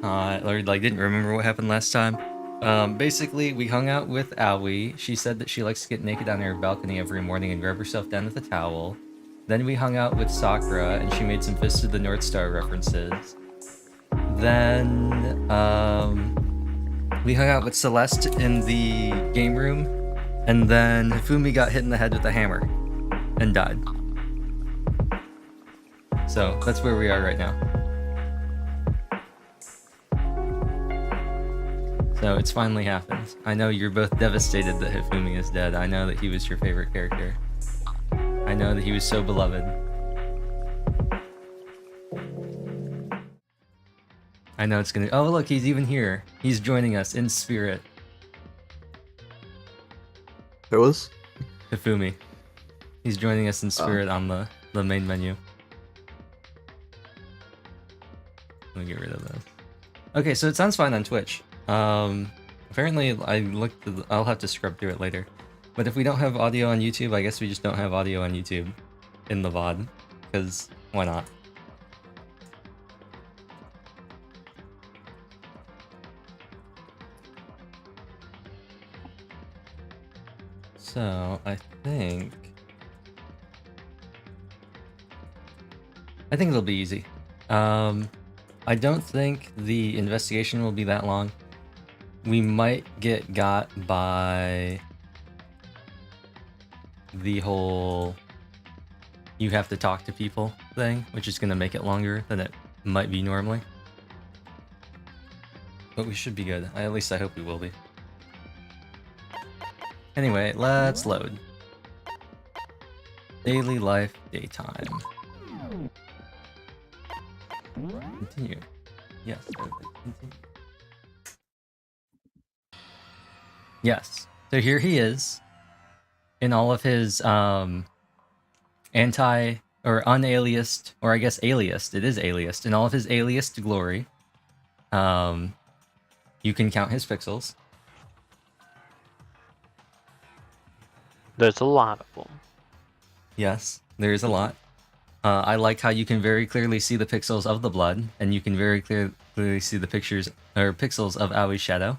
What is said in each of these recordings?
time, or like didn't remember what happened last time. Basically, we hung out with Aoi. She said that she likes to get naked on her balcony every morning and rub herself down with a towel. Then we hung out with Sakura, and she made some Fist of the North Star references. Then, we hung out with Celeste in the game room, and then Hifumi got hit in the head with a hammer and died. So, that's where we are right now. So, it's finally happened. I know you're both devastated that Hifumi is dead. I know that he was your favorite character. I know that he was so beloved. I know it's gonna... Oh, look, he's even here. He's joining us in spirit. Who was? Hifumi. He's joining us in spirit on the main menu. Let me get rid of this. Okay, so it sounds fine on Twitch. Apparently, I'll have to scrub through it later. But if we don't have audio on YouTube, I guess we just don't have audio on YouTube in the VOD. Because why not? So, I think it'll be easy. I don't think the investigation will be that long. We might get got by the whole you have to talk to people thing, which is going to make it longer than it might be normally. But we should be good. At least I hope we will be. Anyway, let's load. Daily life, daytime. Continue. Yes. Continue. Yes. So here he is in all of his anti or unaliased, or I guess aliased. It is aliased in all of his aliased glory. You can count his pixels. There's a lot of them. Yes, there is a lot. I like how you can very clearly see the pixels of the blood, and you can very clearly see the pixels of Aoi's shadow.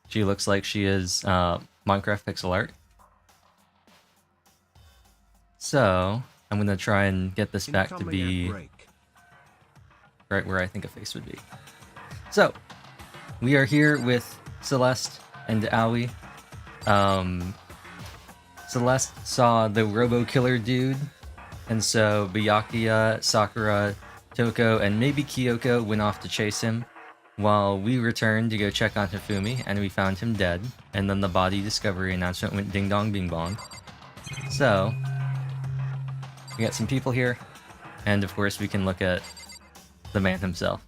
She looks like she is Minecraft pixel art. So I'm gonna try and get this back to be right where I think a face would be. So we are here with Celeste and Aoi. Celeste saw the robo-killer dude, and so Byakuya, Sakura, Toko, and maybe Kyoko went off to chase him, while we returned to go check on Hifumi, and we found him dead, and then the body discovery announcement went ding dong bing bong. So, we got some people here, and of course we can look at the man himself.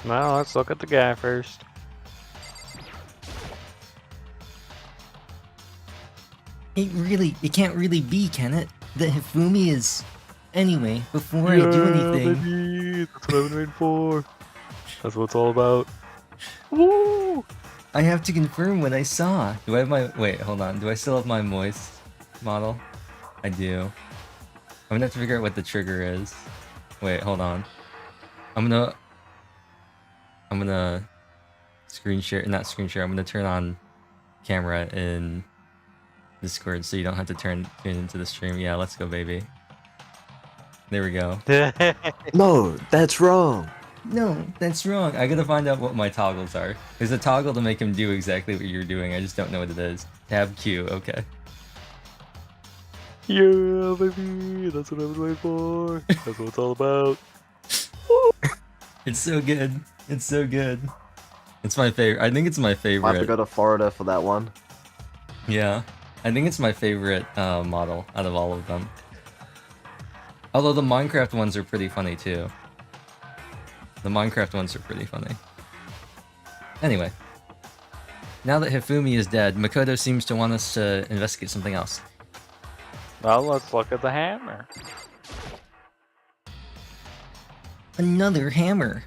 Well, let's look at the guy first. It can't really be, can it? That Hifumi is... Anyway, before I do anything... Baby, that's what I've been waiting for. That's what it's all about. Woo! I have to confirm what I saw. Do I have my... Wait, hold on. Do I still have my moist model? I do. I'm gonna have to figure out what the trigger is. Wait, hold on. I'm gonna screen share, not screen share, I'm gonna turn on camera in Discord so you don't have to tune into the stream. Yeah, let's go, baby. There we go. No, that's wrong. No, that's wrong. I gotta find out what my toggles are. There's a toggle to make him do exactly what you're doing. I just don't know what it is. Tab Q, okay. Yeah, baby, that's what I was waiting for. That's what it's all about. It's so good. It's so good. It's my favorite. I think it's my I have to favorite. go to Florida for that one. Yeah. I think it's my favorite model out of all of them. Although the Minecraft ones are pretty funny too. The Minecraft ones are pretty funny. Anyway. Now that Hifumi is dead, Makoto seems to want us to investigate something else. Well, let's look at the hammer. Another hammer.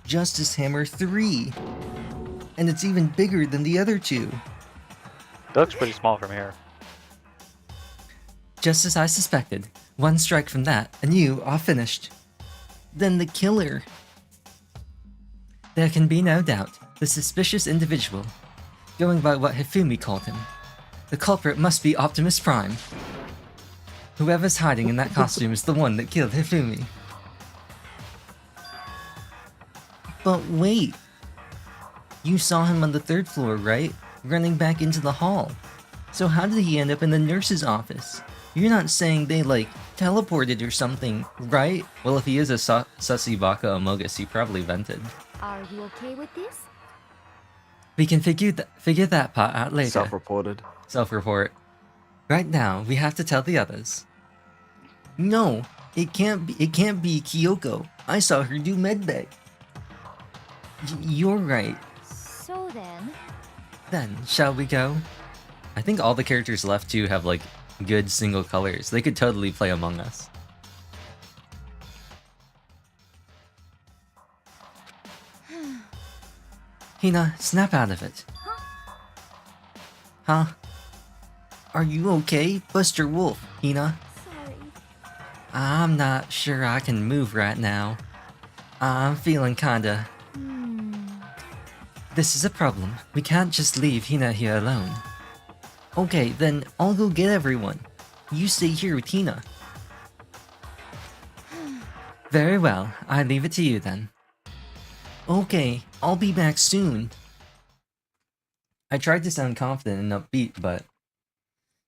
Justice Hammer 3. And it's even bigger than the other two. It looks pretty small from here. Just as I suspected. One strike from that, and you are finished. Then the killer. There can be no doubt. The suspicious individual. Going by what Hifumi called him. The culprit must be Optimus Prime. Whoever's hiding in that costume is the one that killed Hifumi. But wait. You saw him on the 3rd floor, right? Running back into the hall. So how did he end up in the nurse's office? You're not saying they, like, teleported or something, right? Well, if he is a sussy baka amogus, he probably vented. Are you okay with this? We can figure that part out later. Self-reported. Self-report. Right now, we have to tell the others. No, it can't be Kyoko. I saw her do medbay. You're right. So then... Then, shall we go? I think all the characters left too have like good single colors. They could totally play Among Us. Hina, snap out of it. Huh? Are you okay? Buster Wolf, Hina. Sorry. I'm not sure I can move right now. I'm feeling kinda... This is a problem. We can't just leave Hina here alone. Okay, then I'll go get everyone. You stay here with Hina. Very well, I leave it to you then. Okay, I'll be back soon. I tried to sound confident and upbeat, but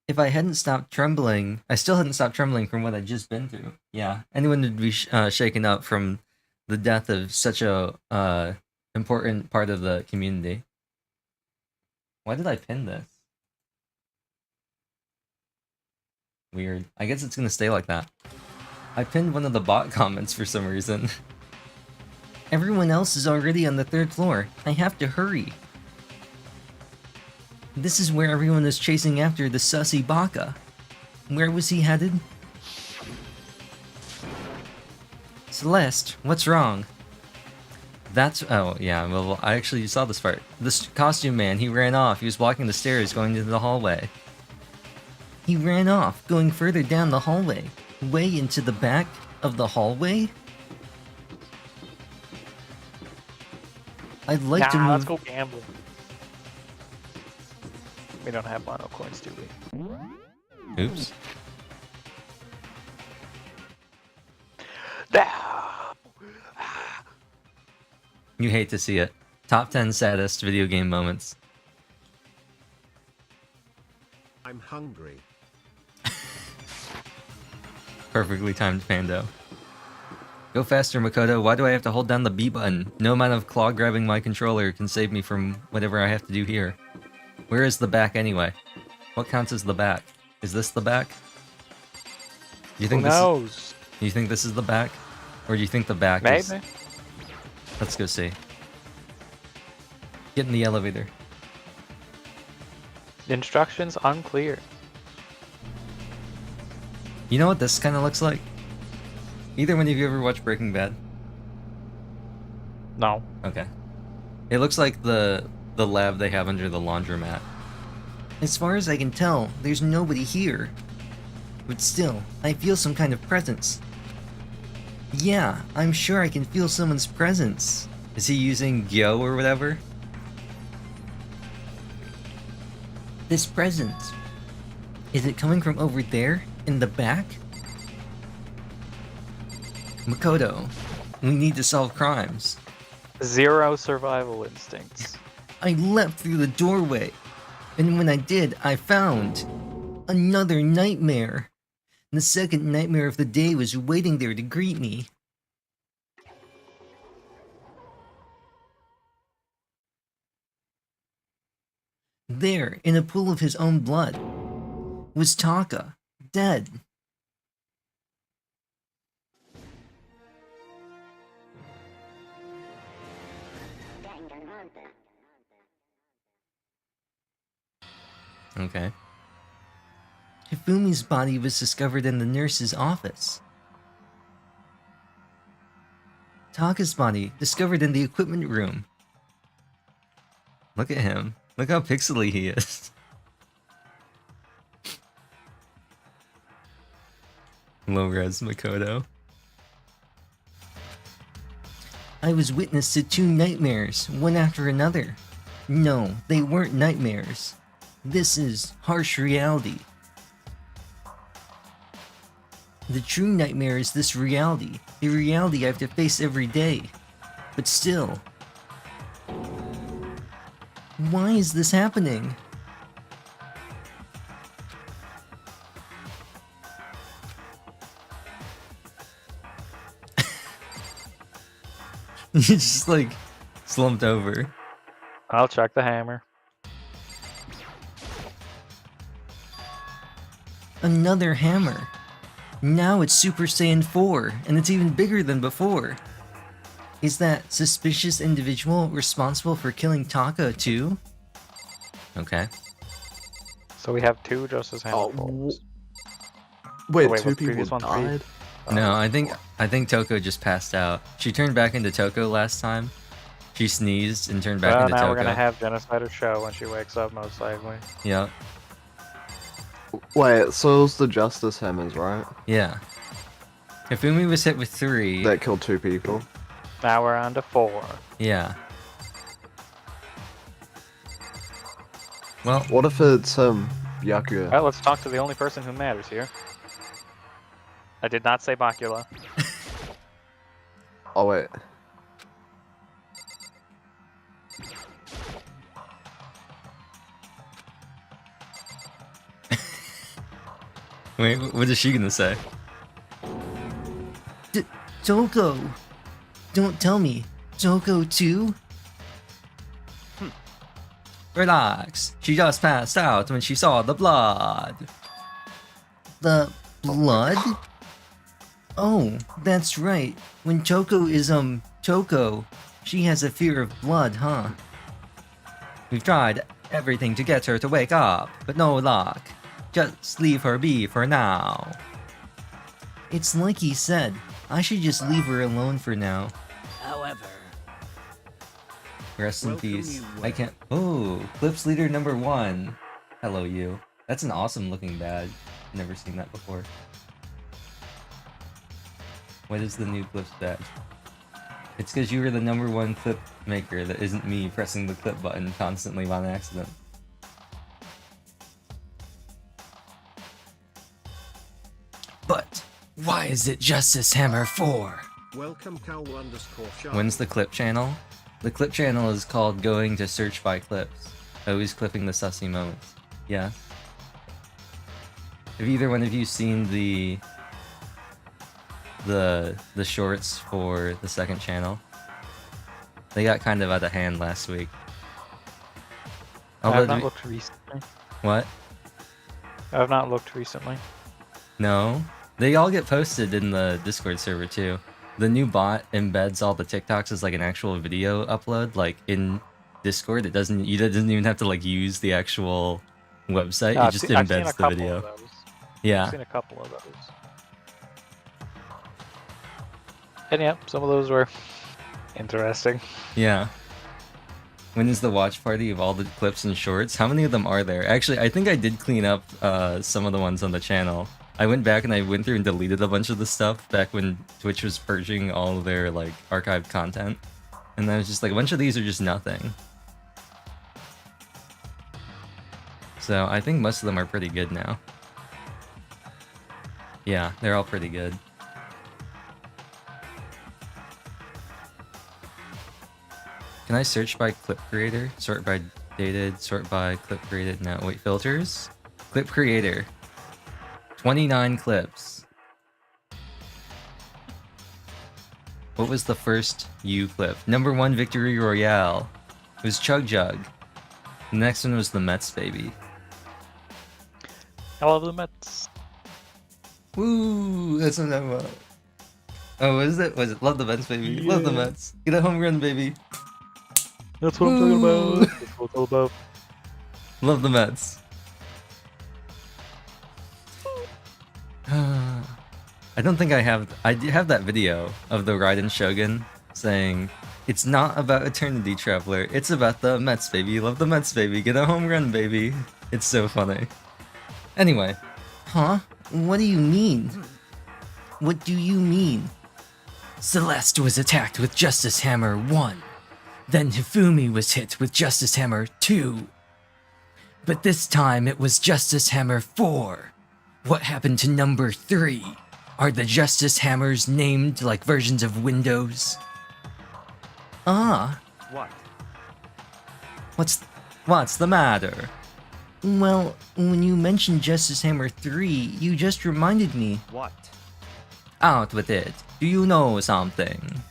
if I hadn't stopped trembling, I still hadn't stopped trembling from what I'd just been through. Yeah, anyone would be shaken up from the death of such a important part of the community. Why did I pin this? Weird. I guess it's gonna stay like that. I pinned one of the bot comments for some reason. Everyone else is already on the 3rd floor. I have to hurry. This is where everyone is chasing after the sussy baka. Where was he headed? Celeste, what's wrong? That's... oh, yeah, well, I actually saw this part. This costume man, he ran off. He was walking the stairs going into the hallway. He ran off, going further down the hallway. Way into the back of the hallway? I'd like to move... let's go gambling. We don't have mono coins, do we? Oops. You hate to see it. Top 10 saddest video game moments. I'm hungry. Perfectly timed Pando. Go faster, Makoto. Why do I have to hold down the B button? No amount of claw grabbing my controller can save me from whatever I have to do here. Where is the back anyway? What counts as the back? Is this the back? Do you think Who knows? Do you think this is the back? Or do you think the back is... Maybe. Let's go see. Get in the elevator. Instructions unclear. You know what this kind of looks like? Either one of you ever watched Breaking Bad? No. Okay. It looks like the lab they have under the laundromat. As far as I can tell, there's nobody here. But still, I feel some kind of presence. Yeah, I'm sure I can feel someone's presence. Is he using Gyo or whatever? This presence. Is it coming from over there? In the back? Makoto, we need to solve crimes. Zero survival instincts. I leapt through the doorway, and when I did, I found another nightmare. The second nightmare of the day was waiting there to greet me. There, in a pool of his own blood, was Taka, dead. Okay. Hifumi's body was discovered in the nurse's office. Taka's body discovered in the equipment room. Look at him. Look how pixely he is. Low-res Makoto. I was witness to 2 nightmares, one after another. No, they weren't nightmares. This is harsh reality. The true nightmare is this reality, a reality I have to face every day. But still... why is this happening? You just like slumped over. I'll check the hammer. Another hammer. Now it's Super Saiyan 4, and it's even bigger than before. Is that suspicious individual responsible for killing Taka too? Okay. So we have 2 Justice Hammer Oh, forms. Wait, wait, 2 was people previous one three? died? No, I think Toko just passed out. She turned back into Toko last time. She sneezed and turned back Well, into now Toko. we're gonna have Genocider show when she wakes up, most likely. Yep. Wait, so it was the Justice Hammers, right? Yeah. Hifumi was hit with 3. That killed 2 people. Now we're on to 4. Yeah. Well, What if it's, Byakuya? Alright, let's talk to the only person who matters here. I did not say Bakula. Oh, wait. wait, what is she gonna say? Toko! Don't tell me. Toko too? Relax. She just passed out when she saw the blood. The blood? Oh, that's right. When Toko is, Toko, she has a fear of blood, huh? We've tried everything to get her to wake up, but no luck. Just leave her be for now. It's like he said, I should just leave her alone for now. However, Rest in welcome peace. you, I can't. Oh, Clips Leader number 1. Hello, you. That's an awesome looking badge. Never seen that before. What is the new Clips badge? It's because you were the number 1 clip maker that isn't me pressing the clip button constantly on accident. But why is it Justice Hammer 4? welcome cow_shark. When's the clip channel? The clip channel is called Going to Search by Clips. Always clipping the sussy moments. Yeah. Have either one of you seen the shorts for the second channel? They got kind of out of hand last week. I have Although not we- looked recently. What? I have not looked recently. No. They all get posted in the Discord server too. The new bot embeds all the TikToks as like an actual video upload, like in Discord. It doesn't even have to like use the actual website. I've It just seen- I've seen a embeds the couple video. of those. Yeah. I've seen a couple of those. And yeah, some of those were interesting. Yeah. When is the watch party of all the clips and shorts? How many of them are there? Actually, I think I did clean up some of the ones on the channel. I went back and I went through and deleted a bunch of the stuff back when Twitch was purging all of their like archived content. And I was just like, a bunch of these are just nothing. So I think most of them are pretty good now. Yeah, they're all pretty good. Can I search by clip creator? Sort by dated, sort by clip created. No, wait, filters? Clip creator. 29 clips. What was the first U clip? Number 1 Victory Royale. It was Chug Jug. The next one was the Mets baby. I love the Mets. Woo! That's what I'm talking about. Oh, what is it? Was it Love the Mets baby? Love the Yeah. Mets. Get a home run, baby. That's what I'm talking Woo. about. That's what it's all about. Love the Mets. I don't think I have. I do have that video of the Raiden Shogun saying, "It's not about Eternity Traveler. It's about the Mets, baby. Love the Mets, baby. Get a home run, baby." It's so funny. Anyway, huh? What do you mean? What do you mean? Celeste was attacked with Justice Hammer 1. Then Hifumi was hit with Justice Hammer 2. But this time it was Justice Hammer 4. What happened to number 3? Are the Justice Hammers named like versions of Windows? Ah, What? what's the matter? Well, when you mentioned Justice Hammer 3, you just reminded me. What? Out with it. Do you know something?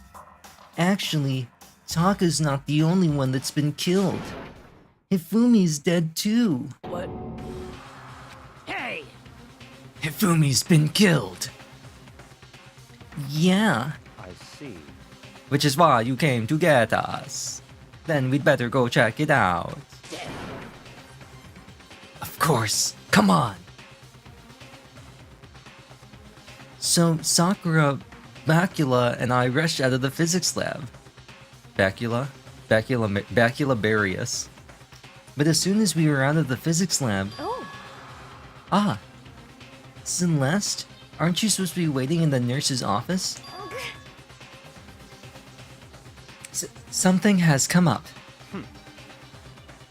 Actually, Taka's not the only one that's been killed. Hifumi's dead too. What? Hey! Hifumi's been killed. Yeah, I see. which is why you came to get us. Then we'd better go check it out. Of course, come on. So Sakura, Bacula, and I rushed out of the physics lab. Bacula-barius. But as soon as we were out of the physics lab, Oh, ah, Celeste, aren't you supposed to be waiting in the nurse's office? Something has come up.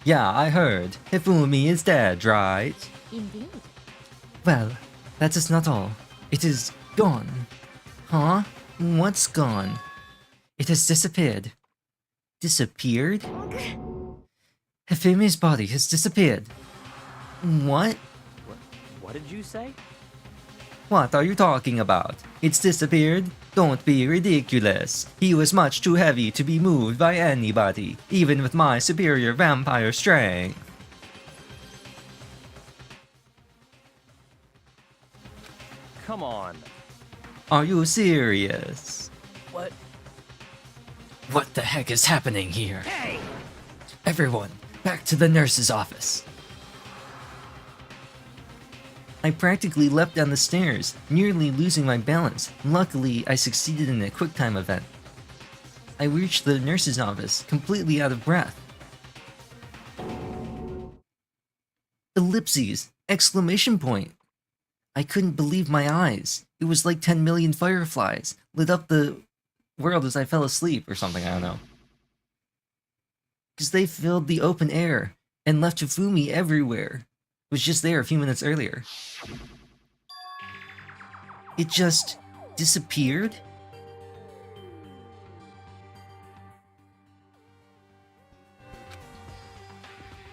Yeah, I heard. Hifumi is dead, right? indeed. Well, that is not all. It is gone. Huh? What's gone? It has disappeared. Disappeared? Hifumi's body has disappeared. What? What did you say? What are you talking about? It's disappeared? Don't be ridiculous. He was much too heavy to be moved by anybody, even with my superior vampire strength. Come on. Are you serious? What? What the heck is happening here? Hey! Everyone, back to the nurse's office. I practically leapt down the stairs, nearly losing my balance. Luckily, I succeeded in a quick-time event. I reached the nurse's office, completely out of breath. Ellipses! Exclamation point! I couldn't believe my eyes. It was like 10 million fireflies, lit up the world as I fell asleep, or something, I don't know. Because they filled the open air, and left Hifumi everywhere. Was just there a few minutes earlier. It just disappeared?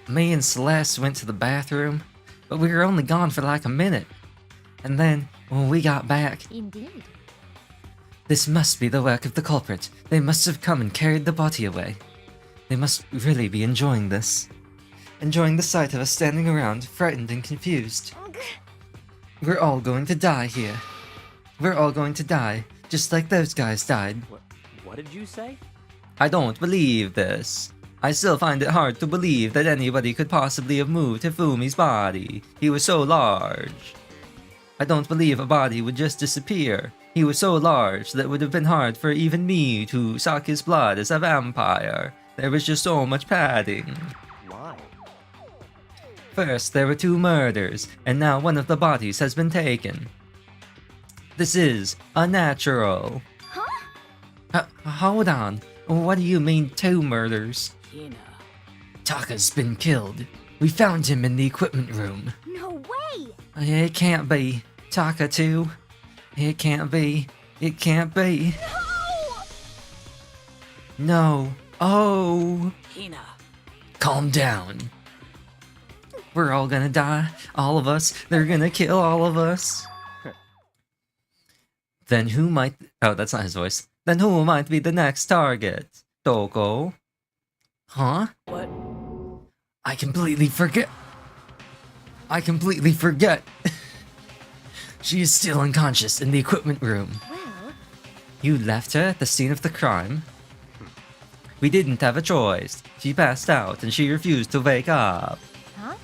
Me and Celeste went to the bathroom, but we were only gone for like a minute. And then, when we got back, Indeed. this must be the work of the culprit. They must have come and carried the body away. They must really be enjoying this. Enjoying the sight of us standing around, frightened and confused. We're all going to die here. We're all going to die, just like those guys died. What did you say? I don't believe this. I still find it hard to believe that anybody could possibly have moved Hifumi's body. He was so large. I don't believe a body would just disappear. He was so large that it would have been hard for even me to suck his blood as a vampire. There was just so much padding. Why? First, there were 2 murders, and now one of the bodies has been taken. This is unnatural. Huh? Hold on. What do you mean 2 murders? Hina. Taka's been killed. We found him in the equipment room. No way! It can't be. Taka too. It can't be. It can't be. No. Oh. Hina. Calm down. We're all gonna die. All of us. They're gonna kill all of us. Then who might... Oh, that's not his voice. Then who might be the next target? Toko? Huh? What? I completely forget. She is still unconscious in the equipment room. Well, You left her at the scene of the crime? We didn't have a choice. She passed out and she refused to wake up. huh?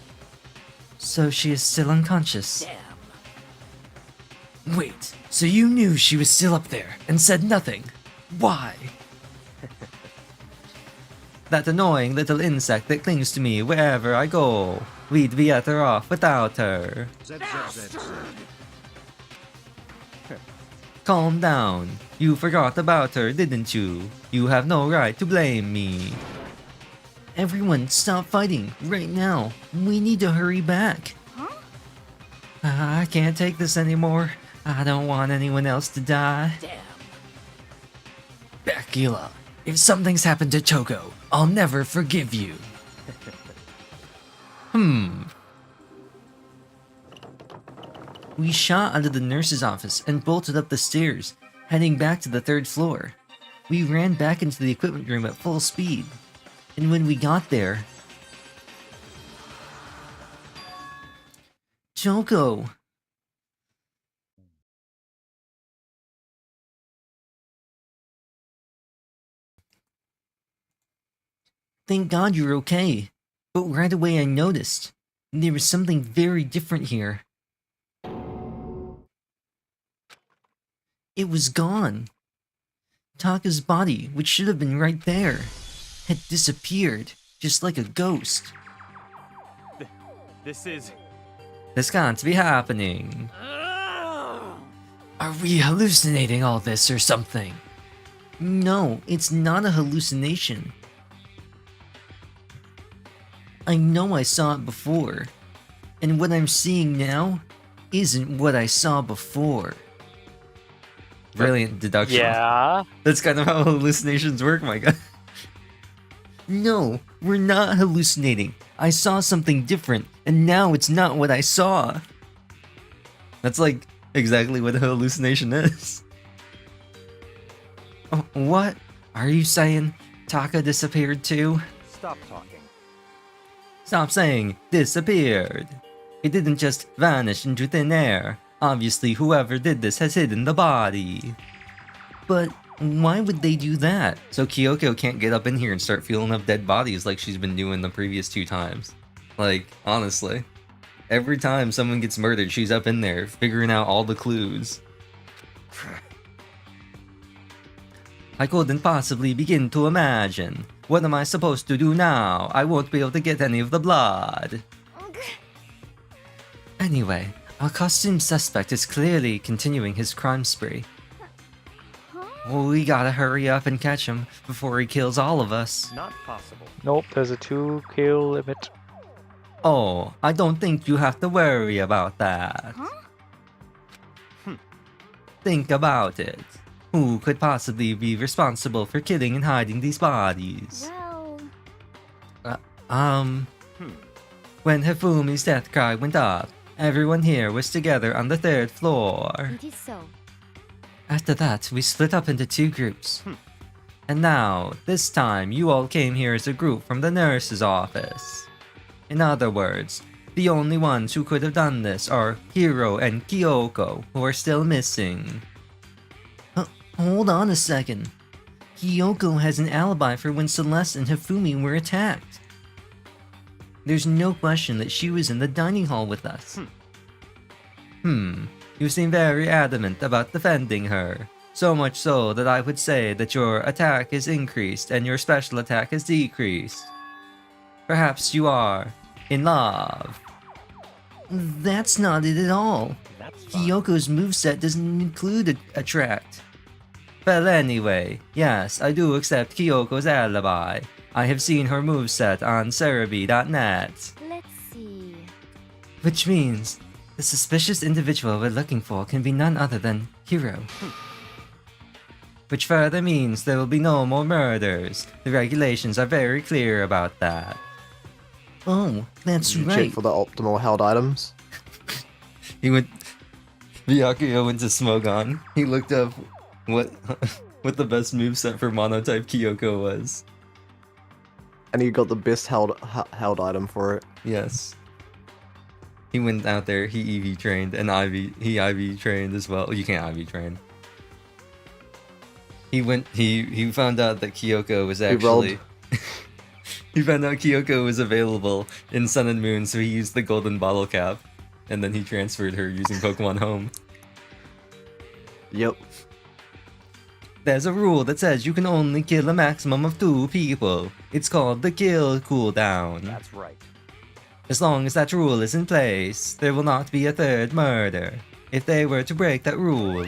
So she is still unconscious. Damn. Wait, so you knew she was still up there and said nothing? Why? That annoying little insect that clings to me wherever I go. We'd be better off without her. Z. calm down. You forgot about her, didn't you? You have no right to blame me. Everyone, stop fighting right now. We need to hurry back. Huh? I can't take this anymore. I don't want anyone else to die. Damn. Bakula, if something's happened to Toko, I'll never forgive you. We shot out of the nurse's office and bolted up the stairs, heading back to the 3rd floor. We ran back into the equipment room at full speed. And when we got there... Toko! Thank God you're okay. But right away I noticed. There was something very different here. It was gone. Taka's body, which should have been right there, had disappeared, just like a ghost. This is... This can't be happening. Ugh. Are we hallucinating all this or something? No, it's not a hallucination. I know I saw it before, and what I'm seeing now isn't what I saw before. Brilliant deduction. Yeah. That's kind of how hallucinations work, my guy. No, we're not hallucinating. I saw something different, and now it's not what I saw. That's like exactly what a hallucination is. Oh, what? Are you saying Taka disappeared too? Stop talking. Stop saying disappeared. It didn't just vanish into thin air. Obviously, whoever did this has hidden the body. But why would they do that? So Kyoko can't get up in here and start feeling up dead bodies like she's been doing the previous 2 times. Like, honestly. Every time someone gets murdered, she's up in there, figuring out all the clues. I couldn't possibly begin to imagine. What am I supposed to do now? I won't be able to get any of the blood. Anyway, our costume suspect is clearly continuing his crime spree. We gotta hurry up and catch him before he kills all of us. Not possible. Nope, there's a 2-kill limit. Oh, I don't think you have to worry about that. Think about it. Who could possibly be responsible for killing and hiding these bodies? Well, When Hifumi's death cry went up, everyone here was together on the 3rd floor. it is so. After that, we split up into 2 groups. And now, this time, you all came here as a group from the nurse's office. In other words, the only ones who could have done this are Hiro and Kyoko, who are still missing. Hold on a second. Kyoko has an alibi for when Celeste and Hifumi were attacked. There's no question that she was in the dining hall with us. You seem very adamant about defending her. So much so that I would say that your attack is increased and your special attack is decreased. Perhaps you are in love. That's not it at all. That's fine. Kyoko's moveset doesn't include attract. Well, anyway, yes, I do accept Kyoko's alibi. I have seen her moveset on Cerebi.net. Let's see. Which means, the suspicious individual we're looking for can be none other than Hiro. Which further means there will be no more murders. The regulations are very clear about that. Oh, that's You right. check for the optimal held items. Byakuya went to Smogon. He looked up what the best moveset for monotype Kyoko was. And you got the best held item for it. Yes. He went out there, he EV trained, and he IV trained as well. You can't IV train. He found out that Kyoko was actually... He found out Kyoko was available in Sun and Moon, so he used the golden bottle cap. And then he transferred her using Pokemon Home. Yep. There's a rule that says you can only kill a maximum of 2 people. It's called the kill cooldown. That's right. As long as that rule is in place, there will not be a 3rd murder. If they were to break that rule,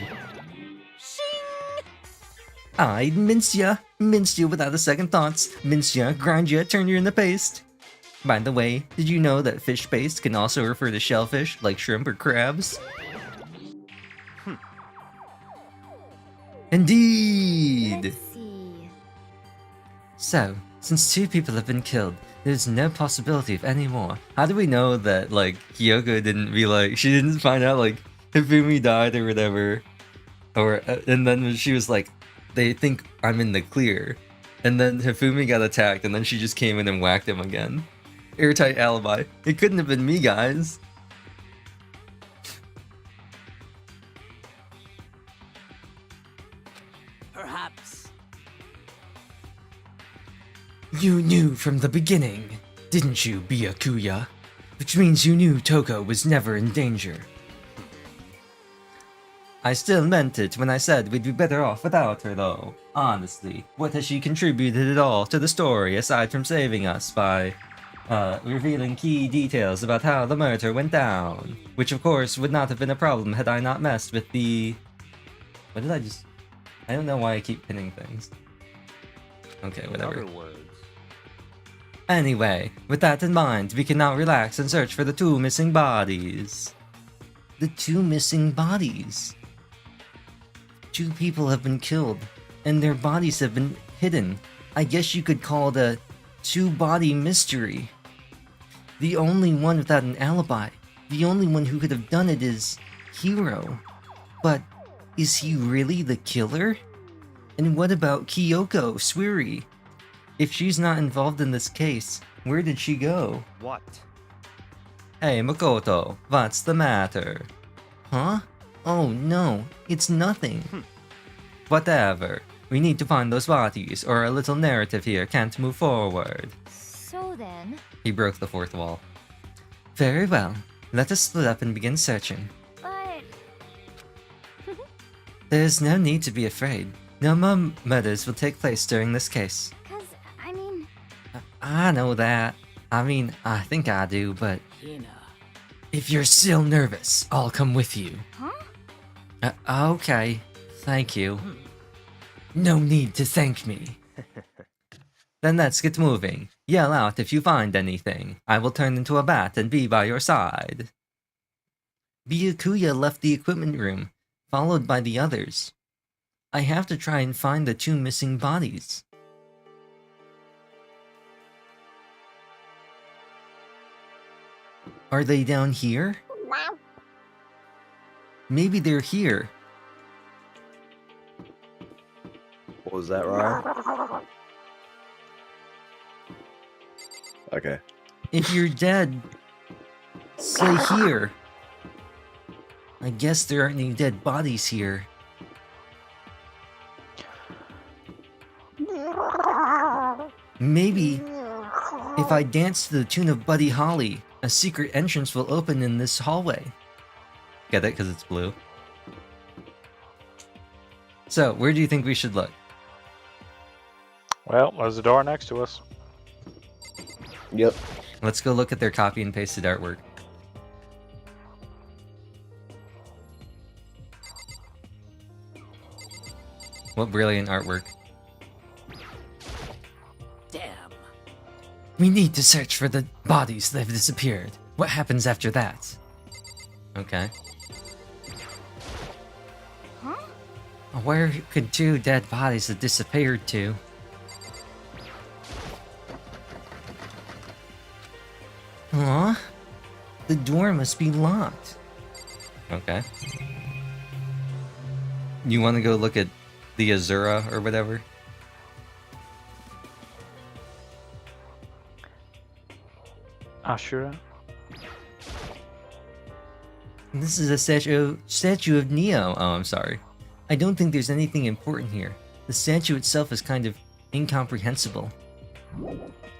I'd mince ya without a second thoughts. Mince ya, grind ya, turn you into paste. By the way, did you know that fish paste can also refer to shellfish, like shrimp or crabs? Indeed! Let's see. So, since 2 people have been killed, there's no possibility of any more. How do we know that, like, Kyoko didn't be like, she didn't find out, like, Hifumi died or whatever? Or, and then she was like, they think I'm in the clear. And then Hifumi got attacked, and then she just came in and whacked him again. Airtight alibi. It couldn't have been me, guys. Perhaps. You knew from the beginning, didn't you, Byakuya? Which means you knew Toko was never in danger. I still meant it when I said we'd be better off without her, though. Honestly, what has she contributed at all to the story aside from saving us by, revealing key details about how the murder went down? Which, of course, would not have been a problem had I not messed with the... What did I just... I don't know why I keep pinning things. Okay, whatever. In other words. Anyway, with that in mind, we can now relax and search for the 2 missing bodies. The 2 missing bodies. 2 people have been killed, and their bodies have been hidden. I guess you could call it a 2-body mystery. The only one without an alibi, the only one who could have done it is Hiro. But is he really the killer? And what about Kyoko Suiri? If she's not involved in this case, where did she go? What? Hey Makoto, what's the matter? Huh? Oh no, it's nothing. Whatever. We need to find those bodies, or our little narrative here can't move forward. So then, He broke the 4th wall. Very well. Let us split up and begin searching. but There's no need to be afraid. No more murders will take place during this case. I mean, I know that. I mean, I think I do, but Hina. if you're still nervous, I'll come with you. huh? Okay. Thank you. No need to thank me. Then let's get moving. Yell out if you find anything. I will turn into a bat and be by your side. Byakuya left the equipment room, followed by the others. I have to try and find the 2 missing bodies. Are they down here? Maybe they're here. What was that, Raeo? Okay. If you're dead, say here. I guess there aren't any dead bodies here. Maybe if I dance to the tune of Buddy Holly, a secret entrance will open in this hallway. Get it? Because it's blue. So, where do you think we should look? Well, there's a door next to us. Yep. Let's go look at their copy and pasted artwork. What brilliant artwork. Damn. We need to search for the bodies that have disappeared. What happens after that? Okay. Huh? Where could 2 dead bodies have disappeared to? Huh? The door must be locked. Okay. You want to go look at the Azura or whatever? Ashura? This is a statue of Neo. Oh, I'm sorry. I don't think there's anything important here. The statue itself is kind of incomprehensible.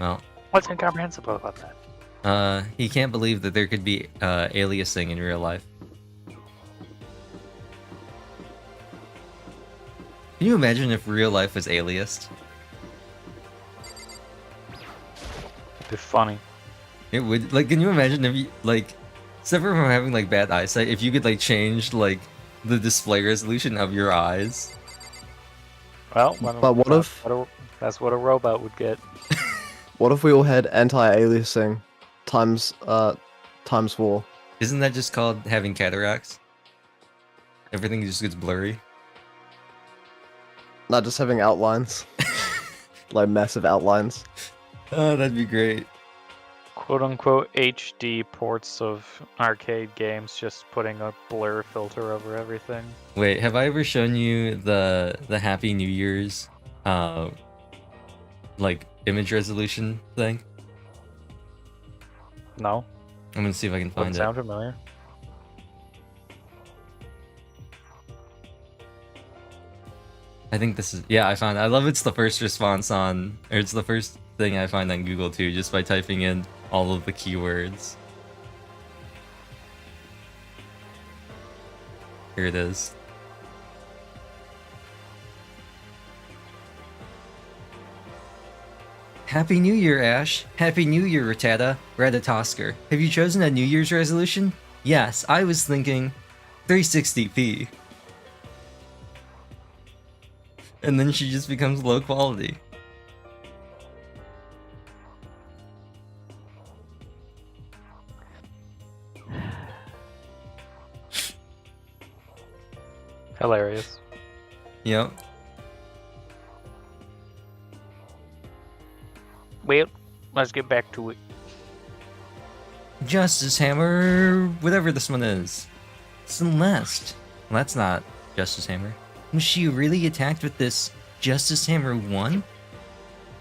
Well, What's incomprehensible about that? he can't believe that there could be aliasing in real life. Can you imagine if real life was aliased? It'd be funny. It would, like, can you imagine if you, like, separate from having, like, bad eyesight, if you could, like, change, like, the display resolution of your eyes? Well, But what if that's what a robot would get? we all had anti-aliasing times 4? Isn't that just called having cataracts? Everything just gets blurry. Not just having outlines, like massive outlines. Oh, that'd be great. Quote unquote HD ports of arcade games, just putting a blur filter over everything. Wait, have I ever shown you the Happy New Year's like image resolution thing? No, I'm gonna see if I can find doesn't it. sound familiar. I think this is, yeah, I found it. I love it's the first response on, or it's the first thing I find on Google too, just by typing in all of the keywords. Here it is. Happy New Year, Ash. Happy New Year, Rattata. Ratatosker. Have you chosen a New Year's resolution? Yes, I was thinking 360p. And then she just becomes low quality. Hilarious. Yep. Well, let's get back to it. Justice Hammer, whatever this one is. Celeste. Well, that's not Justice Hammer. Was she really attacked with this Justice Hammer 1?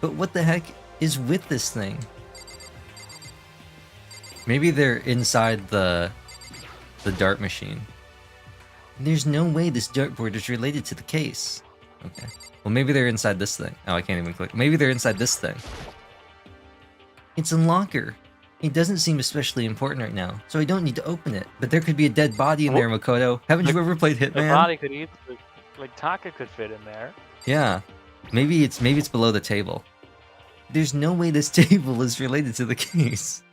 But what the heck is with this thing? Maybe they're inside the dart machine. There's no way this dartboard is related to the case. Okay. Well, maybe they're inside this thing. Oh, I can't even click. Maybe they're inside this thing. It's a locker. It doesn't seem especially important right now, so I don't need to open it. But there could be a dead body in there, Makoto. Haven't you ever played The Hitman? body could easily, like Taka could fit in there. Yeah. Maybe it's below the table. There's no way this table is related to the case.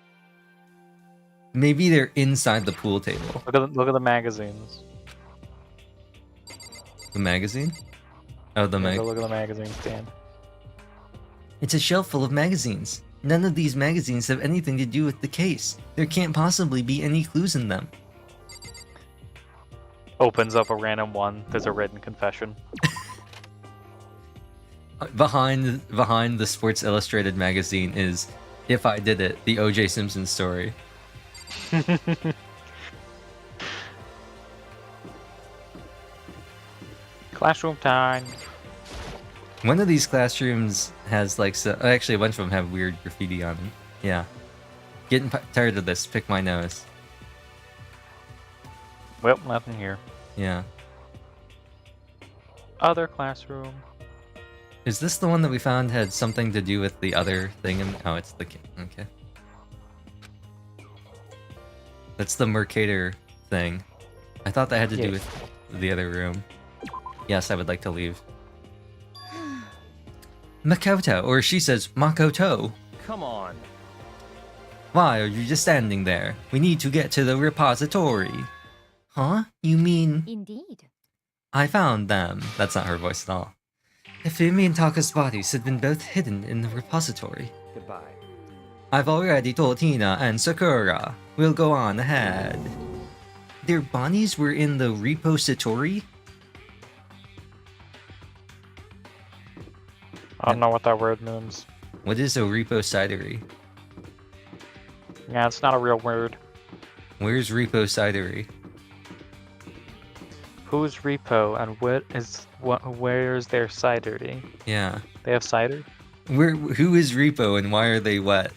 Maybe they're inside the pool table. Look at the magazines. The magazine? Oh, the mag. Look at the magazine stand. It's a shelf full of magazines. None of these magazines have anything to do with the case. There can't possibly be any clues in them. Opens up a random one. There's a written confession. Behind the Sports Illustrated magazine is If I Did It, the O.J. Simpson story. Classroom time. One of these classrooms has like actually a bunch of them have weird graffiti on them. Yeah. Getting tired of this. Pick my nose. Well, nothing here. Yeah. Other classroom. Is this the one that we found had something to do with the other thing? Oh, it's the okay. That's the Mercator thing. I thought that had to do with the other room. Yes, I would like to leave. Makoto, or she says Makoto. Come on. Why are you just standing there? We need to get to the repository. Huh? You mean... Indeed. I found them. That's not her voice at all. Hifumi and Taka's bodies had been both hidden in the repository. Goodbye. I've already told Tina and Sakura. We'll go on ahead. Their bodies were in the repository? I don't know what that word means. What is a repository? Yeah, it's not a real word. Where's repository? Who's repo and where's their cider? Yeah. They have cider? Who is repo and why are they wet?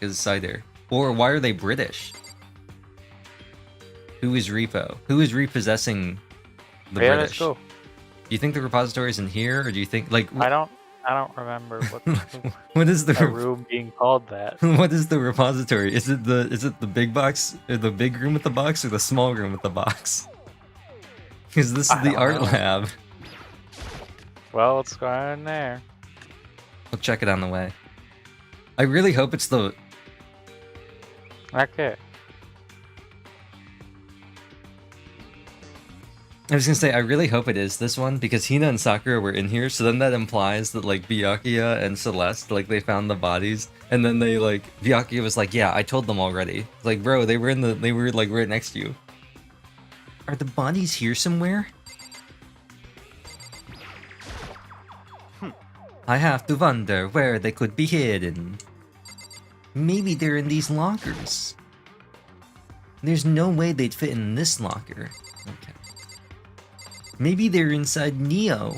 Is cider. Or why are they British? Who is repo? Who is repossessing the Yeah, British? let's go. Do you think the repository is in here, or do you think like I don't remember what what is the a room being called that. what is the repository? Is it the big box, or the big room with the box, or the small room with the box? Because this is I the don't art know. lab. Well, let's go in there. We'll check it on the way. I really hope it's the... Okay. I was gonna say, I really hope it is this one, because Hina and Sakura were in here, so then that implies that, like, Byakuya and Celeste, like, they found the bodies, and then they, like, Byakuya was like, yeah, I told them already. Like, bro, they were, like, right next to you. Are the bodies here somewhere? I have to wonder where they could be hidden. Maybe they're in these lockers. There's no way they'd fit in this locker. Okay. Maybe they're inside Neo.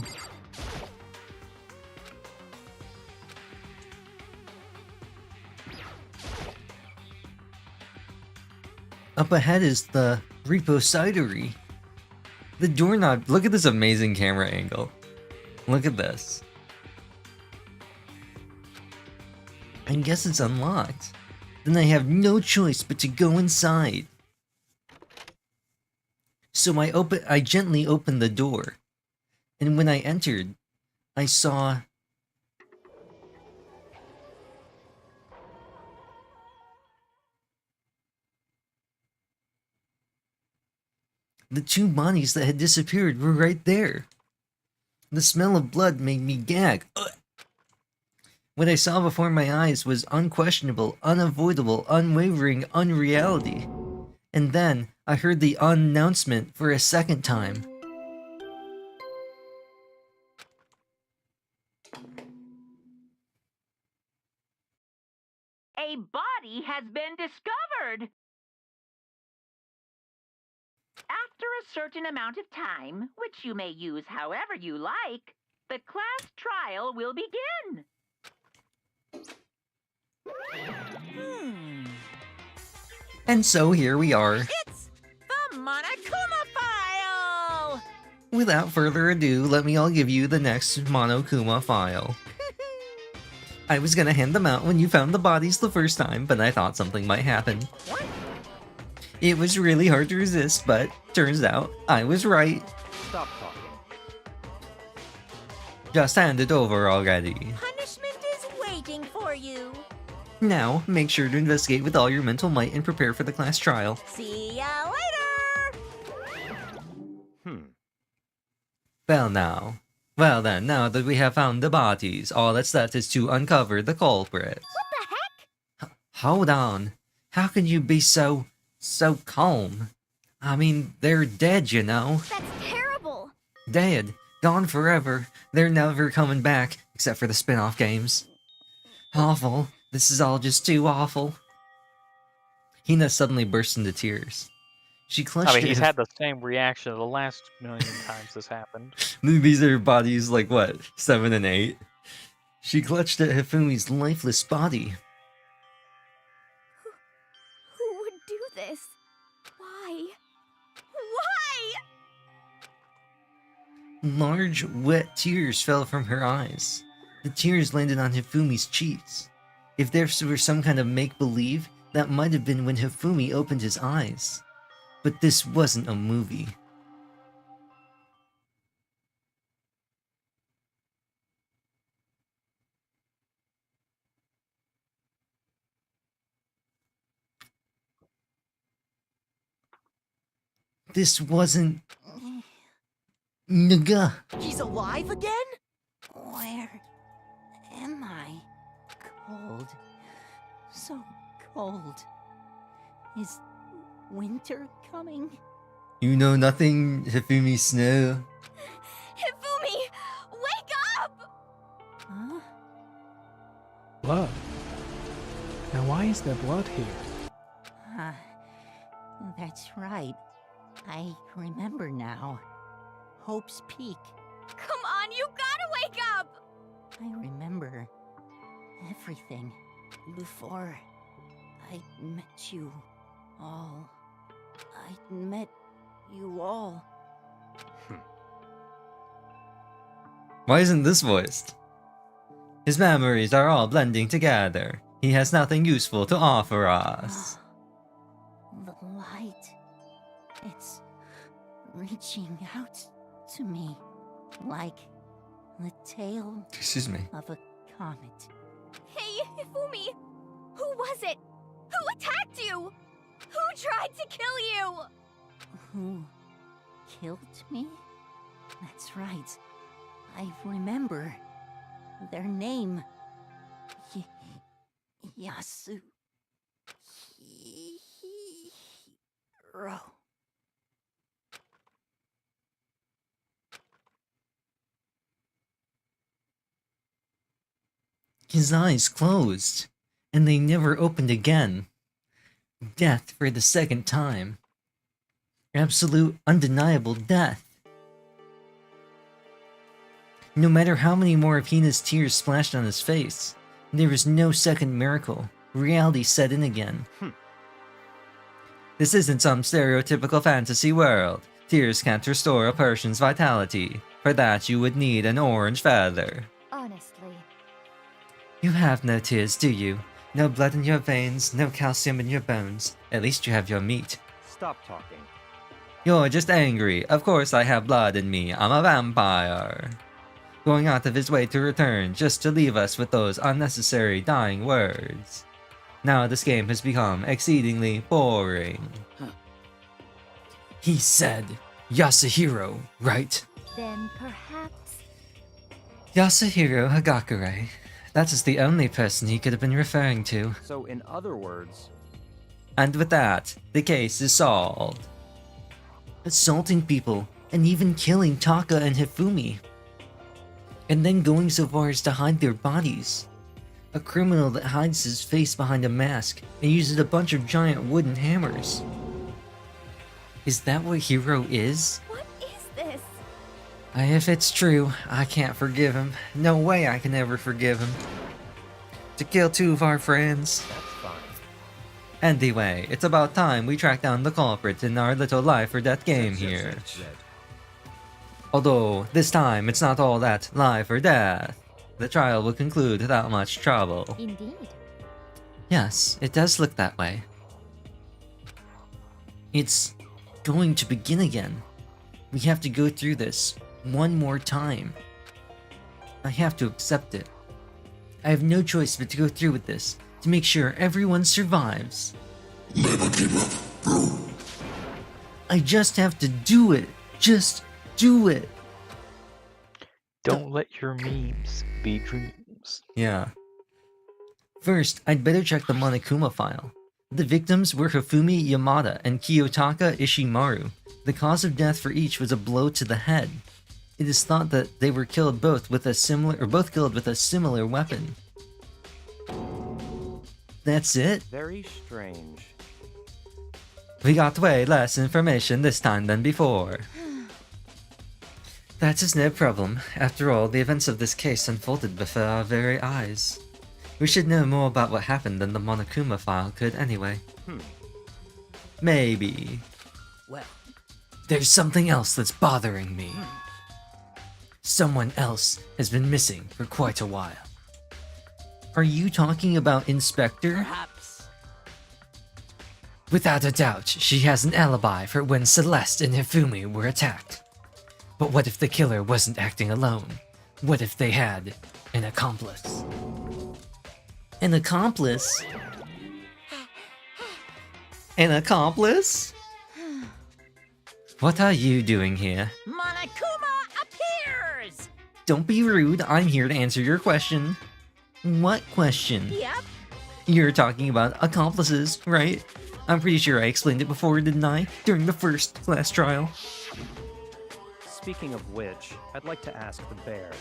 Up ahead is the repository. The doorknob. Look at this amazing camera angle. Look at this. I guess it's unlocked. Then I have no choice but to go inside. So I gently opened the door. And when I entered, I saw the two bodies that had disappeared were right there. The smell of blood made me gag. Ugh. What I saw before my eyes was unquestionable, unavoidable, unwavering unreality. And then I heard the announcement for a second time. A body has been discovered! After a certain amount of time, which you may use however you like, the class trial will begin. And so here we are. It's the Monokuma file! Without further ado, let me all give you the next Monokuma file. I was gonna hand them out when you found the bodies the first time, but I thought something might happen. What? It was really hard to resist, but turns out I was right. Stop talking. Just hand it over already. Punishment is waiting for you. Now, make sure to investigate with all your mental might and prepare for the class trial. See ya later! Well then, now that we have found the bodies, all that's left is to uncover the culprits. What the heck? Hold on. How can you be so calm? I mean, they're dead, you know. That's terrible. Dead. Gone forever. They're never coming back, except for the spin-off games. Awful. This is all just too awful. Hina suddenly burst into tears. She clutched I mean, at he's her- had the same reaction the last million times this happened. These are bodies like, what, 7 and 8? She clutched at Hifumi's lifeless body. Who would do this? Why? Why? Large, wet tears fell from her eyes. The tears landed on Hifumi's cheeks. If there were some kind of make-believe, that might have been when Hifumi opened his eyes. But this wasn't a movie. This wasn't... Naga. He's alive again? Where am I? Cold. So cold. Is winter coming? You know nothing, Hifumi Snow. Hifumi! Wake up! Huh? Blood. Now why is there blood here? That's right. I remember now. Hope's Peak. Come on, you gotta wake up! I remember everything before I met you all. I met you all. Why isn't this voiced? His memories are all blending together. He has nothing useful to offer us. The light. It's reaching out to me like the tail Excuse me. of a comet. Hey, Hifumi! Who was it? Who attacked you? Who tried to kill you? Who killed me? That's right. I remember. Their name. Yasuhiro. His eyes closed, and they never opened again. Death for the second time. Absolute, undeniable death. No matter how many more of Hina's tears splashed on his face, there was no second miracle. Reality set in again. This isn't some stereotypical fantasy world. Tears can't restore a person's vitality. For that, you would need an orange feather. Honestly. You have no tears, do you? No blood in your veins, no calcium in your bones. At least you have your meat. Stop talking. You're just angry. Of course I have blood in me. I'm a vampire. Going out of his way to return just to leave us with those unnecessary dying words. Now this game has become exceedingly boring. He said Yasuhiro, right? Then perhaps... Yasuhiro Hagakure. That is the only person he could have been referring to. So in other words... And with that, the case is solved. Assaulting people, and even killing Taka and Hifumi. And then going so far as to hide their bodies. A criminal that hides his face behind a mask and uses a bunch of giant wooden hammers. Is that what Hiro is? What is this? If it's true, I can't forgive him. No way I can ever forgive him. To kill two of our friends. That's fine. Anyway, it's about time we track down the culprit in our little life or death game here. Although, this time it's not all that life or death. The trial will conclude without much trouble. Indeed. Yes, it does look that way. It's going to begin again. We have to go through this one more time. I have to accept it. I have no choice but to go through with this to make sure everyone survives. Never give up, bro. I just have to do it. Just do it. Don't let your memes be dreams. Yeah. First, I'd better check the Monokuma file. The victims were Hifumi Yamada and Kiyotaka Ishimaru. The cause of death for each was a blow to the head. It is thought that they were killed both with a similar weapon. That's it? Very strange. We got way less information this time than before. That is no problem. After all, the events of this case unfolded before our very eyes. We should know more about what happened than the Monokuma file could anyway. Maybe. Well, There's something else that's bothering me. Someone else has been missing for quite a while. Are you talking about Inspector? perhaps. Without a doubt, she has an alibi for when Celeste and Hifumi were attacked. But what if the killer wasn't acting alone? What if they had an accomplice? An accomplice? An accomplice? What are you doing here? Monokuma appears! Don't be rude, I'm here to answer your question. What question? Yep. You're talking about accomplices, right? I'm pretty sure I explained it before, didn't I? During the first class trial. Speaking of which, I'd like to ask the bear,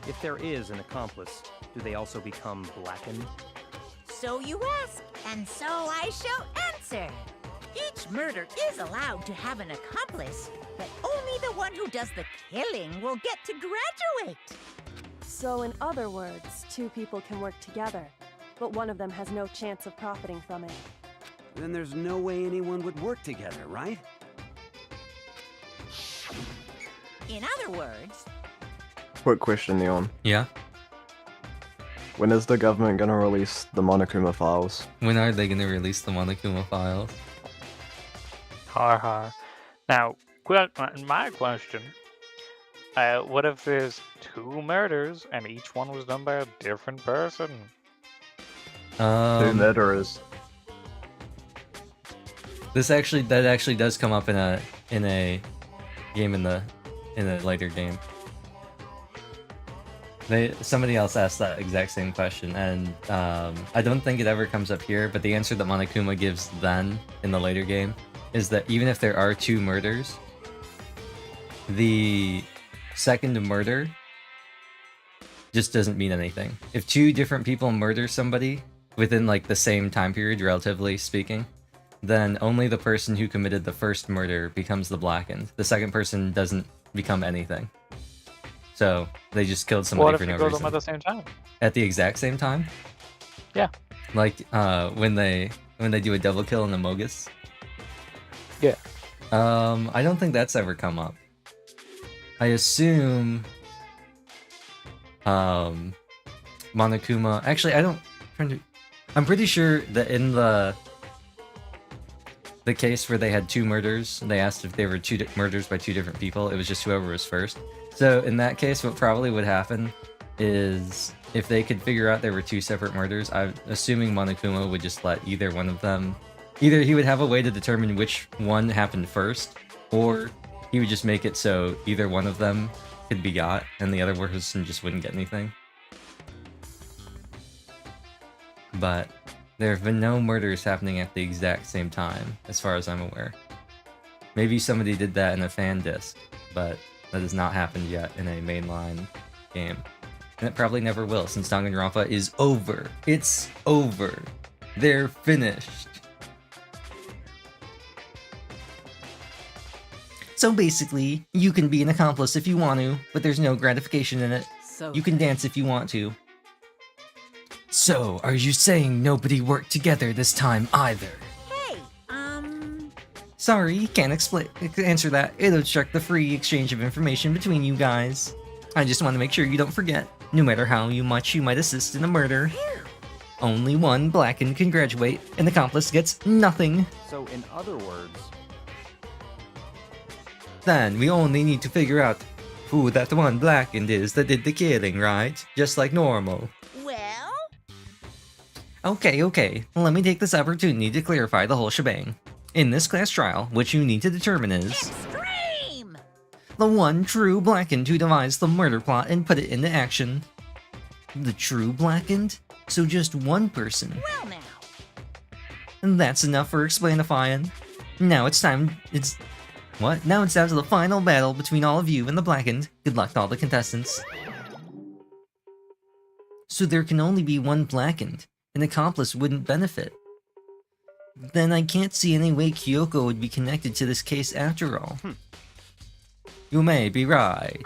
if there is an accomplice, do they also become blackened? So you ask, and so I shall answer. Each murder is allowed to have an accomplice, but only the one who does the killing will get to graduate. So in other words, two people can work together, but one of them has no chance of profiting from it. Then there's no way anyone would work together, right? In other words, Quick question, Neon. Yeah? When is the government gonna release the Monokuma files? When are they gonna release the Monokuma files? Har har. Now, my question. What if there's two murders and each one was done by a different person? Two murderers. That actually does come up in a game in the later game. Somebody else asked that exact same question, and I don't think it ever comes up here, but the answer that Monokuma gives then in the later game is that even if there are 2 murders, the second murder just doesn't mean anything. If 2 different people murder somebody within like the same time period, relatively speaking, then only the person who committed the first murder becomes the blackened. The second person doesn't become anything. So they just killed somebody for no reason. What if you kill them at the same time? At the exact same time? Yeah. Like when they do a double kill in the Mogus? Yeah. I don't think that's ever come up. I assume Monokuma. Actually, I'm pretty sure that in the case where they had 2 murders, they asked if they were 2 murders by 2 different people. It was just whoever was first. So in that case, what probably would happen is if they could figure out there were 2 separate murders, I'm assuming Monokuma would just let either one of them. Either he would have a way to determine which one happened first, or he would just make it so either one of them could be got, and the other person just wouldn't get anything. But there have been no murders happening at the exact same time, as far as I'm aware. Maybe somebody did that in a fan disc, but that has not happened yet in a mainline game. And it probably never will, since Danganronpa is over. It's over. They're finished. So basically, you can be an accomplice if you want to, but there's no gratification in it. You can dance if you want to. So, are you saying nobody worked together this time either? Hey, Sorry, can't answer that. It obstruct the free exchange of information between you guys. I just want to make sure you don't forget, no matter how much you might assist in a murder, only one blackened can graduate, an accomplice gets nothing. So, in other words... Then we only need to figure out who that one blackened is that did the killing, right? Just like normal. well, Okay, let me take this opportunity to clarify the whole shebang. In this class trial, what you need to determine is extreme! the one true blackened who devised the murder plot and put it into action. The true blackened? So just one person. Well now. And that's enough for explanifying. Now it's time. Now it's down to the final battle between all of you and the blackened. Good luck to all the contestants. So there can only be one blackened. An accomplice wouldn't benefit. Then I can't see any way Kyoko would be connected to this case after all. You may be right.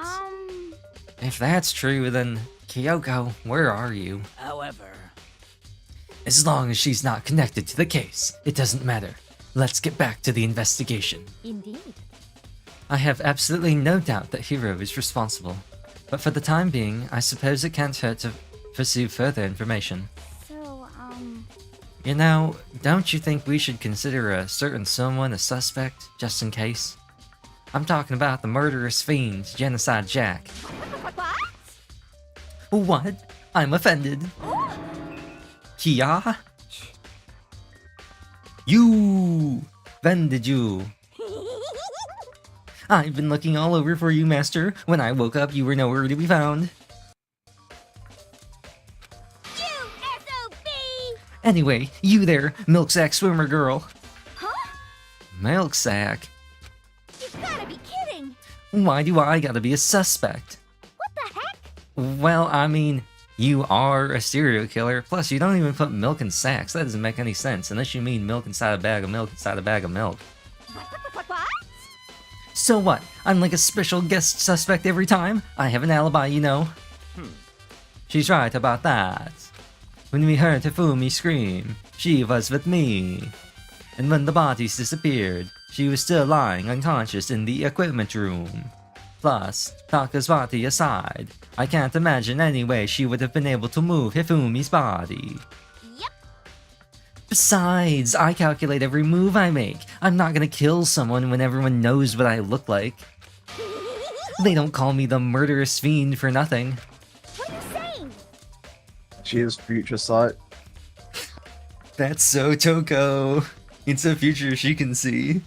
If that's true, then Kyoko, where are you? However... As long as she's not connected to the case, it doesn't matter. Let's get back to the investigation. Indeed. I have absolutely no doubt that Hiro is responsible. But for the time being, I suppose it can't hurt to pursue further information. So, You know, don't you think we should consider a certain someone a suspect, just in case? I'm talking about the murderous fiend, Genocide Jack. What? I'm offended. Kia? You! Offended you. I've been looking all over for you, Master. When I woke up, you were nowhere to be found. Anyway, you there, milk sack swimmer girl. Huh? Milk sack? You've gotta be kidding! Why do I gotta be a suspect? What the heck? Well, I mean, you are a serial killer, plus you don't even put milk in sacks. That doesn't make any sense, unless you mean milk inside a bag of milk inside a bag of milk. What? So what? I'm like a special guest suspect every time? I have an alibi, you know. She's right about that. When we heard Hifumi scream, she was with me. And when the bodies disappeared, she was still lying unconscious in the equipment room. Plus, Taka's body aside, I can't imagine any way she would have been able to move Hifumi's body. Yep. Besides, I calculate every move I make. I'm not gonna kill someone when everyone knows what I look like. They don't call me the murderous fiend for nothing. What are you saying? She is future sight. That's so Toko. It's a future she can see.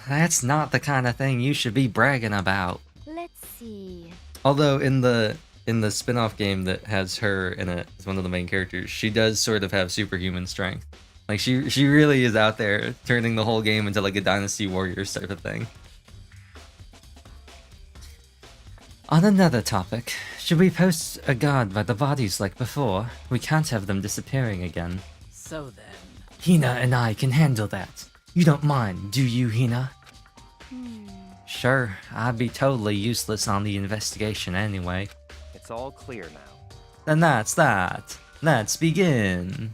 That's not the kind of thing you should be bragging about. Let's see. Although in the spin-off game that has her in it as one of the main characters, she does sort of have superhuman strength. Like she really is out there turning the whole game into like a Dynasty Warriors type of thing. On another topic, should we post a guard by the bodies like before? We can't have them disappearing again. So then... Hina and I can handle that. You don't mind, do you, Hina? Sure, I'd be totally useless on the investigation anyway. It's all clear now. Then that's that. Let's begin.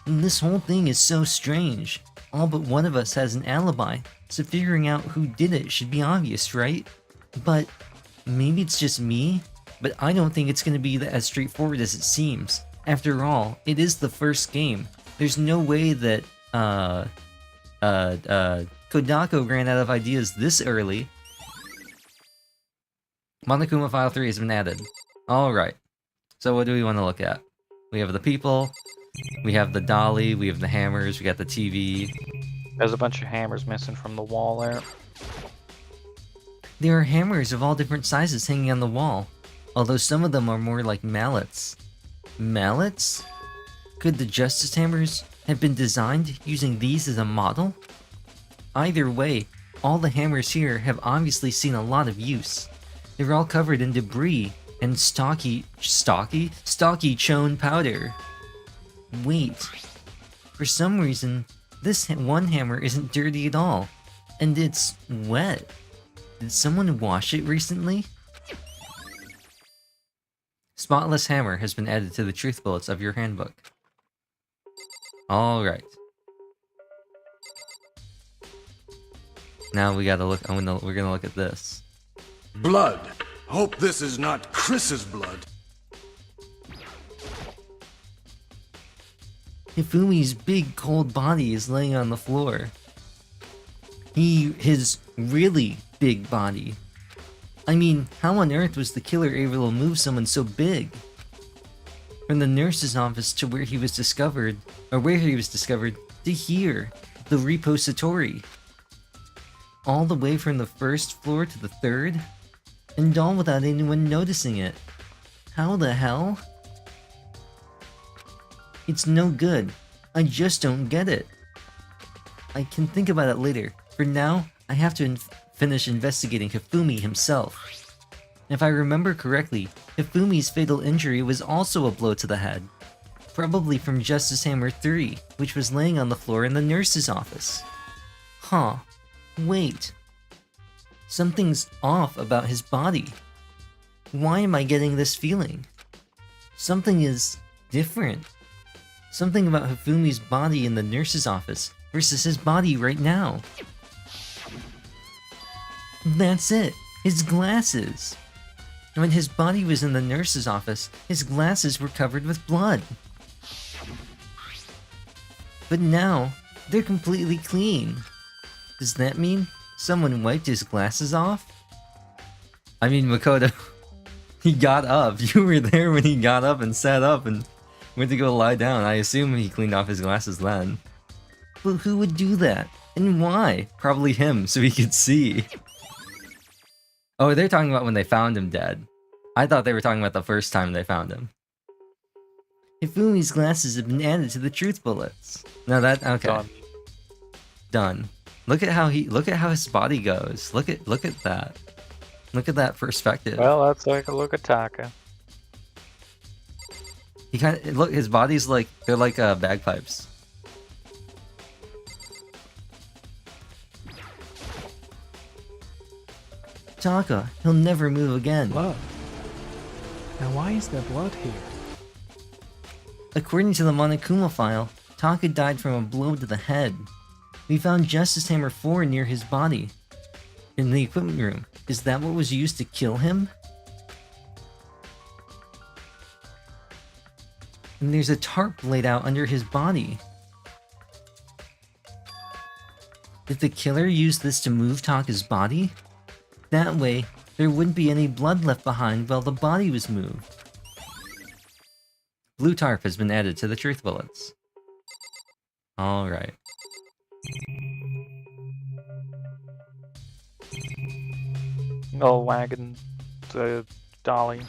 This whole thing is so strange. All but one of us has an alibi, so figuring out who did it should be obvious, right? But maybe it's just me? But I don't think it's gonna be as straightforward as it seems. After all, it is the first game. There's no way that, Kodako ran out of ideas this early. Monokuma File 3 has been added. Alright. So what do we want to look at? We have the people, we have the dolly, we have the hammers, we got the TV. There's a bunch of hammers missing from the wall there. There are hammers of all different sizes hanging on the wall, although some of them are more like mallets. Mallets? Could the Justice Hammers have been designed using these as a model? Either way, all the hammers here have obviously seen a lot of use. They're all covered in debris and stocky chone powder. Wait, for some reason, this one hammer isn't dirty at all, and it's wet. Did someone wash it recently? Spotless hammer has been added to the truth bullets of your handbook. Alright. Now we gotta look, we're gonna look at this. Blood. Hope this is not Chris's blood. Hifumi's big cold body is laying on the floor. His really big body. I mean, how on earth was the killer able to move someone so big? From the nurse's office to where he was discovered, to here, the repository. All the way from the first floor to the third? And all without anyone noticing it. How the hell? It's no good. I just don't get it. I can think about it later. For now, I have to finish investigating Hifumi himself. If I remember correctly, Hifumi's fatal injury was also a blow to the head. Probably from Justice Hammer 3, which was laying on the floor in the nurse's office. Huh. Wait. Something's off about his body. Why am I getting this feeling? Something is different. Something about Hifumi's body in the nurse's office versus his body right now. That's it. His glasses. When his body was in the nurse's office, his glasses were covered with blood. But now, they're completely clean. Does that mean someone wiped his glasses off? I mean, Makoto, he got up. You were there when he got up and sat up and went to go lie down. I assume he cleaned off his glasses then. But who would do that? And why? Probably him, so he could see. Oh, they're talking about when they found him dead. I thought they were talking about the first time they found him. Hifumi's glasses have been added to the truth bullets. No, that okay. Done. Look at how his body goes. Look at that. Look at that perspective. Well, that's like a look at Taka. He look. His body's like they're like bagpipes. Taka, he'll never move again. Blood. Now why is there blood here? According to the Monokuma file, Taka died from a blow to the head. We found Justice Hammer 4 near his body. In the equipment room. Is that what was used to kill him? And there's a tarp laid out under his body. Did the killer use this to move Taka's body? That way, there wouldn't be any blood left behind while the body was moved. Blue tarp has been added to the truth bullets. Alright. Oh, wagon, the dolly.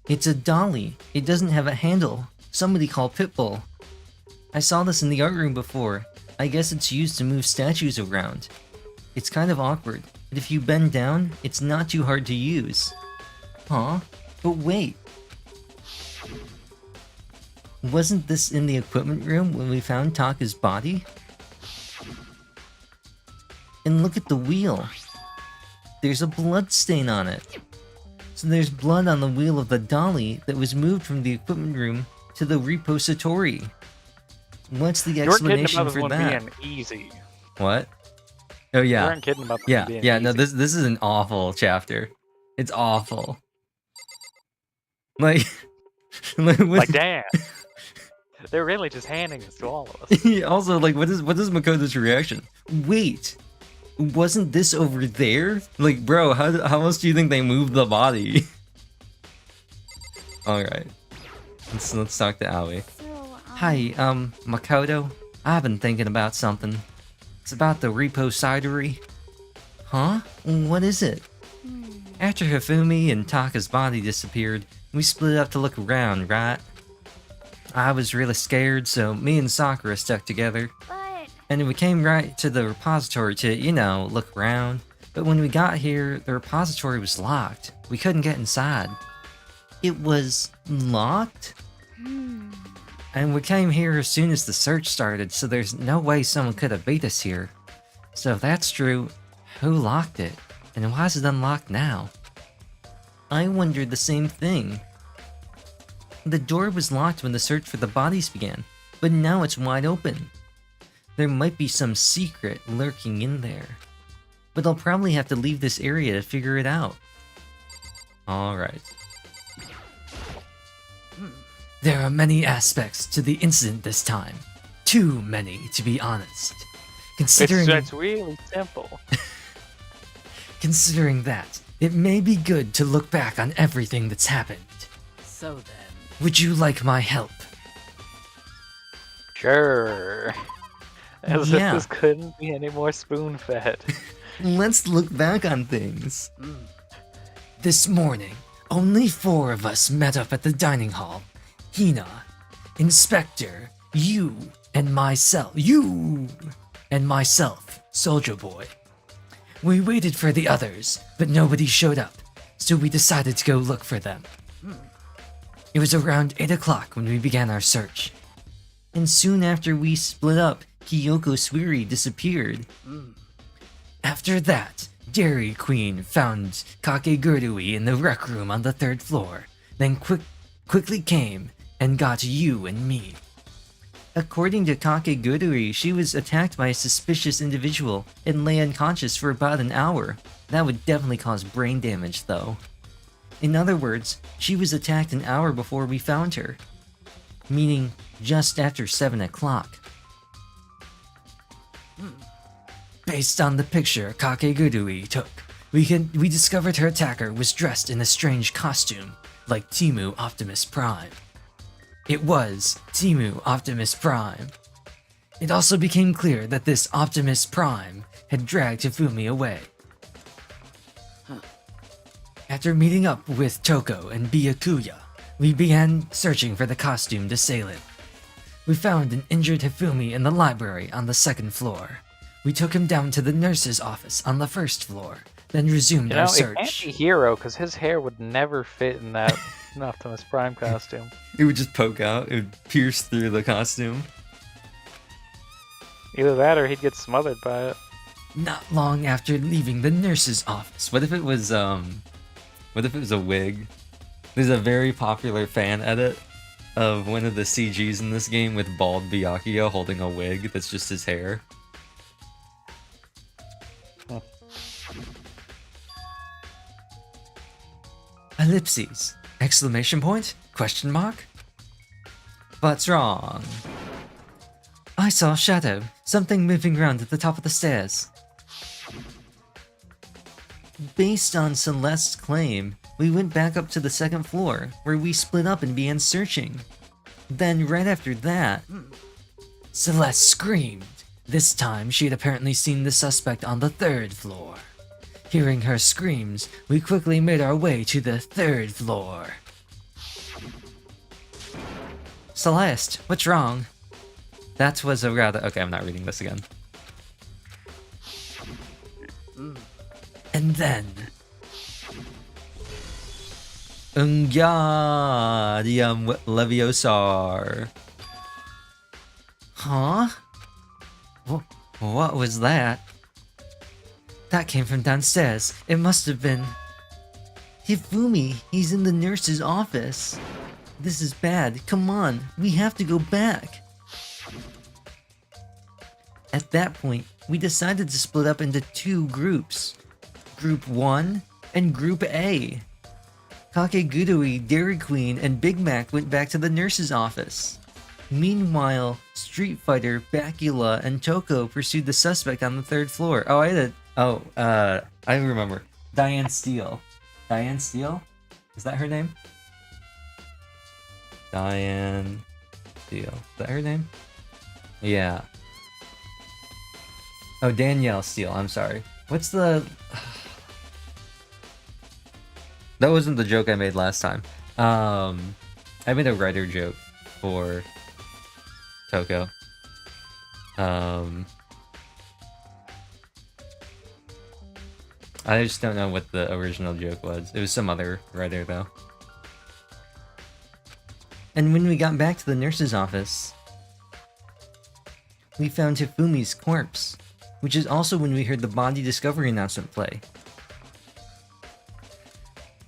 It's a dolly. It doesn't have a handle. Somebody call Pitbull. I saw this in the art room before. I guess it's used to move statues around. It's kind of awkward, but if you bend down, it's not too hard to use. Huh? But wait. Wasn't this in the equipment room when we found Taka's body? And look at the wheel. There's a blood stain on it. So there's blood on the wheel of the dolly that was moved from the equipment room to the repository. What's the explanation for that? Being easy. What? Oh yeah. You weren't kidding about yeah, being yeah. easy. No, this is an awful chapter. It's awful. Like, like damn. They're really just handing this to all of us. Also, like, what is Makoto's reaction? Wait, wasn't this over there? Like, bro, how else do you think they moved the body? All right, let's talk to Aoi. Hi, Makoto. I've been thinking about something. It's about the repository. Huh? What is it? After Hifumi and Taka's body disappeared, we split up to look around, right? I was really scared, so me and Sakura stuck together. And we came right to the repository to, you know, look around. But when we got here, the repository was locked. We couldn't get inside. It was locked? And we came here as soon as the search started, so there's no way someone could have beat us here. So if that's true, who locked it? And why is it unlocked now? I wondered the same thing. The door was locked when the search for the bodies began, but now it's wide open. There might be some secret lurking in there. But I'll probably have to leave this area to figure it out. Alright. There are many aspects to the incident this time. Too many, to be honest. Considering It's really simple. Considering that, it may be good to look back on everything that's happened. So then... Would you like my help? Sure. As if this couldn't be any more spoon-fed. Let's look back on things. This morning, only 4 of us met up at the dining hall. Hina, Inspector, you, and myself. Soldier Boy. We waited for the others, but nobody showed up, so we decided to go look for them. It was around 8 o'clock when we began our search. And soon after we split up, Kyoko Suiri disappeared. After that, Dairy Queen found Kakegurui in the rec room on the 3rd floor, then quickly came and got you and me. According to Kakegurui, she was attacked by a suspicious individual and lay unconscious for about an hour. That would definitely cause brain damage, though. In other words, she was attacked an hour before we found her. Meaning, just after 7 o'clock. Based on the picture Kakegurui took, we discovered her attacker was dressed in a strange costume, like Timu Optimus Prime. It was Timu Optimus Prime. It also became clear that this Optimus Prime had dragged Hifumi away. After meeting up with Toko and Byakuya, we began searching for the costumed assailant. We found an injured Hifumi in the library on the 2nd floor. We took him down to the nurse's office on the 1st floor, then resumed our search. It can't be Hero, because his hair would never fit in that Optimus Prime costume. It would just poke out, it would pierce through the costume. Either that or he'd get smothered by it. Not long after leaving the nurse's office. What if it was a wig? There's a very popular fan edit of one of the CGs in this game with bald Byakuya holding a wig that's just his hair. Ellipses! Exclamation point? Question mark? But's wrong. I saw a shadow. Something moving around at the top of the stairs. Based on Celeste's claim, we went back up to the 2nd floor, where we split up and began searching. Then, right after that, Celeste screamed. This time, she had apparently seen the suspect on the 3rd floor. Hearing her screams, we quickly made our way to the 3rd floor. Celeste, what's wrong? That was a rather... Okay, I'm not reading this again. And then... Ungadium Leviosaur. Huh? What was that? That came from downstairs. It must have been... Hifumi, he's in the nurse's office. This is bad. Come on, we have to go back. At that point, we decided to split up into 2 groups. Group 1 and Group A. Kakegurui, Dairy Queen, and Big Mac went back to the nurse's office. Meanwhile, Street Fighter, Bacula, and Toko pursued the suspect on the 3rd floor. I remember. Diane Steele. Diane Steele? Is that her name? Diane Steele. Is that her name? Yeah. Oh, Danielle Steele. I'm sorry. What's the... That wasn't the joke I made last time. I made a writer joke for Toko. I just don't know what the original joke was. It was some other writer, though. And when we got back to the nurse's office, we found Hifumi's corpse, which is also when we heard the body discovery announcement play.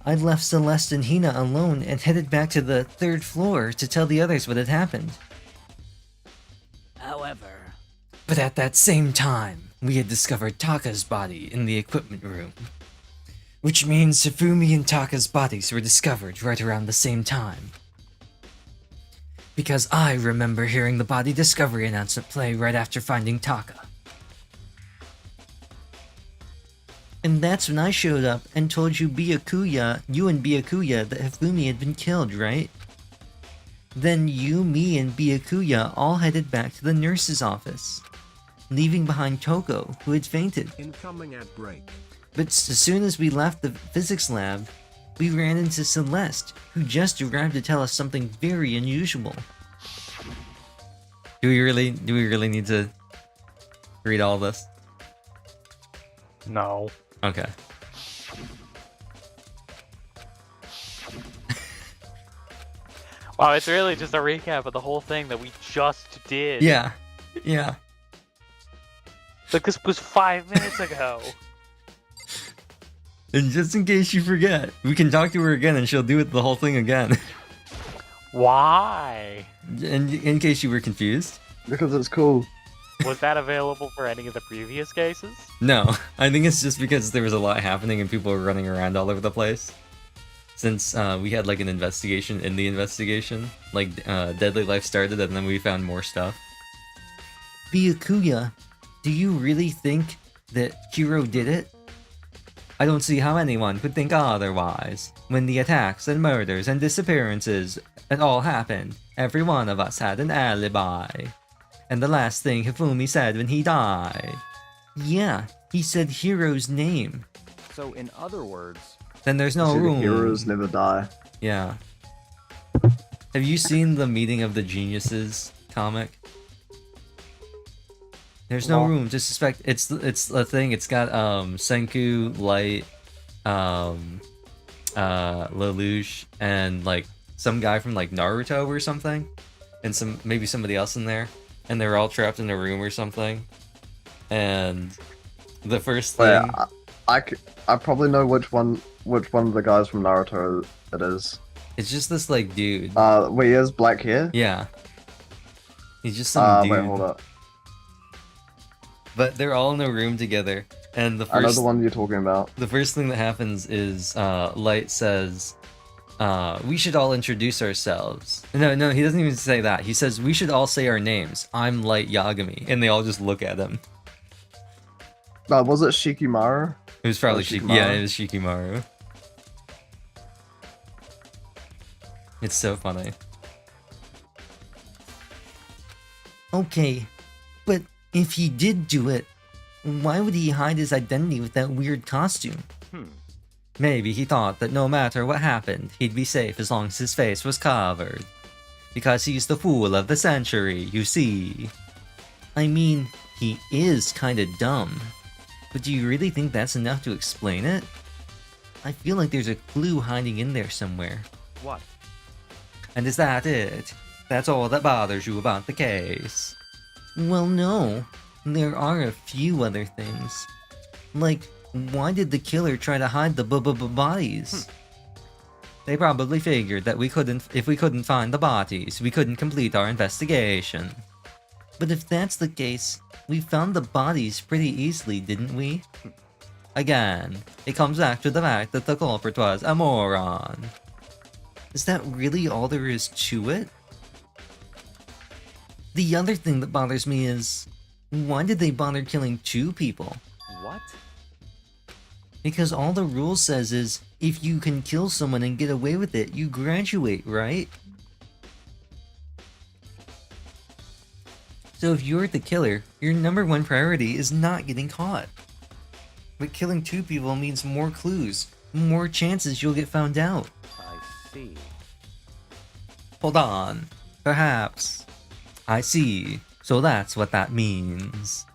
I left Celeste and Hina alone and headed back to the 3rd floor to tell the others what had happened. However... But at that same time, we had discovered Taka's body in the equipment room. Which means Hifumi and Taka's bodies were discovered right around the same time. Because I remember hearing the body discovery announcement play right after finding Taka. And that's when I showed up and told you and Byakuya that Hifumi had been killed, right? Then you, me, and Byakuya all headed back to the nurse's office, leaving behind Toko, who had fainted. Incoming at break. But as soon as we left the physics lab, we ran into Celeste, who just arrived to tell us something very unusual. Do we really need to read all this? No. Okay. Wow, it's really just a recap of the whole thing that we just did. Yeah. Yeah. Like, this was 5 minutes ago. And just in case you forget, we can talk to her again and she'll do it the whole thing again. Why? In case you were confused. Because it's cool. Was that available for any of the previous cases? No, I think it's just because there was a lot happening and people were running around all over the place. Since we had like an investigation in the investigation, like Deadly Life started and then we found more stuff. Byakuya, do you really think that Hiro did it? I don't see how anyone could think otherwise. When the attacks and murders and disappearances it all happened, every one of us had an alibi. And the last thing Hifumi said when he died. Yeah, he said Hiro's name. So in other words... Then there's no room. Heroes never die. Yeah. Have you seen the Meeting of the Geniuses comic? There's no room to suspect. It's a thing. It's got Senku, Light, Lelouch, and like some guy from like Naruto or something, and maybe somebody else in there, and they're all trapped in a room or something. And the first thing, yeah, I probably know which one of the guys from Naruto it is. It's just this like dude. Wait, he has black hair? Yeah. He's just some dude. Wait, hold up. But they're all in a room together, and the first... I know the one you're talking about. The first thing that happens is Light says, we should all introduce ourselves. No, he doesn't even say that. He says, we should all say our names. I'm Light Yagami. And they all just look at him. Was it Shikimaru? It was probably Shikimaru. Yeah, it was Shikimaru. It's so funny. Okay, but if he did do it, why would he hide his identity with that weird costume? Maybe he thought that no matter what happened, he'd be safe as long as his face was covered. Because he's the fool of the century, you see. I mean, he is kinda dumb. But do you really think that's enough to explain it? I feel like there's a clue hiding in there somewhere. What? And is that it? That's all that bothers you about the case? Well, no. There are a few other things. Like, why did the killer try to hide the bodies? They probably figured that if we couldn't find the bodies, we couldn't complete our investigation. But if that's the case, we found the bodies pretty easily, didn't we? Again, it comes back to the fact that the culprit was a moron. Is that really all there is to it? The other thing that bothers me is, why did they bother killing 2 people? What? Because all the rule says is, if you can kill someone and get away with it, you graduate, right? So if you're the killer, your number 1 priority is not getting caught. But killing 2 people means more clues, more chances you'll get found out. I see. Hold on. Perhaps. I see. So that's what that means.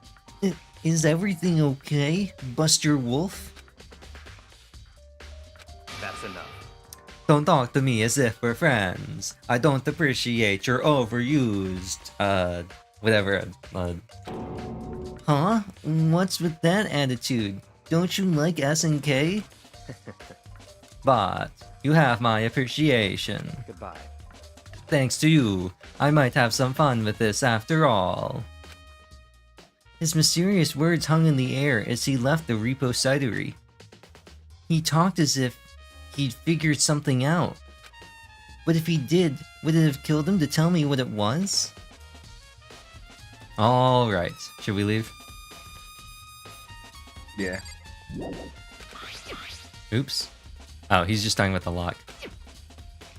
Is everything okay, Buster Wolf? That's enough. Don't talk to me as if we're friends. I don't appreciate your overused, whatever, Huh? What's with that attitude? Don't you like SNK? But you have my appreciation. Goodbye. Thanks to you, I might have some fun with this after all. His mysterious words hung in the air as he left the repo cidery. He talked as if he'd figured something out. But if he did, would it have killed him to tell me what it was? Alright, should we leave? Yeah. Oops. Oh, he's just talking about the lock.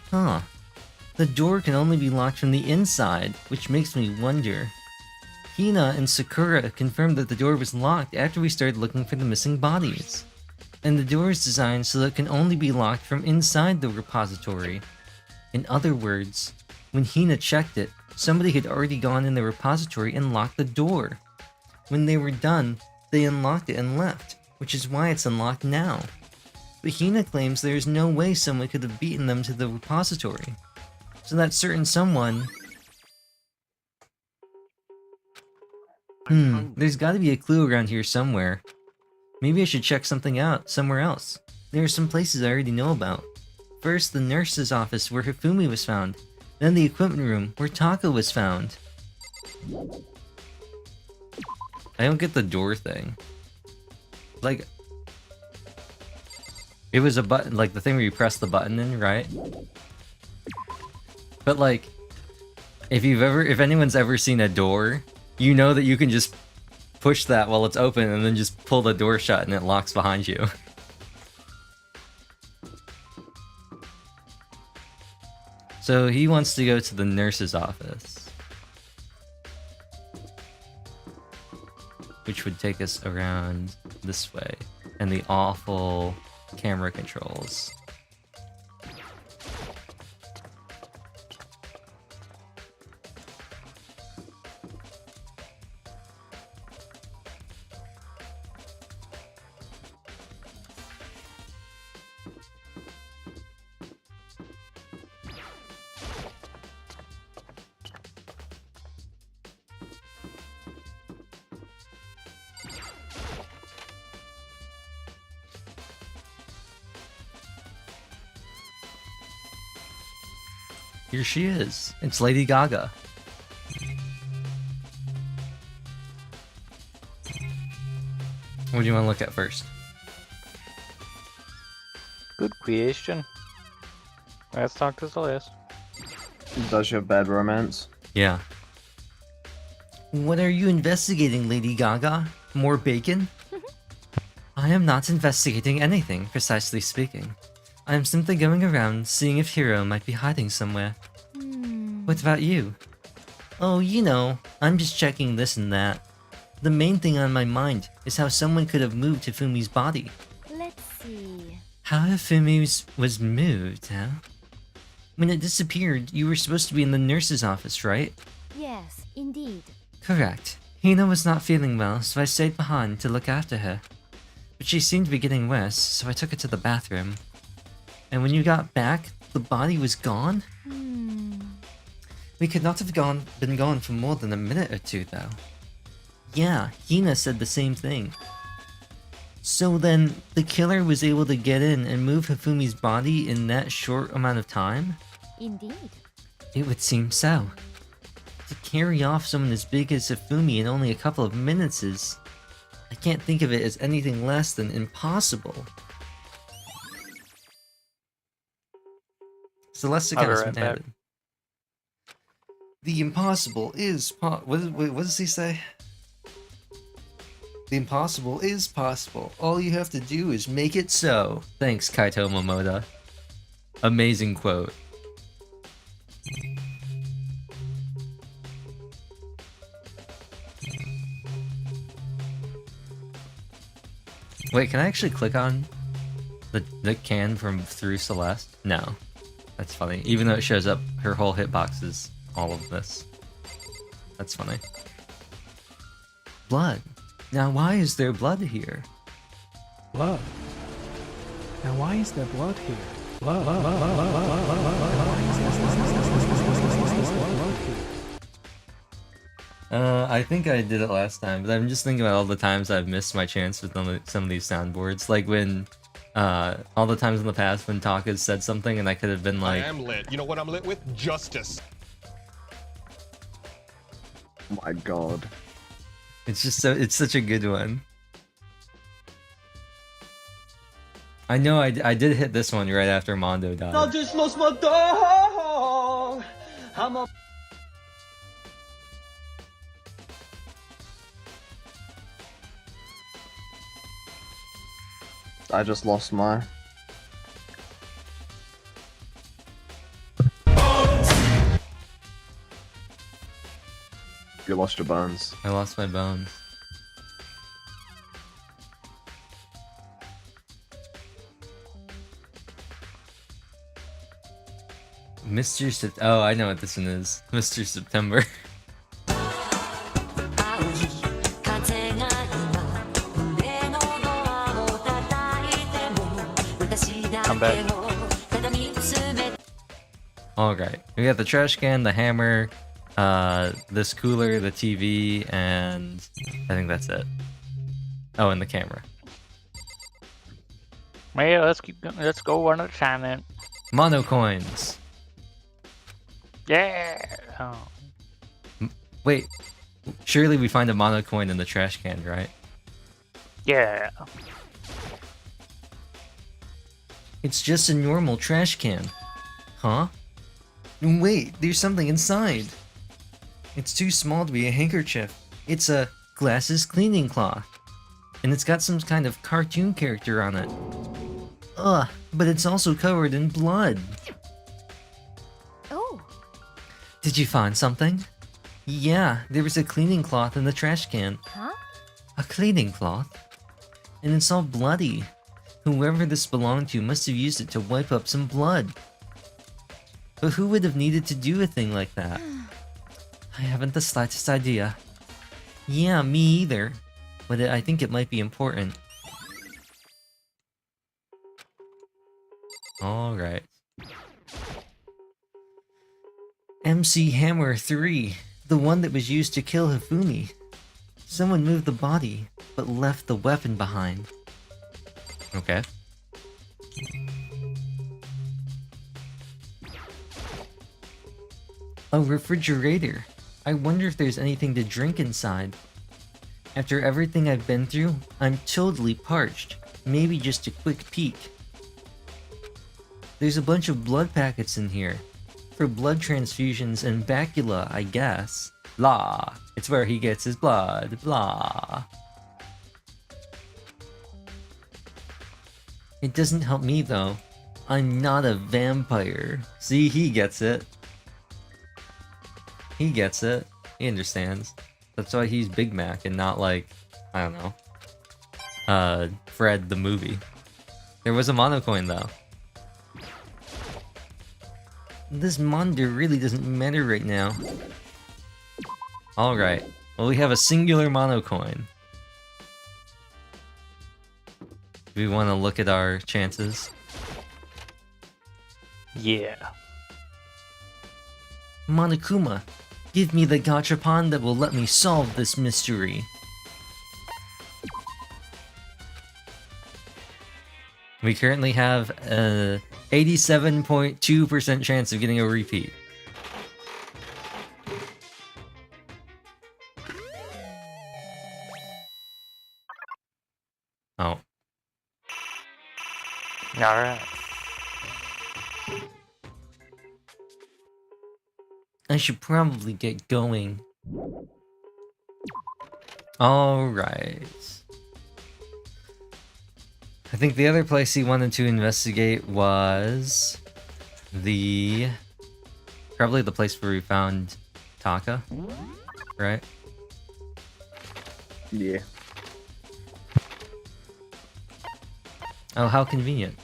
Huh. The door can only be locked from the inside, which makes me wonder. Hina and Sakura confirmed that the door was locked after we started looking for the missing bodies. And the door is designed so that it can only be locked from inside the repository. In other words, when Hina checked it, somebody had already gone in the repository and locked the door. When they were done, they unlocked it and left, which is why it's unlocked now. But Hina claims there is no way someone could have beaten them to the repository. So that certain someone... there's gotta be a clue around here somewhere. Maybe I should check something out somewhere else. There are some places I already know about. First, the nurse's office where Hifumi was found. Then the equipment room where Taka was found. I don't get the door thing. Like... it was a button, like the thing where you press the button in, right? But like... if anyone's ever seen a door, you know that you can just push that while it's open and then just pull the door shut and it locks behind you. So he wants to go to the nurse's office, which would take us around this way, and the awful camera controls. Here she is. It's Lady Gaga. What do you want to look at first? Good question. Let's talk to Celeste. Does she have bad romance? Yeah. What are you investigating, Lady Gaga? More bacon? I am not investigating anything, precisely speaking. I am simply going around seeing if Hiro might be hiding somewhere. What about you? Oh, you know, I'm just checking this and that. The main thing on my mind is how someone could have moved Hifumi's body. Let's see. How Hifumi was moved, huh? When it disappeared, you were supposed to be in the nurse's office, right? Yes, indeed. Correct. Hina was not feeling well, so I stayed behind to look after her. But she seemed to be getting worse, so I took her to the bathroom. And when you got back, the body was gone? We could not have been gone for more than a minute or two, though. Yeah, Hina said the same thing. So then, the killer was able to get in and move Hifumi's body in that short amount of time? Indeed. It would seem so. To carry off someone as big as Hifumi in only a couple of minutes is... I can't think of it as anything less than impossible. Celestica I'll be has right been back. added. The impossible is what does he say? The impossible is possible. All you have to do is make it so. Thanks, Kaito Momoda. Amazing quote. Wait, can I actually click on the can from through Celeste? No. That's funny. Even though it shows up, her whole hitbox is all of this. That's funny. Blood. Now why is there blood here? Blood. Now why is there blood here? Blood. I think I did it last time, but I'm just thinking about all the times I've missed my chance with some of these soundboards. Like when, all the times in the past when Taka said something and I could have been like... I am lit. You know what I'm lit with? Justice. Oh my god. It's just so, it's such a good one. I know I did hit this one right after Mondo died. I just lost my dog. I just lost my... You lost your bones. I lost my bones. Mr. Oh, I know what this one is. Mr. September. I'm back. Alright, we got the trash can, the hammer, this cooler, the TV, and I think that's it. Oh, and the camera. Yeah, let's go one at a time then. Mono coins. Yeah. Oh. Wait, surely we find a mono coin in the trash can, right? Yeah. It's just a normal trash can. Huh? Wait, there's something inside. It's too small to be a handkerchief. It's a glasses cleaning cloth. And it's got some kind of cartoon character on it. Ugh, but it's also covered in blood. Oh. Did you find something? Yeah, there was a cleaning cloth in the trash can. Huh? A cleaning cloth? And it's all bloody. Whoever this belonged to must have used it to wipe up some blood. But who would have needed to do a thing like that? I haven't the slightest idea. Yeah, me either. But I think it might be important. Alright. MC Hammer 3. The one that was used to kill Hifumi. Someone moved the body, but left the weapon behind. Okay. A refrigerator. I wonder if there's anything to drink inside. After everything I've been through, I'm totally parched. Maybe just a quick peek. There's a bunch of blood packets in here. For blood transfusions and bacula, I guess. Blah. It's where he gets his blood. Blah. It doesn't help me though. I'm not a vampire. See, he gets it. He gets it. He understands. That's why he's Big Mac and not like, I don't know, Fred the movie. There was a mono coin though. This monitor really doesn't matter right now. Alright, well we have a singular mono coin. Do we want to look at our chances? Yeah. Monokuma, give me the gachapon that will let me solve this mystery. We currently have a 87.2% chance of getting a repeat. Oh. Alright. I should probably get going. Alright. I think the other place he wanted to investigate was probably the place where we found Taka, right? Yeah. Oh, how convenient.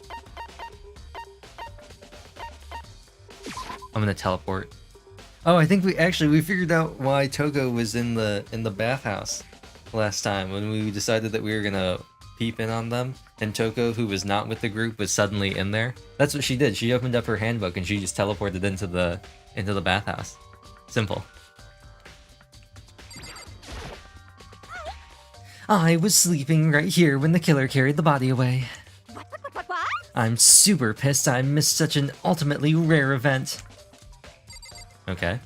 I'm gonna teleport. Oh, I think we figured out why Toko was in the bathhouse last time when we decided that we were gonna peep in on them, and Toko, who was not with the group, was suddenly in there. That's what she did. She opened up her handbook and she just teleported into the bathhouse. Simple. I was sleeping right here when the killer carried the body away. What? I'm super pissed I missed such an ultimately rare event. Okay.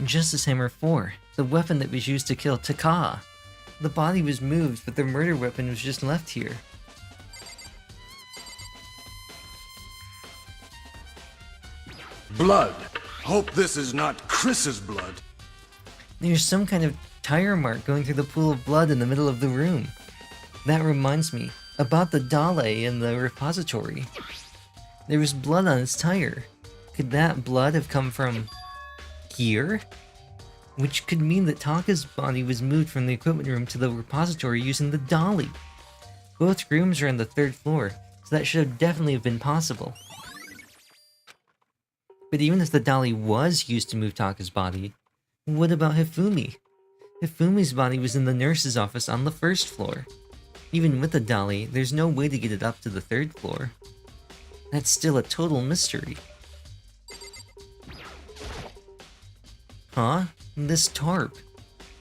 Justice Hammer 4, the weapon that was used to kill Taka. The body was moved, but the murder weapon was just left here. Blood. Hope this is not Chris's blood. There's some kind of tire mark going through the pool of blood in the middle of the room. That reminds me about the Dale in the repository. There was blood on its tire. Could that blood have come from here? Which could mean that Taka's body was moved from the equipment room to the repository using the dolly. Both rooms are on the 3rd floor, so that should have definitely been possible. But even if the dolly was used to move Taka's body, what about Hifumi? Hifumi's body was in the nurse's office on the 1st floor. Even with the dolly, there's no way to get it up to the 3rd floor. That's still a total mystery. Huh? This tarp.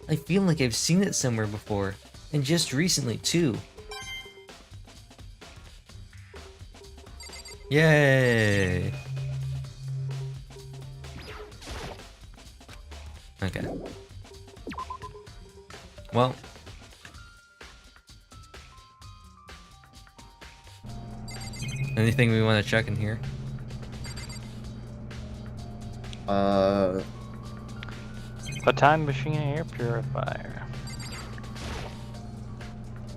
I feel like I've seen it somewhere before, and just recently too. Yay! Okay. Well. Anything we want to check in here? A time machine air purifier.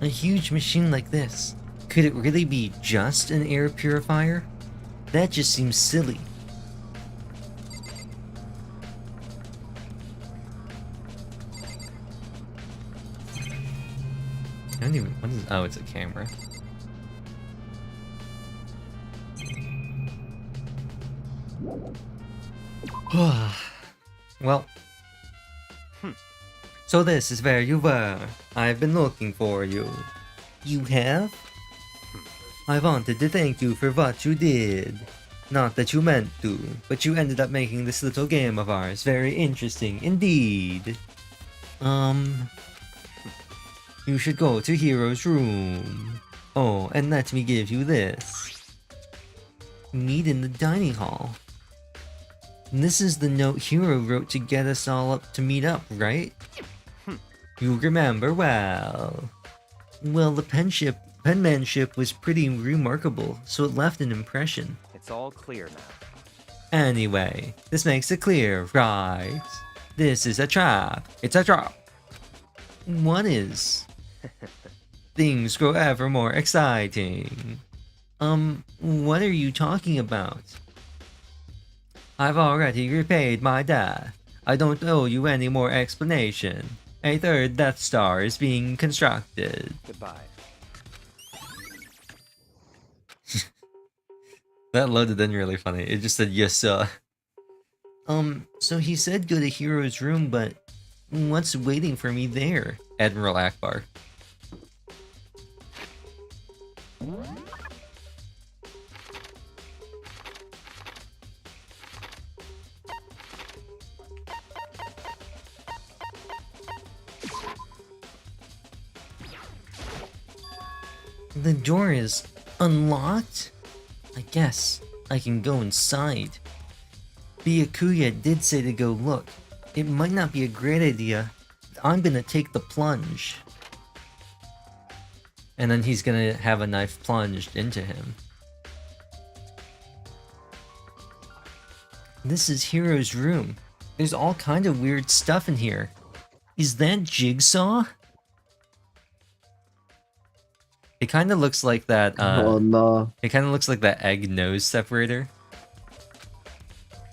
A huge machine like this. Could it really be just an air purifier? That just seems silly. I don't even, what is, oh, it's a camera. Well. So this is where you were. I've been looking for you. You have? I wanted to thank you for what you did. Not that you meant to, but you ended up making this little game of ours very interesting indeed. You should go to Hero's room. Oh, and let me give you this. Meet in the dining hall. This is the note Hero wrote to get us all up to meet up, right? You remember well. Well, the penmanship was pretty remarkable, so it left an impression. It's all clear now. Anyway, this makes it clear, right? This is a trap. It's a trap. What is? Things grow ever more exciting. What are you talking about? I've already repaid my debt. I don't owe you any more explanation. A third Death Star is being constructed. Goodbye. That loaded in really funny. It just said, yes, sir. So he said go to Hero's room, but what's waiting for me there? Admiral Akbar. The door is unlocked? I guess I can go inside. Byakuya did say to go look. It might not be a great idea, but I'm gonna take the plunge. And then he's gonna have a knife plunged into him. This is Hero's room. There's all kind of weird stuff in here. Is that Jigsaw? It kind of looks like that, oh no. It kind of looks like that egg nose separator.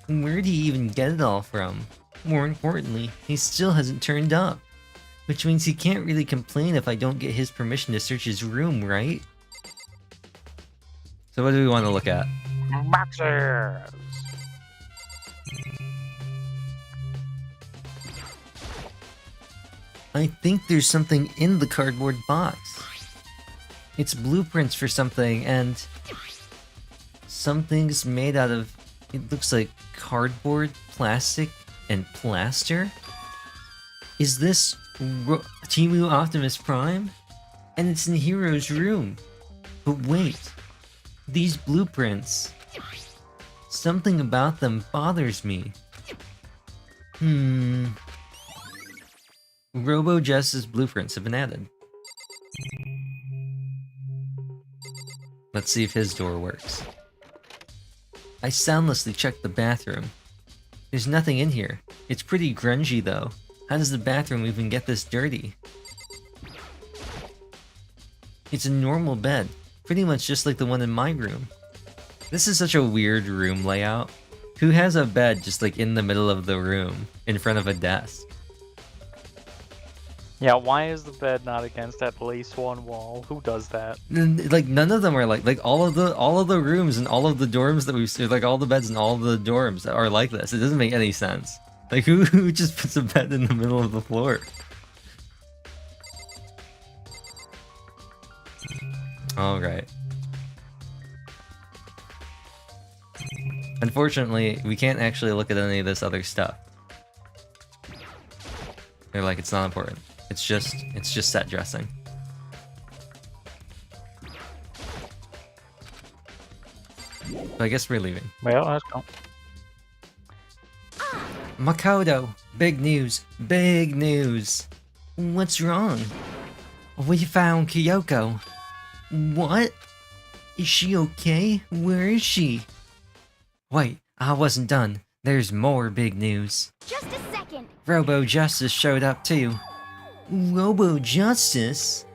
Where'd he even get it all from? More importantly, he still hasn't turned up. Which means he can't really complain if I don't get his permission to search his room, right? So what do we want to look at? Boxers! I think there's something in the cardboard box. It's blueprints for something, and something's made out of, it looks like cardboard, plastic, and plaster? Is this Timu Optimus Prime? And it's in Hero's room. But wait, these blueprints, something about them bothers me. Robo Jess's blueprints have been added. Let's see if his door works. I soundlessly checked the bathroom. There's nothing in here. It's pretty grungy though. How does the bathroom even get this dirty? It's a normal bed, pretty much just like the one in my room. This is such a weird room layout. Who has a bed just like in the middle of the room, in front of a desk? Yeah, why is the bed not against at least one wall? Who does that? Like none of them are like all of the rooms and all of the dorms that we've seen, like all the beds in all of the dorms are like this. It doesn't make any sense. Like who just puts a bed in the middle of the floor? All right. Unfortunately, we can't actually look at any of this other stuff. They're like, it's not important. It's just set dressing. So I guess we're leaving. Well, let's go. Makoto, big news, big news. What's wrong? We found Kyoko. What? Is she okay? Where is she? Wait, I wasn't done. There's more big news. Just a second. Robo Justice showed up too. Robo Justice?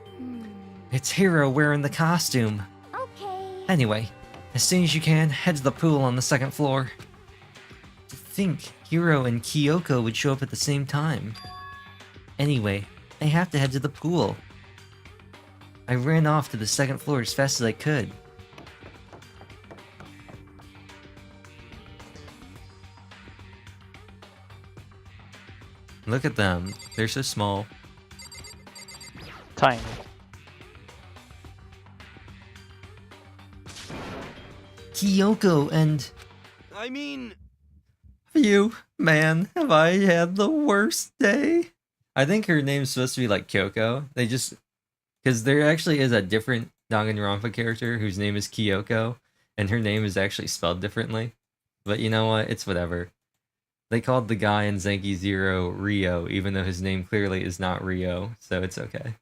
It's Hero wearing the costume. Okay. Anyway, as soon as you can, head to the pool on the second floor. To think Hero and Kyoko would show up at the same time. Anyway, I have to head to the pool. I ran off to the second floor as fast as I could. Look at them. They're so small. Tiny. Kyoko and... I mean... You, man, have I had the worst day? I think her name's supposed to be like Kyoko. They just... Because there actually is a different Danganronpa character whose name is Kyoko, and her name is actually spelled differently. But you know what? It's whatever. They called the guy in Zenki Zero Raeo, even though his name clearly is not Raeo, so it's okay.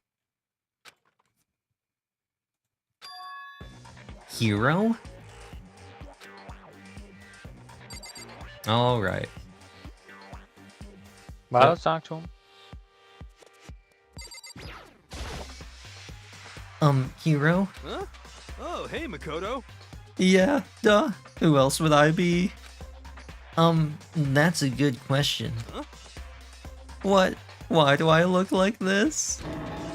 Hero? Alright. Well, let's talk to him. Hero? Huh? Oh, hey, Makoto. Yeah, duh. Who else would I be? That's a good question. Huh? What? Why do I look like this?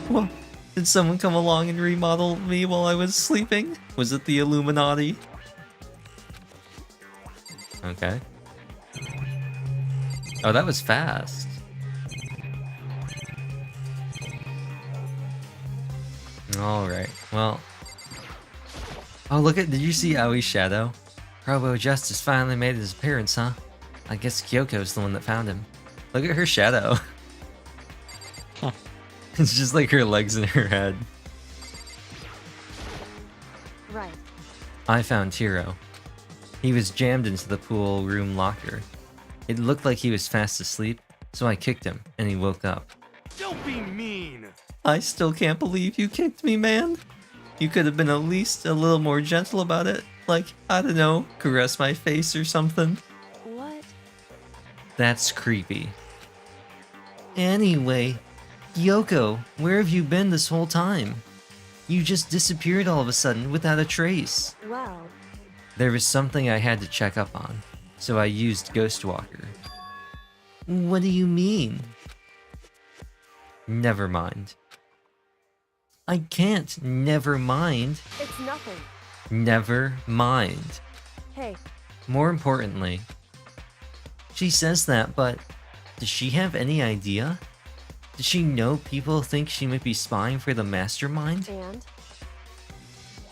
What? Did someone come along and remodel me while I was sleeping? Was it the Illuminati? Okay. Oh, that was fast. Alright, well. Oh, look at, did you see Aoi's shadow? Robo Justice finally made his appearance, huh? I guess Kyoko's the one that found him. Look at her shadow. It's just like her legs and her head. Right. I found Hiro. He was jammed into the pool room locker. It looked like he was fast asleep, so I kicked him, and he woke up. Don't be mean. I still can't believe you kicked me, man. You could have been at least a little more gentle about it. Like, I don't know, caress my face or something. What? That's creepy. Anyway, Yoko, where have you been this whole time? You just disappeared all of a sudden without a trace. Well, There was something I had to check up on, so I used Ghostwalker. What do you mean? Never mind. I can't never mind. it's nothing. Never mind. Hey, More importantly, she says that, but does she have any idea? Does she know people think she might be spying for the mastermind? and?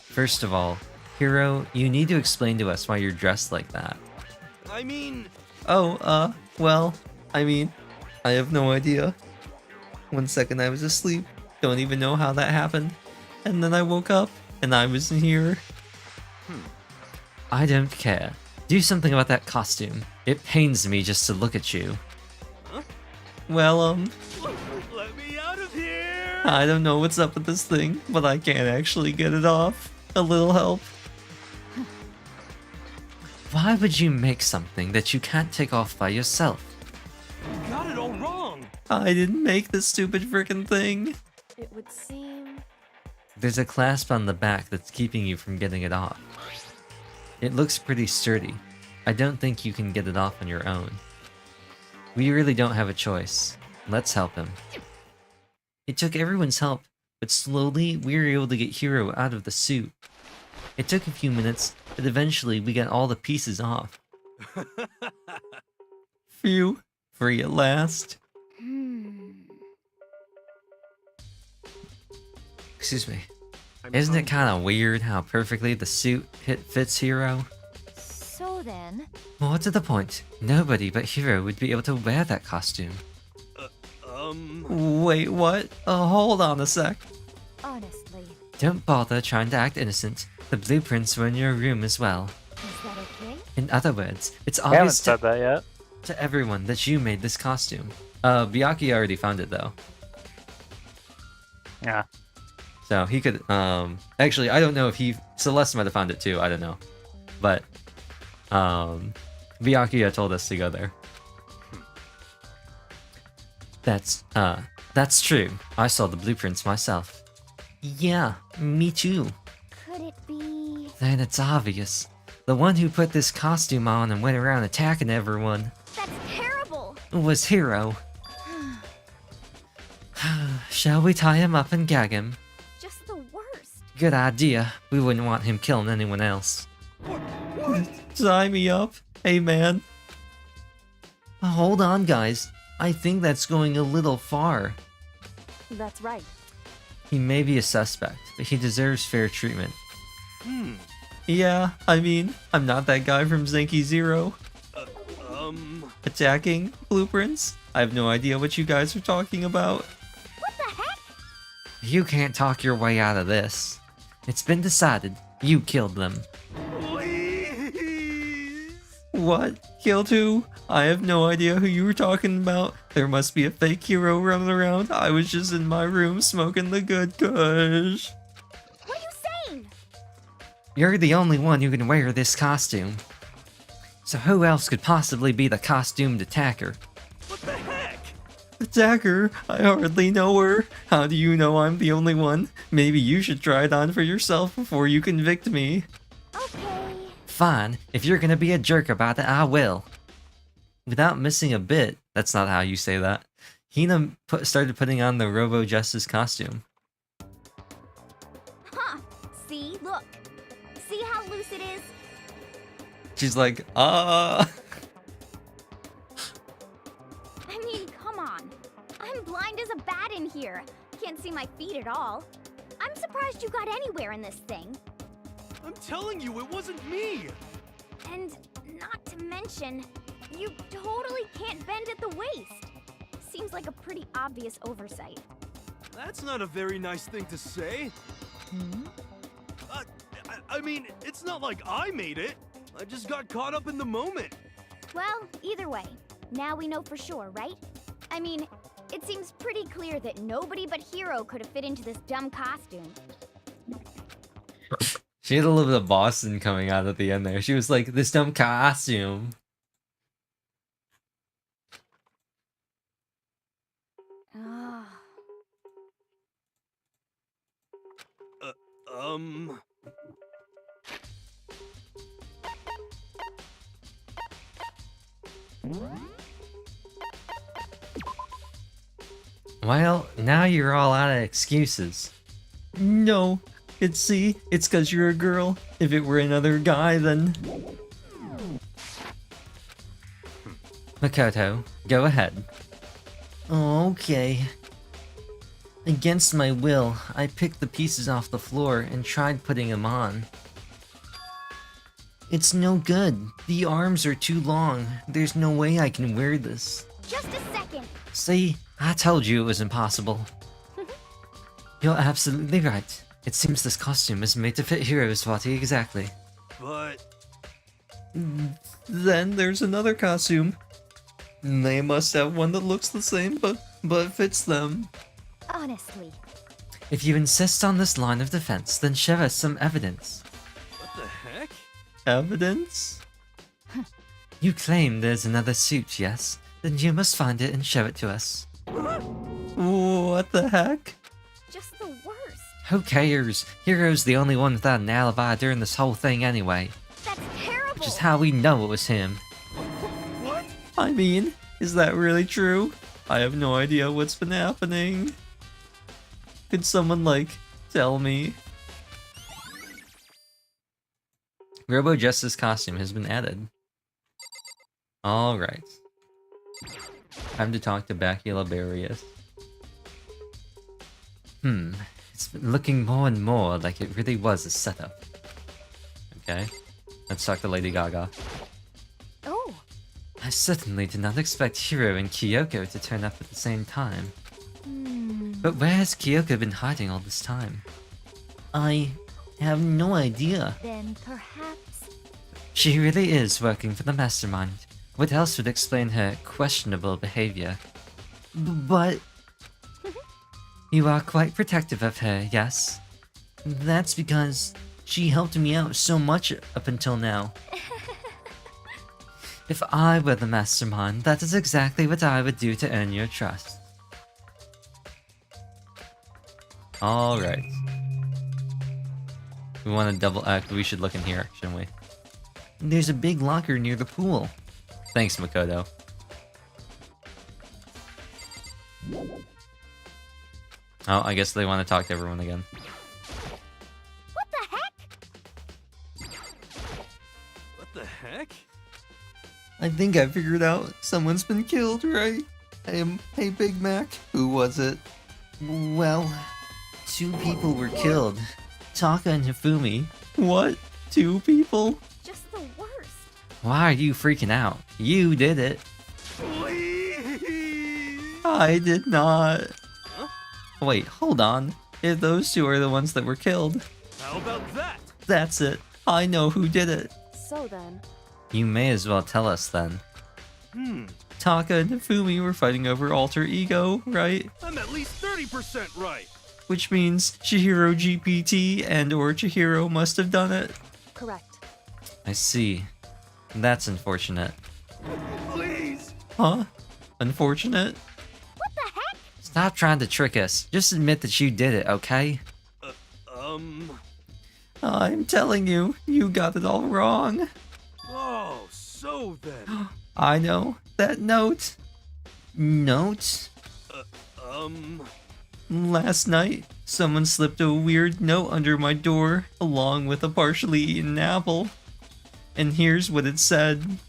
First of all, Hiro, you need to explain to us why you're dressed like that. I mean... Oh, well, I mean, I have no idea. 1 second I was asleep, don't even know how that happened. And then I woke up, and I was in here. I don't care. Do something about that costume. It pains me just to look at you. Huh? Well, Let me out of here! I don't know what's up with this thing, but I can't actually get it off. A little help. Why would you make something that you can't take off by yourself? You got it all wrong! I didn't make this stupid frickin' thing. It would seem... There's a clasp on the back that's keeping you from getting it off. It looks pretty sturdy. I don't think you can get it off on your own. We really don't have a choice. Let's help him. It took everyone's help, but slowly we were able to get Hiro out of the suit. It took a few minutes, but eventually we got all the pieces off. Phew, free at last. Excuse me. Isn't it kind of weird how perfectly the suit fits Hiro? So then, More to the point, nobody but Hiro would be able to wear that costume. Wait, what? Hold on a sec. honestly, Don't bother trying to act innocent. The blueprints were in your room as well. is that okay? In other words, it's I haven't obvious said that yet. to everyone that you made this costume. Byakuya already found it though. Yeah. So he could, actually, I don't know if Celeste might have found it too, I don't know. But, Byakuya told us to go there. That's true. I saw the blueprints myself. Yeah, me too. Could it be... Then it's obvious. The one who put this costume on and went around attacking everyone That's terrible! was Hiro. Shall we tie him up and gag him? Just the worst. Good idea. We wouldn't want him killing anyone else. Tie me up? Hey, man. Hold on, guys. I think that's going a little far. That's right. He may be a suspect, but he deserves fair treatment. Yeah, I mean, I'm not that guy from Zenki Zero. Attacking blueprints? I have no idea what you guys are talking about. What the heck? You can't talk your way out of this. It's been decided. You killed them. What? Killed who? I have no idea who you were talking about. There must be a fake hero running around. I was just in my room smoking the good kush. What are you saying? You're the only one who can wear this costume. So who else could possibly be the costumed attacker? What the heck? Dagger, I hardly know her. How do you know I'm the only one? Maybe you should try it on for yourself before you convict me. Okay. Fine, if you're gonna be a jerk about it, I will. Without missing a bit, that's not how you say that, Hina started putting on the Robo Justice costume. Huh. See? Look. See how loose it is? She's like, I mean, come on. I'm blind as a bat in here. Can't see my feet at all. I'm surprised you got anywhere in this thing. I'm telling you, it wasn't me! And not to mention, you totally can't bend at the waist. Seems like a pretty obvious oversight. That's not a very nice thing to say. I mean, it's not like I made it. I just got caught up in the moment. Well, either way, now we know for sure, right? I mean, it seems pretty clear that nobody but Hiro could have fit into this dumb costume. she had a little bit of Boston coming out at the end there. She was like, this dumb costume. Well, now you're all out of excuses. No, it's cause you're a girl. If it were another guy, then... Makoto, go ahead. Okay. Against my will, I picked the pieces off the floor and tried putting them on. It's no good. The arms are too long. There's no way I can wear this. Just a second. See, I told you it was impossible. You're absolutely right. It seems this costume is made to fit Hiro's body exactly. But... Then there's another costume. They must have one that looks the same, but fits them. Honestly. If you insist on this line of defense, then show us some evidence. What the heck? Evidence? You claim there's another suit, yes? Then you must find it and show it to us. What the heck? Just the worst. Who cares? Hiro's the only one without an alibi during this whole thing anyway. That's terrible. Which is how we know it was him. What? I mean, is that really true? I have no idea what's been happening. Could someone, like, tell me? Robo Justice costume has been added. Alright. Time to talk to Baculabarius. It's been looking more and more like it really was a setup. Okay. Let's talk to Lady Gaga. Oh. I certainly did not expect Hiro and Kyoko to turn up at the same time. But where has Kyoko been hiding all this time? I have no idea. Then perhaps... She really is working for the Mastermind. What else would explain her questionable behavior? But... You are quite protective of her, yes? That's because she helped me out so much up until now. If I were the Mastermind, that is exactly what I would do to earn your trust. Alright. We want to double act, we should look in here, shouldn't we? There's a big locker near the pool. Thanks, Makoto. Oh, I guess they want to talk to everyone again. What the heck? What the heck? I think I figured out. Someone's been killed, right? Hey, Big Mac. Who was it? Well, 2 people were killed. Taka and Hifumi. What? 2 people? Just the worst. Why are you freaking out? You did it. Please. I did not. Huh? Wait, hold on. If those 2 are the ones that were killed. How about that? That's it. I know who did it. So then... You may as well tell us then. Taka and Hifumi were fighting over alter ego, right? I'm at least 30% right. Which means Chihiro GPT and or Chihiro must have done it. Correct. I see. That's unfortunate. Please. Huh? Unfortunate? What the Stop trying to trick us. Just admit that you did it, okay? I'm telling you, you got it all wrong. Oh, so then. I know. That note. Note? Last night, someone slipped a weird note under my door, along with a partially eaten apple. And here's what it said.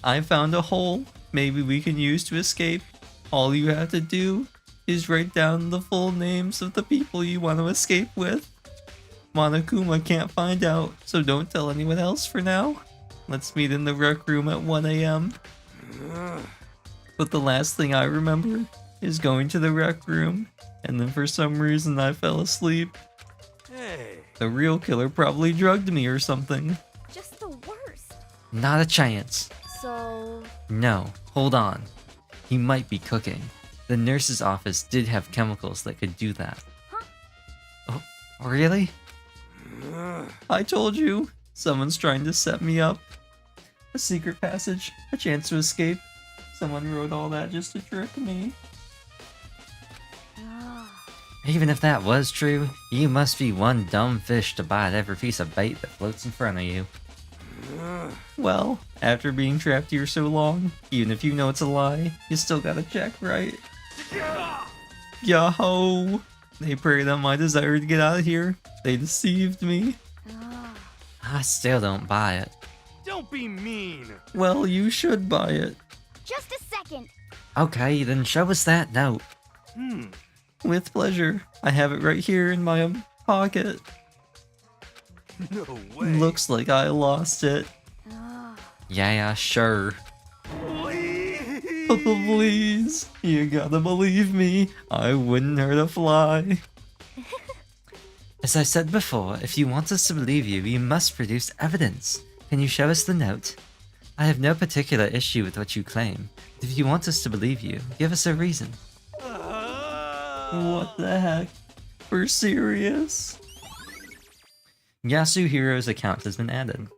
I found a hole maybe we can use to escape. All you have to do is write down the full names of the people you want to escape with. Monokuma can't find out, so don't tell anyone else for now. Let's meet in the rec room at 1 a.m. But the last thing I remember is going to the rec room, and then for some reason I fell asleep. Hey. The real killer probably drugged me or something. Just the worst. Not a chance. So... No, hold on. He might be cooking. The nurse's office did have chemicals that could do that. Huh? Oh, really? I told you. Someone's trying to set me up. A secret passage, a chance to escape. Someone wrote all that just to trick me. Even if that was true, you must be one dumb fish to bite every piece of bait that floats in front of you. Well, after being trapped here so long, even if you know it's a lie, you still gotta check, right? Yo! They preyed on my desire to get out of here. They deceived me. I still don't buy it. Don't be mean. Well, you should buy it. Just a second. Okay, then show us that note. With pleasure. I have it right here in my pocket. No way. Looks like I lost it. Yeah, sure. Please, you gotta believe me. I wouldn't hurt a fly. As I said before, if you want us to believe you, you must produce evidence. Can you show us the note? I have no particular issue with what you claim. If you want us to believe you, give us a reason. What the heck? We're serious? Yasuhiro's account has been added.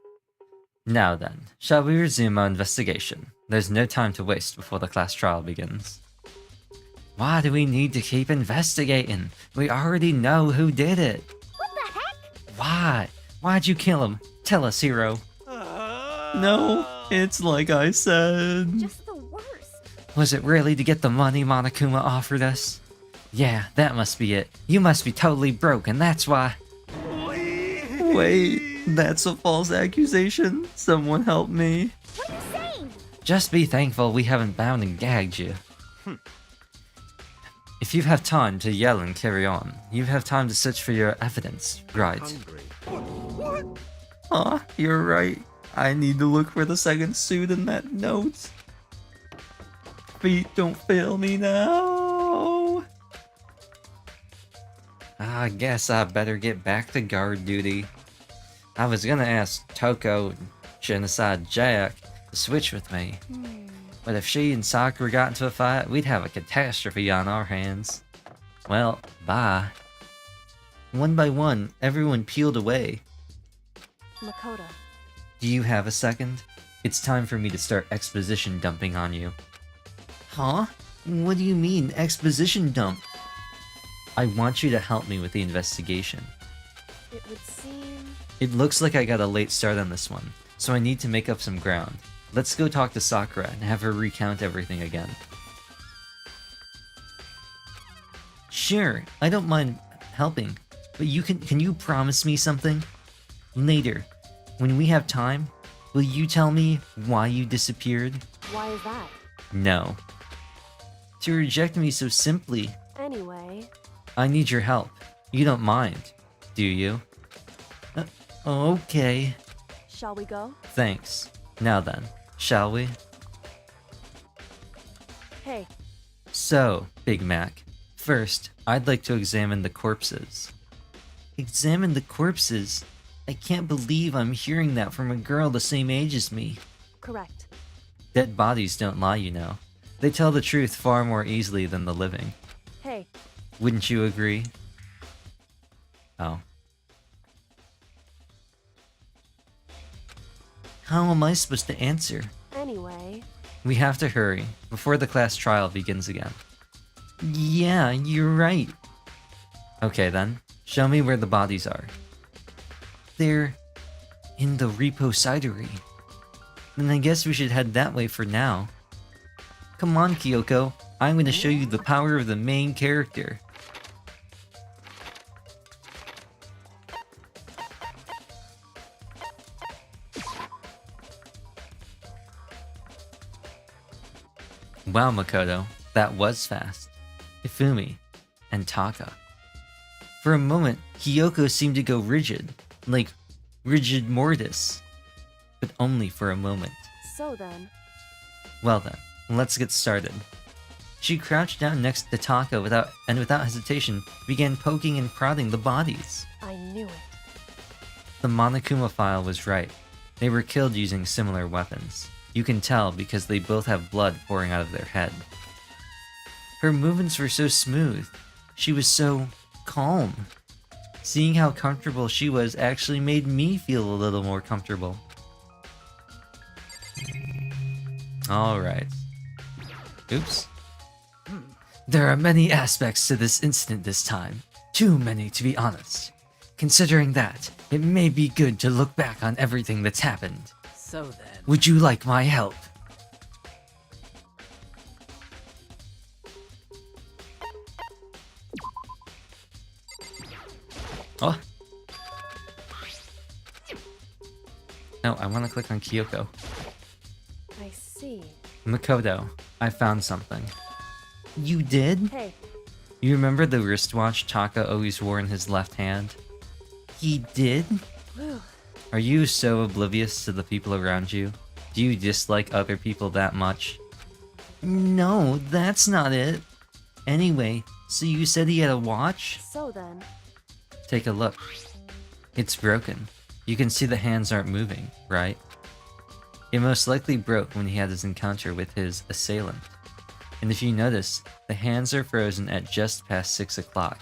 Now then, shall we resume our investigation? There's no time to waste before the class trial begins. Why do we need to keep investigating? We already know who did it. What the heck? Why? Why'd you kill him? Tell us, Hiro. No, it's like I said. Just the worst. Was it really to get the money Monokuma offered us? Yeah, that must be it. You must be totally broke, and that's why. Wait, that's a false accusation. Someone help me. What are you saying? Just be thankful we haven't bound and gagged you. If you have time to yell and carry on, you have time to search for your evidence, right? What? Huh, you're right. I need to look for the second suit in that note. Feet don't fail me now. I guess I better get back to guard duty. I was gonna ask Toko and Genocide Jack to switch with me. But if she and Sakura got into a fight, we'd have a catastrophe on our hands. Well, bye. One by one, everyone peeled away. Makoto. Do you have a second? It's time for me to start exposition dumping on you. Huh? What do you mean, exposition dump? I want you to help me with the investigation. It would seem... It looks like I got a late start on this one, so I need to make up some ground. Let's go talk to Sakura and have her recount everything again. Sure, I don't mind helping, but can you promise me something? Later, when we have time, will you tell me why you disappeared? Why is that? No. To reject me so simply. Anyway... I need your help. You don't mind, do you? Okay. Shall we go? Thanks. Now then, shall we? Hey. So, Big Mac, first, I'd like to examine the corpses. Examine the corpses? I can't believe I'm hearing that from a girl the same age as me. Correct. Dead bodies don't lie, you know. They tell the truth far more easily than the living. Hey. Wouldn't you agree? Oh. How am I supposed to answer? Anyway... We have to hurry, before the class trial begins again. Yeah, you're right. Okay then, show me where the bodies are. They're in the repository. Then I guess we should head that way for now. Come on, Kyoko. I'm going to show you the power of the main character. Wow, Makoto, that was fast. Hifumi and Taka. For a moment, Kyoko seemed to go rigid, like rigid mortis. But only for a moment. So then... Well then, let's get started. She crouched down next to Taka without hesitation began poking and prodding the bodies. I knew it. The Monokuma file was right. They were killed using similar weapons. You can tell because they both have blood pouring out of their head. Her movements were so smooth. She was so calm. Seeing how comfortable she was actually made me feel a little more comfortable. Alright. Oops. There are many aspects to this incident this time. Too many, to be honest. Considering that, it may be good to look back on everything that's happened. So then... Would you like my help? Oh. No, I want to click on Kyoko. I see. Makoto, I found something. You did? Hey. You remember the wristwatch Taka always wore in his left hand? He did? Whew. Are you so oblivious to the people around you? Do you dislike other people that much? No, that's not it. Anyway, so you said he had a watch? So then... Take a look. It's broken. You can see the hands aren't moving, right? It most likely broke when he had his encounter with his assailant. And if you notice, the hands are frozen at just past 6 o'clock.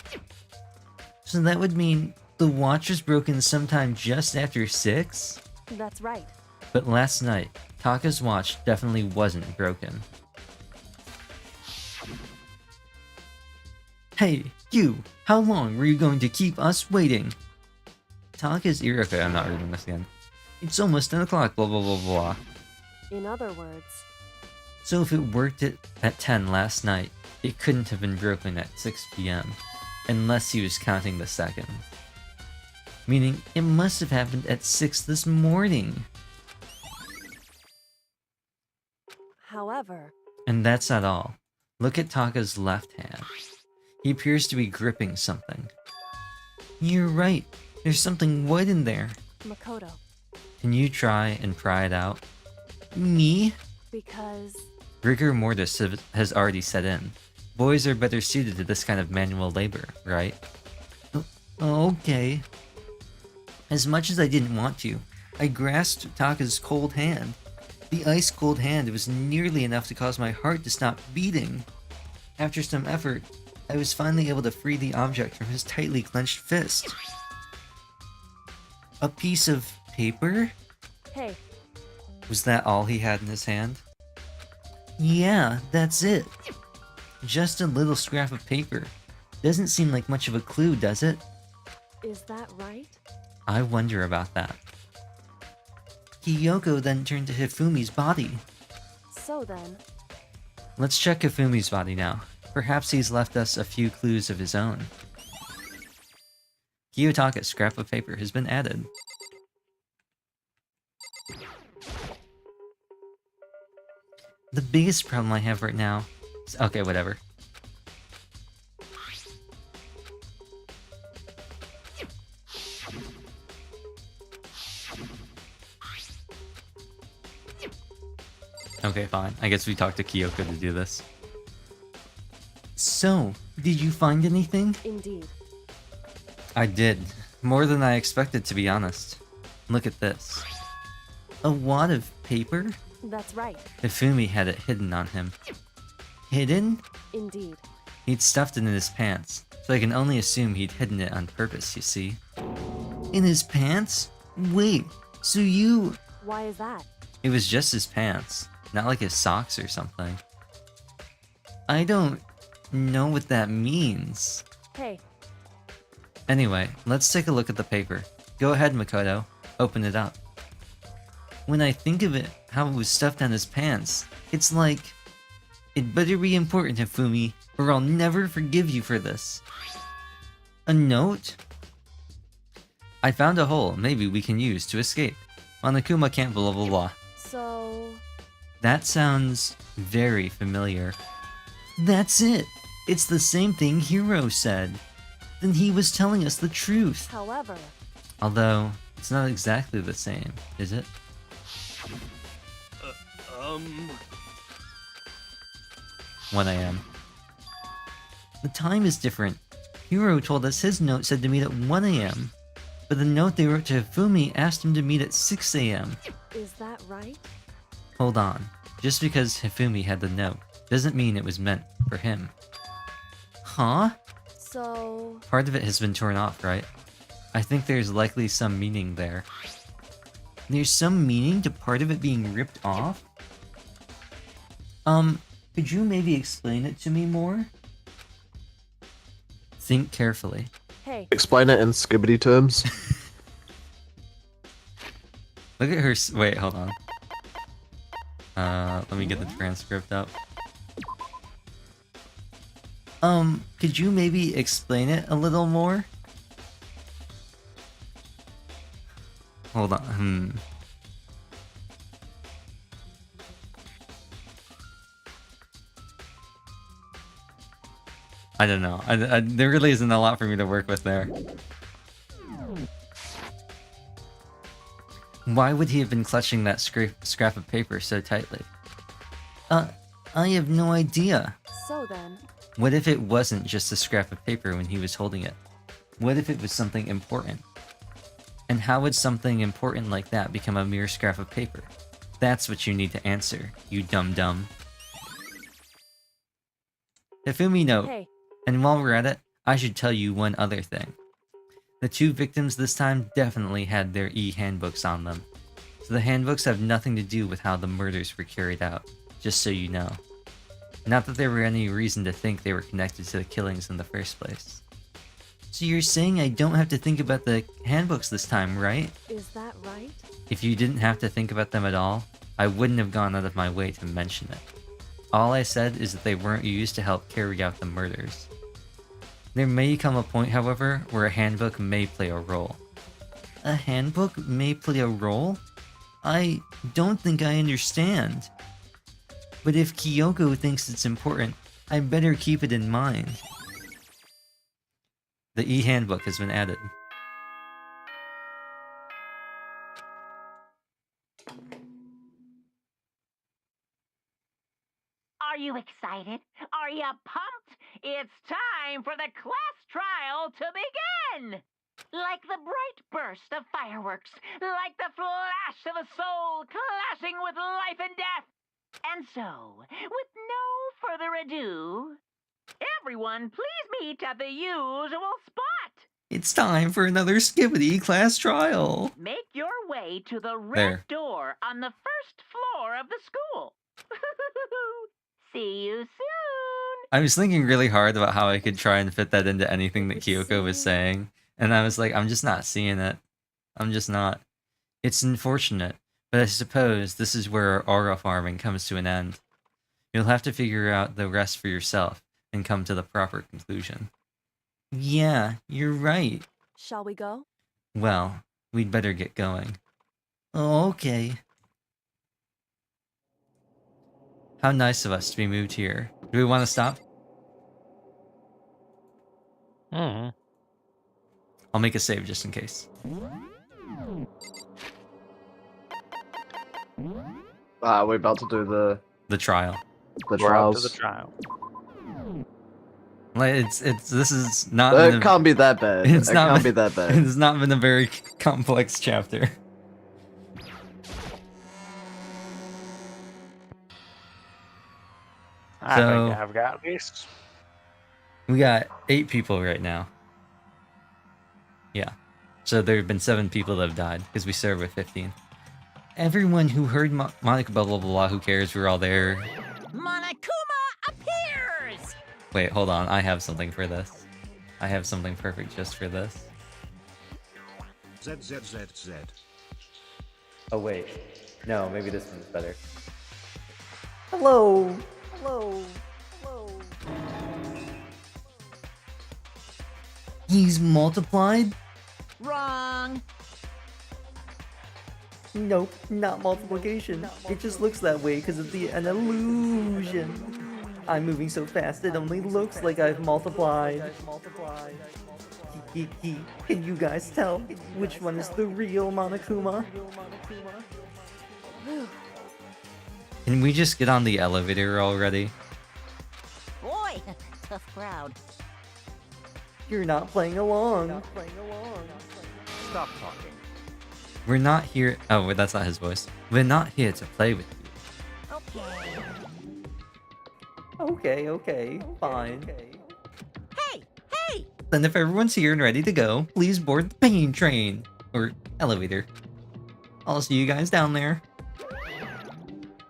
So that would mean the watch was broken sometime just after 6? That's right. But last night, Taka's watch definitely wasn't broken. Hey, you! How long were you going to keep us waiting? Taka's ear. Okay, I'm not reading this again. It's almost 10 o'clock, blah blah blah blah. In other words... So if it worked at 10 last night, it couldn't have been broken at 6 p.m. Unless he was counting the second. Meaning, it must have happened at 6 this morning. However... And that's not all. Look at Taka's left hand. He appears to be gripping something. You're right. There's something white in there. Makoto. Can you try and pry it out? Me? Because... Rigor mortis has already set in. Boys are better suited to this kind of manual labor, right? Okay. As much as I didn't want to, I grasped Taka's cold hand. The ice-cold hand was nearly enough to cause my heart to stop beating. After some effort, I was finally able to free the object from his tightly clenched fist. A piece of paper? Hey. Was that all he had in his hand? Yeah, that's it. Just a little scrap of paper. Doesn't seem like much of a clue, does it? Is that right? I wonder about that. Kyoko then turned to Hifumi's body. So then... Let's check Hifumi's body now. Perhaps he's left us a few clues of his own. Kiyotaka's scrap of paper has been added. The biggest problem I have right now is... Okay, whatever. Okay, fine. I guess we talked to Kyoko to do this. So, did you find anything? Indeed. I did. More than I expected, to be honest. Look at this. A wad of paper? That's right. Hifumi had it hidden on him. Hidden? Indeed. He'd stuffed it in his pants, so I can only assume he'd hidden it on purpose, you see. In his pants? Wait, so you... Why is that? It was just his pants, not like his socks or something. I don't know what that means. Hey, Anyway, let's take a look at the paper. Go ahead, Makoto. Open it up. When I think of it, how it was stuffed down his pants, it's like... It better be important, Hifumi, or I'll never forgive you for this. A note? I found a hole maybe we can use to escape. Monokuma can't blah blah blah. so... That sounds very familiar. That's it! It's the same thing Hiro said. Then he was telling us the truth. However... Although, it's not exactly the same, is it? 1 a.m. The time is different. Hiro told us his note said to meet at 1 a.m. But the note they wrote to Hifumi asked him to meet at 6 a.m. Is that right? Hold on. Just because Hifumi had the note doesn't mean it was meant for him. Huh? So... Part of it has been torn off, right? I think there's likely some meaning there. There's some meaning to part of it being ripped off? Could you maybe explain it to me more? Think carefully. Hey. Explain it in skibbity terms. Look at her. Wait, hold on. Let me get the transcript up. Could you maybe explain it a little more? Hold on. I don't know. There really isn't a lot for me to work with there. Why would he have been clutching that scrap of paper so tightly? I have no idea. So then... What if it wasn't just a scrap of paper when he was holding it? What if it was something important? And how would something important like that become a mere scrap of paper? That's what you need to answer, you dumb. Hifumi note. Hey. And while we're at it, I should tell you one other thing. The 2 victims this time definitely had their e-handbooks on them. So the handbooks have nothing to do with how the murders were carried out, just so you know. Not that there were any reason to think they were connected to the killings in the first place. So you're saying I don't have to think about the handbooks this time, right? Is that right? If you didn't have to think about them at all, I wouldn't have gone out of my way to mention it. All I said is that they weren't used to help carry out the murders. There may come a point, however, where a handbook may play a role. A handbook may play a role? I don't think I understand. But if Kyoko thinks it's important, I better keep it in mind. The e-handbook has been added. Are you excited? Are you pumped? It's time for the class trial to begin! Like the bright burst of fireworks, like the flash of a soul clashing with life and death. And so, with no further ado, everyone please meet at the usual spot. It's time for another Skibbity class trial! Make your way to the red There. door on the first floor of the school. See you soon! I was thinking really hard about how I could try and fit that into anything that Kyoko was saying, and I was like, I'm just not seeing it. I'm just not. It's unfortunate, but I suppose this is where aura farming comes to an end. You'll have to figure out the rest for yourself and come to the proper conclusion. Yeah, you're right. Shall we go? Well, we'd better get going. Okay. How nice of us to be moved here. Do we want to stop? I'll make a save just in case. We're about to do the trial. The We're up to trials. the trial. Like this is not. It can't be that bad. It can't be that bad. It's not been a very complex chapter. I think I've got this. We got 8 people right now. Yeah. So there have been 7 people that have died because we started with 15. Everyone who heard Monica blah blah blah, who cares? We're all there. Monokuma appears! Wait, hold on. I have something for this. I have something perfect just for this. ZZZZ. Oh wait. No, maybe this one's better. Hello! Hello. Hello. He's multiplied? Wrong. Nope, not multiplication. It just looks that way because of an illusion. I'm moving so fast it only looks like I've multiplied. Can you guys tell which one is the real Monokuma? Can we just get on the elevator already? Boy, tough crowd. You're not playing along. Stop talking. We're not here. Oh, wait, that's not his voice. We're not here to play with you. Okay, fine. Hey! Then if everyone's here and ready to go, please board the pain train. Or elevator. I'll see you guys down there.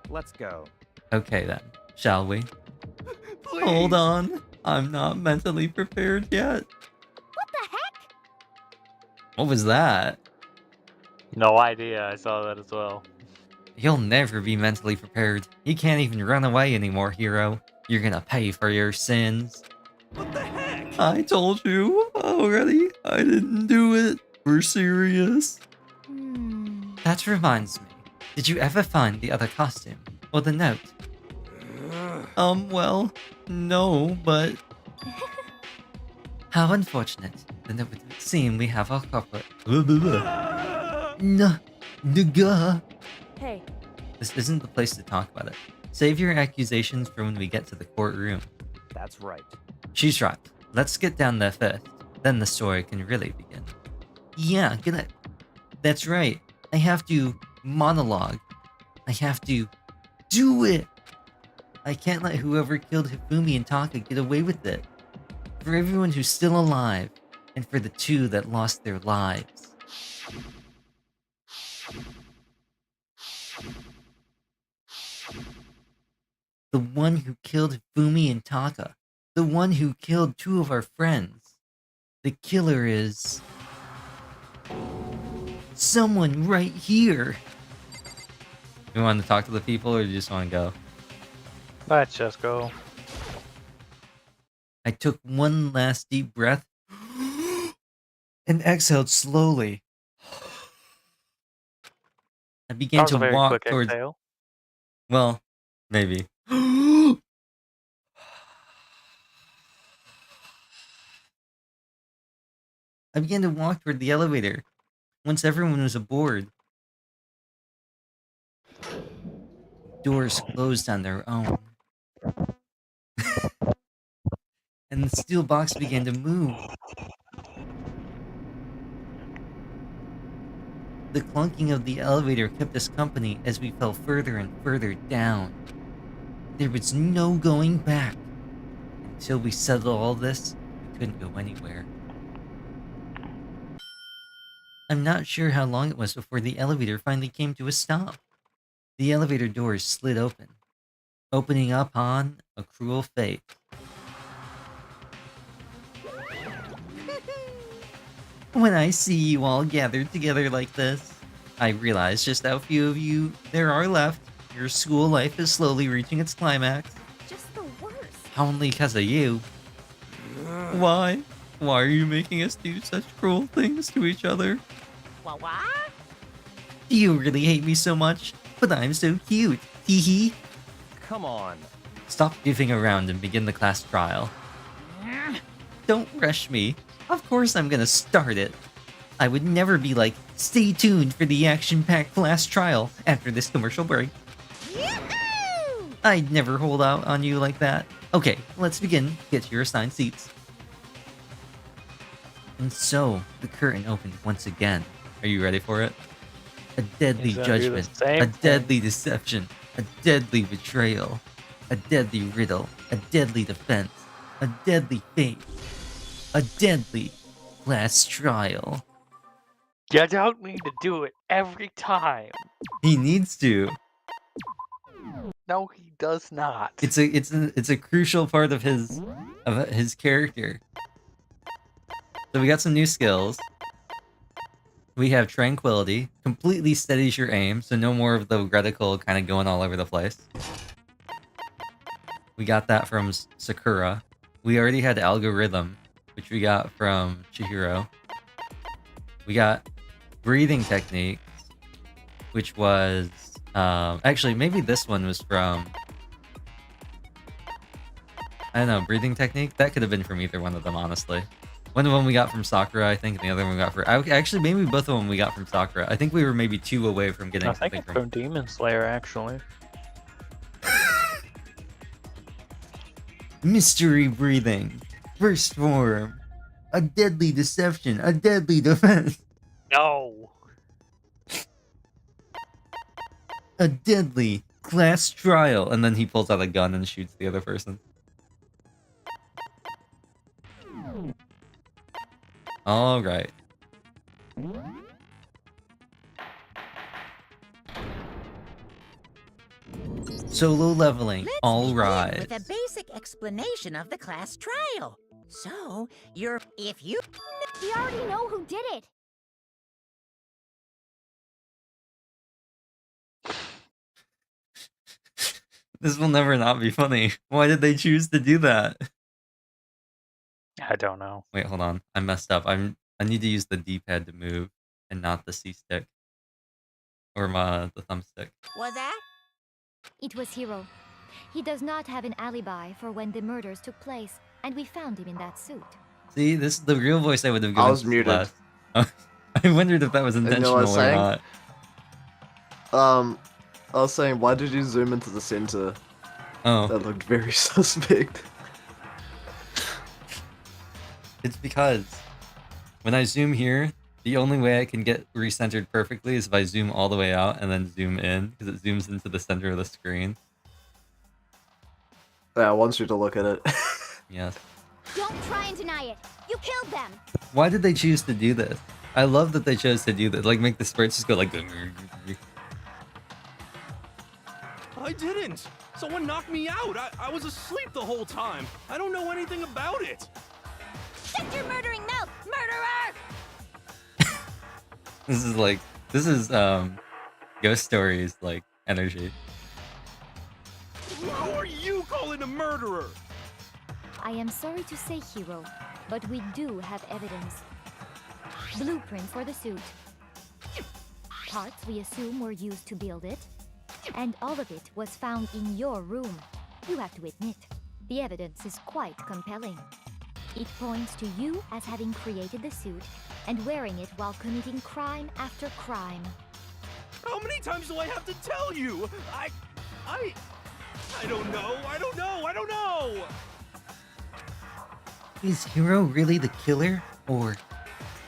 Let's go. Okay then, shall we? Please. Hold on. I'm not mentally prepared yet. What the heck? What was that? No idea. I saw that as well. You'll never be mentally prepared. You can't even run away anymore, hero. You're gonna pay for your sins. What the heck? I told you already. I didn't do it. We're serious. That reminds me. Did you ever find the other costume? Or the note? Well, no, but... How unfortunate. Then it would seem we have our culprit. Nigga. Hey, This isn't the place to talk about it. Save your accusations for when we get to the courtroom. That's right. She's right. Let's get down there first. Then the story can really begin. Yeah, that's right. I have to monologue. I have to do it. I can't let whoever killed Hifumi and Taka get away with it. For everyone who's still alive, and for the two that lost their lives. The one who killed Hifumi and Taka. The one who killed two of our friends. The killer is... someone right here. You want to talk to the people or you just want to go? Let's just go. I took one last deep breath and exhaled slowly. I began That was to a very walk quick towards... exhale. Well, maybe. I began to walk toward the elevator once everyone was aboard. Doors closed on their own. And the steel box began to move. The clunking of the elevator kept us company as we fell further and further down. There was no going back. Until we settled all this, we couldn't go anywhere. I'm not sure how long it was before the elevator finally came to a stop. The elevator doors slid open, opening up on a cruel fate. When I see you all gathered together like this, I realize just how few of you there are left. Your school life is slowly reaching its climax. Just the worst. Only because of you. Why? Why are you making us do such cruel things to each other? What? Do you really hate me so much? But I'm so cute. Hee hee. Come on. Stop goofing around and begin the class trial. Don't rush me. Of course I'm gonna start it. I would never be like, stay tuned for the action-packed class trial after this commercial break. Yoo-hoo! I'd never hold out on you like that. Okay, let's begin. Get to your assigned seats. And so, the curtain opened once again. Are you ready for it? A deadly He's gonna do the judgment, same a thing. deadly deception, a deadly betrayal, a deadly riddle, a deadly defense, a deadly fate, a deadly class trial. You don't need to do it every time. He needs to. No, he does not. It's a crucial part of his character. So we got some new skills. We have Tranquility, completely steadies your aim, so no more of the reticle kind of going all over the place. We got that from Sakura. We already had Algorithm, which we got from Chihiro. We got Breathing Techniques, which was... actually, maybe this one was from... I don't know, Breathing Technique? That could have been from either one of them, honestly. One of them we got from Sakura, I think, and the other one we got from... Actually, maybe both of them we got from Sakura. I think we were maybe 2 away from getting something something from Demon Slayer, actually. Mystery Breathing. First form. A deadly deception. A deadly defense. No! A deadly class trial. And then he pulls out a gun and shoots the other person. Alright. Solo leveling. All right. With a basic explanation of the class trial. So, if you... We already know who did it. This will never not be funny. Why did they choose to do that? I don't know. Wait, hold on. I messed up. I need to use the D-pad to move and not the C-stick. Or the thumbstick. Was that? It was Hiro. He does not have an alibi for when the murders took place, and we found him in that suit. See, this is the real voice I would have given. I was muted. Last. I wondered if that was intentional what I was or saying? not. I was saying, why did you zoom into the center? Oh. That looked very suspect. It's because when I zoom here, the only way I can get recentered perfectly is if I zoom all the way out and then zoom in, because it zooms into the center of the screen. Yeah, I want you to look at it. Yes. Don't try and deny it. You killed them. Why did they choose to do this? I love that they chose to do this. Like, make the spurts just go like... I didn't! Someone knocked me out! I was asleep the whole time! I don't know anything about it! Shut your murdering mouth, murderer! This is Ghost Stories, like, energy. Who are you calling a murderer? I am sorry to say, Hiro, but we do have evidence. Blueprint for the suit. Parts we assume were used to build it. And all of it was found in your room. You have to admit, the evidence is quite compelling. It points to you as having created the suit and wearing it while committing crime after crime. How many times do I have to tell you? I don't know, I don't know! Is Hiro really the killer? Or,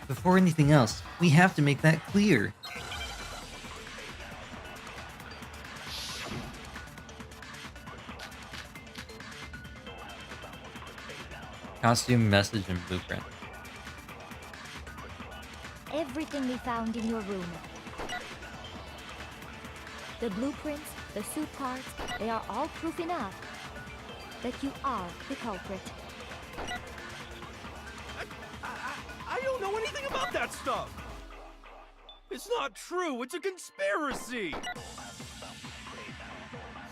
before anything else, we have to make that clear. Costume, message, and blueprint. Everything we found in your room. The blueprints, the suit parts, they are all proof enough that you are the culprit. I don't know anything about that stuff! It's not true, it's a conspiracy!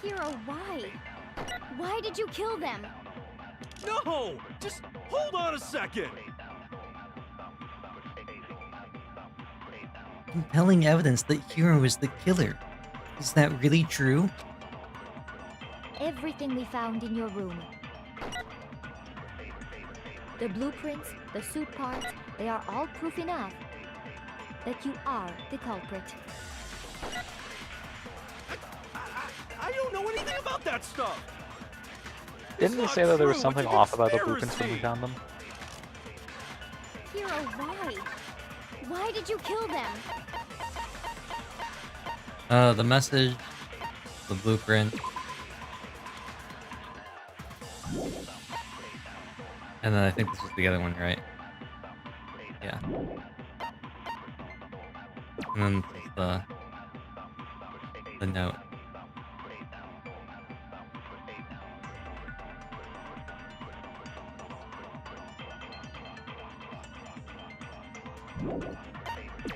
Hiro, why? Why did you kill them? No! Just hold on a second! Compelling evidence that Hiro is the killer. Is that really true? Everything we found in your room. The blueprints, the suit parts, they are all proof enough that you are the culprit. I don't know anything about that stuff! Didn't they say that there was something off about the blueprints when we found them? Hiro, why? Why did you kill them? The message, the blueprint, and then I think this was the other one, right? Yeah. And then the note.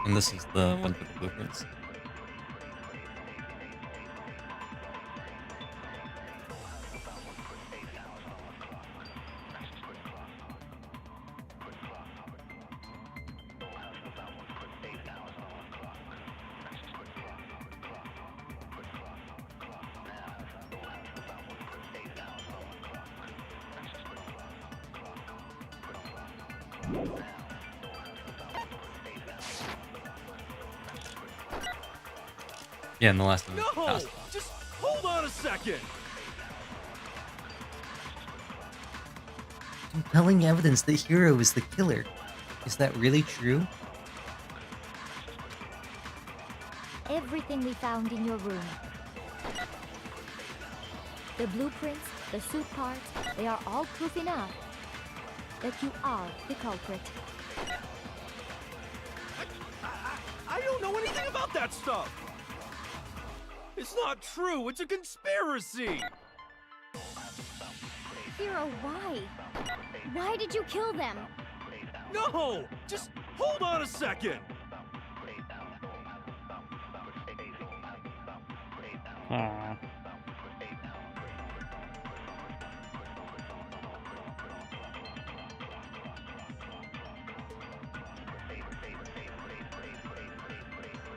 And this is the one for the blueprints. Yeah, and the last one. No! Just hold on a second! Compelling evidence that Hiro is the killer. Is that really true? Everything we found in your room. The blueprints, the suit parts, they are all proof enough that you are the culprit. I don't know anything about that stuff! It's not true! It's a conspiracy! Hiro, why? Why did you kill them? No! Just hold on a second!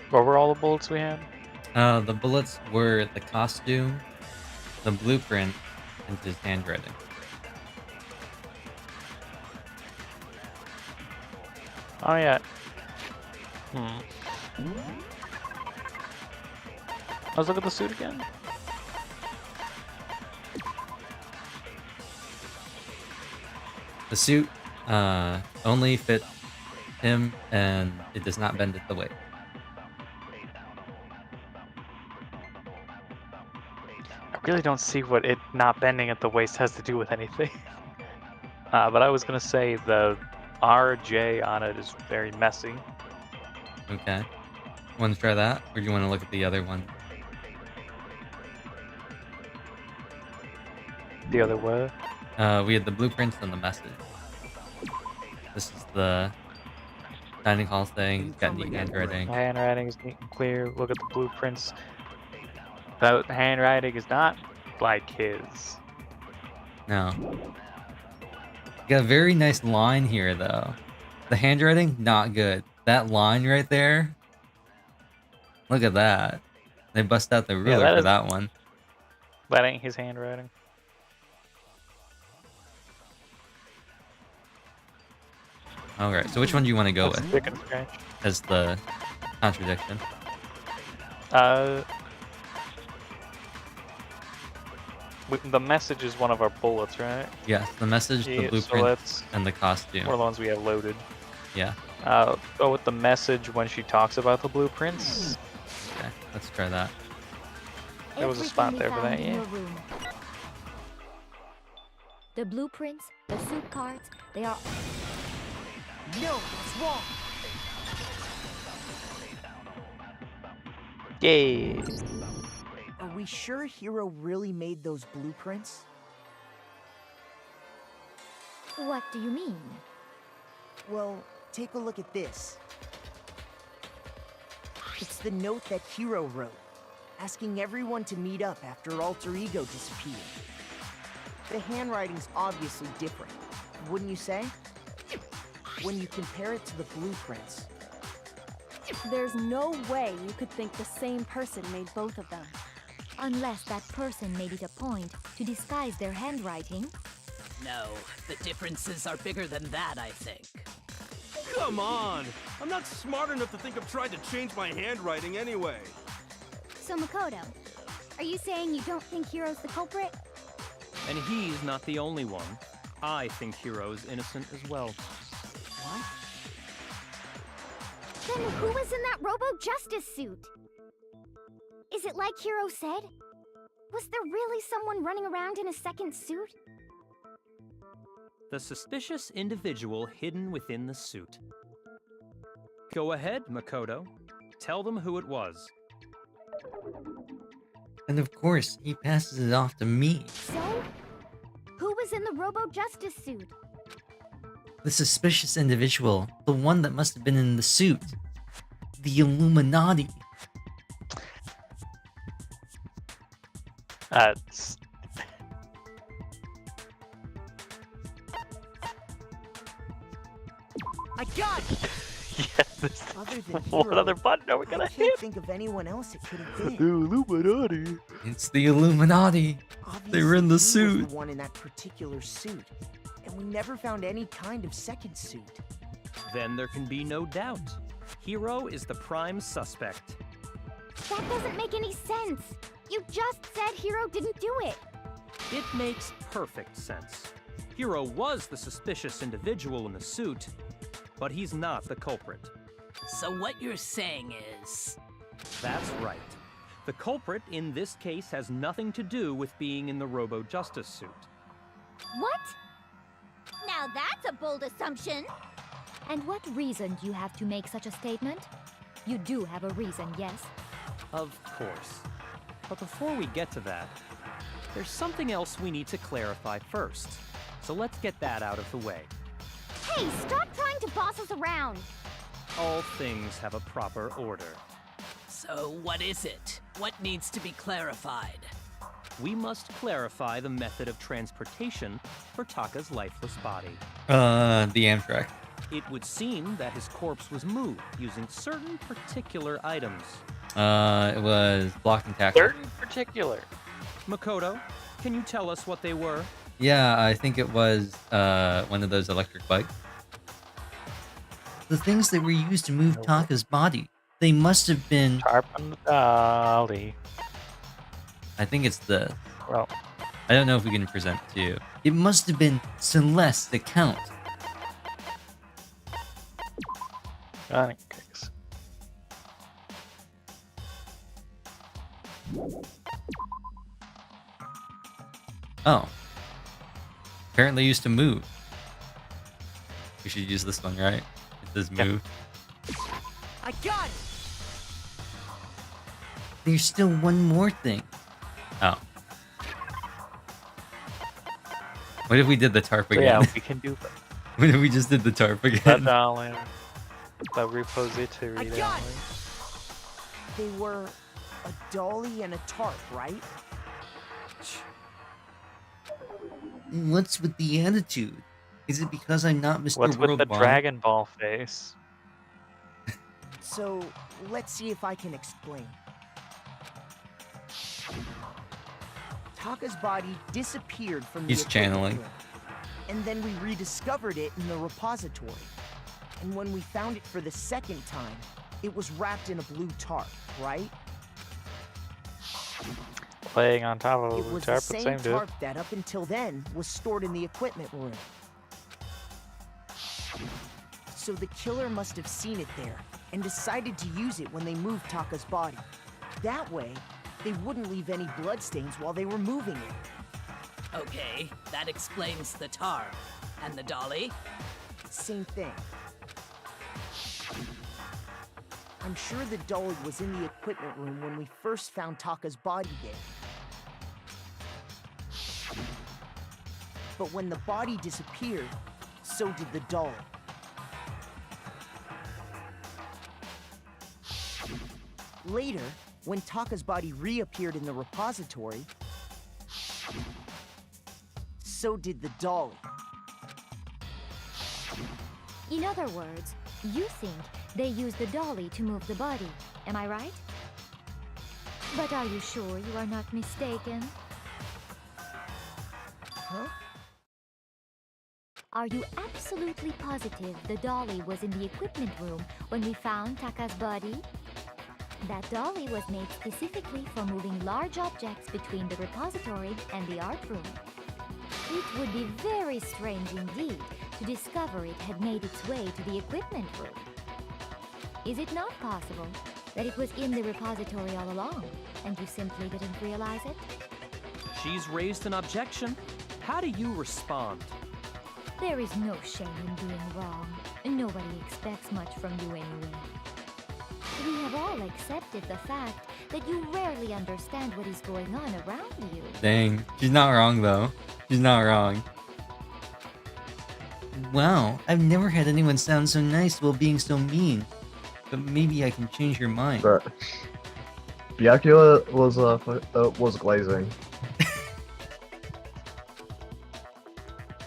What were all the bullets we had? The bullets were the costume, the blueprint, and his handwriting. Oh yeah. Let's look at the suit again. The suit only fit him, and it does not bend at the waist. I really don't see what it not bending at the waist has to do with anything. But I was gonna say the RJ on it is very messy. Okay. Want to try that, or do you want to look at the other one? The other way? We had the blueprints and the message. This is the dining hall thing. Got neat handwriting. Handwriting is neat and clear. Look at the blueprints. The handwriting is not like his. No. Got a very nice line here, though. The handwriting, not good. That line right there. Look at that. They bust out the ruler for that one. That ain't his handwriting. Alright, so which one do you want to go That's with? thick and scratch. As the contradiction. The message is one of our bullets, right? Yes, the message, the Yeah, blueprint, so and the costume. One of the ones we have loaded. Yeah. Go with the message when she talks about the blueprints. Okay, let's try that. There was a spot there for that, yeah. The blueprints, the suit cards, they are... No, what's wrong? Yay! Are we sure Hiro really made those blueprints? What do you mean? Well, take a look at this. It's the note that Hiro wrote, asking everyone to meet up after Alter Ego disappeared. The handwriting's obviously different, wouldn't you say? When you compare it to the blueprints. There's no way you could think the same person made both of them. Unless that person made it a point to disguise their handwriting. No, the differences are bigger than that, I think. Come on! I'm not smart enough to think I've tried to change my handwriting anyway. So Makoto, are you saying you don't think Hiro's the culprit? And he's not the only one. I think Hiro's innocent as well. What? Then who was in that Robo-Justice suit? Is it like Hiro said? Was there really someone running around in a second suit? The suspicious individual hidden within the suit. Go ahead, Makoto. Tell them who it was. And of course, he passes it off to me. So? Who was in the Robo-Justice suit? The suspicious individual. The one that must have been in the suit. the Illuminati. That's I got it! this, Other than what Hero, other button are we gonna I hit? can't think of anyone else it could have been. Illuminati. It's the Illuminati. They were in the Obviously, he was suit. the one in that particular suit, and we never found any kind of second suit. Then there can be no doubt. Hero is the prime suspect. That doesn't make any sense. You just said Hero didn't do it. It makes perfect sense. Hero was the suspicious individual in the suit, but he's not the culprit. So what you're saying is... That's right. The culprit in this case has nothing to do with being in the Robo-Justice suit. What? Now that's a bold assumption. And what reason do you have to make such a statement? You do have a reason, yes? Of course. But before we get to that, there's something else we need to clarify first. So let's get that out of the way. Hey, stop trying to boss us around. All things have a proper order. So what is it? What needs to be clarified? We must clarify the method of transportation for Taka's lifeless body. The Amtrak. It would seem that his corpse was moved using certain particular items. It was block and tackle. Certain particular. Makoto, can you tell us what they were? Yeah, I think it was one of those electric bikes. The things that were used to move Taka's body. They must have been... Tarp on the dolly. I think it's the... Well, I don't know if we can present it to you. It must have been Celeste the Count. pancakes. Oh. Apparently used to move. We should use this one, right? It says move. I got it! There's still one more thing. Oh. What if we did the tarp again? Yeah, we can do that. What if we just did the tarp The again? dolly. The repository I got dolly. it! They were a dolly and a tarp, right? What's with the attitude? Is it because I'm not Mr. What's with the Worldwide? Dragon Ball face? So, let's see if I can explain. Taka's body disappeared from the He's equipment channeling. room, and then we rediscovered it in the repository. And when we found it for the second time, it was wrapped in a blue tarp, right? Laying on top of It the was tarp, the but same same dude. tarp that up until then was stored in the equipment room. So the killer must have seen it there and decided to use it when they moved Taka's body. That way, they wouldn't leave any bloodstains while they were moving it. Okay, that explains the tarp. And the dolly? Same thing. I'm sure the dolly was in the equipment room when we first found Taka's body there. But when the body disappeared, so did the dolly. Later, when Taka's body reappeared in the repository, so did the dolly. In other words, you think they used the dolly to move the body, am I right? But are you sure you are not mistaken? Huh? Are you absolutely positive the dolly was in the equipment room when we found Taka's body? That dolly was made specifically for moving large objects between the repository and the art room. It would be very strange indeed to discover it had made its way to the equipment room. Is it not possible that it was in the repository all along, and you simply didn't realize it? She's raised an objection. How do you respond? There is no shame in being wrong, and nobody expects much from you anyway. We have all accepted the fact that you rarely understand what is going on around you. Dang, she's not wrong though. She's not wrong. Wow, I've never had anyone sound so nice while being so mean. but maybe I can change your mind. But Byakuya was glazing.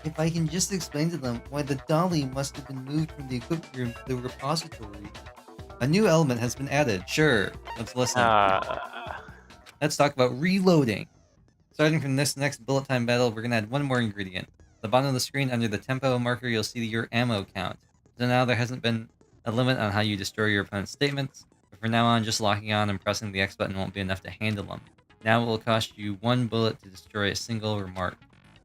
If I can just explain to them why the dolly must have been moved from the equipment room to the repository. A new element has been added. Sure, let's listen. Let's talk about reloading. Starting from this next bullet time battle, we're gonna add one more ingredient. At the bottom of the screen, under the tempo marker, you'll see your ammo count. So now there hasn't been a limit on how you destroy your opponent's statements, but from now on, just locking on and pressing the X button won't be enough to handle them. Now it will cost you 1 bullet to destroy a single remark.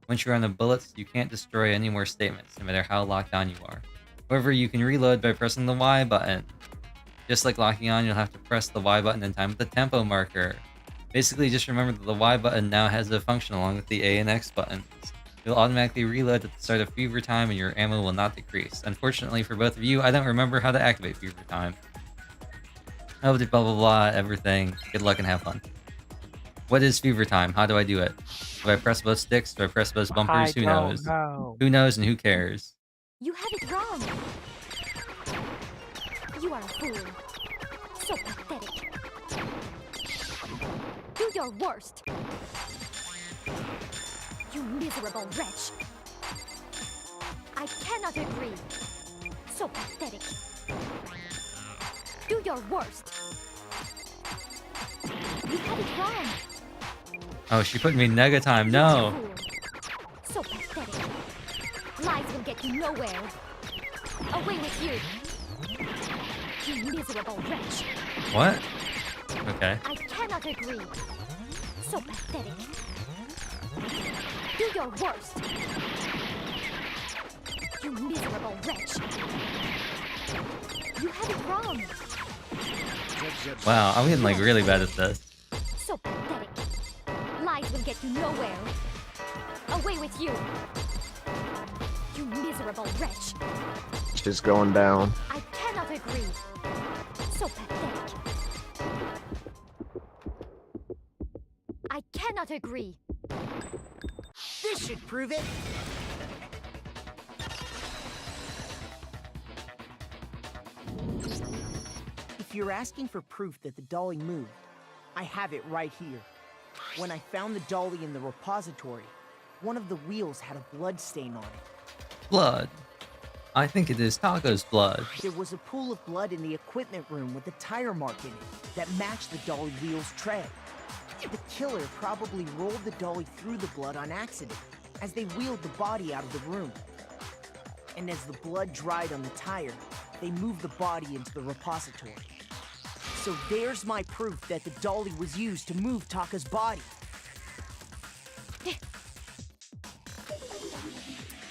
Once you're out of bullets, you can't destroy any more statements, no matter how locked on you are. However, you can reload by pressing the Y button. Just like locking on, you'll have to press the Y button in time with the tempo marker. Basically, just remember that the Y button now has a function along with the A and X buttons. You'll automatically reload at the start of Fever Time and your ammo will not decrease. Unfortunately for both of you, I don't remember how to activate Fever Time. Oh, blah blah blah, everything. Good luck and have fun. What is Fever Time? How do I do it? Do I press both sticks? Do I press both bumpers? Who knows? Who knows and who cares? You have it wrong. You are a fool. So pathetic. Do your worst. You miserable wretch. I cannot agree. So pathetic. Do your worst. You have it wrong. Oh, she put me nega time. No. So pathetic. Lies will get you nowhere. Away with you. You miserable wretch. What? Okay. I cannot agree. So pathetic. Do your worst. You miserable wretch. You have it wrong. Wow, I'm getting like really bad at this. So pathetic. Lies will get you nowhere. Away with you. You miserable wretch. She's going down. I cannot agree. So pathetic. I cannot agree. This should prove it. If you're asking for proof that the dolly moved, I have it right here. When I found the dolly in the repository, one of the wheels had a blood stain on it. Blood. I think it is Taco's blood. There was a pool of blood in the equipment room with a tire mark in it that matched the dolly wheel's tread. The killer probably rolled the dolly through the blood on accident as they wheeled the body out of the room. And as the blood dried on the tire, they moved the body into the repository. So there's my proof that the dolly was used to move Taka's body.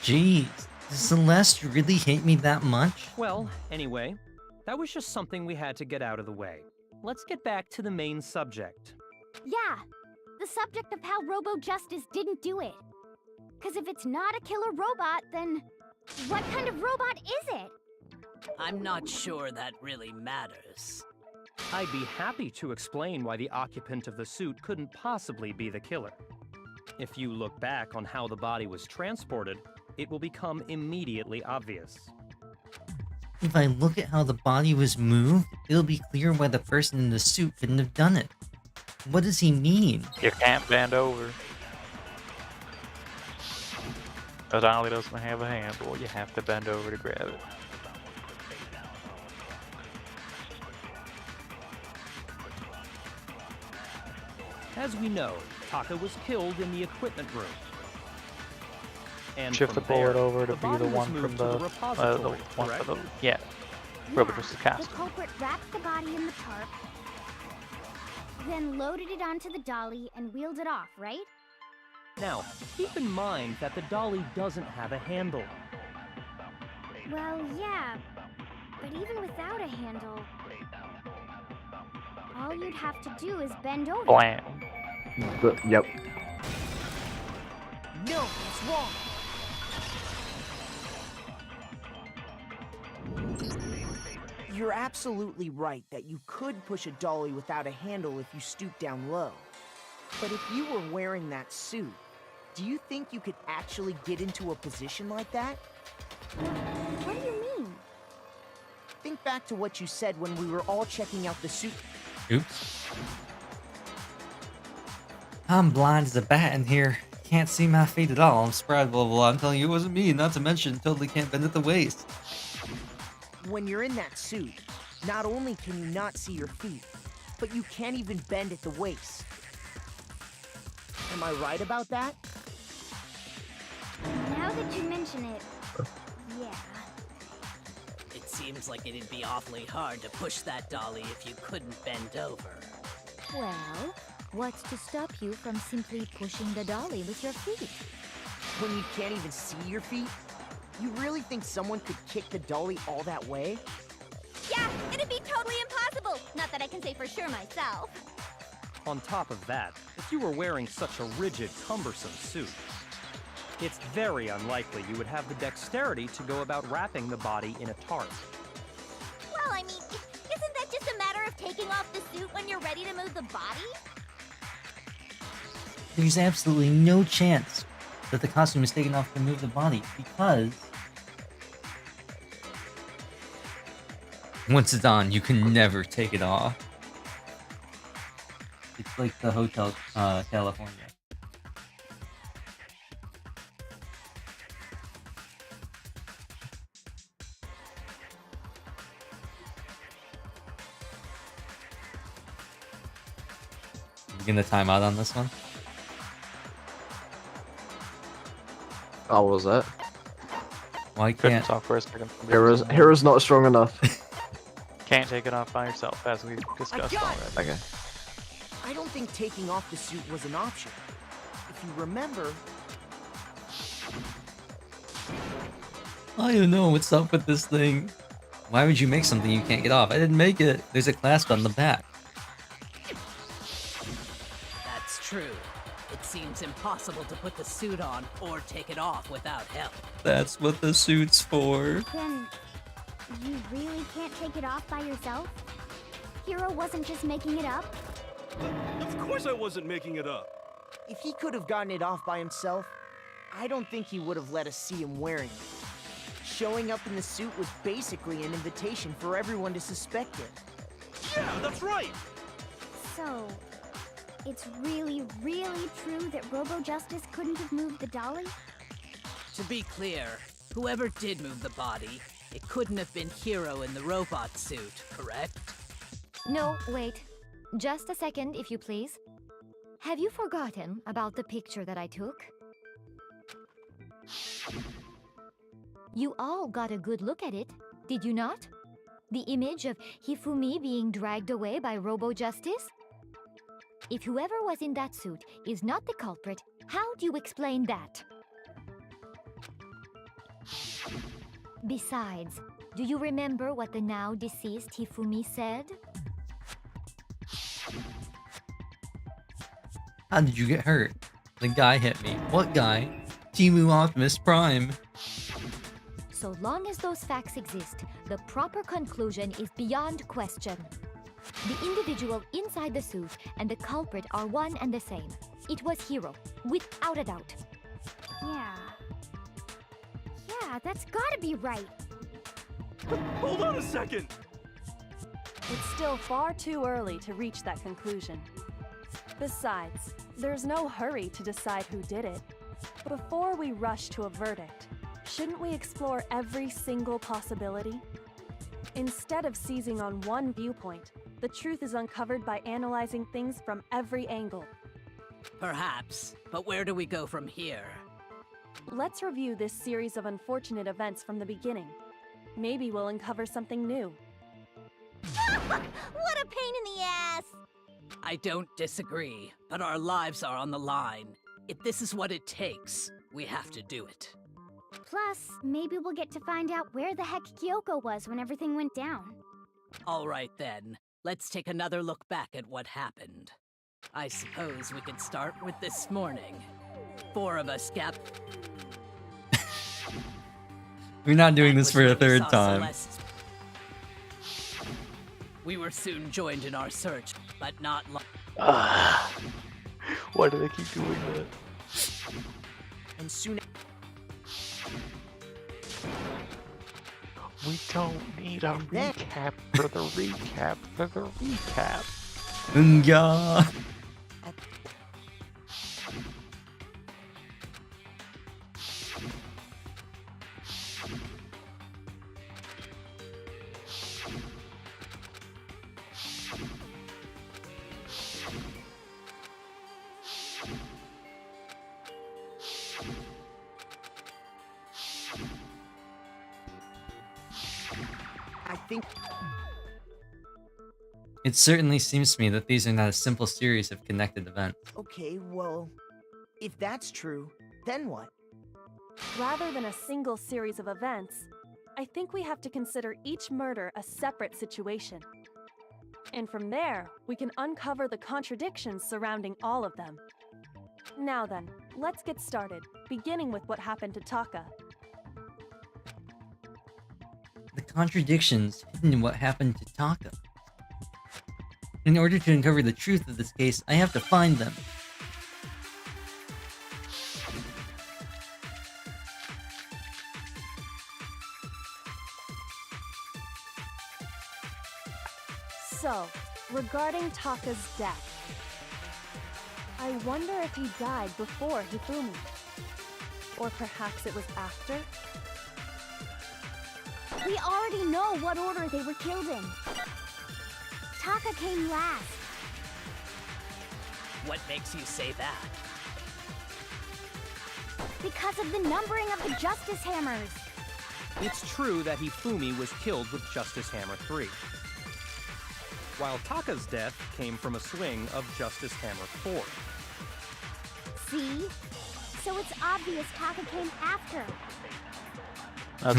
Jeez, does Celeste really hate me that much? Well, anyway, that was just something we had to get out of the way. Let's get back to the main subject. Yeah, the subject of how Robo Justice didn't do it. Because if it's not a killer robot, then what kind of robot is it? I'm not sure that really matters. I'd be happy to explain why the occupant of the suit couldn't possibly be the killer. If you look back on how the body was transported, it will become immediately obvious. If I look at how the body was moved, it'll be clear why the person in the suit couldn't have done it. What does he mean? You can't bend over. The dolly doesn't have a handle. You have to bend over to grab it. As we know, Taka was killed in the equipment room. And Shift the from there, bullet over to be body the was one moved from to the repository, one correct? for the yeah. Robo Justice The costume. culprit wrapped the body in the tarp, then loaded it onto the dolly and wheeled it off, right? Now, keep in mind that the dolly doesn't have a handle. Well, yeah, but even without a handle, all you'd have to do is bend over. Blam. Yep. No, it's wrong. You're absolutely right that you could push a dolly without a handle if you stoop down low. But if you were wearing that suit, do you think you could actually get into a position like that? What do you mean? think back to what you said when we were all checking out the suit. Oops. I'm blind as a bat in here. Can't see my feet at all. I'm spread, blah, blah, blah. I'm telling you, it wasn't me. Not to mention, totally can't bend at the waist. When you're in that suit, not only can you not see your feet, but you can't even bend at the waist. Am I right about that? Now that you mention it, yeah. It seems like it'd be awfully hard to push that dolly if you couldn't bend over. Well, what's to stop you from simply pushing the dolly with your feet? When you can't even see your feet? You really think someone could kick the dolly all that way? Yeah, it'd be totally impossible. Not that I can say for sure myself. On top of that, if you were wearing such a rigid, cumbersome suit, it's very unlikely you would have the dexterity to go about wrapping the body in a tarp. Well, I mean, isn't that just a matter of taking off the suit when you're ready to move the body? There's absolutely no chance that the costume is taken off to move the body, because once it's on, you can never take it off. It's like the Hotel California. You gonna time out on this one? Oh, what was that? Why Couldn't can't talk for a second. Hero's not strong enough. Can't take it off by yourself, as we discussed already. Okay. I don't think taking off the suit was an option. If you remember, I don't know what's up with this thing. Why would you make something you can't get off? I didn't make it. There's a clasp on the back. That's true. It seems impossible to put the suit on or take it off without help. That's what the suit's for. Then, you really can't take it off by yourself? Hero wasn't just making it up? Of course I wasn't making it up. if he could have gotten it off by himself, I don't think he would have let us see him wearing it. Showing up in the suit was basically an invitation for everyone to suspect it. Yeah, that's right! So, it's really, really true that Robo-Justice couldn't have moved the dolly? To be clear, whoever did move the body, it couldn't have been Hero in the robot suit, correct? No, wait. Just a second, if you please. Have you forgotten about the picture that I took? You all got a good look at it, did you not? The image of Hifumi being dragged away by Robo-Justice? If whoever was in that suit is not the culprit, how do you explain that? Besides, do you remember what the now deceased Hifumi said? How did you get hurt? The guy hit me. What guy? Timu Optimus Prime. So long as those facts exist, the proper conclusion is beyond question. The individual inside the suit and the culprit are one and the same. It was Hero, without a doubt. Yeah, that's gotta be right. Hold on a second! It's still far too early to reach that conclusion. Besides, there's no hurry to decide who did it. Before we rush to a verdict, shouldn't we explore every single possibility? Instead of seizing on one viewpoint, the truth is uncovered by analyzing things from every angle. Perhaps, but where do we go from here? Let's review this series of unfortunate events from the beginning. Maybe we'll uncover something new. What a pain in the ass! I don't disagree, but our lives are on the line. If this is what it takes, we have to do it. Plus, maybe we'll get to find out where the heck Kyoko was when everything went down. All right then, let's take another look back at what happened. I suppose we could start with this morning. 4 of us We're not doing this for a third time. We were soon joined in our search, but not long. Why do they keep doing that? And soon We don't need a recap for the recap for the recap. Yeah. I think It certainly seems to me that these are not a simple series of connected events. okay, well, if that's true, then what? Rather than a single series of events, I think we have to consider each murder a separate situation. And from there, we can uncover the contradictions surrounding all of them. Now then, let's get started, beginning with what happened to Taka. The contradictions hidden in what happened to Taka. In order to uncover the truth of this case, I have to find them. So, regarding Taka's death, I wonder if he died before Hifumi. Or perhaps it was after? We already know what order they were killed in. Taka came last. What makes you say that? Because of the numbering of the Justice Hammers. It's true that Hifumi was killed with Justice Hammer 3, while Taka's death came from a swing of Justice Hammer 4. See? So it's obvious Taka came after.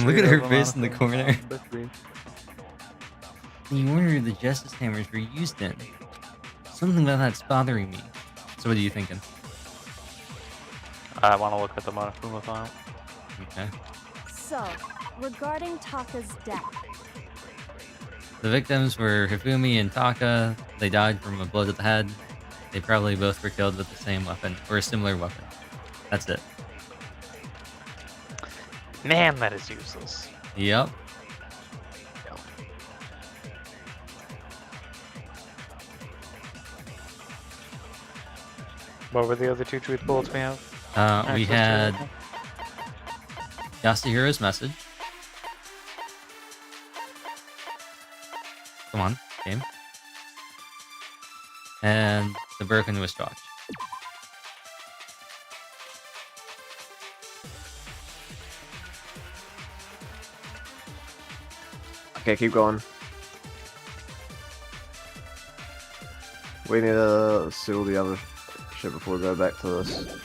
Look at her face in the corner. The order the Justice Hammers were used in. Something about that's bothering me. So what are you thinking? I want to look at the Monofuma file. Okay. So, regarding Taka's death, The victims were Hifumi and Taka. They died from a blow to the head. They probably both were killed with the same weapon, or a similar weapon. That's it. Man, that is useless. Yep. What were the other two truth bullets we have? We had Yasuhiro's message. Come on, game. And the broken wristwatch. Okay, keep going. We need to see all the other shit before we go back to this.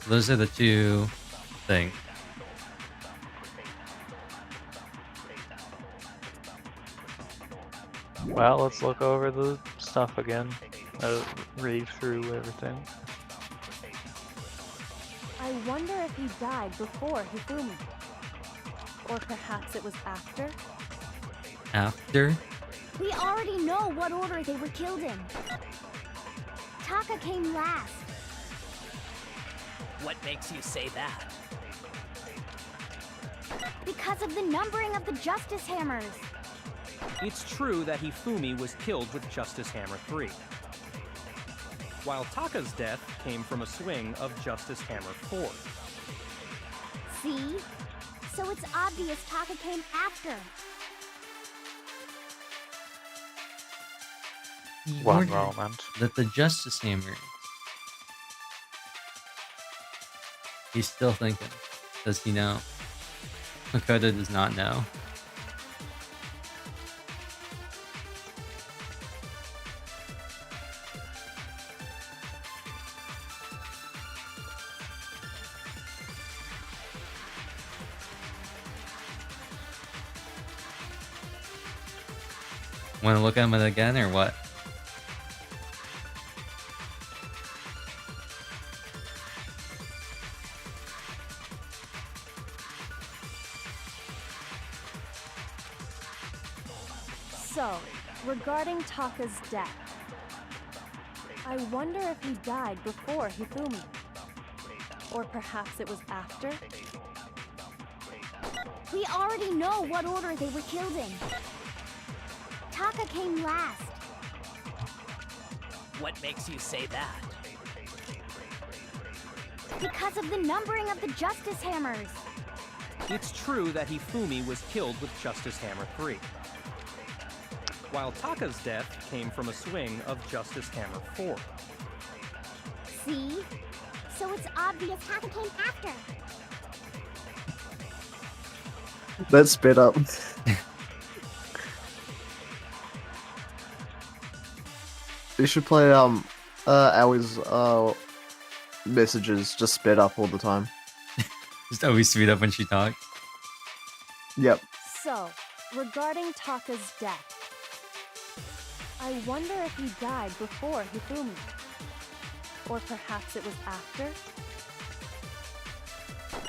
Those are the two things. Well, let's look over the stuff again. Read through everything. I wonder if he died before Hifumi. Or perhaps it was after? After? We already know what order they were killed in. Taka came last. What makes you say that? Because of the numbering of the Justice Hammers. It's true that Hifumi was killed with Justice Hammer 3, while Taka's death came from a swing of Justice Hammer 4. See? So it's obvious Taka came after. He One ordered moment. that the Justice Hammer. He's still thinking. Does he know? Makoto does not know. Want to look at him again or what? So, regarding Taka's death, I wonder if he died before Hifumi. Or perhaps it was after? We already know what order they were killed in. Taka came last. What makes you say that? Because of the numbering of the Justice Hammers. It's true that Hifumi was killed with Justice Hammer 3, while Taka's death came from a swing of Justice Hammer 4. See? So it's obvious Taka came after. Let's spit up. You should play Aoi's messages just spit up all the time. Just always speed up when she talks. Yep. So, regarding Taka's death, I wonder if he died before Hifumi. Or perhaps it was after?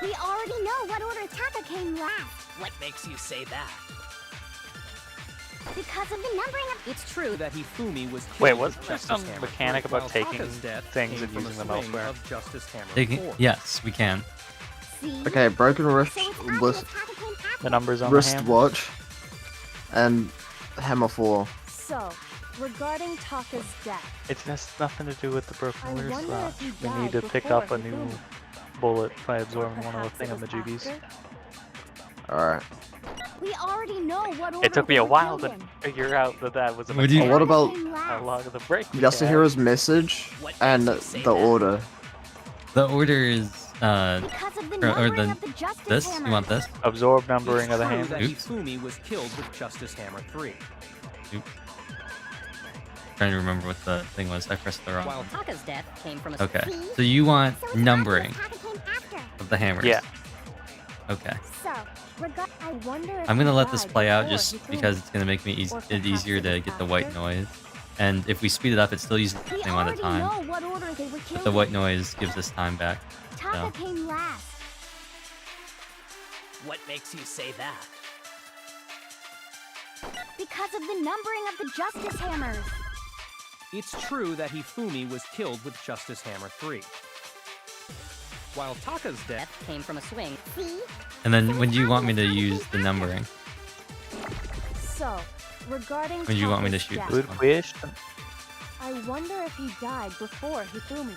We already know what order Taka came last. What makes you say that? Because of the numbering of... It's True that Hifumi was killed Wait, with wasn't there Justice some Hammer mechanic 3, about while taking Taka's death things came and from a using them swing elsewhere? of Justice Hammer They can, 4. yes, we can. See? Okay, Broken Wrist, The numbers on wrist the hand. watch, and Hammer 4. So, regarding Taka's death, It has nothing to do with the I broken wrist wonder watch. if he We died need to pick before up a new Hifumi. bullet by absorbing one of the Perhaps it was thingamajiggies. after? Alright. We already know what order It took me they a were while killed to in. figure out that was a What do you- What about how long of the break? we Yasuhiro's message and the order? The order is Because of the numbering of the Justice this. Hammers. You want this? had. Absorb numbering It's of the true hand. that Oops. Hifumi was killed with Justice Hammer 3, Oops. Trying to remember what the thing was. I pressed the wrong While one. Taka's death came from a Okay, so you want So it's numbering obvious Taka came after. of the hammers. Yeah. Okay. So, I wonder if I'm gonna he let this died play out before just Hifumi. because it's gonna make me Or it perhaps easier it to was get the white after? noise. And if we speed it up, it still uses the We same amount of already time. know what order they were killed But the white in. noise gives us time back. Taka So. came last. What makes you say that? Because of the numbering of the Justice Hammers. it's true that Hifumi was killed with Justice Hammer 3, while Taka's death Death came from a swing. See? And then when do you want me to use the numbering? So, regarding When do you want me to Taka's shoot death, this Good one? wish. I wonder if he died before Hifumi.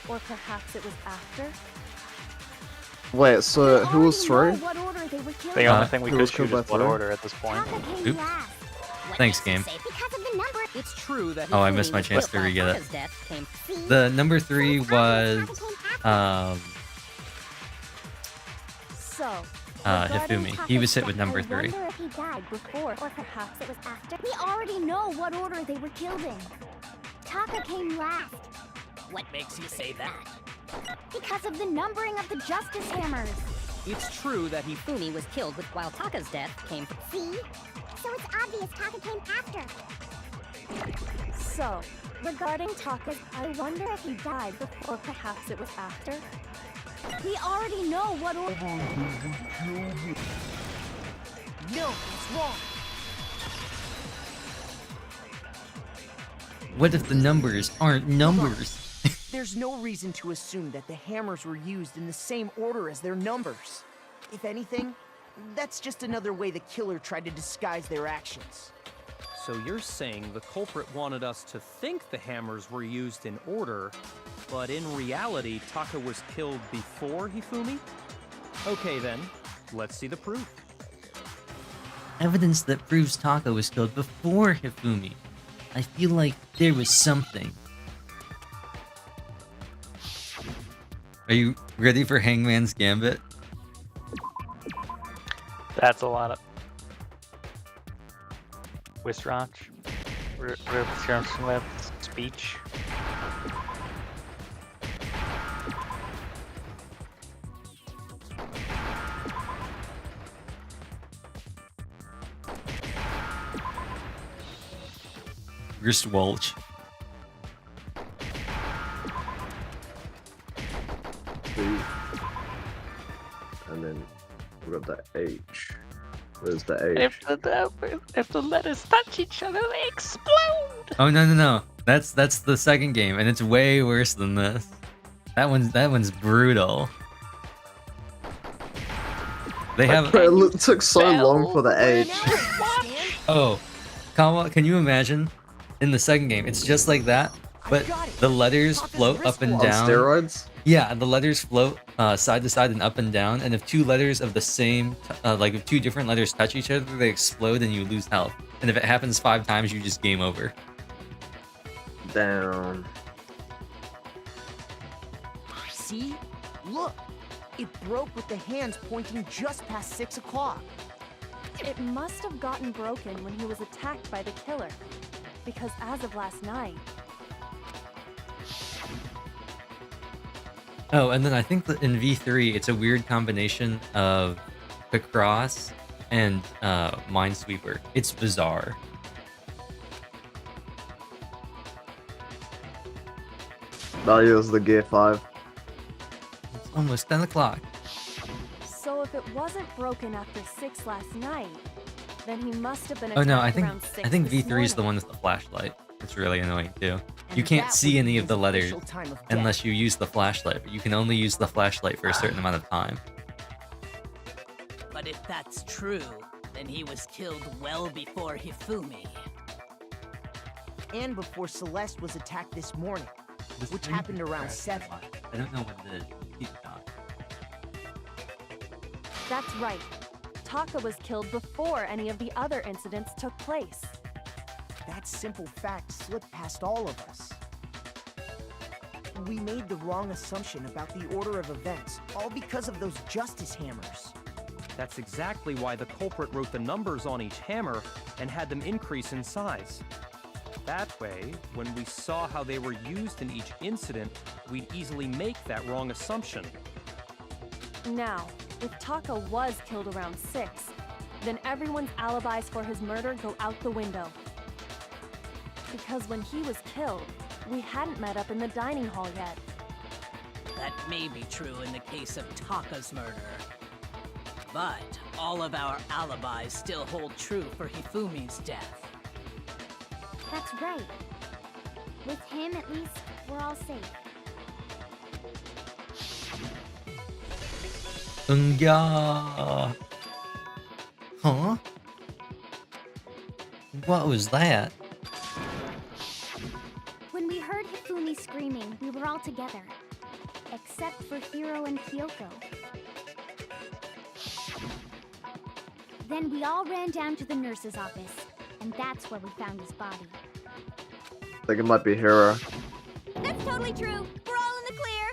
Or perhaps it was after? Wait, so who was Already through? know what order they were killed The in. only thing we Who could was shoot killed is by what three? order at this point. Taka came Oops. last. What Thanks, makes you game. say Because of the number. It's true that Oh, I Hifumi missed my was chance killed to while re-get it. Taka's death came. See? The number 3 So it's obvious was Taka came after. So, Hifumi. regarding He was Taka's hit with death, number I 3. wonder if he died before, or perhaps it was after. We already know what order they were killed in. Taka came last. What makes you say that? Because of the numbering of the Justice Hammers. it's true that Hifumi was killed with while Taka's death came. See? So it's obvious Taka came after. So, regarding Taka's, I wonder if he died before, or perhaps it was after? We already know what order. No, it's wrong. What if the numbers aren't numbers? There's no reason to assume that the hammers were used in the same order as their numbers. If anything, that's just another way the killer tried to disguise their actions. So you're saying the culprit wanted us to think the hammers were used in order, but in reality, Taka was killed before Hifumi? Okay then, let's see the proof. Evidence that proves Taka was killed before Hifumi. I feel like there was something. Are you ready for Hangman's Gambit? That's a lot of Wisranch. Speech. Wristwalch. B. And then we got the H. Where's the H? If the letters touch each other, they explode. Oh no. That's the second game, and it's way worse than this. That one's brutal. They have. It took so long for the H. Oh, Kawa, can you imagine? In the second game, it's just like that, but the letters float up and down. On steroids? Yeah, the letters float side to side and up and down, and if two letters of the same, like if two different letters touch each other, they explode and you lose health. And if it happens 5 times, you just game over. Down. See? Look! It broke with the hands pointing just past 6 o'clock. It must have gotten broken when he was attacked by the killer. Because as of last night... Oh, and then I think that in V3, it's a weird combination of Picross and Minesweeper. It's bizarre. That is the Gear 5. It's almost 10 o'clock. So if it wasn't broken after 6 last night, then he must have been Oh attacked no, I around 6 think this V3 is the morning. one with the flashlight. It's really annoying too. And You can't that see would any be of the his letters official time of death. unless you use the flashlight, but you can only use the flashlight for a certain amount of time. But if that's true, then he was killed well before Hifumi. And before Celeste was attacked this morning, which happened around 7. I don't know what it is. Keep going. That's right. Taka was killed before any of the other incidents took place. That simple fact slipped past all of us. We made the wrong assumption about the order of events, all because of those justice hammers. That's exactly why the culprit wrote the numbers on each hammer and had them increase in size. That way, when we saw how they were used in each incident, we'd easily make that wrong assumption. Now, if Taka was killed around 6, then everyone's alibis for his murder go out the window. Because when he was killed, we hadn't met up in the dining hall yet. That may be true in the case of Taka's murder. But all of our alibis still hold true for Hifumi's death. That's right. With him, at least, we're all safe. Yeah. Huh? What was that? When we heard Hifumi screaming, we were all together. Except for Hiro and Kyoko. Then we all ran down to the nurse's office, and that's where we found his body. I think it might be Hero. That's totally true. We're all in the clear.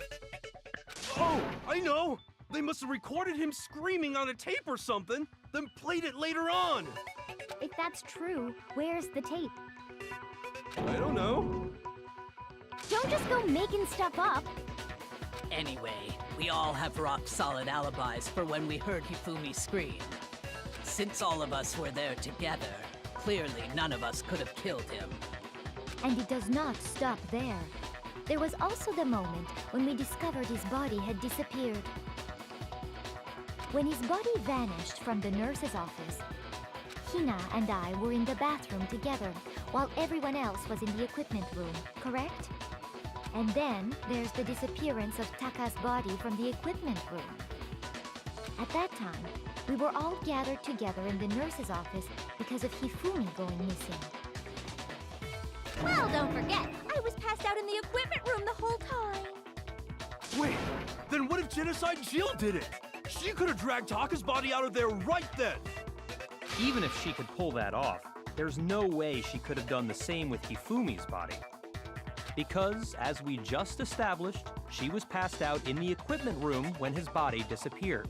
Oh, I know! They must have recorded him screaming on a tape or something, then played it later on! If that's true, where's the tape? I don't know. Don't just go making stuff up. Anyway, we all have rock-solid alibis for when we heard Hifumi scream. Since all of us were there together, clearly none of us could have killed him. And it does not stop there. There was also the moment when we discovered his body had disappeared. When his body vanished from the nurse's office, Hina and I were in the bathroom together, while everyone else was in the equipment room, correct? And then there's the disappearance of Taka's body from the equipment room. At that time, we were all gathered together in the nurse's office because of Hifumi going missing. Well, don't forget, I was passed out in the equipment room the whole time. Wait, then what if Genocide Jill did it? She could have dragged Taka's body out of there right then! Even if she could pull that off, there's no way she could have done the same with Hifumi's body. Because, as we just established, she was passed out in the equipment room when his body disappeared.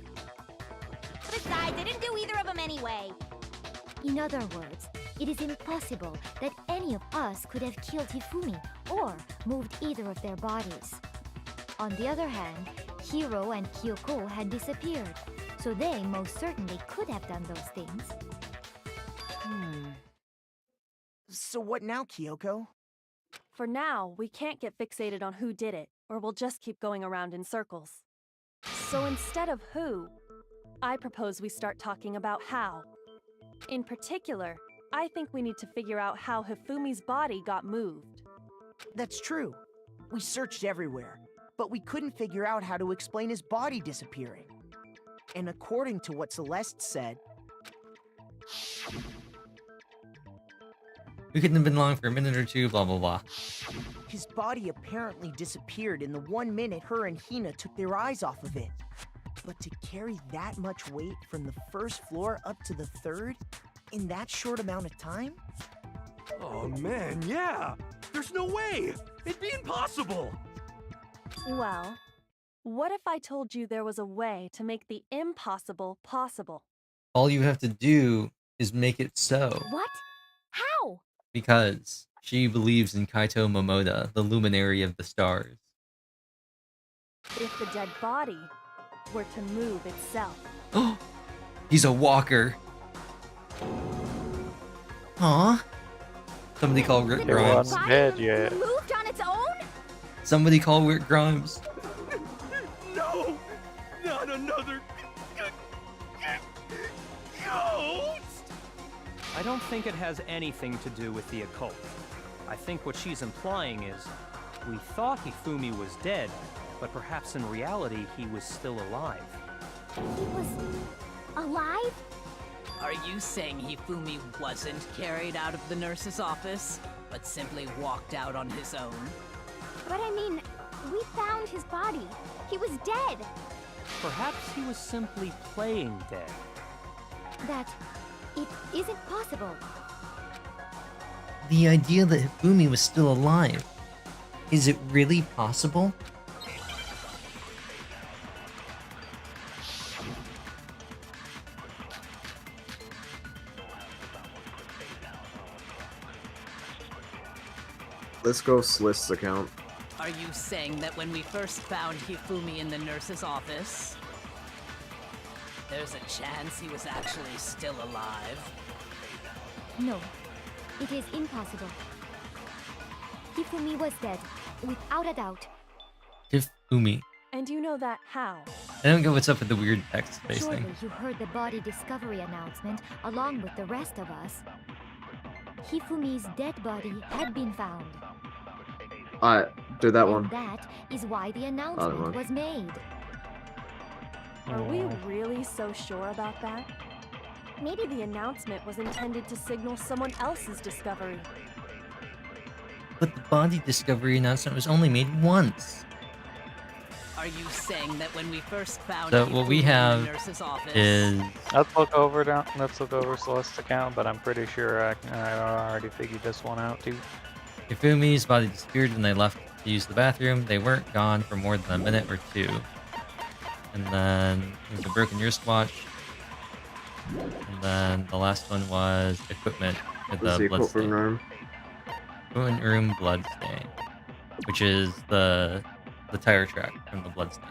Besides, I didn't do either of them anyway. In other words, it is impossible that any of us could have killed Hifumi or moved either of their bodies. On the other hand, Hiro and Kyoko had disappeared, so they most certainly could have done those things. So what now, Kyoko? For now, we can't get fixated on who did it, or we'll just keep going around in circles. So instead of who, I propose we start talking about how. In particular, I think we need to figure out how Hifumi's body got moved. That's true. We searched everywhere, but we couldn't figure out how to explain his body disappearing. And according to what Celeste said, We couldn't have been long for a minute or two, blah blah blah. his body apparently disappeared in the 1 minute her and Hina took their eyes off of it. But to carry that much weight from the first floor up to the third in that short amount of time? Oh man, yeah! There's no way! It'd be impossible! Well, what if I told you there was a way to make the impossible possible? All you have to do is make it so. What? How? Because she believes in Kaito Momoda, the luminary of the stars. If the dead body were to move itself. He's a walker. Huh? Somebody call Rick It Grimes. wasn't dead yet. Moved on its own? Somebody call Rick Grimes. No! Not another ghost! I don't think it has anything to do with the occult. I think what she's implying is, we thought Hifumi was dead, but perhaps in reality he was still alive. He was alive? Are you saying Hifumi wasn't carried out of the nurse's office, but simply walked out on his own? But I mean, we found his body. He was dead. Perhaps he was simply playing dead. That it isn't possible. The idea that Hifumi was still alive. Is it really possible? Let's go Slist's account. Are you saying that when we first found Hifumi in the nurse's office, there's a chance he was actually still alive? No, it is impossible. Hifumi was dead, without a doubt. Hifumi. And you know that how? I don't get what's up with the weird text space Surely thing. you heard the body discovery announcement along with the rest of us. Hifumi's dead body had been found. Alright, do that And one. that is why the announcement one. was made. Are we really so sure about that? Maybe the announcement was intended to signal someone else's discovery. But the body discovery announcement was only made once. Are you saying that when we first found So what we Hifumi in have the nurse's office, is Let's look over Celeste's account, but I'm pretty sure I already figured this one out too. Hifumi's body disappeared when they left to use the bathroom. They weren't gone for more than a minute or two. And then there's a broken wristwatch. And then the last one was equipment for What's the the blood equipment stain. room? Equipment room blood stain, which is the tire track from the blood stain.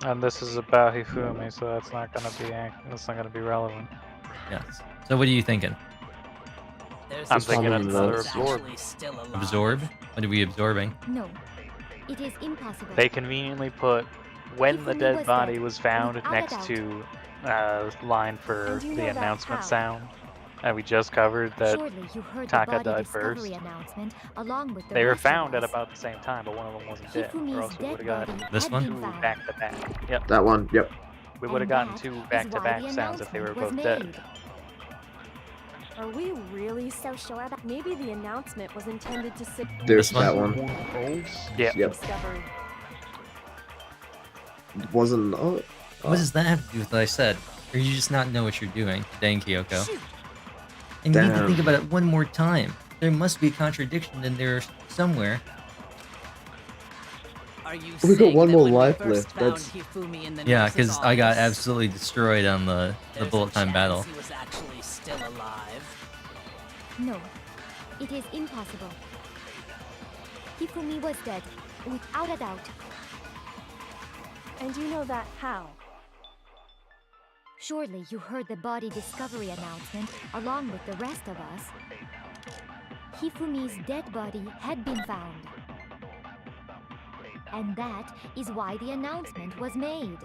And this is about Hifumi, so that's not gonna be relevant. Yes. So what are you thinking? there's I'm a thinking chance another he was absorb. actually still alive? Absorb? What are we absorbing? No, it is impossible. They conveniently put when the Hifumi dead was body dead, was found without a next doubt. to line for And you know the that announcement how? sound. And we just covered that Surely you heard Taka the body died discovery first. announcement along with the They were rest of found at us. about the same time, but one of them wasn't dead. Or Hifumi's else we would dead have body gotten This had one? been two found. back to back. Yep. That one, yep. We would have And gotten that two is back to why back the sounds if they were announcement both was dead. made. Are we really so sure about? Maybe the announcement was intended to signal There's This one? that one. Yeah. Yep. discovery. Wasn't. Oh, What does that have to do with what I said? Or you just not know what you're doing? Dang, Kyoko. Shoot. And you need to Damn. think about it one more time. There must be a contradiction in there somewhere. Are you We got saying one that more when we life first left, found that's- Hifumi in the Yeah, nurse's because I got office, absolutely destroyed on the there's bullet a time battle. chance he was actually still alive? No, it is impossible. Hifumi was dead, without a doubt. And you know that how? Surely you heard the body discovery announcement along with the rest of us. Hifumi's dead body had been found. And that is why the announcement was made.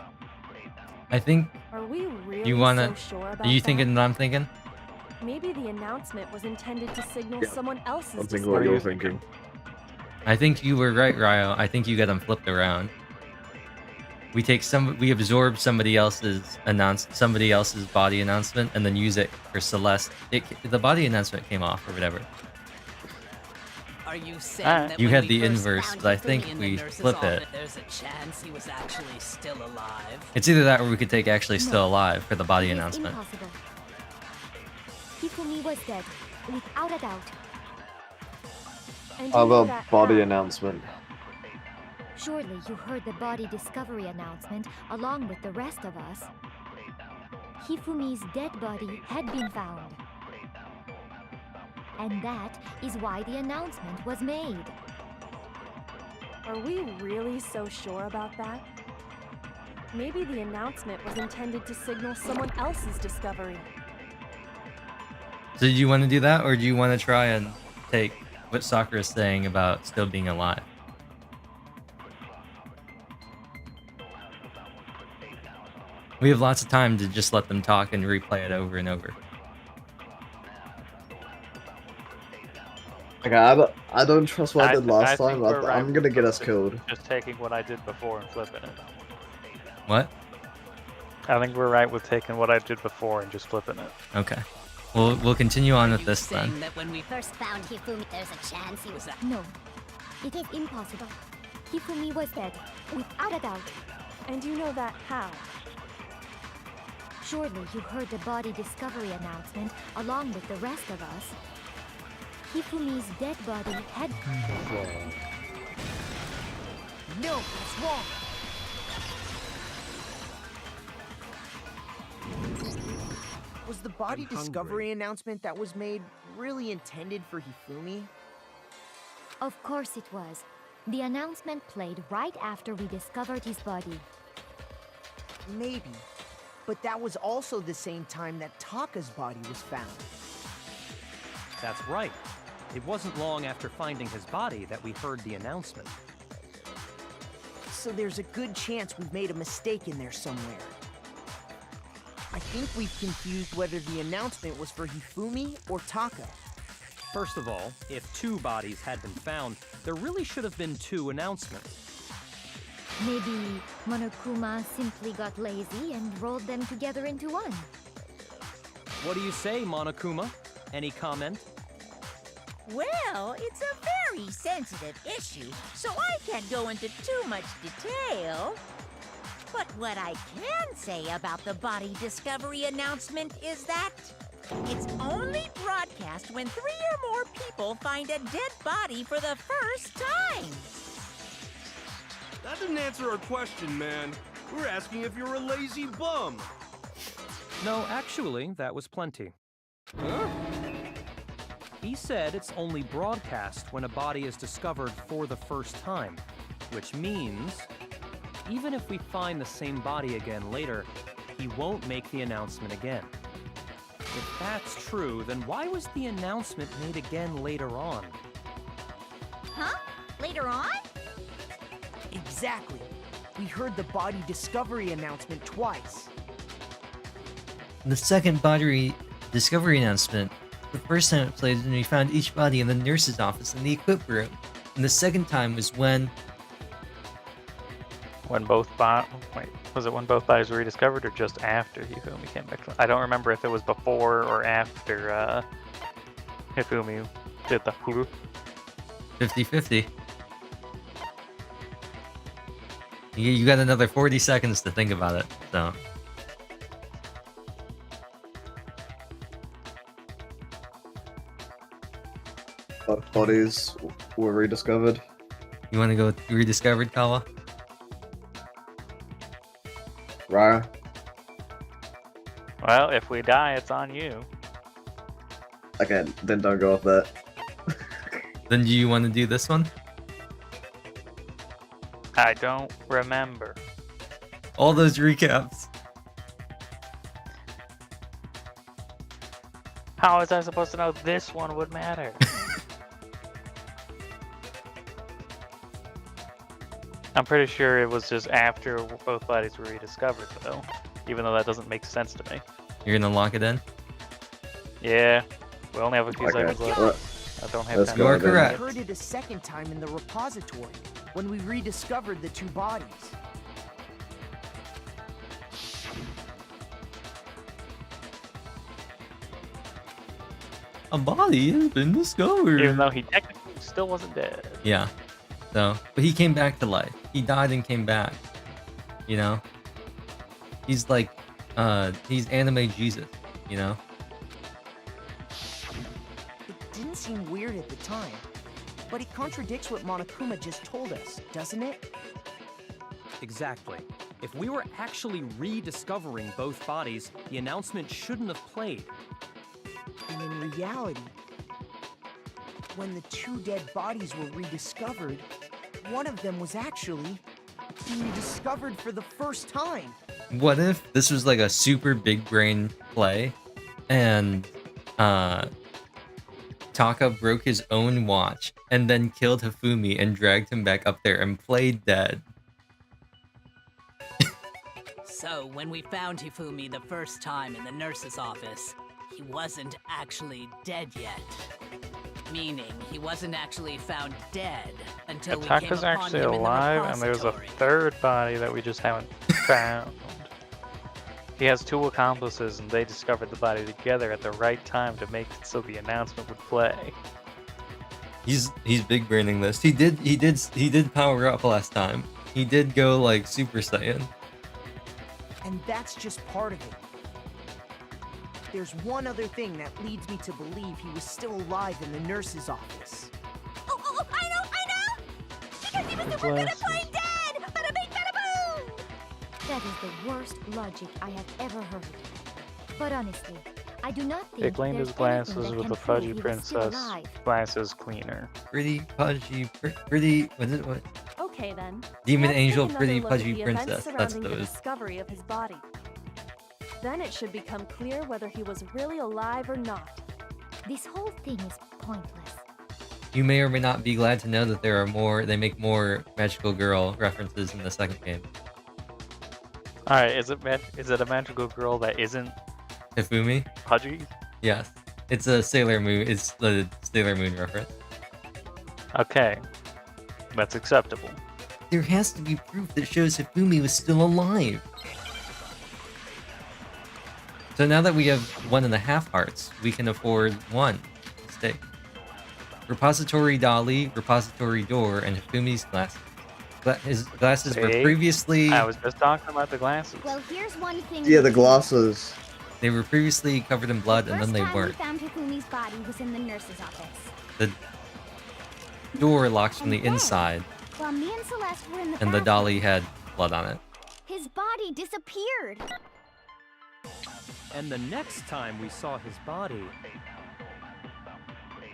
I think Are we really you wanna. so sure about Are you that? thinking that I'm thinking? Maybe the announcement was intended to signal Yeah. someone else's I think what discovery. you're thinking. I think you were right, Raeo. I think you got them flipped around. We absorb somebody else's body announcement and then use it for Celeste. The body announcement came off or whatever. Are you saying that You when had we the first inverse, found but I Hifumi think in the we nurse's flip it. office, there's a chance he was actually still alive? It's either that or we could take actually still No. alive for the body It is announcement. impossible. Hifumi was dead, without a doubt. And How you know about that body how? announcement? Surely you heard the body discovery announcement along with the rest of us. Hifumi's dead body had been found. And that is why the announcement was made. Are we really so sure about that? Maybe the announcement was intended to signal someone else's discovery. So do you want to do that, or do you want to try and take what Sakura's saying about still being alive? We have lots of time to just let them talk and replay it over and over. Okay, I don't trust what I did last think time. we're right I'm gonna get us with killed. Just taking what I did before and flipping it. What? I think we're right with taking what I did before and just flipping it. Okay. We'll continue on with this then. Saying that when we First found Hifumi, there's a chance he was a... No, it is impossible. Hifumi was dead, without a doubt. And you know that how? Surely you heard the body discovery announcement along with the rest of us. Hifumi's dead body had... No, that's wrong. Was the body discovery announcement that was made really intended for Hifumi? Of course it was. The announcement played right after we discovered his body. Maybe. But that was also the same time that Taka's body was found. That's right. It wasn't long after finding his body that we heard the announcement. So there's a good chance we've made a mistake in there somewhere. I think we've confused whether the announcement was for Hifumi or Taka. First of all, if 2 bodies had been found, there really should have been 2 announcements. Maybe Monokuma simply got lazy and rolled them together into one. What do you say, Monokuma? Any comment? Well, it's a very sensitive issue, so I can't go into too much detail. But what I can say about the body discovery announcement is that it's only broadcast when 3 or more people find a dead body for the first time. That didn't answer our question, man. We're asking if you're a lazy bum. No, actually, that was plenty. Huh? He said it's only broadcast when a body is discovered for the first time, which means even if we find the same body again later, he won't make the announcement again. If that's true, then why was the announcement made again later on? Huh? Later on? Exactly. We heard the body discovery announcement twice. The second body discovery announcement, the first time it played when we found each body in the nurse's office in the equip room. And the second time was when... When both was it when both bodies were rediscovered or just after Hifumi came back? I don't remember if it was before or after Hifumi did the 50-50. You got another 40 seconds to think about it, so... Both bodies were rediscovered. You want to go with rediscovered, Kawa? Raeo? Well, if we die, it's on you. Okay, then don't go off that. Then do you want to do this one? I don't remember. All those recaps. How was I supposed to know this one would matter? I'm pretty sure it was just after both bodies were rediscovered, though. Even though that doesn't make sense to me. You're gonna lock it in? Yeah, we only have a few Okay, seconds left. well, I don't have let's time. go You are then. I correct. heard it a second time in the repository when we rediscovered the two bodies. A body has been discovered. Even though he technically still wasn't dead. Yeah. So, but he came back to life. He died and came back. You know? He's like, he's anime Jesus, you know? It didn't seem weird at the time, but it contradicts what Monokuma just told us, doesn't it? Exactly. If we were actually rediscovering both bodies, the announcement shouldn't have played. And in reality, when the two dead bodies were rediscovered, one of them was actually being discovered for the first time. What if this was like a super big brain play and Taka broke his own watch and then killed Hifumi and dragged him back up there and played dead? So, when we found Hifumi the first time in the nurse's office, he wasn't actually dead yet. Meaning, he wasn't actually found dead until we came Ataka's upon actually him in the alive, and there's a repository. third body that we just haven't found. He has two accomplices, and they discovered the body together at the right time to make it so the announcement would play. He's big braining this. He did power up last time. He did go like Super Saiyan. And that's just part of it. There's one other thing that leads me to believe he was still alive in the nurse's office. Oh, I know! Because he was super good at playing dead! Bada bing, bada boom! That is the worst logic I have ever heard. But honestly, I do not think They cleaned there's his glasses anything that with a can prove fudgy he was still princess alive. glasses cleaner. Pretty pudgy, pretty. What is it? What? Okay then. Demon Let's Angel, take pretty another look at pudgy the events princess. That's surrounding the those. discovery of his body. Then it should become clear whether he was really alive or not. This whole thing is pointless. You may or may not be glad to know that there are more. They make more magical girl references in the second game. Alright, is it a magical girl that isn't Hifumi? pudgy? Yes, it's a Sailor Moon. It's the Sailor Moon reference. Okay, that's acceptable. There has to be proof that shows Hifumi was still alive. So now that we have 1.5 hearts, we can afford one mistake. Repository dolly, repository door, and Hifumi's glasses. His glasses were See? previously. I was just talking about the glasses. Well, here's one thing. Yeah, the glasses. They were previously covered in blood, and then they First time weren't. we found Hifumi's body was in the nurse's office. The door locks from the And then, inside, While me and Celeste were in the and the bathroom, dolly had blood on it. his body disappeared. And the next time we saw his body,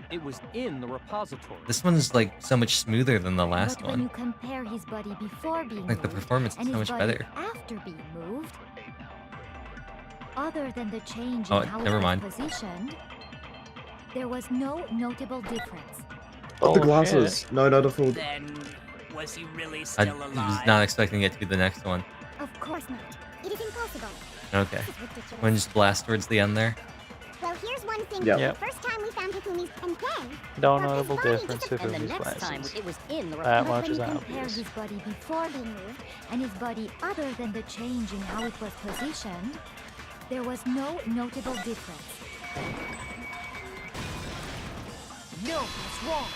it was in the repository. This one is like so much smoother than the last But when you one. compare his body before being Like the moved performance is and so his much body better. after being moved, other than the change Oh, in how never it mind. was positioned, there was no notable difference. But the Oh, glasses. shit. No noticeable. Then, was he really I still was alive? not expecting it to be the next one. Of course not. It is impossible. Okay. This is ridiculous. Want to just blast towards the end there? Well, here's one thing. Yep. Yep. The first time we found Hifumi's, and then No well, his notable body difference to disappeared. And the Hifumi's next time glasses. it was in the That repository. much But is when you compare obvious. his body before being moved and his body other than the change in how it was positioned, there was no notable difference. No, that's wrong.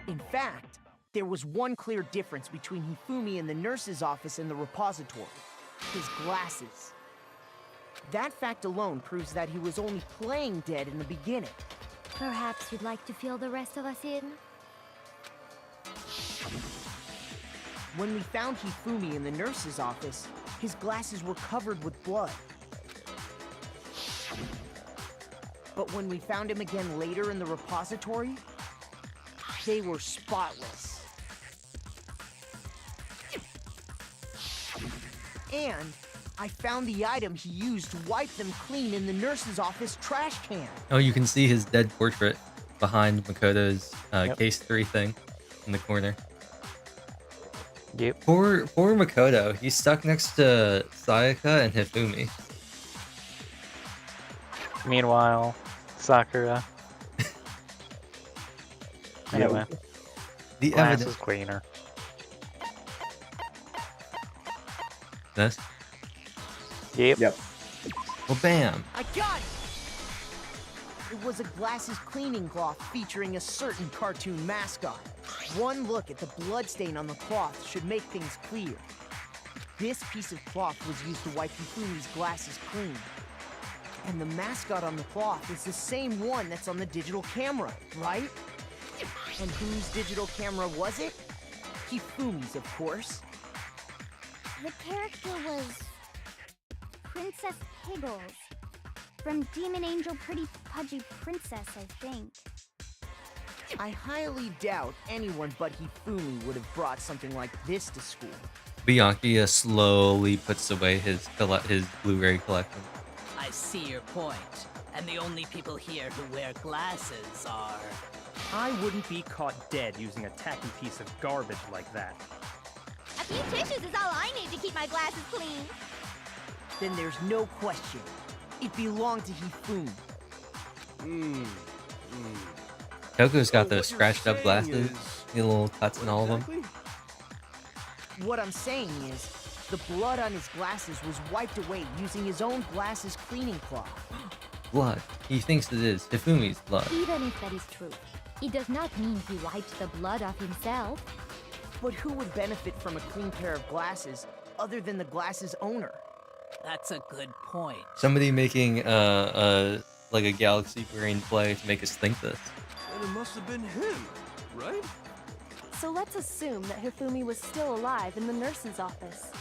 In fact, there was one clear difference between Hifumi in the nurse's office and the repository. His glasses. That fact alone proves that he was only playing dead in the beginning. Perhaps you'd like to fill the rest of us in? When we found Hifumi in the nurse's office, his glasses were covered with blood. But when we found him again later in the repository, they were spotless. And I found the item he used to wipe them clean in the nurse's office trash can. Oh, you can see his dead portrait behind Makoto's Yep. case 3 thing in the corner. Yep. Poor Makoto. He's stuck next to Sayaka and Hifumi. Meanwhile, Sakura. Anyway, The glass evidence. is cleaner. This? Yep. Well, bam. I got it! It was a glasses cleaning cloth featuring a certain cartoon mascot. One look at the bloodstain on the cloth should make things clear. This piece of cloth was used to wipe Hifumi's glasses clean. And the mascot on the cloth is the same one that's on the digital camera, right? And whose digital camera was it? Hifumi's, of course. The character was Princess Piggles from Demon Angel Pretty Pudgy Princess, I think. I highly doubt anyone but Hifumi would have brought something like this to school. Byakuya slowly puts away his Blu-ray collection. I see your point. And the only people here who wear glasses are... I wouldn't be caught dead using a tacky piece of garbage like that. A few tissues is all I need to keep my glasses clean. Then there's no question. It belonged to Hifumi. Toko's got those scratched up glasses, the little cuts in all of them. What I'm saying is, the blood on his glasses was wiped away using his own glasses cleaning cloth. Blood. He thinks it is Hifumi's blood. Even if that is true, it does not mean he wiped the blood off himself. But who would benefit from a clean pair of glasses other than the glasses owner? That's a good point. Somebody making like a galaxy brain play to make us think this. And it must have been him, right? So let's assume that Hifumi was still alive in the nurse's office.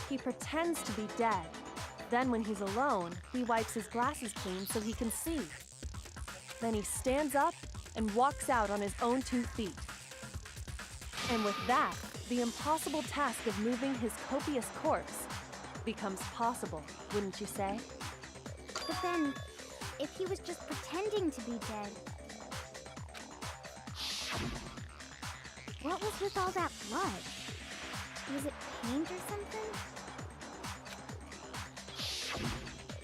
He pretends to be dead. Then when he's alone, he wipes his glasses clean so he can see. Then he stands up and walks out on his own 2 feet. And with that, the impossible task of moving his copious corpse becomes possible, wouldn't you say? But then, if he was just pretending to be dead, what was with all that blood? Was it paint or something?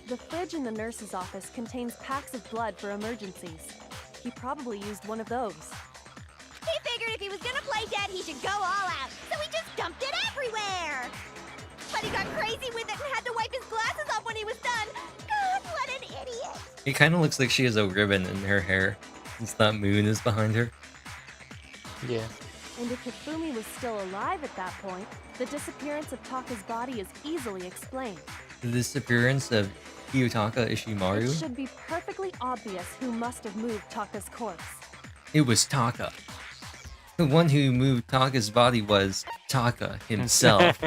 The fridge in the nurse's office contains packs of blood for emergencies. He probably used one of those. He figured if he was gonna play dead, he should go all out, so he just dumped it everywhere! But he got crazy with it and had to wipe his glasses off when he was done! God, what an idiot! It kind of looks like she has a ribbon in her hair, since that moon is behind her. Yeah. And if Hifumi was still alive at that point, the disappearance of Taka's body is easily explained. The disappearance of Hiyotaka Ishimaru? It should be perfectly obvious who must have moved Taka's corpse. It was Taka. The one who moved Taka's body was Taka himself.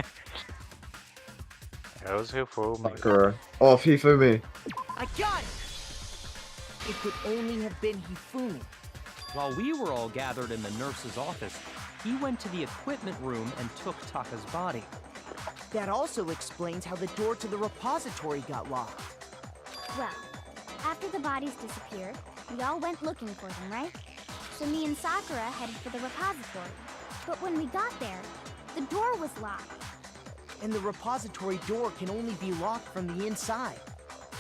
That was Hifumi. Sakura. Oh, Hifumi. I got it! It could only have been Hifumi. While we were all gathered in the nurse's office, he went to the equipment room and took Taka's body. That also explains how the door to the repository got locked. Well, after the bodies disappeared, we all went looking for them, right? So me and Sakura headed for the repository. But when we got there, the door was locked. And the repository door can only be locked from the inside.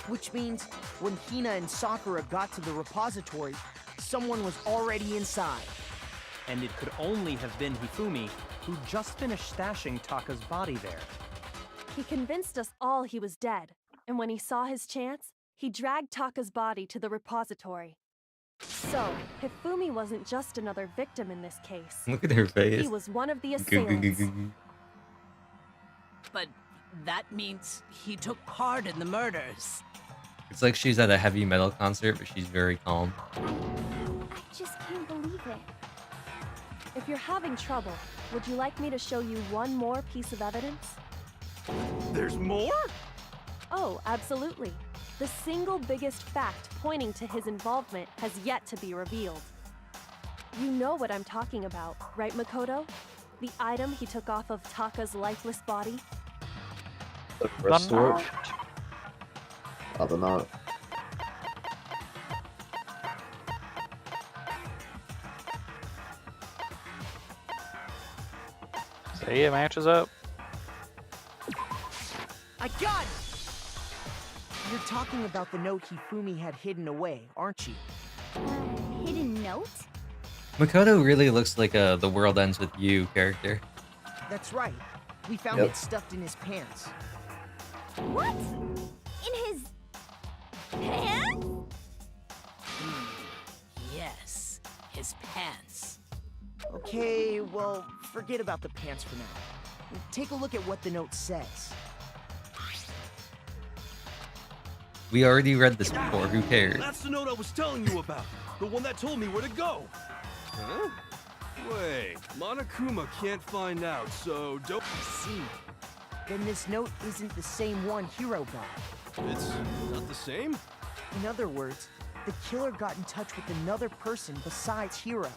Which means, when Hina and Sakura got to the repository, someone was already inside. And it could only have been Hifumi, who just finished stashing Taka's body there. He convinced us all he was dead, and when he saw his chance, he dragged Taka's body to the repository. So, Hifumi wasn't just another victim in this case. Look at her face. He was one of the assailants. But that means he took part in the murders. It's like she's at a heavy metal concert, but she's very calm. I just can't believe it. If you're having trouble, would you like me to show you one more piece of evidence? There's more? Oh, absolutely. The single biggest fact pointing to his involvement has yet to be revealed. You know what I'm talking about, right, Makoto? The item he took off of Taka's lifeless body? The wristwatch? I don't know. See, it matches up. I got it! You're talking about the note Hifumi had hidden away, aren't you? Hidden note? Makoto really looks like a The World Ends With You character. That's right. We found Yep. it stuffed in his pants. What? In his pants? Yes, his pants. Okay, well, forget about the pants for now. Take a look at what the note says. We already read this before, who cares? That's the note I was telling you about. The one that told me where to go. Huh? Wait, Monokuma can't find out, so don't... I see. Then this note isn't the same one Hiro got. It's not the same? In other words, the killer got in touch with another person besides Hiro.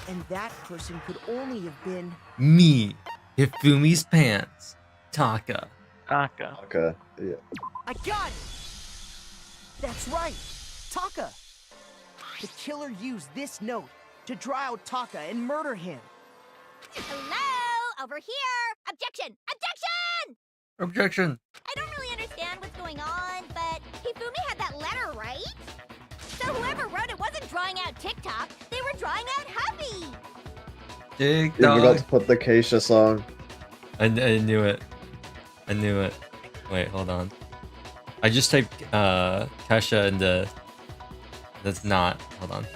And that person could only have been... Me, Hifumi's pants, Taka. Taka. Okay, yeah. I got it! That's right! Taka! The killer used this note to draw out Taka and murder him. Hello? Over here! Objection! Objection! Objection. I don't really understand what's going on, but Hifumi had that letter, right? So whoever wrote it wasn't drawing out TikTok, they were drawing out Happy! Dig You forgot dog. to put the Keisha song. I knew it. I knew it. Wait, hold on. I just typed Kesha into... That's not. Hold on.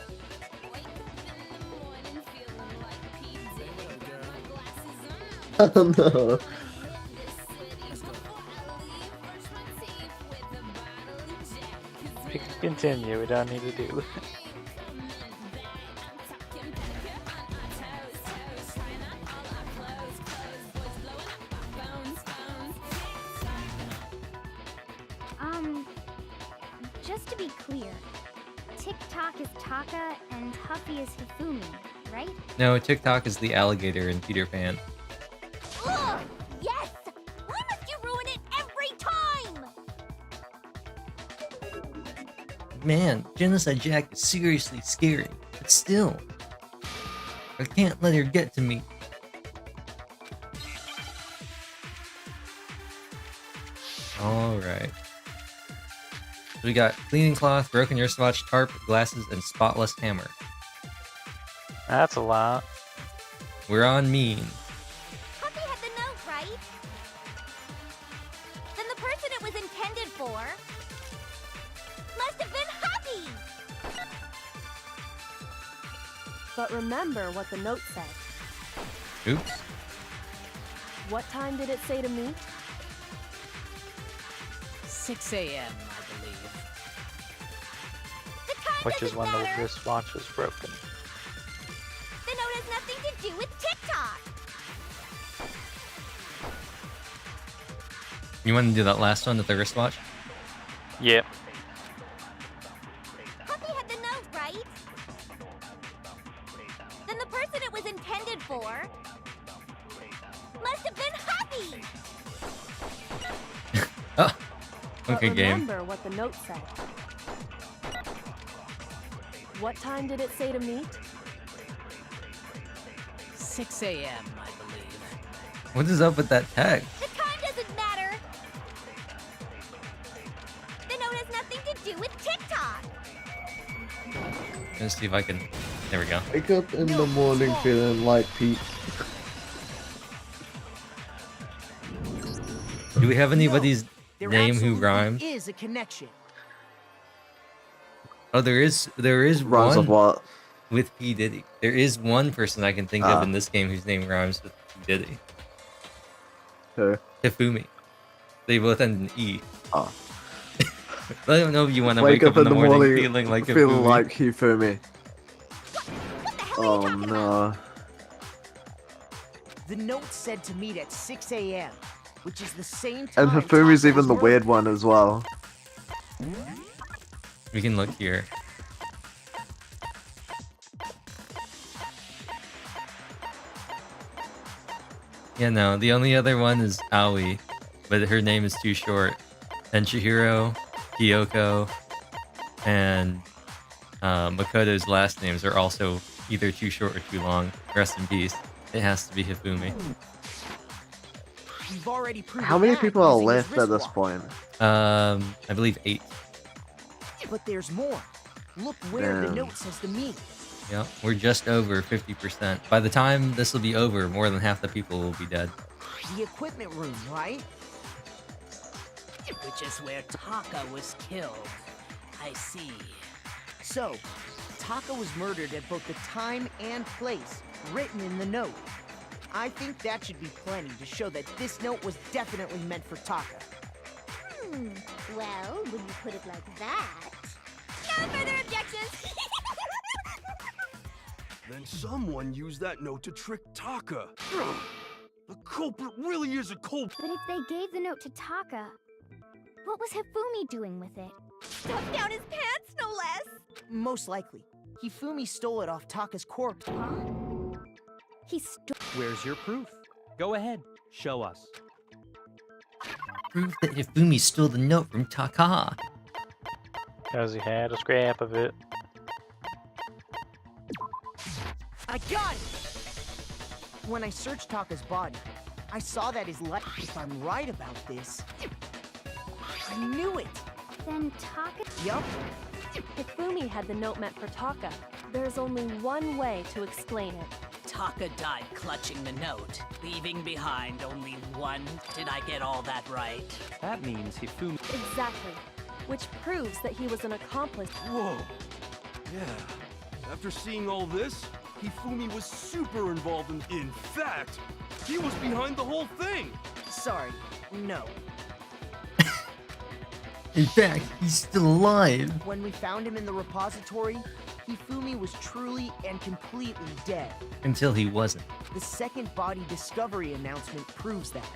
Oh no. We can continue, we don't need to do Just to be clear, TikTok is Taka and Huffy is Hifumi, right? No, TikTok is the alligator in Peter Pan. Ugh! Yes! Why must you ruin it every time? Man, Genocide Jack is seriously scary, but still, I can't let her get to me. Alright. So we got cleaning cloth, broken wristwatch, tarp, glasses, and spotless hammer. That's a lot. We're on mean. Huffy had the note, right? Then the person it was intended for must have been Happy! But remember what the note said. Oops. What time did it say to meet? 6 a.m., I believe. Which is when the wristwatch was broken. The note has nothing to do with TikTok! You want to do that last one with the wristwatch? Yep. Huffy had the note, right? Then the person it was intended for must have been Happy! Oh, But okay, game. remember what the note said. What time did it say to meet? 6 a.m., I believe. What is up with that tag? The time doesn't matter! The note has nothing to do with TikTok! Let's see if I can. There we go. Wake up in the morning feeling like Pete. Do we have anybody's There name who absolutely rhymes? is a connection. Oh, there is Rhymes one of what? with P Diddy. There is one person I can think of in this game whose name rhymes with P Diddy. Who? Hifumi. They both end in E. Oh. I don't know if you want to wake up in the morning feeling like Hifumi. Oh no. The note said to meet at 6 a.m., which is the same time. And Hifumi's Taka even was the murdered. weird one as well. We can look here. Yeah, no, the only other one is Aoi, but her name is too short. And Chihiro, Kyoko, and Makoto's last names are also either too short or too long. Rest in peace. It has to be Hifumi. We've already proven How many that people are using his left at this wristwatch. point? I believe 8. But there's more. Look where the Damn. note says to meet. Yeah, we're just over 50%. By the time this will be over, more than half the people will be dead. The equipment room, right? Which is where Taka was killed. I see. So, Taka was murdered at both the time and place written in the note. I think that should be plenty to show that this note was definitely meant for Taka. Well, when you put it like that... No further objections! Then someone used that note to trick Taka. The culprit really is a culprit. But if they gave the note to Taka, what was Hifumi doing with it? Stuffed down his pants, no less! Most likely. Hifumi stole it off Taka's corpse. He stole... Where's your proof? Go ahead, show us. Proof that Hifumi stole the note from Taka. Because he had a scrap of it. I got it! When I searched Taka's body, I saw that his life... If I'm right about this... I knew it! Then Taka... Yup. Hifumi had the note meant for Taka. There's only one way to explain it. Taka died clutching the note, leaving behind only one. Did I get all that right? That means Hifumi... Exactly. Which proves that he was an accomplice. Whoa. Yeah. After seeing all this, Hifumi was super involved in fact, he was behind the whole thing! Sorry, no. In fact, he's still alive. When we found him in the repository, Hifumi was truly and completely dead. Until he wasn't. The second body discovery announcement proves that.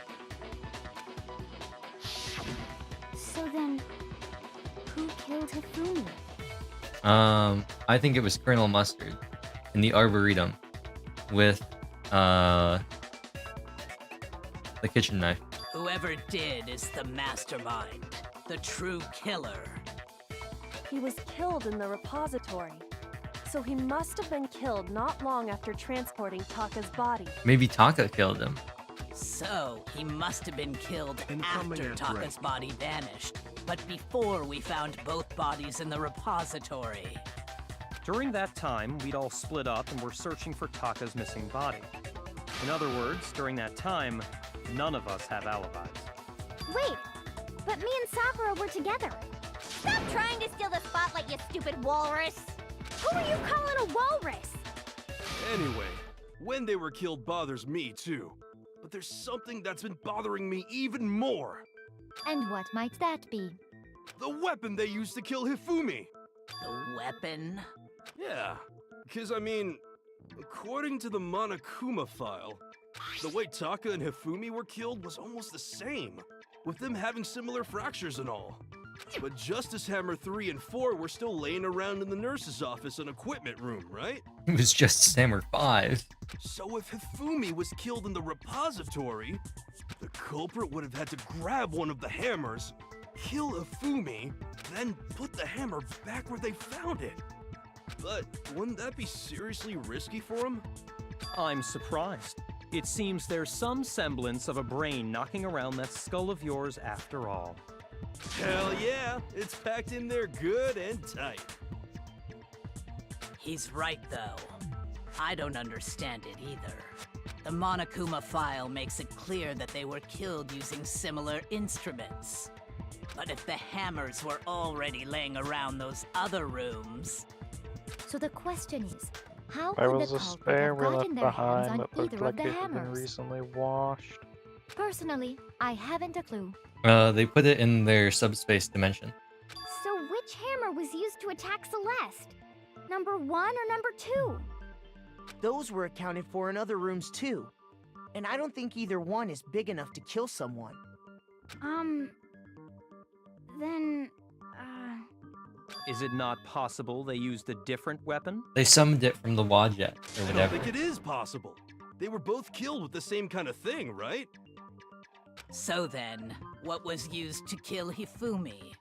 So then, who killed Hifumi? I think it was Colonel Mustard in the Arboretum with, the kitchen knife. Whoever did is the mastermind, the true killer. He was killed in the repository. So he must have been killed not long after transporting Taka's body. Maybe Taka killed him. So, he must have been killed Incoming after answer. Taka's body vanished, but before we found both bodies in the repository. During that time, we'd all split up and were searching for Taka's missing body. In other words, during that time, none of us have alibis. Wait, but me and Sakura were together. Stop trying to steal the spotlight, you stupid walrus! Who are you calling a walrus? Anyway, when they were killed bothers me too. But there's something that's been bothering me even more. And what might that be? The weapon they used to kill Hifumi. The weapon? Yeah, because I mean, according to the Monokuma file, the way Taka and Hifumi were killed was almost the same, with them having similar fractures and all. But Justice Hammer 3 and 4 were still laying around in the nurse's office and equipment room, right? It was just Hammer 5. So if Hifumi was killed in the repository, the culprit would have had to grab one of the hammers, kill Hifumi, then put the hammer back where they found it. But wouldn't that be seriously risky for him? I'm surprised. It seems there's some semblance of a brain knocking around that skull of yours after all. Hell yeah, it's packed in there good and tight. He's right, though. I don't understand it either. The Monokuma file makes it clear that they were killed using similar instruments. But if the hammers were already laying around those other rooms... So the question is, how There could was the a culprit spare have we gotten left their hands behind on that looked either like of the it had been hammers? recently washed. Personally, I haven't a clue. They put it in their subspace dimension. So which hammer was used to attack Celeste? Number 1 or number 2? Those were accounted for in other rooms too. And I don't think either one is big enough to kill someone. Then... Is it not possible they used a different weapon? They summoned it from the Wadjet, or I don't whatever. think it is possible. They were both killed with the same kind of thing, right? So then, what was used to kill Hifumi?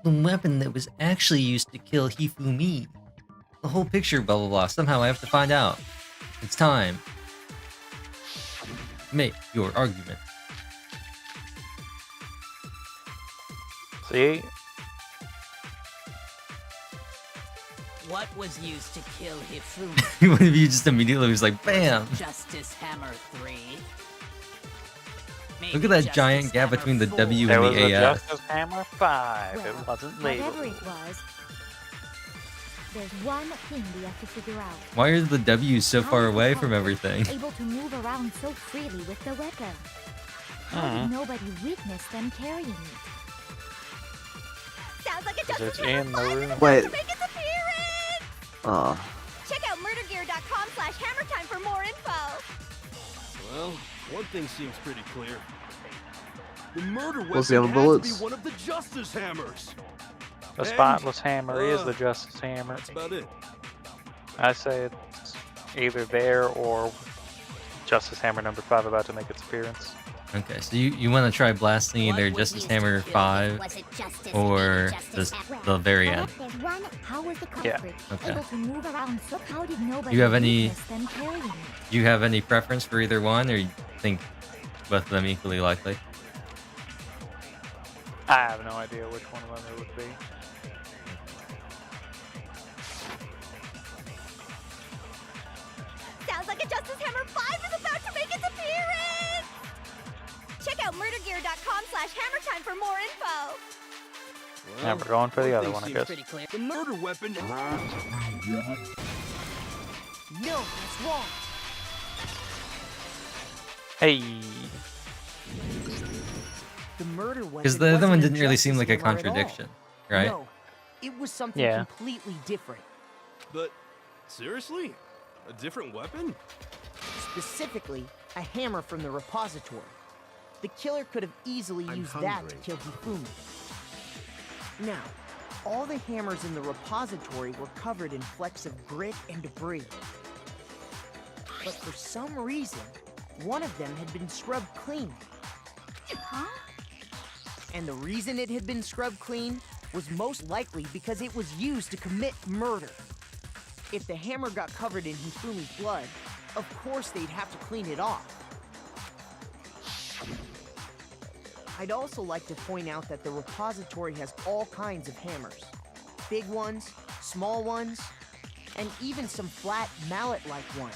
The weapon that was actually used to kill Hifumi. The whole picture, blah blah blah. Somehow I have to find out. It's time. Make your argument. See? What was used to kill Hifumi? What if you just immediately was like, bam! Justice Hammer 3. Look at that giant gap between the W There and was the a AS. Justice Hammer 5. Well, it wasn't labeled. whatever it was, there's one thing we have to figure out. Why are the W's so How far is the away from culprit everything? able to move around so freely with the weapon? How did nobody witness them carrying it? Sounds like a It's Justice in Hammer the 5 is room. about Wait. to make its appearance! Ah. Check out murdergear.com/hammertime for more info. Well, one thing seems pretty clear. The murder What's the weapon other has to bullets? be one of the Justice Hammers. The And, spotless hammer is the Justice Hammer. That's about it. I say it's either there or Justice Hammer number 5 about to make its appearance. Okay, so you want to try blasting either Justice Hammer 5 or the variant. There's one. How was the Yeah. culprit Okay. able to move around so? How did nobody You have any- witness them carrying it? Do you have any preference for either one, or you think both of them equally likely? I have no idea which one of them it would be. Sounds like a Justice Hammer 5 is about to make its appearance! Check out murdergear.com/hammertime for more info. Well, Yeah, we're going for the one other thing one, I seems guess. pretty clear. The murder weapon. No, that's wrong. Hey. The murder weapon. Because the other one wasn't a didn't really seem Justice like a Hammer at all. contradiction, right? No, it was something Yeah. completely different. But seriously, a different weapon? Specifically, a hammer from the repository. The killer could have easily I'm used that to hungry. kill Hifumi. Now, all the hammers in the repository were covered in flecks of grit and debris. But for some reason, one of them had been scrubbed clean. Huh? And the reason it had been scrubbed clean was most likely because it was used to commit murder. If the hammer got covered in Hifumi's blood, of course they'd have to clean it off. I'd also like to point out that the repository has all kinds of hammers. Big ones, small ones, and even some flat mallet-like ones.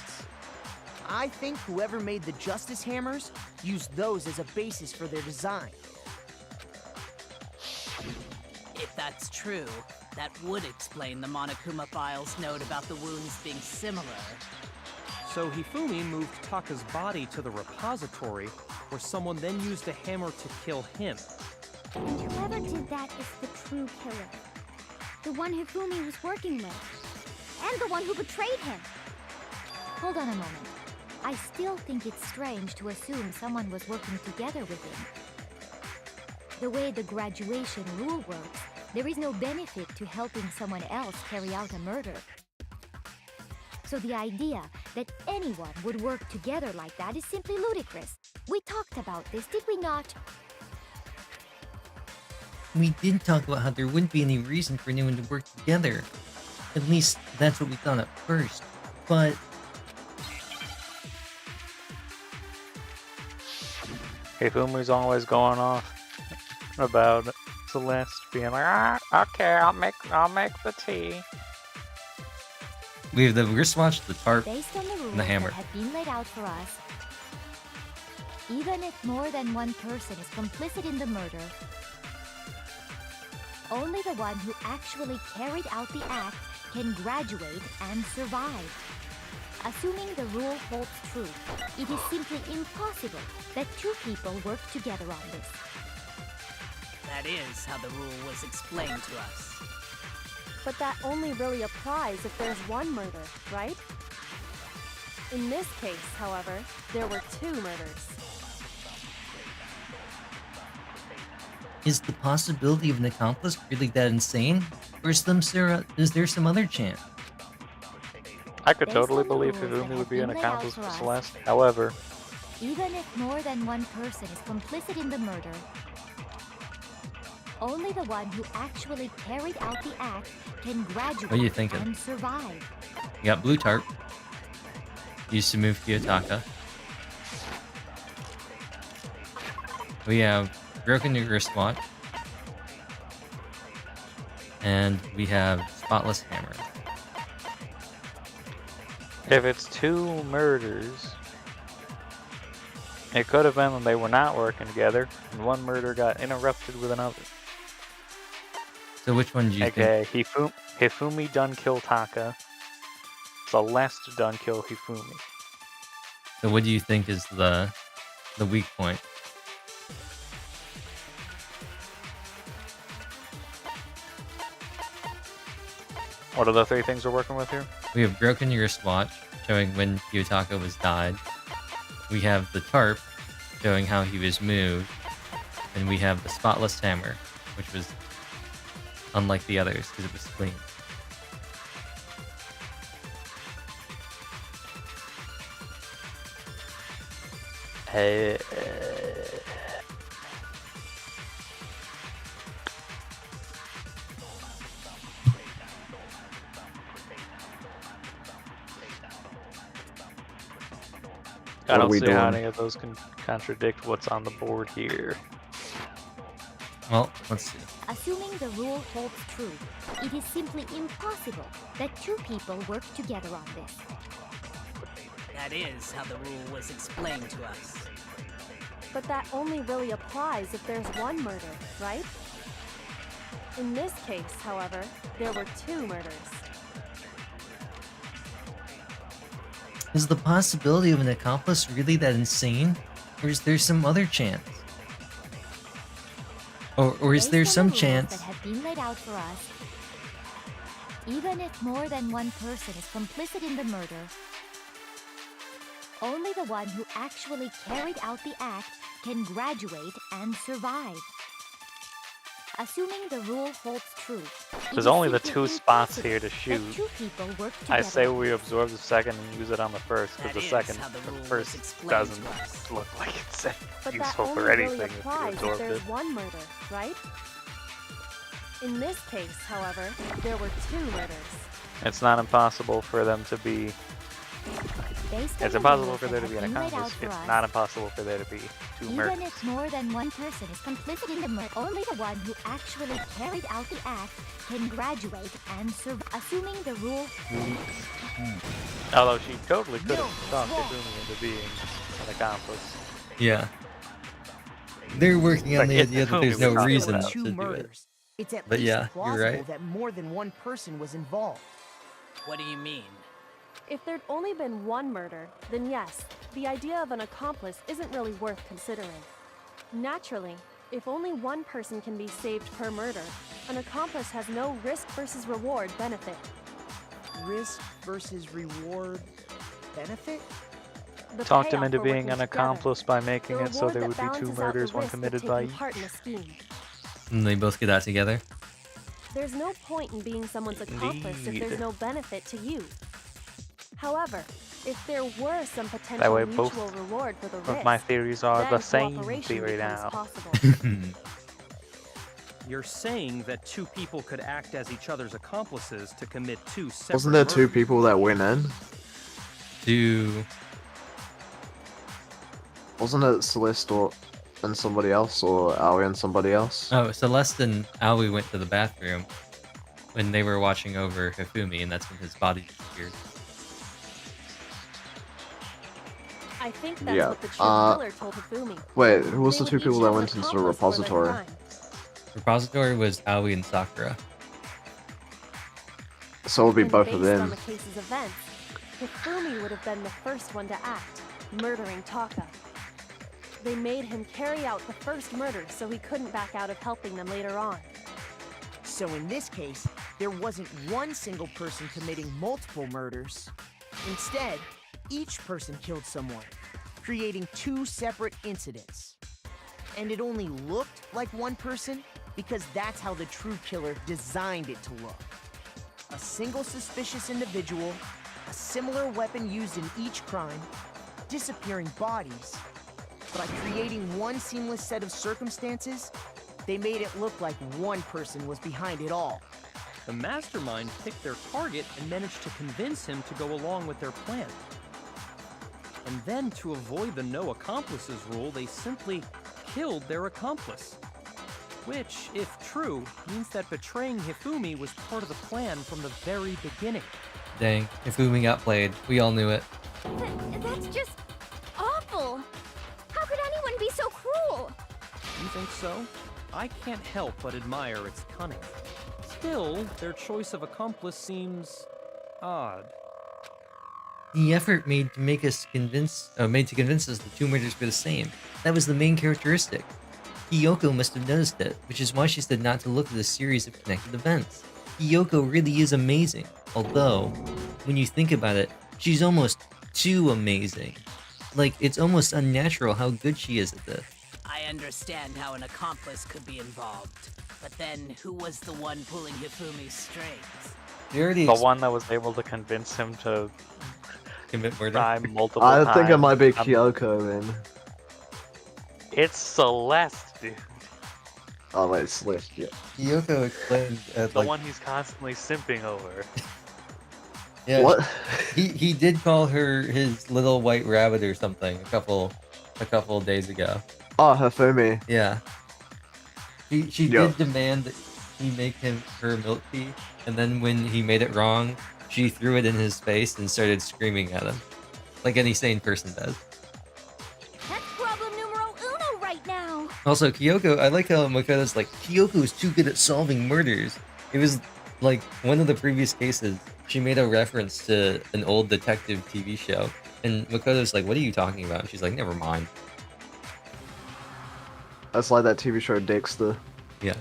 I think whoever made the Justice Hammers used those as a basis for their design. If that's true, that would explain the Monokuma file's note about the wounds being similar. So Hifumi moved Taka's body to the repository, where someone then used a hammer to kill him. And whoever did that is the true killer. The one Hifumi was working with. And the one who betrayed him. Hold on a moment. I still think it's strange to assume someone was working together with him. The way the graduation rule works, there is no benefit to helping someone else carry out a murder. So the idea that anyone would work together like that is simply ludicrous. We talked about this, did we not? We did talk about how there wouldn't be any reason for anyone to work together. At least that's what we thought at first. But Hifumi's always going off about Celeste being like, okay, I'll make the tea. we have the wristwatch, the tarp, Based on the rules and the hammer. that have been laid out for us, even if more than one person is complicit in the murder, only the one who actually carried out the act can graduate and survive. Assuming the rule holds true, it is simply impossible that two people work together on this. That is how the rule was explained to us. But that only really applies if there's one murder, right? In this case, however, there were two murders. Is the possibility of an accomplice really that insane? Or is there some other chance? I could Based totally on the believe rules that Hifumi would have be an been laid out accomplice for to us, Celeste. However, even if more than one person is complicit in the murder, only the one who actually carried out the act can graduate What are you thinking? and survive. You got blue tarp. Used to move Kiyotaka. We have broken new wristwatch. and we have Spotless Hammer. If it's 2 murders, it could have been when they were not working together, and one murder got interrupted with another. So which one do you think? Okay, Hifumi done kill Taka. Celeste done kill Hifumi. So what do you think is the weak point? What are the 3 things we're working with here? We have broken your wristwatch, showing when Kiyotaka was died. We have the tarp, showing how he was moved. And we have the Spotless Hammer, which was unlike the others because it was clean. I don't we see how doing? any of those can contradict what's on the board here. Well, let's see. Assuming the rule holds true, it is simply impossible that 2 people work together on this. That is how the rule was explained to us. But that only really applies if there's 1 murder, right? In this case, however, there were 2 murders. Is the possibility of an accomplice really that insane? Or is there some other chance? Or is there Based on some the rules chance? that have been laid out for us, even if more than 1 person is complicit in the murder, only the one who actually carried out the act can graduate and survive. Assuming the rule holds true, There's only the 2 spots here to shoot. that 2 people work I together. say we absorb the second and use it on the first, because That the is second, how the rule was first explained doesn't to us. look like it's But that useful only for really anything if you applies if absorbed there's it. 1 murder, right? In this case, however, there were 2 murders. It's not impossible for them to be. Based on It's the impossible rules for that there to have be an been laid out accomplice. for It's us, not impossible for there to be 2 even murders. if more than 1 person is complicit in the murder, only the one who actually carried out the act can graduate and survive. Assuming the rule. Although she totally could have talked Hifumi into being an accomplice. Yeah. They're working on Like, the if idea that Hifumi there's was no talking reason about to 2 do it. murders. It's at But least yeah, you're plausible right. that more than 1 person was involved. What do you mean? If there'd only been 1 murder, then yes, the idea of an accomplice isn't really worth considering. Naturally, if only 1 person can be saved per murder, an accomplice has no risk versus reward benefit. Risk versus reward benefit? The Talked him payoff into for being working an together. accomplice by making The it so reward there that would be 2 balances out the murders, one risk of committed by taking each. part in a scheme. And they both get out together. There's no point in being someone's accomplice if Indeed. there's no benefit to you. However, if there were some That potential way mutual both reward for the of risk, my theories are then the same cooperation theory becomes now. possible. You're saying that 2 people could act as each other's accomplices to commit 2 separate Wasn't there 2 murders? people that went in? Wasn't it Celeste and somebody else, or Aoi and somebody else? Oh, Celeste and Aoi went to the bathroom when they were watching over Hifumi, and that's when his body disappeared. I think that's Yeah, what the true killer told Hifumi. Wait, who was They the would 2 people each that have an went into the accomplice for their repository? crime. Repository was Aoi and Sakura. So it would be And both of based on them. the case's events, Hifumi would have been the first one to act, murdering Taka. They made him carry out the first murder so he couldn't back out of helping them later on. So in this case, there wasn't 1 single person committing multiple murders. Instead, each person killed someone, creating 2 separate incidents. And it only looked like 1 person because that's how the true killer designed it to look. A single suspicious individual, a similar weapon used in each crime, disappearing bodies. By creating 1 seamless set of circumstances, they made it look like 1 person was behind it all. The mastermind picked their target and managed to convince him to go along with their plan. And then, to avoid the no accomplices rule, they simply killed their accomplice. Which, if true, means that betraying Hifumi was part of the plan from the very beginning. Dang, Hifumi got played. We all knew it. That's just awful. How could anyone be so cruel? You think so? I can't help but admire its cunning. Still, their choice of accomplice seems odd. The effort made to convince us the two murders were the same. That was the main characteristic. Kyoko must have noticed it, which is why she said not to look at a series of connected events. Kyoko really is amazing, although, when you think about it, she's almost too amazing. Like, it's almost unnatural how good she is at this. I understand how an accomplice could be involved, but then who was the one pulling Hifumi's strings? The one that was able to convince him to commit murder? crime multiple I times. think it might be Kyoko then. It's Celeste, dude. Oh wait, Celeste, yeah. Kyoko explained The one he's constantly simping over. Yeah, What? He did call her his little white rabbit or something a couple days ago. Oh, Hifumi. Yeah. She did demand that he make her milk tea, and then when he made it wrong, she threw it in his face and started screaming at him, like any sane person does. That's problem numero uno right now. Also, Kyoko, I like how Makoto's like, Kyoko is too good at solving murders. It was like one of the previous cases, she made a reference to an old detective TV show, and Makoto's like, what are you talking about? And she's like, never mind. That's like that TV show Dexter. Yeah.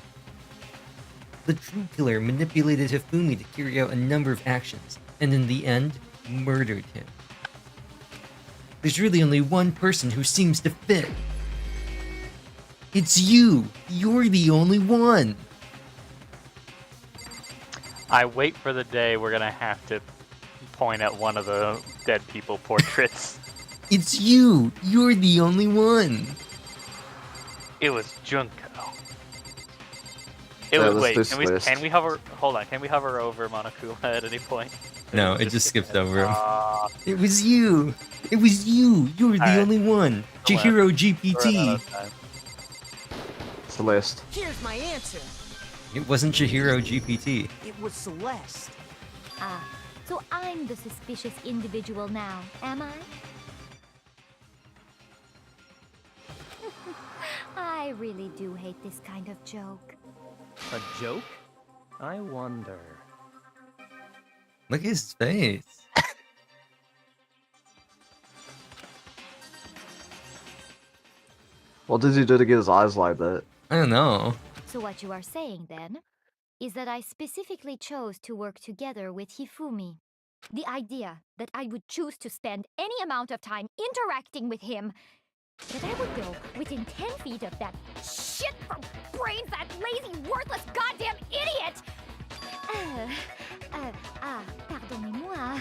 The true killer manipulated Hifumi to carry out a number of actions, and in the end, murdered him. There's really only one person who seems to fit. It's you! You're the only one! I wait for the day we're gonna have to point at one of the dead people portraits. It's you! You're the only one! It was Junko. It was wait, can we hover over Monokuma at any point? No, it just skips over him. It was you! It was you! You're the only one! Chihiro GPT! Celeste. Here's my answer. It wasn't Chihiro GPT. It was Celeste. Ah, so I'm the suspicious individual now, am I? I really do hate this kind of joke. A joke? I wonder. Look at his face. What did he do to get his eyes like that? I don't know. So what you are saying, then, is that I specifically chose to work together with Hifumi. The idea that I would choose to spend any amount of time interacting with him, that I would go within 10 feet of that shit from brains, that lazy, worthless, goddamn idiot! Pardonnez-moi.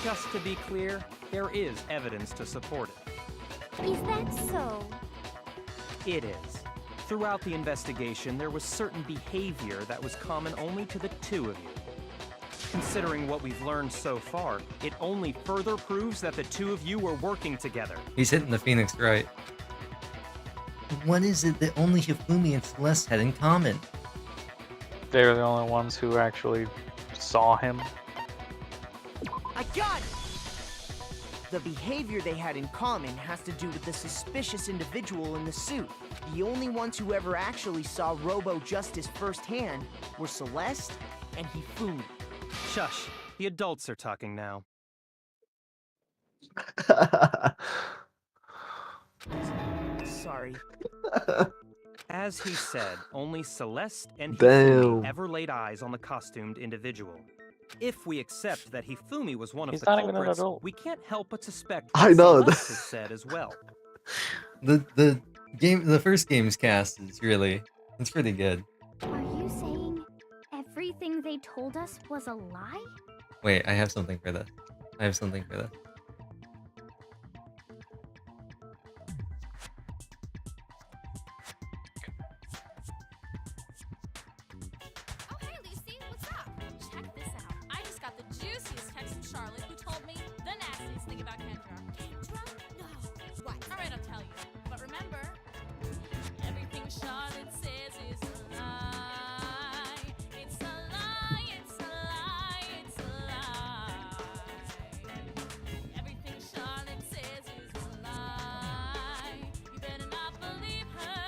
Just to be clear, there is evidence to support it. Is that so? It is. Throughout the investigation, there was certain behavior that was common only to the two of you. Considering what we've learned so far, it only further proves that the two of you were working together. He's hitting the Phoenix right. What is it that only Hifumi and Celeste had in common? They're the only ones who actually saw him. I got it! The behavior they had in common has to do with the suspicious individual in the suit. The only ones who ever actually saw Robo Justice firsthand were Celeste and Hifumi. Shush. The adults are talking now. Sorry. As he said, only Celeste and Damn. Hifumi ever laid eyes on the costumed individual. If we accept that Hifumi was one of He's the not even an culprits, adult. we can't help but suspect I what know. Celeste has said as well. The first game's cast is it's pretty good. Are you saying everything they told us was a lie? Wait, I have something for this. Oh, hey, Lucy, what's up? Check this out. I just got the juiciest text from Charlotte, who told me the nastiest thing about Kendra. Kendra? No. What? All right, I'll tell you. But remember, everything Charlotte says is a lie. It's a lie, it's a lie, it's a lie. Everything Charlotte says is a lie. You better not believe her.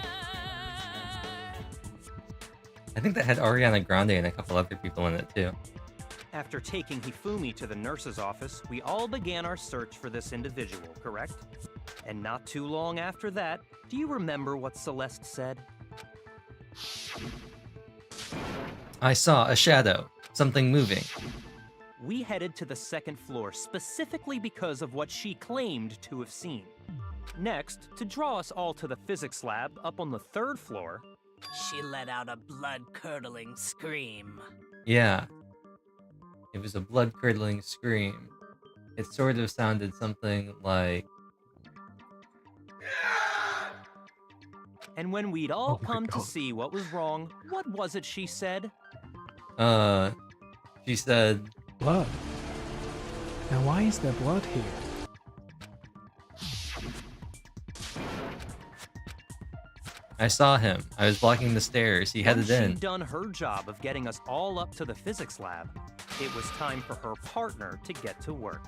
I think that had Ariana Grande and a couple other people in it too. After taking Hifumi to the nurse's office, we all began our search for this individual, correct? And not too long after that, do you remember what Celeste said? I saw a shadow, something moving. We headed to the second floor specifically because of what she claimed to have seen. Next, to draw us all to the physics lab up on the third floor, She let out a blood-curdling scream. Yeah. It was a blood-curdling scream. It sort of sounded something like... and when we'd all come to see what was wrong, what was it she said? She said... Blood. Now why is there blood here? I saw him. I was blocking the stairs. He headed Once in. she'd done her job of getting us all up to the physics lab, it was time for her partner to get to work.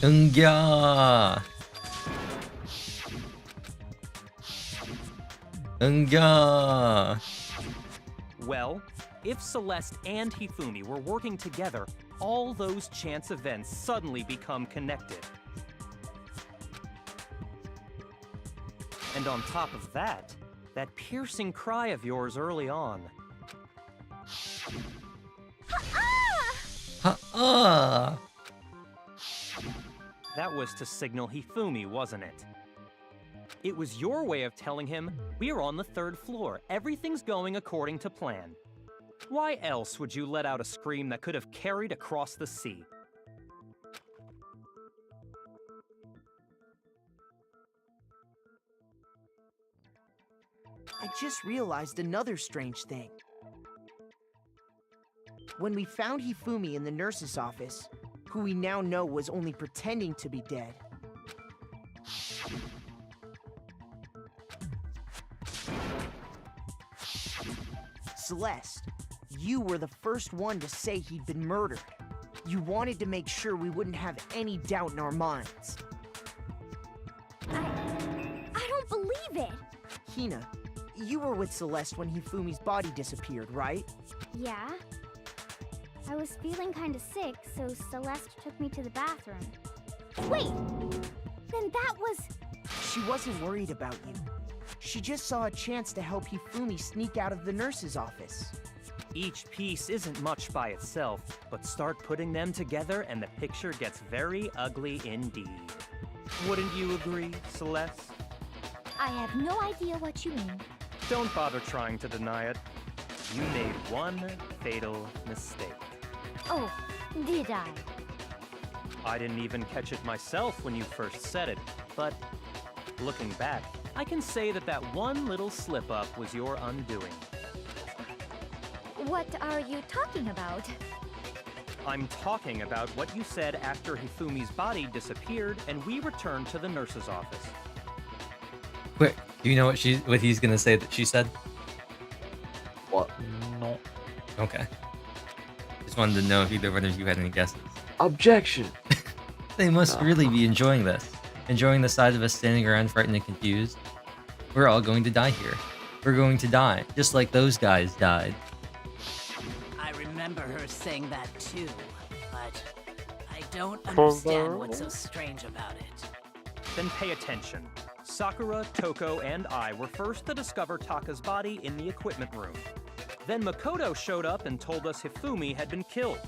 Unga! Unga! Well, if Celeste and Hifumi were working together, all those chance events suddenly become connected. And on top of that, that piercing cry of yours early on. Ha-ah! That was to signal Hifumi, wasn't it? It was your way of telling him, we're on the third floor, everything's going according to plan. Why else would you let out a scream that could have carried across the sea? I just realized another strange thing. When we found Hifumi in the nurse's office, who we now know was only pretending to be dead, Celeste, you were the first one to say he'd been murdered. You wanted to make sure we wouldn't have any doubt in our minds. I don't believe it. Hina, you were with Celeste when Hifumi's body disappeared, right? Yeah. I was feeling kinda sick, so Celeste took me to the bathroom. Wait! Then that was... She wasn't worried about you. She just saw a chance to help Hifumi sneak out of the nurse's office. Each piece isn't much by itself, but start putting them together and the picture gets very ugly indeed. Wouldn't you agree, Celeste? I have no idea what you mean. Don't bother trying to deny it. You made one fatal mistake. Oh, did I? I didn't even catch it myself when you first said it, but looking back, I can say that that one little slip-up was your undoing. What are you talking about? I'm talking about what you said after Hifumi's body disappeared and we returned to the nurse's office. Quick, do you know what he's gonna say that she said? What? No. Okay. Just wanted to know if either one of you had any guesses. Objection! They must really be enjoying this. Enjoying the sight of us standing around frightened and confused. We're all going to die here. We're going to die, just like those guys died. I remember her saying that too, but I don't understand what's so strange about it. Then pay attention. Sakura, Toko, and I were first to discover Taka's body in the equipment room. Then Makoto showed up and told us Hifumi had been killed.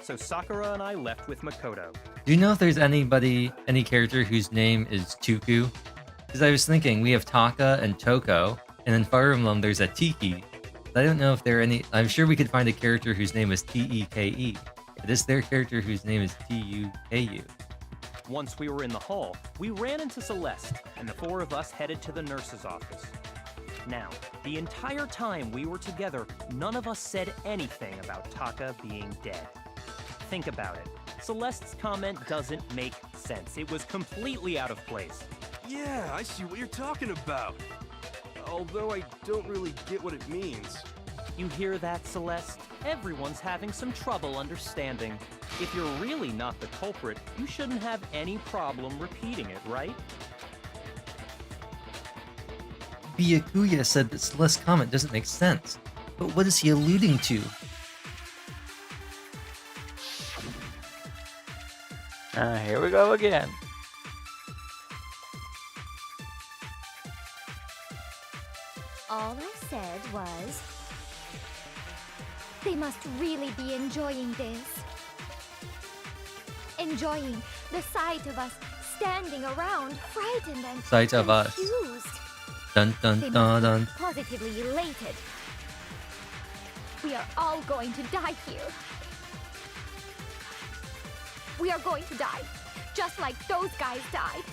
So Sakura and I left with Makoto. Do you know if there's any character whose name is Tuku? Because I was thinking, we have Taka and Toko, and in Fire Emblem there's a Tiki. But I don't know if there are any... I'm sure we could find a character whose name is T-E-K-E. But is there a character whose name is T-U-K-U? Once we were in the hall, we ran into Celeste, and the four of us headed to the nurse's office. Now, the entire time we were together, none of us said anything about Taka being dead. Think about it. Celeste's comment doesn't make sense. It was completely out of place. Yeah, I see what you're talking about. Although I don't really get what it means. You hear that, Celeste? Everyone's having some trouble understanding. If you're really not the culprit, you shouldn't have any problem repeating it, right? Byakuya said that Celeste's comment doesn't make sense. But what is he alluding to? Here we go again. All I said was... They must really be enjoying this. Enjoying the sight of us standing around, frightened and Sight of us. confused. Dun dun They dun must dun. be positively elated. We are all going to die here. We are going to die, just like those guys died.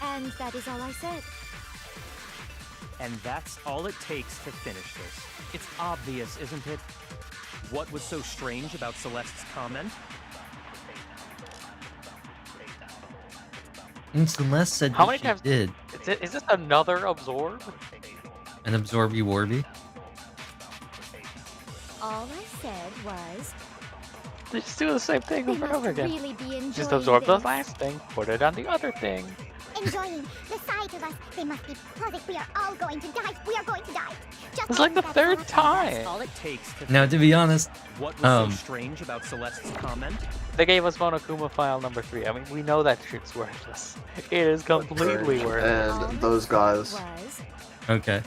And that is all I said. And that's all it takes to finish this. It's obvious, isn't it? What was so strange about Celeste's comment? And Celeste said How that many she times did. Is this another absorb? An absorby warby. All I said was... They just do the same thing They over and must over again. really be enjoying Just absorb the this. last thing, put it on the other thing. Enjoying the sight of us. They must be positive. We are all going to die. We are going to die. Just It's like the third time. All it takes to Now, to be honest, What was so strange about Celeste's comment? They gave us Monokuma file number 3. I mean, we know that shit's worthless. It is completely worthless. And those guys. okay.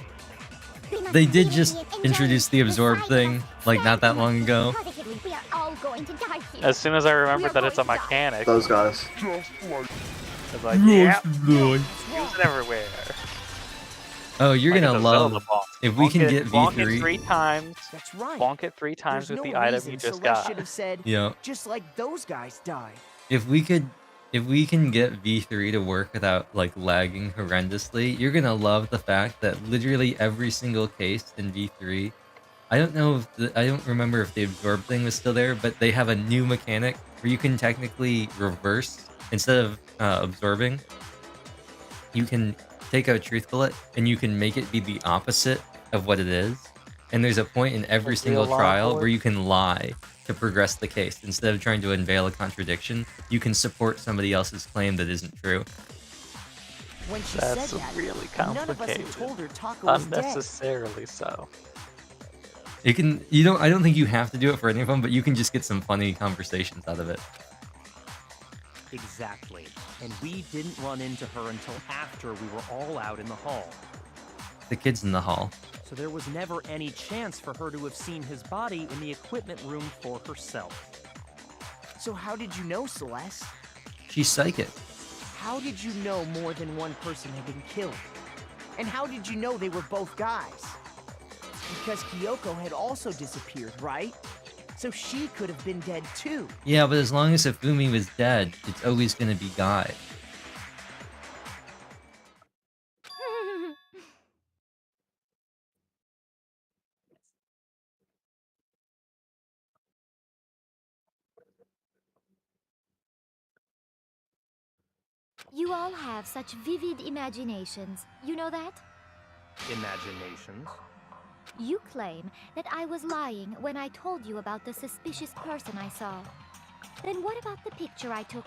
They did just introduce the absorb thing, like, not that long ago. Positively, we are all going to die here. As soon as I remembered that it's a mechanic, Those guys. I was like, yeah, use it everywhere. Oh, you're Like gonna it's a Zelda love boss. if we can get bonk it V3. 3 times. That's right. Bonk it 3 times There's with no the item reason you just Celeste should got. have said, Yeah. just like those guys died. If we can get V3 to work without like lagging horrendously, you're gonna love the fact that literally every single case in V3, I don't remember if the absorb thing was still there, but they have a new mechanic where you can technically reverse instead of absorbing. You can take out truth bullet and you can make it be the opposite of what it is. And there's a point in every Like single real lie trial for where it? you can lie to progress the case. Instead of trying to unveil a contradiction, you can support somebody else's claim that isn't true. When she That's said that, really none of us had complicated. told her Taka was dead. Unnecessarily so. I don't think you have to do it for any of them, but you can just get some funny conversations out of it. Exactly. And we didn't run into her until after we were all out in the hall. The kids in the hall. So there was never any chance for her to have seen his body in the equipment room for herself. So how did you know, Celeste? She's psychic. How did you know more than one person had been killed? And how did you know they were both guys? Because Kyoko had also disappeared, right? So she could have been dead too. Yeah, but as long as Hifumi was dead, it's always gonna be Guy. You all have such vivid imaginations. You know that? Imaginations. You claim that I was lying when I told you about the suspicious person I saw. Then what about the picture I took?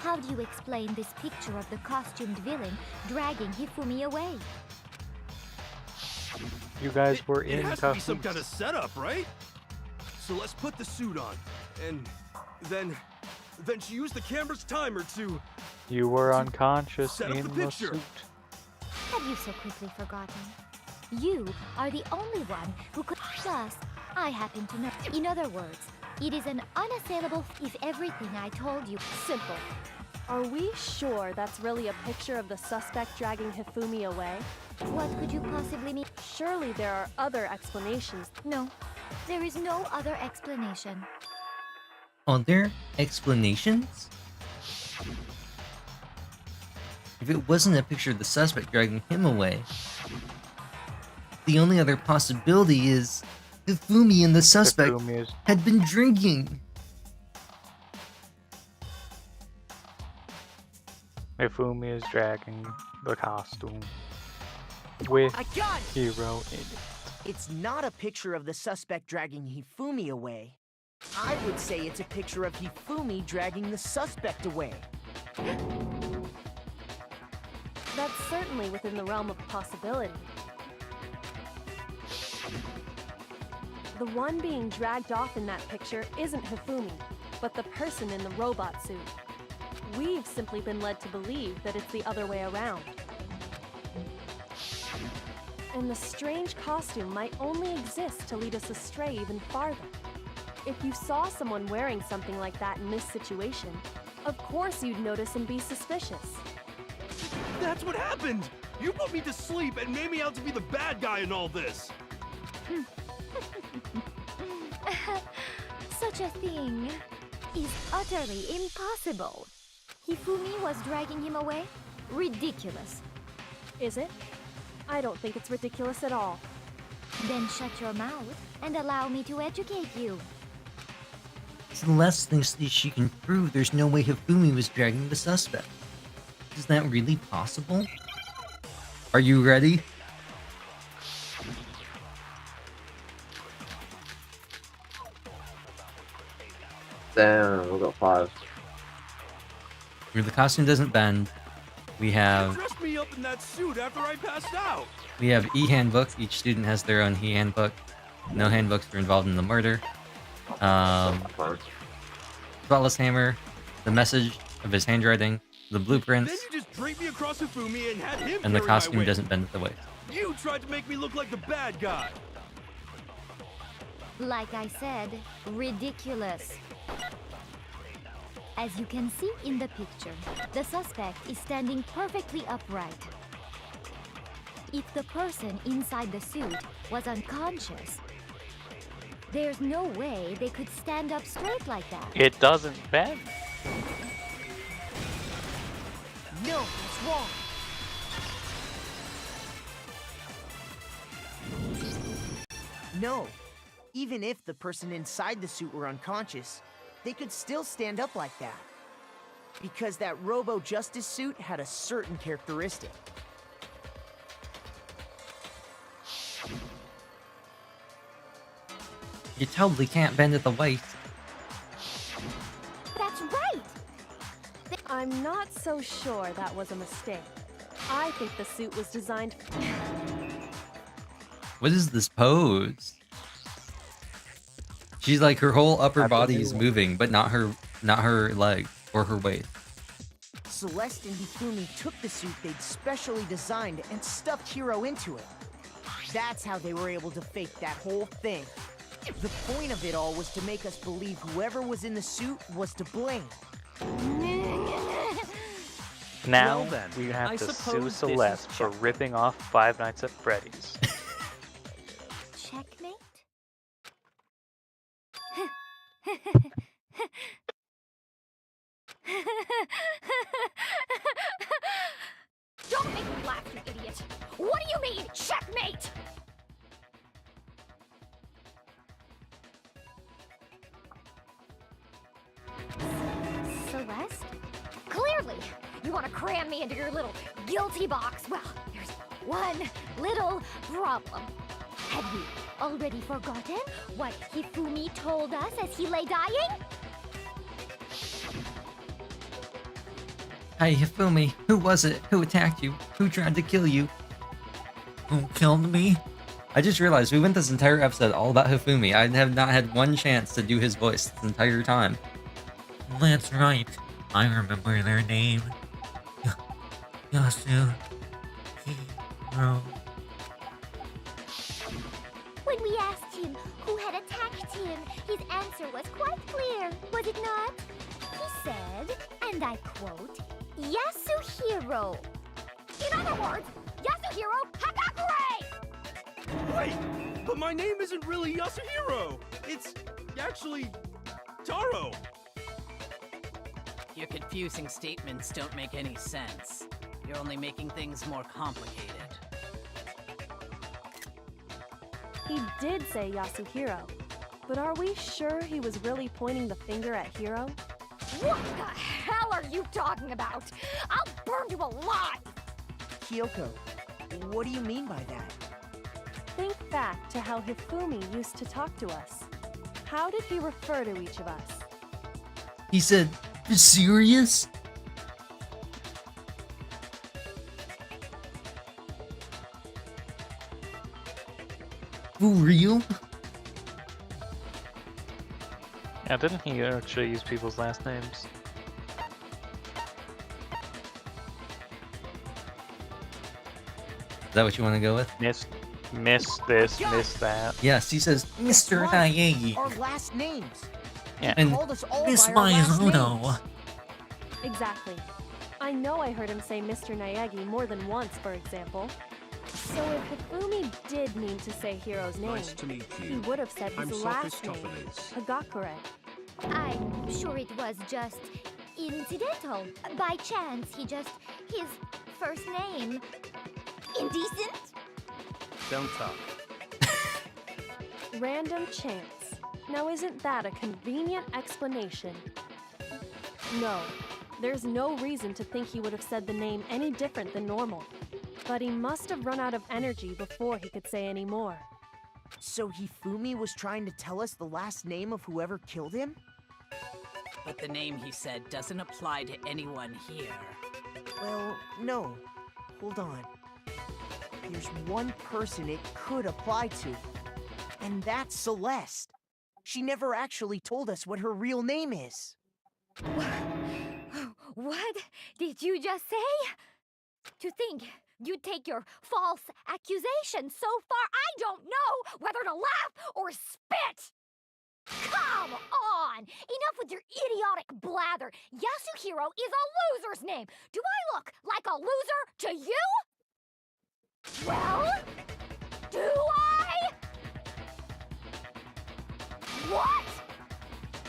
How do you explain this picture of the costumed villain dragging Hifumi away? You guys were It in has to be some cahoots. kind of setup, right? So let's put the suit on, and then she used the camera's timer to... You were unconscious Set up in the the picture. suit. Have you so quickly forgotten? You are the only one who could... Plus, I happen to know. In other words, it is an unassailable if everything I told you simple. Are we sure that's really a picture of the suspect dragging Hifumi away? What could you possibly mean? Surely there are other explanations. No, there is no other explanation. Other explanations? If it wasn't a picture of the suspect dragging him away, the only other possibility is Hifumi and the suspect Hifumi is- had been drinking. Hifumi is dragging the costume with I got it! Hero in it. It's not a picture of the suspect dragging Hifumi away. I would say it's a picture of Hifumi dragging the suspect away. That's certainly within the realm of possibility. The one being dragged off in that picture isn't Hifumi, but the person in the robot suit. We've simply been led to believe that it's the other way around. And the strange costume might only exist to lead us astray even farther. If you saw someone wearing something like that in this situation, of course you'd notice and be suspicious. That's what happened! You put me to sleep and made me out to be the bad guy in all this! Such a thing is utterly impossible. Hifumi was dragging him away? Ridiculous. Is it? I don't think it's ridiculous at all. Then shut your mouth and allow me to educate you. Celeste thinks that she can prove there's no way Hifumi was dragging the suspect. Is that really possible? Are you ready? Damn, we got 5. Where the costume doesn't bend, we You have dressed me up in that suit after I passed out! e-handbook. Each student has their own e-handbook. No handbooks were involved in the murder. Spotless hammer, the message of his handwriting, the blueprints, Then you just draped me across Hifumi and had him and the carry my costume weight. doesn't bend at the waist. You tried to make me look like the bad guy! Like I said, ridiculous. As you can see in the picture, the suspect is standing perfectly upright. If the person inside the suit was unconscious, there's no way they could stand up straight like that. It doesn't bend. No, it's wrong. No. Even if the person inside the suit were unconscious, they could still stand up like that. Because that Robo-Justice suit had a certain characteristic. You totally can't bend at the waist. That's right! I'm not so sure that was a mistake. I think the suit was designed... What is this pose? She's like, her whole upper body is moving, but not her leg or her waist. Celeste and Hifumi took the suit they'd specially designed and stuffed Hiro into it. That's how they were able to fake that whole thing. The point of it all was to make us believe whoever was in the suit was to blame. Now Well then, we have I to sue suppose this Celeste is for ripping off Five Nights at Freddy's. Checkmate? Don't make me laugh, you idiot! What do you mean, checkmate? Celeste? Clearly, you want to cram me into your little guilty box. Well, there's one little problem. Have you already forgotten what Hifumi told us as he lay dying? Hey, Hifumi, who was it? Who attacked you? Who tried to kill you? Who killed me? I just realized we went this entire episode all about Hifumi. I have not had one chance to do his voice this entire time. That's right. I remember their name. Yasu. Hiro. When we asked him who had attacked him, his answer was quite clear, was it not? He said, and I quote, Yasuhiro. In other words, Yasuhiro Hakakure! Wait! But my name isn't really Yasuhiro! It's actually Taro! Your confusing statements don't make any sense. You're only making things more complicated. He did say Yasuhiro, but are we sure he was really pointing the finger at Hiro? What the hell are you talking about? I'll burn you alive! Kyoko, what do you mean by that? Think back to how Hifumi used to talk to us. How did he refer to each of us? He said, serious? For real? Yeah, didn't he actually use people's last names? Is that what you want to go with? Miss this, miss that. Yes, he says, Mr. Nayegi. Our last names. Yeah. And Called us all Miss by our last Mizuno. names. Exactly. I know I heard him say Mr. Nayegi more than once, for example. So if Hifumi did mean to say Hiro's name, Nice to meet you. he would have said I'm his last name, Sophistophanes. Hagakure. I'm sure it was just incidental. By chance, his first name. Indecent? Don't talk. Random chance. Now isn't that a convenient explanation? No, there's no reason to think he would have said the name any different than normal. But he must have run out of energy before he could say any more. So Hifumi was trying to tell us the last name of whoever killed him? But the name he said doesn't apply to anyone here. Well, no. Hold on. There's one person it could apply to, and that's Celeste. She never actually told us what her real name is. What did you just say? To think you'd take your false accusation so far, I don't know whether to laugh or spit! Come on! Enough with your idiotic blather! Yasuhiro is a loser's name! Do I look like a loser to you? Well, do I? What?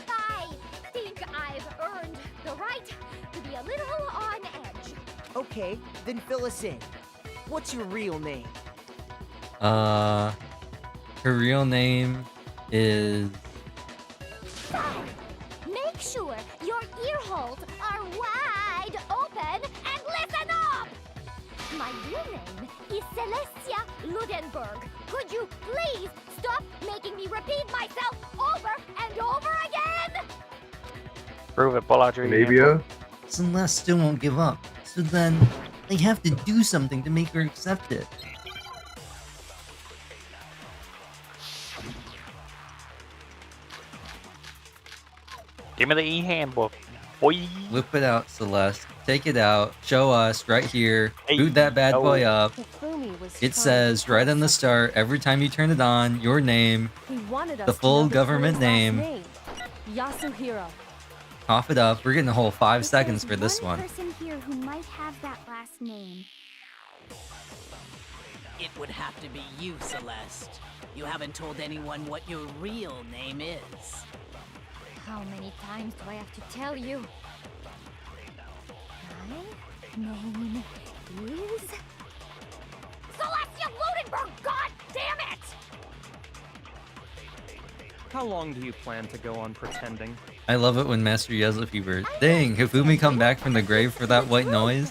I think I've earned the right to be a little on edge. Okay, then fill us in. What's your real name? Her real name is... Make sure your ear holes are wide open and listen up! My real name is Celestia Ludenberg. Could you please stop making me repeat myself over and over again? Prove it, pull out your Maybe email. Celeste still won't give up. So then, they have to do something to make her accept it. Give me the e-handbook. Boy. Whip it out, Celeste. Take it out. Show us right here. Hey, Boot that bad boy up. Hifumi was It trying says to right tell on the us start, every time you turn it on, your name, He wanted us the to full know the government killer's last name. Yasuhiro. cough it up. We're getting a whole 5 If seconds there's for this one. person here who might have that last name. It would have to be you, Celeste. You haven't told anyone what your real name is. How many times do I have to tell you? My name is... Celestia Ludenberg, god damn it! How long do you plan to go on pretending? I love it when Master yells at people. Dang, Hifumi come back from the grave for that white noise?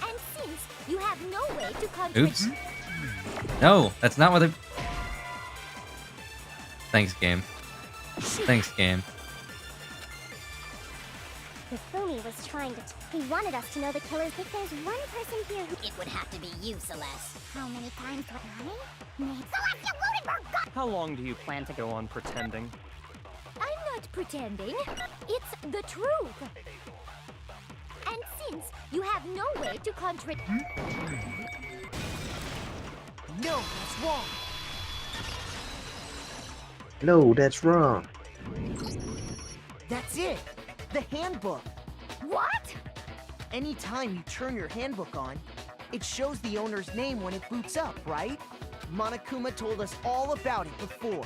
And since you have no way to contradict... Oops. No, that's not what I... Thanks, game. Thanks, game. Hifumi was trying to... He wanted us to know the killers. If there's one person here who... It would have to be you, Celeste. How many times do I... Celestia Ludenberg, god... How long do you plan to go on pretending? I'm not pretending. It's the truth. And since you have no way to contradict... No, that's wrong. No, that's wrong. That's it. The handbook. What? Anytime you turn your handbook on, it shows the owner's name when it boots up, right? Monokuma told us all about it before.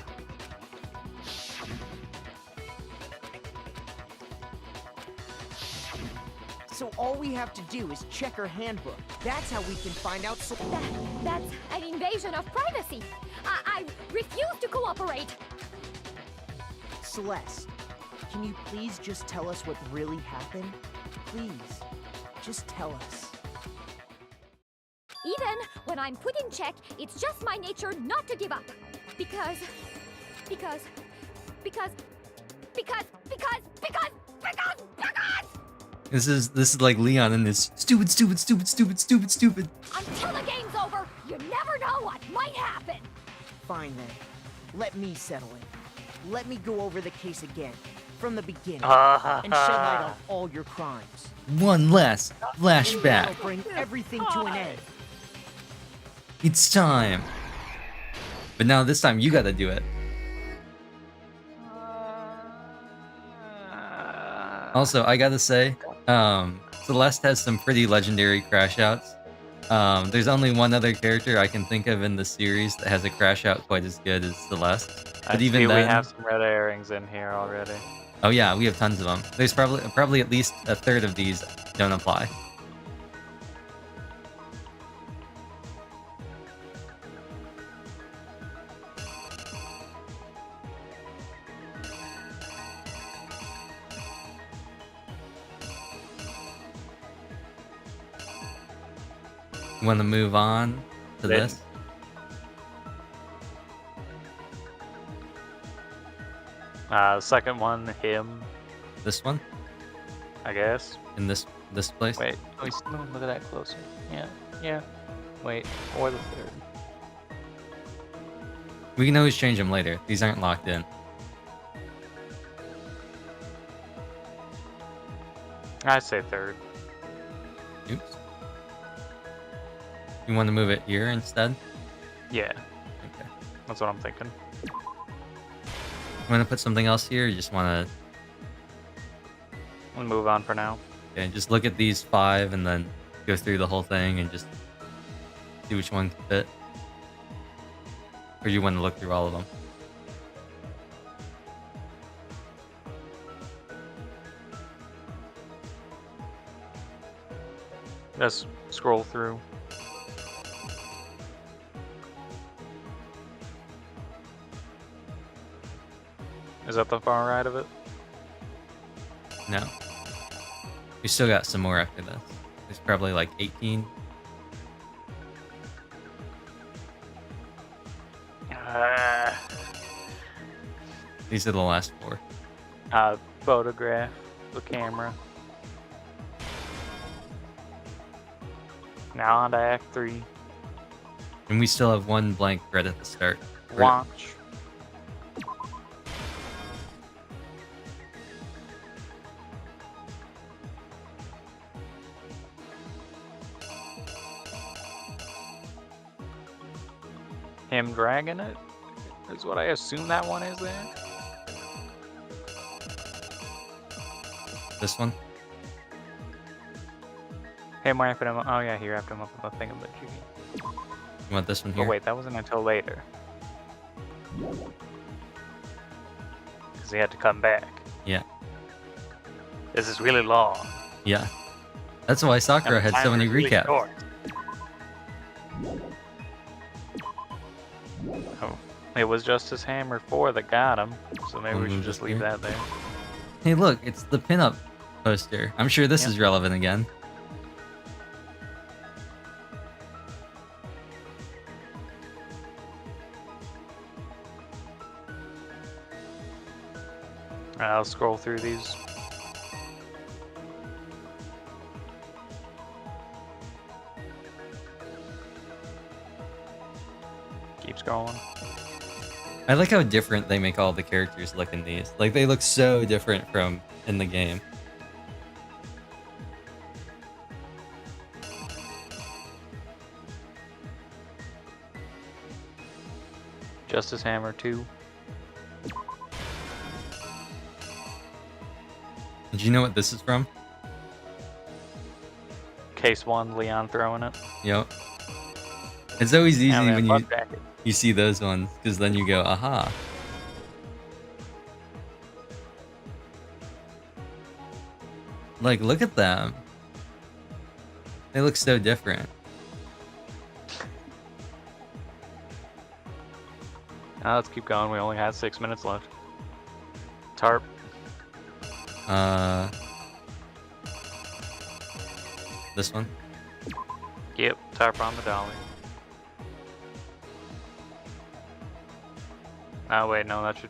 So all we have to do is check her handbook. That's how we can find out. That's an invasion of privacy. I refuse to cooperate. Celeste, can you please just tell us what really happened? Please, just tell us. Even when I'm put in check, it's just my nature not to give up. Because... This is like Leon and this stupid. Until the game's over, you never know what might happen. Fine then. Let me settle it. Let me go over the case again, from the beginning, and shed light on all your crimes. One last flashback. That'll bring everything to an end. It's time. But now this time you gotta do it. Also, I gotta say, Celeste has some pretty legendary crash outs. There's only one other character I can think of in the series that has a crash out quite as good as Celeste. But even see then, we have some red herrings in here already. oh yeah, we have tons of them. There's probably at least a third of these don't apply. Want to move on to this? Second one, him. This one? I guess. In this place? Wait, look at that closer. Yeah. Wait, or the third. We can always change them later. These aren't locked in. I say third. Oops. You want to move it here instead? Yeah. Okay. That's what I'm thinking. You want to put something else here? Or you just want to... We'll move on for now. Okay, just look at these 5 and then go through the whole thing and just see which one can fit. Or you want to look through all of them? Let's scroll through. Is that the far right of it? No. We still got some more after this. There's probably like 18. These are the last 4. Photograph the camera. Now on to Act 3. And we still have 1 blank right at the start. Watch. Him dragging it is what I assume that one is there. This one? Him wrapping him up. Oh yeah, he wrapped him up with a thing of the jiggy. You want this one here? Oh wait, that wasn't until later. Because he had to come back. Yeah. This is really long. Yeah. That's why Sakura had so many recaps. Short. Oh, it was Justice Hammer 4 that got him, so maybe we should just leave that there. Hey look, it's the pinup poster. I'm sure this is relevant again. I'll scroll through these. Keep scrolling. I like how different they make all the characters look in these. Like, they look so different from in the game. Justice Hammer 2. Did you know what this is from? Case 1, Leon throwing it. Yep. It's always easy man, when fuck that. you see those ones, because then you go, aha. Like, look at them. They look so different. Now let's keep going. We only had 6 minutes left. Tarp. This one. Yep, tarp on the dolly. Oh wait, no, that should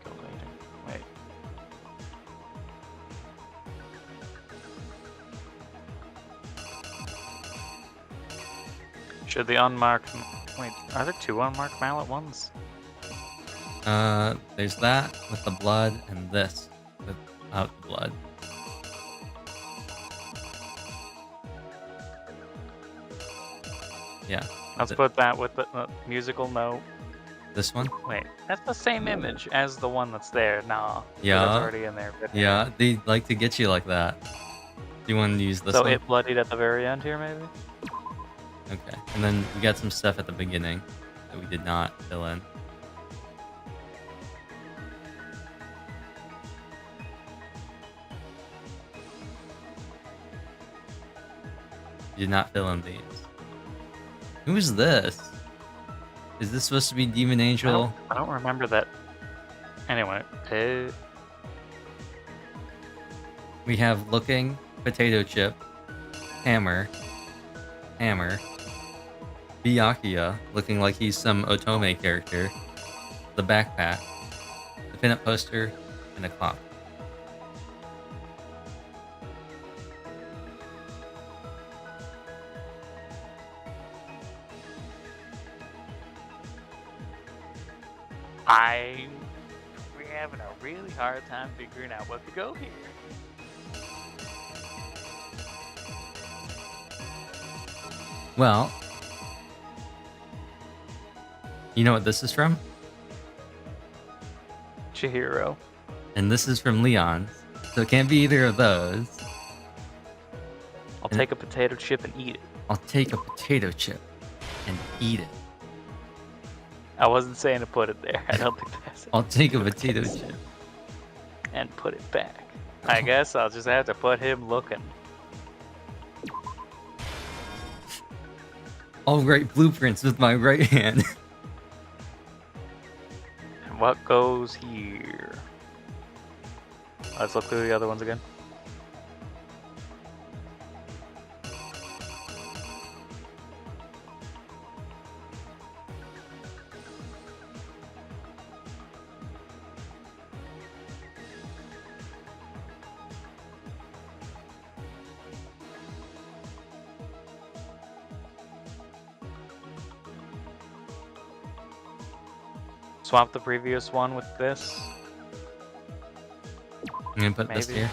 go later. Wait. Should the unmarked... Wait, are there 2 unmarked mallet ones? There's that with the blood and this without the blood. Yeah. Let's put that with the musical note. This one? Wait, that's the same image as the one that's there. Nah. Yeah. That's already in there. Yeah, they like to get you like that. Do you want to use this so one? it bloodied at the very end here, maybe? Okay. And then we got some stuff at the beginning that we did not fill in. Did not fill in these. Who is this? Is this supposed to be Demon Angel? I don't remember that. Anyway, We have looking, potato chip, hammer, Byakuya, looking like he's some Otome character, the backpack, the pinup poster, and a clock. we're having a really hard time figuring out what to go here. Well, you know what this is from? Chihiro. And this is from Leon's, so it can't be either of those. I'll take a potato chip and eat it. I'll take a potato chip and eat it. I wasn't saying to put it there. I don't think that's it. I'll take a potato chip. And put it back. I guess I'll just have to put him looking. I'll write blueprints with my right hand. And what goes here? Let's look through the other ones again. Swap the previous one with this. I'm gonna put this Maybe. here.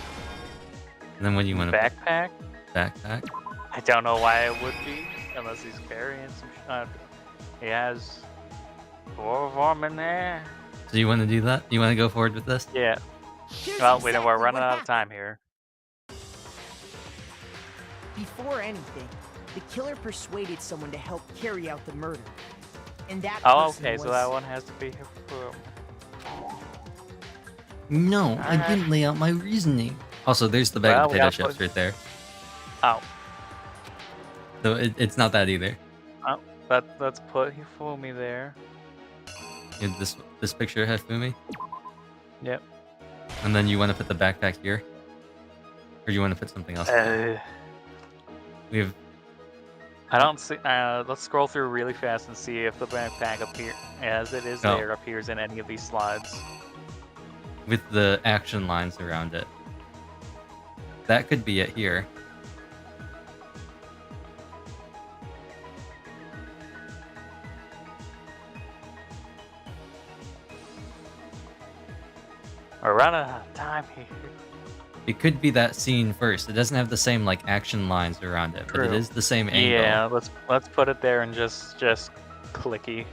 And then what do you want to Backpack? Backpack? I don't know why it would be, unless he's carrying some. He has 4 of them in there. So you want to do that? You want to go forward with this? Yeah. Well, we're running out of time here. Before anything, the killer persuaded someone to help carry out the murder. And that Oh, person okay, was... so that one has to be here for... No, I didn't lay out my reasoning. Also, there's the bag Well, of we potato gotta chips put- right there. Oh. So it's not that either. Oh, let's put Hifumi there. You have this picture of Hifumi, Yep. and then you want to put the backpack here, or you want to put something else? We have. I don't see. Let's scroll through really fast and see if the backpack appear as it is Oh. there appears in any of these slides. With the action lines around it. That could be it here. We're running out of time here. It could be that scene first. It doesn't have the same like action lines around it, but it True. is the same angle. Yeah, let's put it there and just clicky.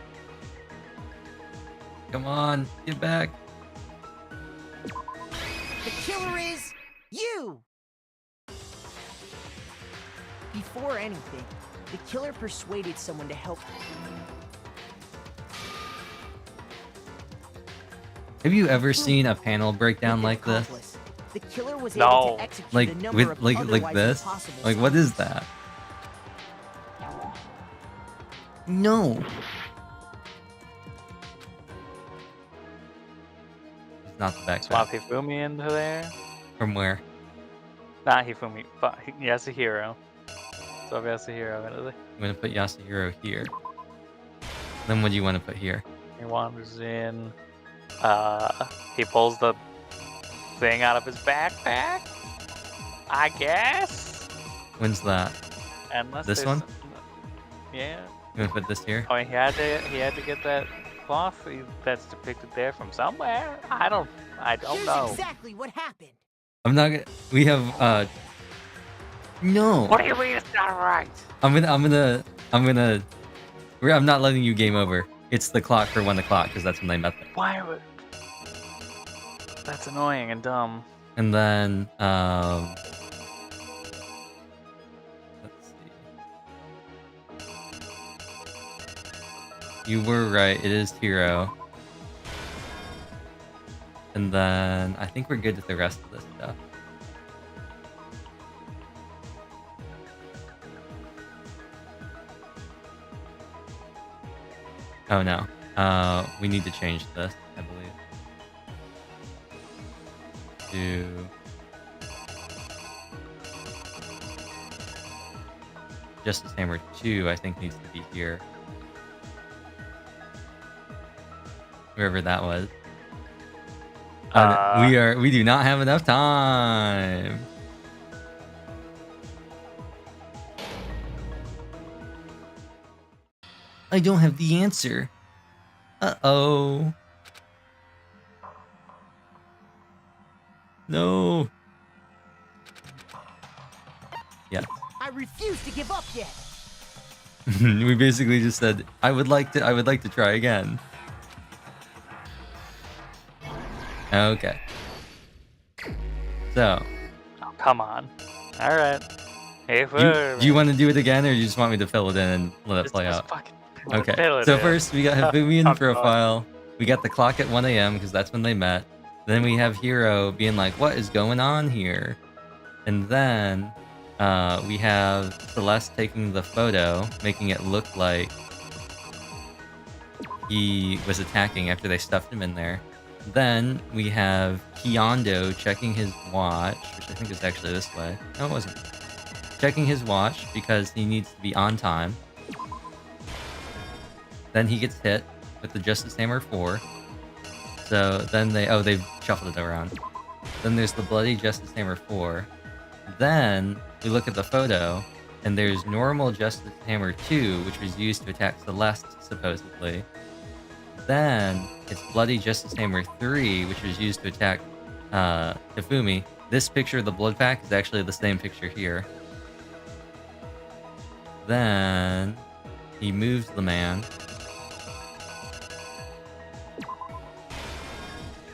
Come on, get back. The killer is you! Before anything, the killer persuaded someone to help. Have you ever seen a panel breakdown like this? The killer was No. able to execute Like a number with of like otherwise this? impossible Like what is stunts. that? No. It's not the backpack. Swap Hifumi into there. From where? Not Hifumi, but Yasuhiro. Swap Yasuhiro into there. I'm gonna put Yasuhiro here. Then what do you want to put here? He wanders in. He pulls the thing out of his backpack. I guess. When's that? Unless This there's- one? Yeah. You wanna put this here? I mean, he had to get that cloth that's depicted there from somewhere. I don't Here's know. exactly what happened. I'm not gonna. We have. No. What do you mean it's not right? I'm not letting you game over. It's the clock for 1 o'clock because that's when they met them. Why would? That's annoying and dumb. And then let's see. You were right. It is Hero. And then I think we're good with the rest of this stuff. Oh no. We need to change this, I believe. To Justice Hammer 2, I think needs to be here. Wherever that was. We do not have enough time. I don't have the answer. Uh-oh. No. Yeah. I refuse to give up yet. We basically just said, I would like to try again. Okay. So. Oh, come on. All right. Hey, Do you want to do it again, or you just want me to fill it in and let it play out? Okay. So first, we got Hifumi in profile. We got the clock at 1 a.m. because that's when they met. Then we have Hero being like, "What is going on here?" And then we have Celeste taking the photo, making it look like he was attacking after they stuffed him in there. Then we have Kyondo checking his watch, which I think is actually this way. No, it wasn't. Checking his watch because he needs to be on time. Then he gets hit with the Justice Hammer 4. So then they've shuffled it around. Then there's the Bloody Justice Hammer 4. Then we look at the photo, and there's normal Justice Hammer 2, which was used to attack Celeste, supposedly. Then it's Bloody Justice Hammer 3, which was used to attack Hifumi. This picture of the blood pack is actually the same picture here. Then he moves the man.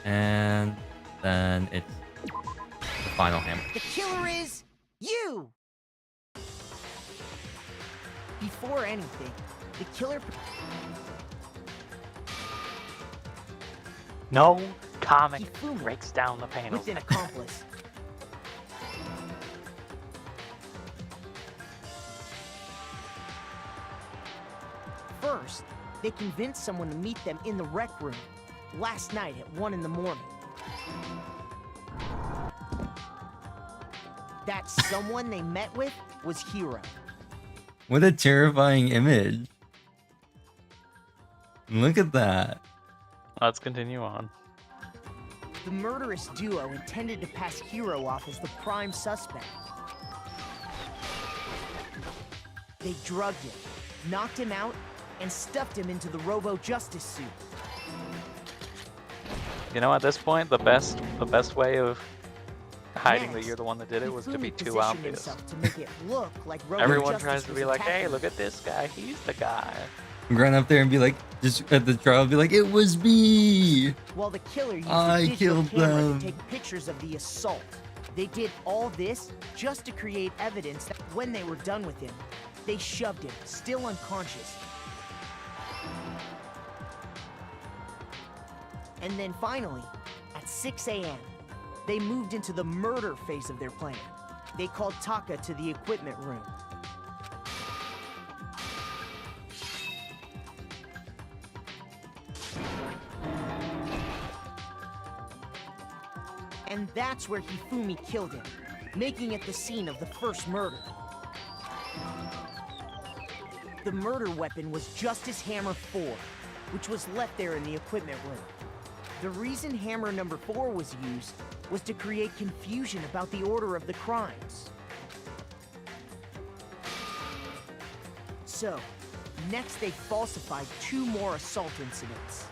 And then it's the final hammer. The killer is you! Before anything, the killer... No comic breaks down the panels. With an accomplice. First, they convinced someone to meet them in the rec room last night at 1 in the morning. That someone they met with was Hero. What a terrifying image. Look at that. Let's continue on. The murderous duo intended to pass Hero off as the prime suspect. They drugged him, knocked him out, and stuffed him into the Robo-Justice suit. You know, at this point, the best way of hiding that you're the one that did it was to be Hifumi too positioned obvious. himself to make it look like Everyone Robo-Justice tries to was be like, attacking hey, him. look at this guy, he's the guy. Run up there and be like, just at the trial, be like, it was me. While the killer used I the digital killed camera them. to take pictures of the assault. They did all this just to create evidence that when they were done with him, they shoved him, still unconscious. And then finally, at 6 a.m., they moved into the murder phase of their plan. They called Taka to the equipment room. And that's where Hifumi killed him, making it the scene of the first murder. The murder weapon was Justice Hammer 4, which was left there in the equipment room. The reason Hammer number 4 was used was to create confusion about the order of the crimes. So, next they falsified 2 more assault incidents.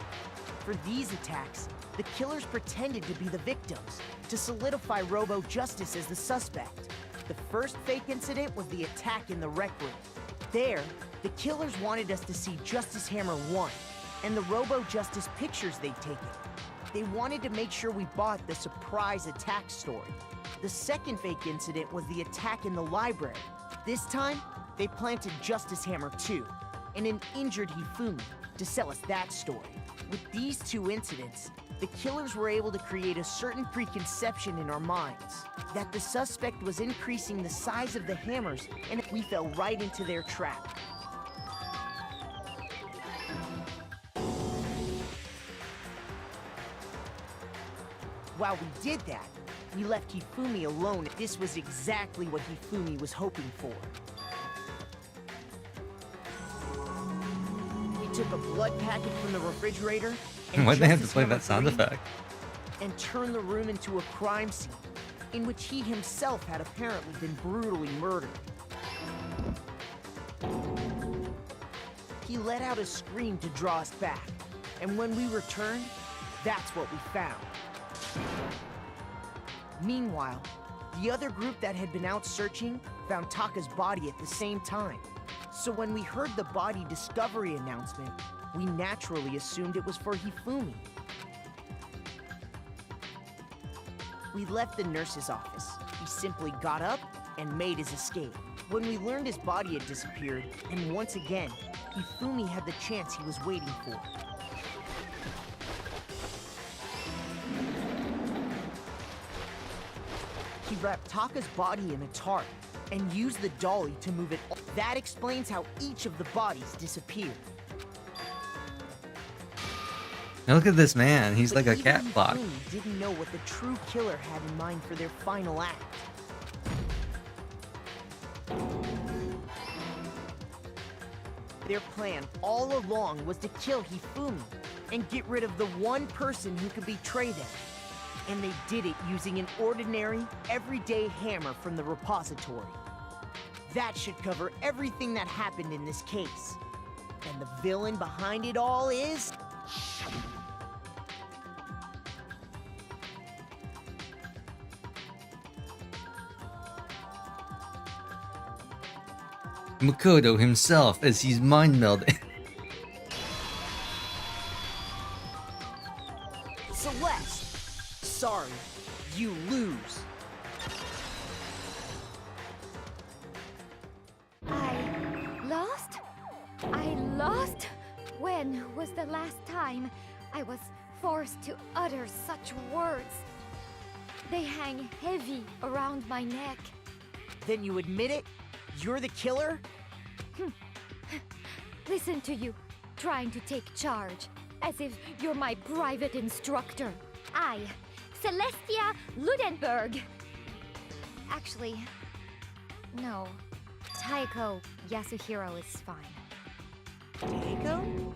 For these attacks, the killers pretended to be the victims, to solidify Robo Justice as the suspect. The first fake incident was the attack in the rec room. There, the killers wanted us to see Justice Hammer 1, and the Robo Justice pictures they'd taken. They wanted to make sure we bought the surprise attack story. The second fake incident was the attack in the library. This time, they planted Justice Hammer 2, and an injured Hifumi, to sell us that story. With these 2 incidents, the killers were able to create a certain preconception in our minds that the suspect was increasing the size of the hammers, and we fell right into their trap. While we did that, we left Hifumi alone. This was exactly what Hifumi was hoping for. We took a blood packet from the refrigerator and Why'd they have to Justice play Hammer that sound 3 effect? and turned the room into a crime scene in which he himself had apparently been brutally murdered. He let out a scream to draw us back, and when we returned, that's what we found. Meanwhile, the other group that had been out searching found Taka's body at the same time. So when we heard the body discovery announcement, we naturally assumed it was for Hifumi. We left the nurse's office. He simply got up and made his escape. When we learned his body had disappeared, and once again, Hifumi had the chance he was waiting for. He wrapped Taka's body in a tarp and used the dolly to move it. That explains how each of the bodies disappeared. Now look at this man. He's like a Even cat clock. Hifumi didn't know what the true killer had in mind for their final act. Their plan all along was to kill Hifumi and get rid of the one person who could betray them. And they did it using an ordinary, everyday hammer from the repository. That should cover everything that happened in this case. And the villain behind it all is... Makoto himself as he's mind melding. Celeste! Sorry, you lose. I lost? When was the last time I was forced to utter such words? They hang heavy around my neck. Then you admit it? You're the killer? Listen to you, trying to take charge, as if you're my private instructor. I, Celestia Ludenberg. Actually, no. Taiko Yasuhiro is fine. Taiko?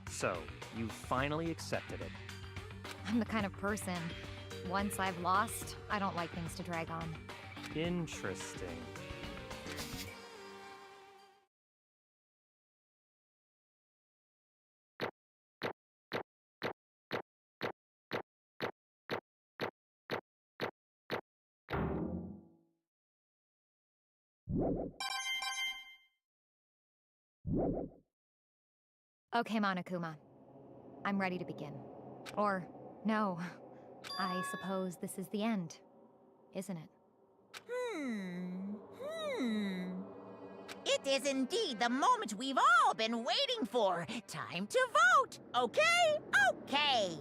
So, you finally accepted it. I'm the kind of person, once I've lost, I don't like things to drag on. Interesting. Okay, Monokuma. I'm ready to begin. Or, no. I suppose this is the end, isn't it? It is indeed the moment we've all been waiting for. Time to vote, okay? Okay!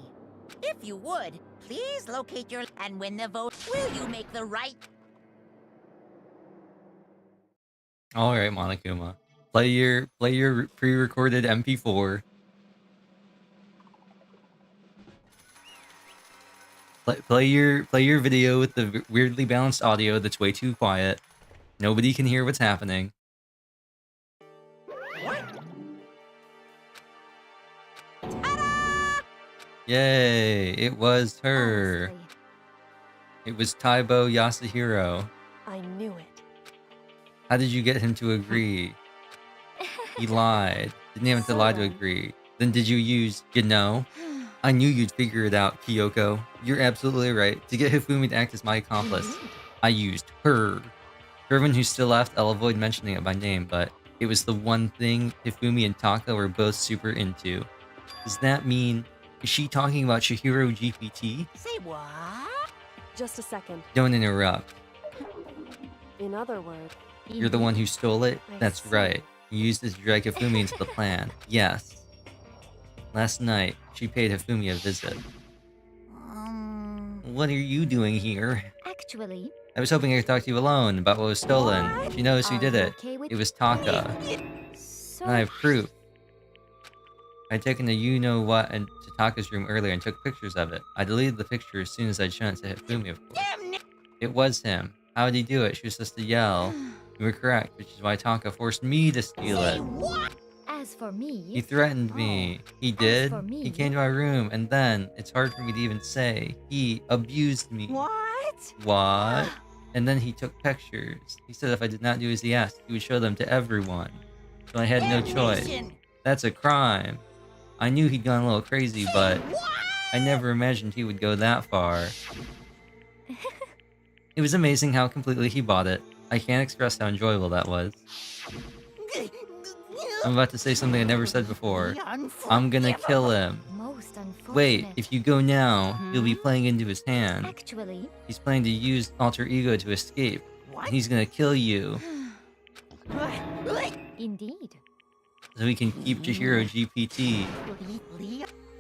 If you would, please locate your and win the vote. Will you make the right? All right, Monokuma. Play your pre-recorded MP4. Play your video with the weirdly balanced audio that's way too quiet. Nobody can hear what's happening. Yay! It was her. It was Taibo Yasuhiro. I knew it. How did you get him to agree? He lied. Didn't even have to lie to agree. Then did you use, you know? I knew you'd figure it out, Kyoko. You're absolutely right. To get Hifumi to act as my accomplice, I used her. For everyone who's still left, I'll avoid mentioning it by name, but it was the one thing Hifumi and Taka were both super into. Does that mean, is she talking about Chihiro GPT? Say what? Just a second. Don't interrupt. In other words, You're the one who stole it? That's right. You used it to drag Hifumi into the plan. Yes. Last night, she paid Hifumi a visit. What are you doing here? Actually, I was hoping I could talk to you alone about what was stolen. She knows who did it. It was Taka. so And I have proof. I'd taken a you-know-what to Taka's room earlier and took pictures of it. I deleted the picture as soon as I'd shown it to Hifumi, of course. It was him. How did he do it? She was supposed to yell. You were correct, which is why Taka forced me to steal it. as for me, He threatened me. He did. for me- He came to my room, and then, it's hard for me to even say, he abused me. What? What? And then he took pictures. He said if I did not do as he asked, he would show them to everyone. So I had no choice. That's a crime. I knew he'd gone a little crazy, but I never imagined he would go that far. It was amazing how completely he bought it. I can't express how enjoyable that was. I'm about to say something I never said before. I'm gonna kill him. most unfortunate. Wait, if you go now, you'll be playing into his hand. Actually, He's planning to use alter ego to escape. And he's gonna kill you. indeed. So we can keep Chihiro GPT.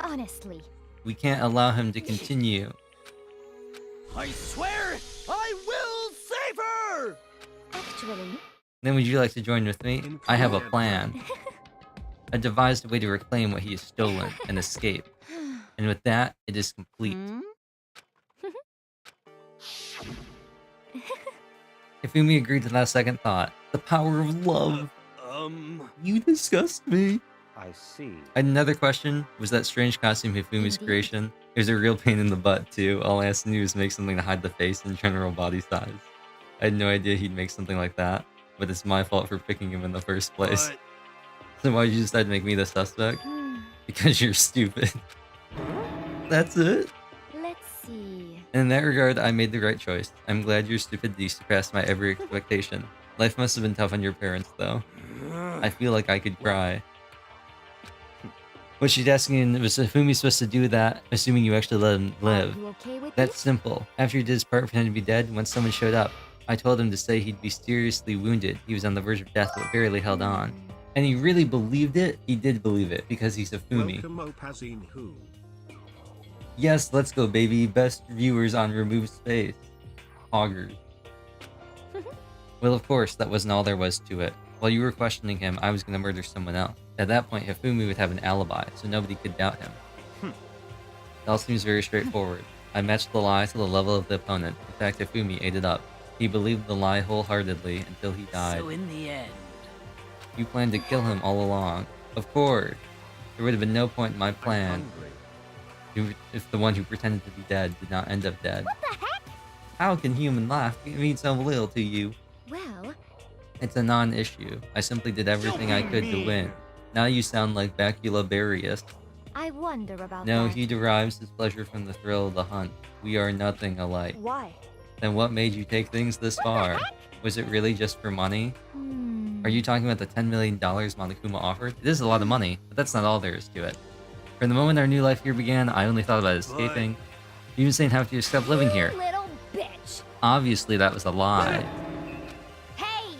Honestly, We can't allow him to continue. I swear I will save her! actually, Then would you like to join with me? I have a plan. I devised a way to reclaim what he has stolen and escape. And with that, it is complete. Hifumi agreed to that second thought. The power of love. You disgust me. I see. And another question, was that strange costume Hifumi's creation? It was a real pain in the butt too. All I asked him to do was make something to hide the face and general body size. I had no idea he'd make something like that, but it's my fault for picking him in the first place. So why did you decide to make me the suspect? Because you're stupid. That's it. let's see. In that regard, I made the right choice. I'm glad your stupidity surpassed my every expectation. Life must have been tough on your parents, though. I feel like I could cry. What she's asking was Hifumi supposed to do that, assuming you actually let him live. You okay with That's this? simple. After he did his part pretending to be dead, when someone showed up, I told him to say he'd be seriously wounded. He was on the verge of death, but barely held on. And he really believed it? He did believe it, because he's Hifumi. Yes, let's go, baby. Best viewers on Remove Space. Hoggers. Well, of course, that wasn't all there was to it. While you were questioning him, I was going to murder someone else. At that point, Hifumi would have an alibi, so nobody could doubt him. It all seems very straightforward. I matched the lie to the level of the opponent. In fact, Hifumi ate it up. He believed the lie wholeheartedly until he died. So in the end, You planned to kill him all along. Of course. There would have been no point in my plan if the one who pretended to be dead did not end up dead. What the heck? How can human life mean so little to you? Well, It's a non-issue. I simply did everything I could to win. Now you sound like Bacula Barius. I wonder about No, that. he derives his pleasure from the thrill of the hunt. We are nothing alike. Why? Then what made you take things this far? Was it really just for money? Are you talking about the $10 million Monokuma offered? It is a lot of money, but that's not all there is to it. From the moment our new life here began, I only thought about escaping. You even saying how to accept living here. Little bitch. Obviously that was a lie. Hey,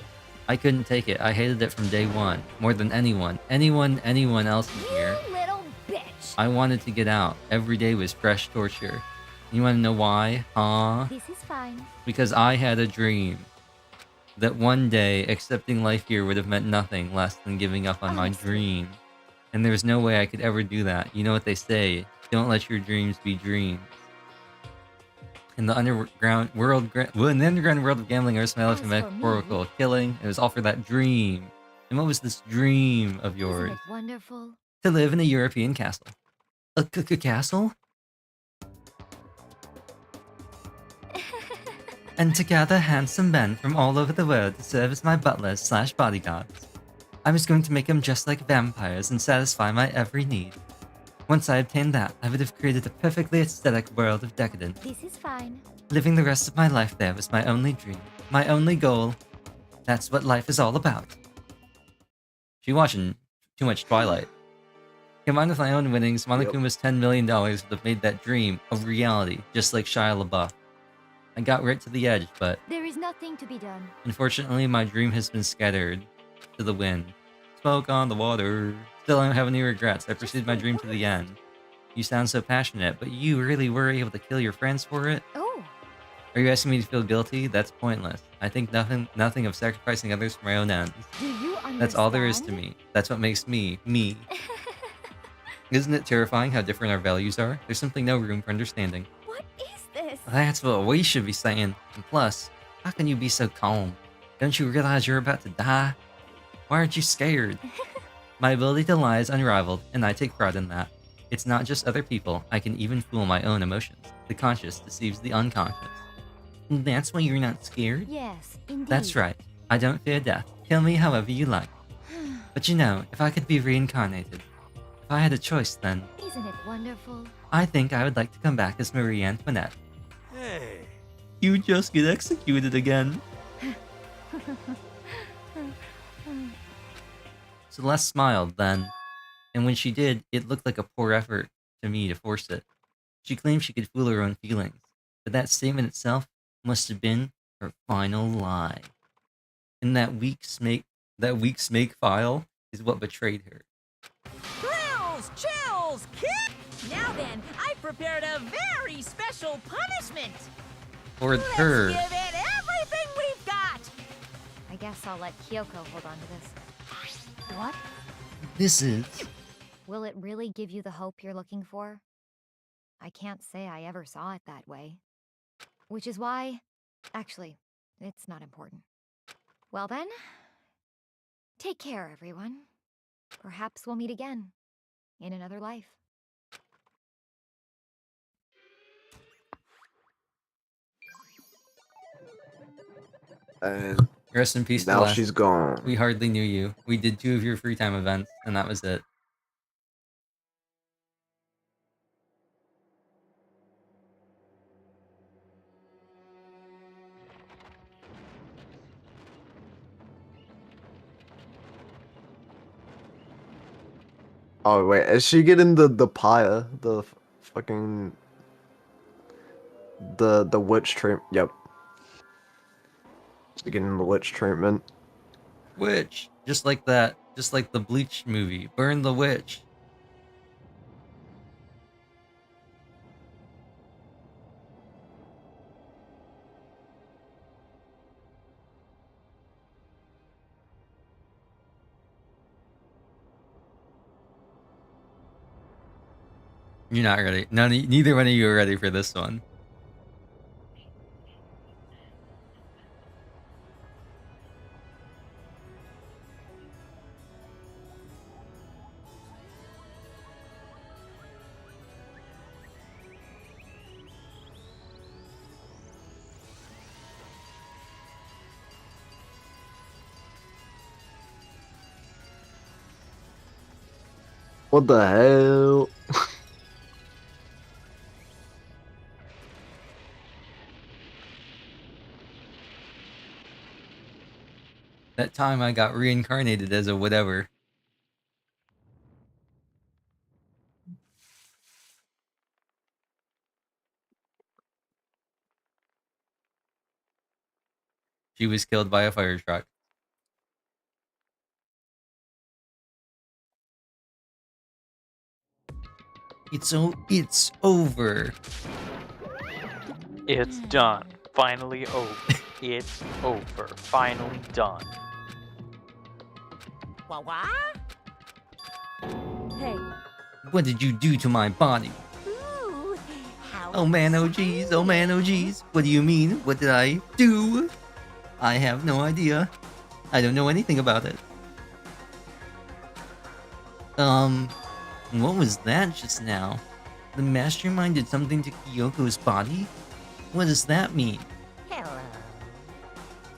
I couldn't take it. I hated it from day one. More than anyone. Anyone else in here. little bitch. I wanted to get out. Every day was fresh torture. You want to know why? This is fine. Because I had a dream that one day accepting life here would have meant nothing less than giving up on my dream. And there's no way I could ever do that. You know what they say, don't let your dreams be dreams. In the underground world, in the underground world of gambling, I risked my life to metaphorical killing. It was all for that dream. And what was this dream of yours? Isn't it wonderful? To live in a European castle. A castle? And to gather handsome men from all over the world to serve as my butlers / bodyguards. I was going to make them just like vampires and satisfy my every need. Once I obtained that, I would have created a perfectly aesthetic world of decadence. This is fine. Living the rest of my life there was my only dream, my only goal. That's what life is all about. She watching too much Twilight. Combined with my own winnings, Monokuma's $10 million would have made that dream a reality, just like Shia LaBeouf. I got right to the edge, but There is nothing to be done. unfortunately my dream has been scattered to the wind. Smoke on the water. Still, I don't have any regrets. I pursued my dream to the end. You sound so passionate, but you really were able to kill your friends for it? Oh. Are you asking me to feel guilty? That's pointless. I think nothing of sacrificing others for my own ends. Do you understand? That's all there is to me. That's what makes me, me. Isn't it terrifying how different our values are? There's simply no room for understanding. What is this? That's what we should be saying. And plus, how can you be so calm? Don't you realize you're about to die? Why aren't you scared? My ability to lie is unrivaled, and I take pride in that. It's not just other people, I can even fool my own emotions. The conscious deceives the unconscious. And that's why you're not scared? Yes, indeed. That's right. I don't fear death. Kill me however you like. But you know, if I could be reincarnated, if I had a choice then, Isn't it wonderful? I think I would like to come back as Marie Antoinette. Hey. You just get executed again. Celeste smiled then, and when she did, it looked like a poor effort to me to force it. She claimed she could fool her own feelings, but that statement itself must have been her final lie. And that weak snake file is what betrayed her. Thrills, chills, kick! Now then, I've prepared a very special punishment. For her. Let's give it everything we've got. I guess I'll let Kyoko hold on to this. What? This is... Will it really give you the hope you're looking for? I can't say I ever saw it that way. Which is why... Actually, it's not important. Well then, take care, everyone. Perhaps we'll meet again, in another life. And Rest in peace, now Celeste. she's gone. We hardly knew you. We did 2 of your free time events, and that was it. Oh wait, is she getting the pyre? The fucking the witch treatment? Yep. She's getting the witch treatment. Witch! Just like that. Just like the Bleach movie. Burn the witch. You're not ready. Neither one of you are ready for this one. What the hell? That time I got reincarnated as a whatever. She was killed by a fire truck. It's over. It's done. Finally over. It's over. Finally done. Wah? Hey, What did you do to my body? Ooh, how Oh man, oh geez, oh man, oh geez. What do you mean? What did I do? I have no idea. I don't know anything about it. What was that just now? The mastermind did something to Kyoko's body? What does that mean? Hello.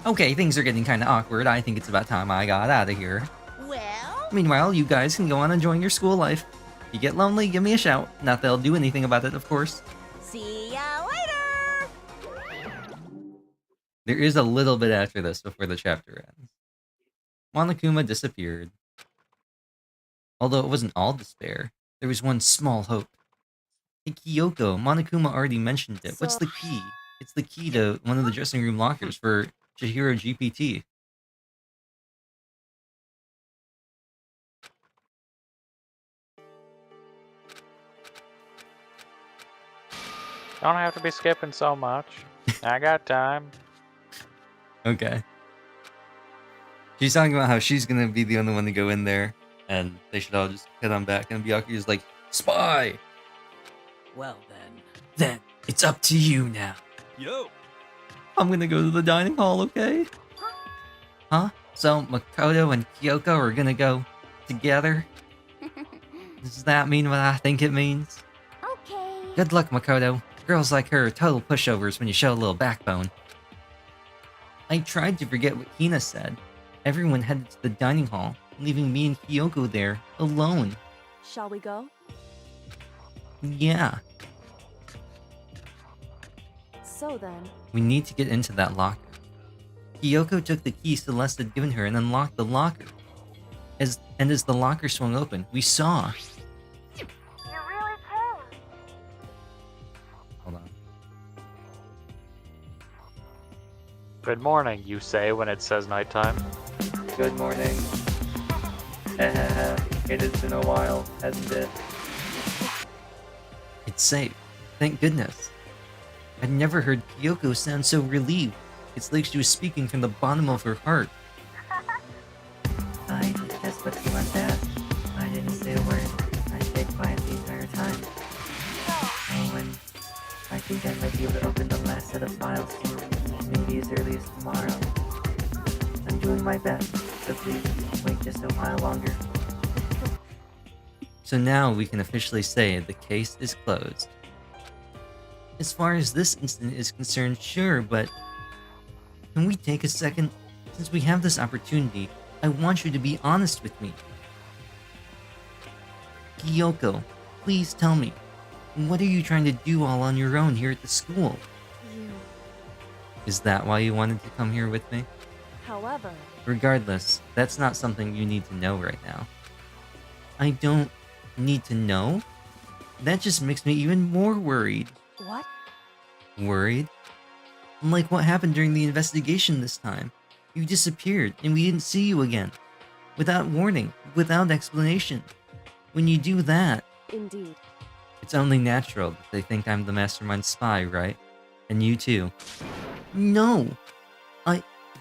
Okay, things are getting kinda awkward. I think it's about time I got out of here. Well, Meanwhile, you guys can go on enjoying your school life. If you get lonely, give me a shout. Not that I'll do anything about it, of course. see ya later. There is a little bit after this before the chapter ends. Monokuma disappeared. Although it wasn't all despair, there was one small hope. Hey Kyoko, Monokuma already mentioned it. What's the key? It's the key to one of the dressing room lockers for Chihiro GPT. Don't have to be skipping so much. I got time. Okay. She's talking about how she's gonna be the only one to go in there, and they should all just head on back, and Byakuya's like, Spy! Well then. Then, it's up to you now. Yo! I'm gonna go to the dining hall, okay? Huh? So, Makoto and Kyoko are gonna go together? Does that mean what I think it means? Okay. Good luck, Makoto. Girls like her are total pushovers when you show a little backbone. I tried to forget what Hina said. Everyone headed to the dining hall, leaving me and Kyoko there, alone. shall we go? Yeah, So then, we need to get into that locker. Kyoko took the key Celeste had given her and unlocked the locker. As the locker swung open, we saw... You really came. Hold on. Good morning, you say when it says nighttime. Good morning. It has been a while, hasn't it? It's safe. Thank goodness. I'd never heard Kyoko sound so relieved. It's like she was speaking from the bottom of her heart. I did just what you must ask. I didn't say a word. I stayed quiet the entire time. Oh, and I think I might be able to open the last set of files, maybe as early as tomorrow. I'm doing my best, so please wait just a while longer. So now we can officially say the case is closed. As far as this incident is concerned, sure, but can we take a second? Since we have this opportunity, I want you to be honest with me. Kyoko, please tell me, what are you trying to do all on your own here at the school? you. Is that why you wanted to come here with me? However, Regardless, that's not something you need to know right now. I don't need to know? That just makes me even more worried. what? Worried? Like what happened during the investigation this time. You disappeared, and we didn't see you again. Without warning, without explanation. When you do that, Indeed. it's only natural that they think I'm the mastermind spy, right? And you too. No!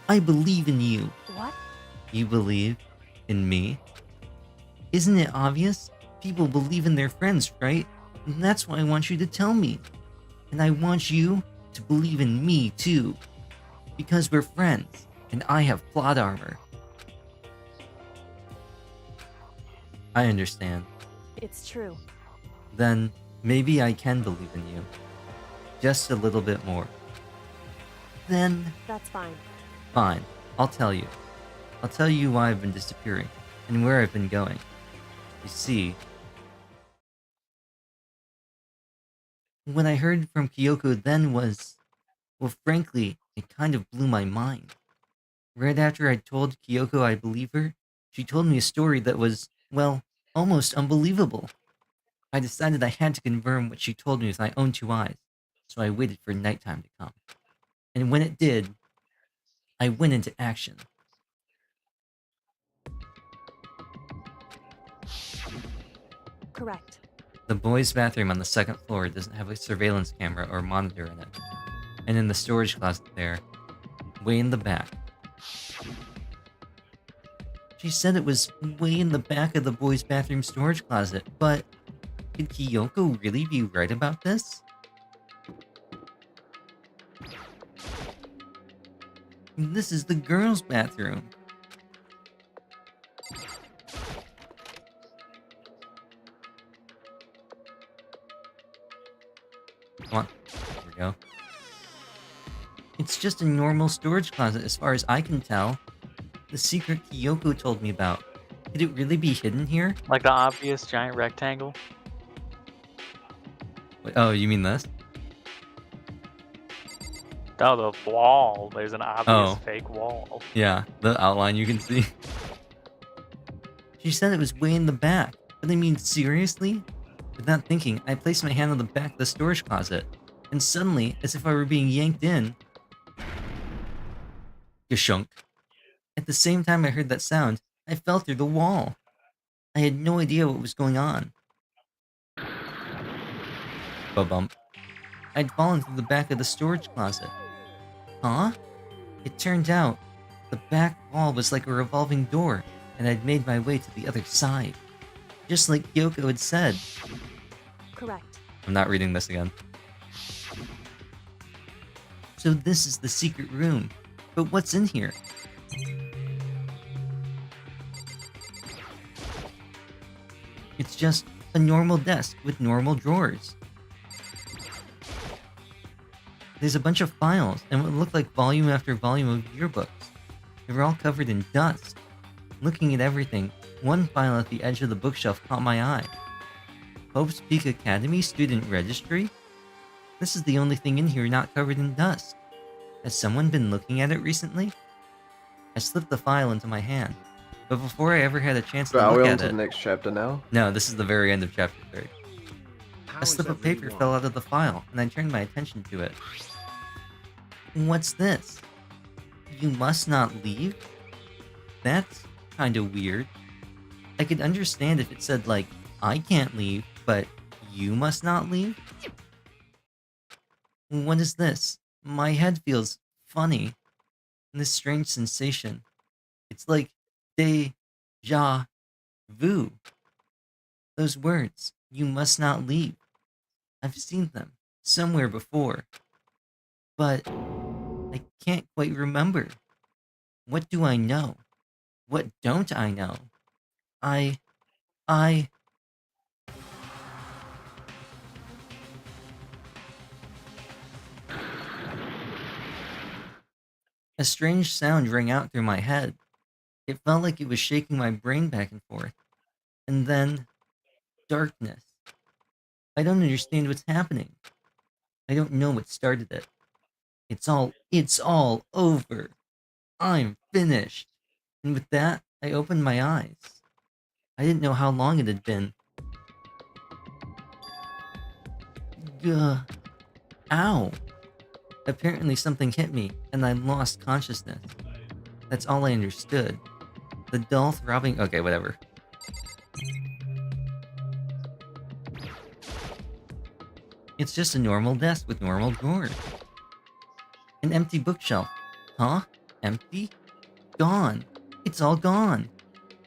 I believe in you. What? You believe in me? Isn't it obvious? People believe in their friends, right? And that's why I want you to tell me. And I want you to believe in me too. Because we're friends, and I have plot armor. I understand. It's true. Then maybe I can believe in you. Just a little bit more. Then, That's fine. fine, I'll tell you. I'll tell you why I've been disappearing, and where I've been going. You see, what I heard from Kyoko then was, well, frankly, it kind of blew my mind. Right after I told Kyoko I believe her, she told me a story that was, well, almost unbelievable. I decided I had to confirm what she told me with my own two eyes, so I waited for nighttime to come. And when it did, I went into action. Correct. The boys' bathroom on the second floor doesn't have a surveillance camera or monitor in it. And in the storage closet there, way in the back. She said it was way in the back of the boys' bathroom storage closet, but could Kyoko really be right about this? This is the girls' bathroom. Come on. There we go. It's just a normal storage closet as far as I can tell. The secret Kyoko told me about. Could it really be hidden here? Like the obvious giant rectangle? Wait, oh, you mean this? Oh, the wall. There's an obvious Oh. fake wall. Yeah, the outline you can see. She said it was way in the back. But I mean, seriously? Without thinking, I placed my hand on the back of the storage closet. And suddenly, as if I were being yanked in... Gashunk. At the same time I heard that sound, I fell through the wall. I had no idea what was going on. Ba-bump. I'd fallen through the back of the storage closet. Huh? It turned out, the back wall was like a revolving door, and I'd made my way to the other side. Just like Kyoko had said. Correct. I'm not reading this again. So this is the secret room. But what's in here? It's just a normal desk with normal drawers. There's a bunch of files and what looked like volume after volume of yearbooks. They were all covered in dust. Looking at everything, one file at the edge of the bookshelf caught my eye. Hope's Peak Academy Student Registry? This is the only thing in here not covered in dust. Has someone been looking at it recently? I slipped the file into my hand, but before I ever had a chance to Are we look on at to it... the next chapter now? No, this is the very end of chapter 3. A slip of paper fell out of the file, and I turned my attention to it. What's this? You must not leave? That's kinda weird. I could understand if it said, like, I can't leave, but you must not leave? What is this? My head feels funny. This strange sensation. It's like deja vu. Those words, you must not leave. I've seen them somewhere before. But I can't quite remember. What do I know? What don't I know? I... A strange sound rang out through my head. It felt like it was shaking my brain back and forth. And then... darkness. I don't understand what's happening. I don't know what started it. It's all over. I'm finished. And with that, I opened my eyes. I didn't know how long it had been. Gah. Ow. Apparently something hit me, and I lost consciousness. That's all I understood. The dull throbbing... Okay, whatever. It's just a normal desk with normal drawers. An empty bookshelf. Huh? Empty? Gone. It's all gone.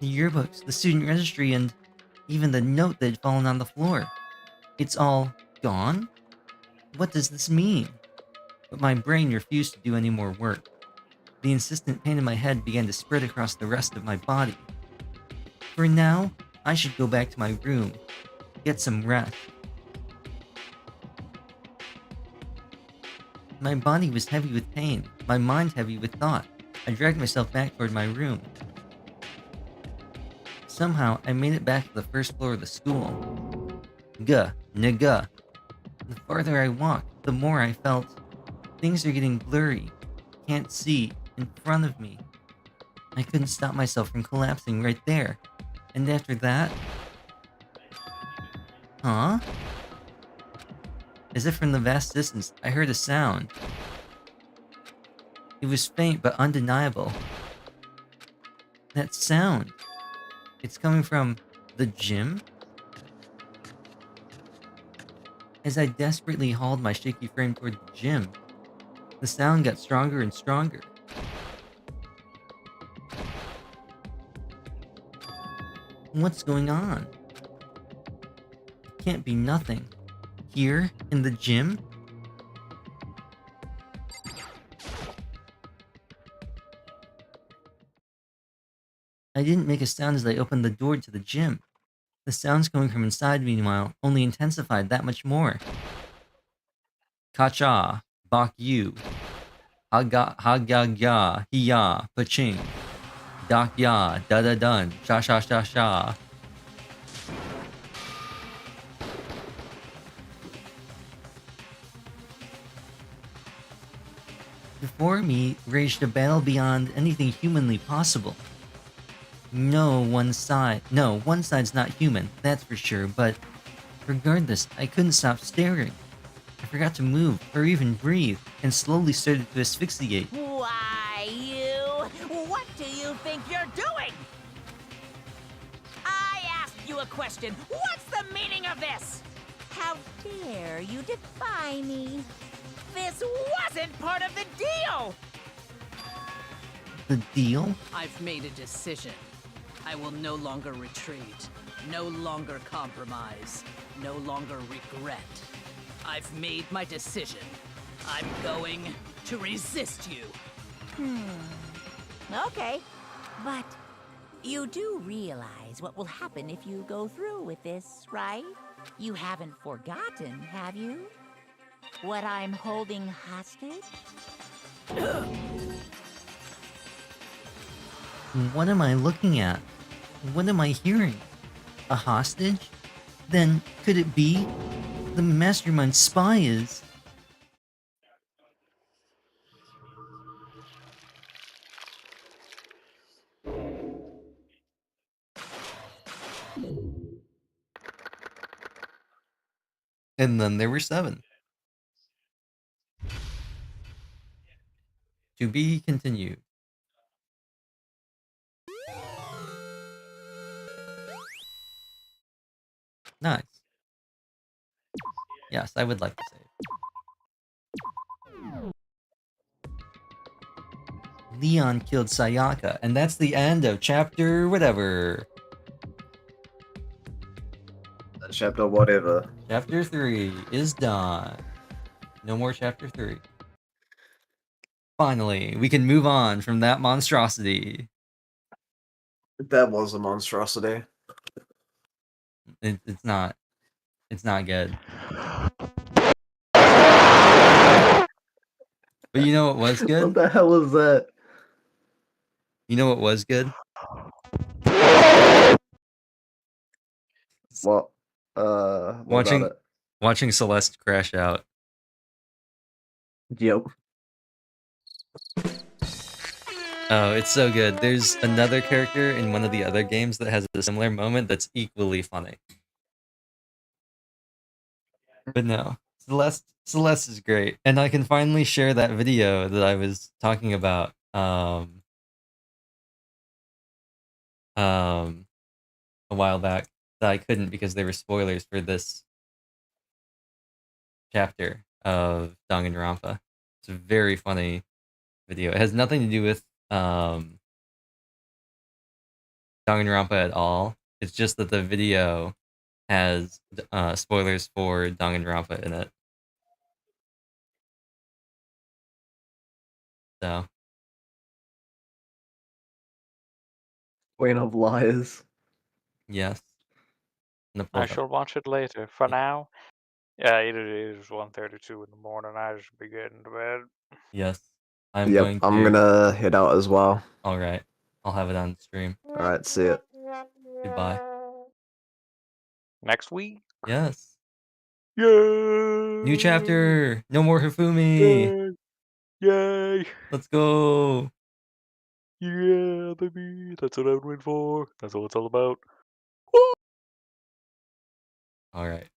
The yearbooks, the student registry, and even the note that had fallen on the floor. It's all gone? What does this mean? But my brain refused to do any more work. The insistent pain in my head began to spread across the rest of my body. For now, I should go back to my room, get some rest. My body was heavy with pain, my mind heavy with thought. I dragged myself back toward my room. Somehow, I made it back to the first floor of the school. Naga. The farther I walked, the more I felt things are getting blurry. Can't see in front of me. I couldn't stop myself from collapsing right there. And after that... Huh? As if from the vast distance, I heard a sound. It was faint but undeniable. That sound. It's coming from the gym? As I desperately hauled my shaky frame toward the gym, the sound got stronger and stronger. What's going on? It can't be nothing. Here, in the gym? I didn't make a sound as I opened the door to the gym. The sounds coming from inside, meanwhile, only intensified that much more. Kacha, bak yu, haga ya, hiya, paching, dak ya, da da dun, sha sha sha sha. Before me raged a battle beyond anything humanly possible. No, one side's not human, that's for sure, but regardless, I couldn't stop staring. I forgot to move, or even breathe, and slowly started to asphyxiate. Why, you? What do you think you're doing? I asked you a question. What's the meaning of this? How dare you defy me? This wasn't part of the deal! The deal? I've made a decision. I will no longer retreat, no longer compromise, no longer regret. I've made my decision. I'm going to resist you. Okay, but you do realize what will happen if you go through with this, right? You haven't forgotten, have you? What I'm holding hostage? What am I looking at? What am I hearing? A hostage? Then, could it be? The mastermind spy is... And then there were 7. To be continued. Nice. Yes, I would like to save. Leon killed Sayaka, and that's the end of chapter whatever. Chapter whatever. Chapter 3 is done. No more chapter 3. Finally, we can move on from that monstrosity. That was a monstrosity. It's not. It's not good. But you know what was good? What the hell is that? You know what was good? What? What about it? Watching Celeste crash out. Yep. Oh, it's so good. There's another character in one of the other games that has a similar moment that's equally funny. But no, Celeste is great, and I can finally share that video that I was talking about. A while back that I couldn't because they were spoilers for this chapter of Danganronpa. It's a very funny video. It has nothing to do with Danganronpa at all. It's just that the video has spoilers for Danganronpa in it. So Queen of Liars. yes. I shall watch it later. For now, yeah, it is 1:32 in the morning. I should be getting to bed. Yes. I'm gonna head out as well. Alright. I'll have it on stream. Alright, see ya. Goodbye. Next week? Yes. Yay! New chapter! No more Hifumi! Yay! Let's go! Yeah, baby. That's what I would wait for. That's what it's all about. Alright.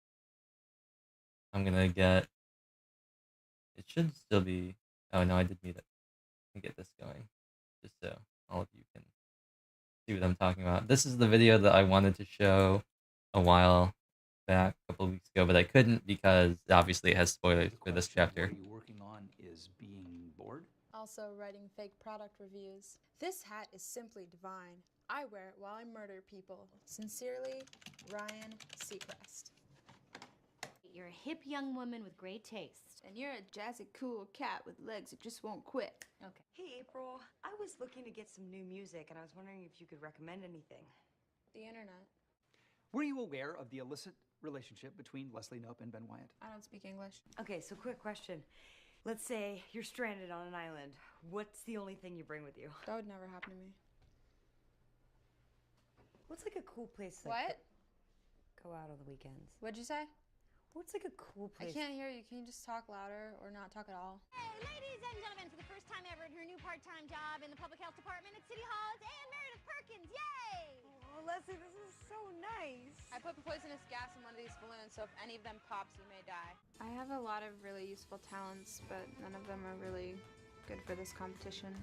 I'm gonna get... It should still be... Oh no, I did need it. Let me get this going. Just so all of you can see what I'm talking about. This is the video that I wanted to show a while back a couple of weeks ago, but I couldn't because obviously it has spoilers for this chapter. What you're working on is being bored? Also writing fake product reviews. This hat is simply divine. I wear it while I murder people. Sincerely, Ryan Seacrest. You're a hip young woman with great taste. And you're a jazzy, cool cat with legs that just won't quit. Okay. Hey, April. I was looking to get some new music, and I was wondering if you could recommend anything. The internet. Were you aware of the illicit relationship between Leslie Knope and Ben Wyatt? I don't speak English. Okay, so quick question. Let's say you're stranded on an island. What's the only thing you bring with you? That would never happen to me. What's like a cool place to What? go out on the weekends? What'd you say? What's like a cool place? I can't hear you. Can you just talk louder or not talk at all? Hey, ladies and gentlemen, for the first time ever in her new part-time job in the public health department at City Hall, it's Ann Meredith Perkins. Yay! Oh, Leslie, this is so nice. I put poisonous gas in one of these balloons, so if any of them pops, you may die. I have a lot of really useful talents, but none of them are really good for this competition.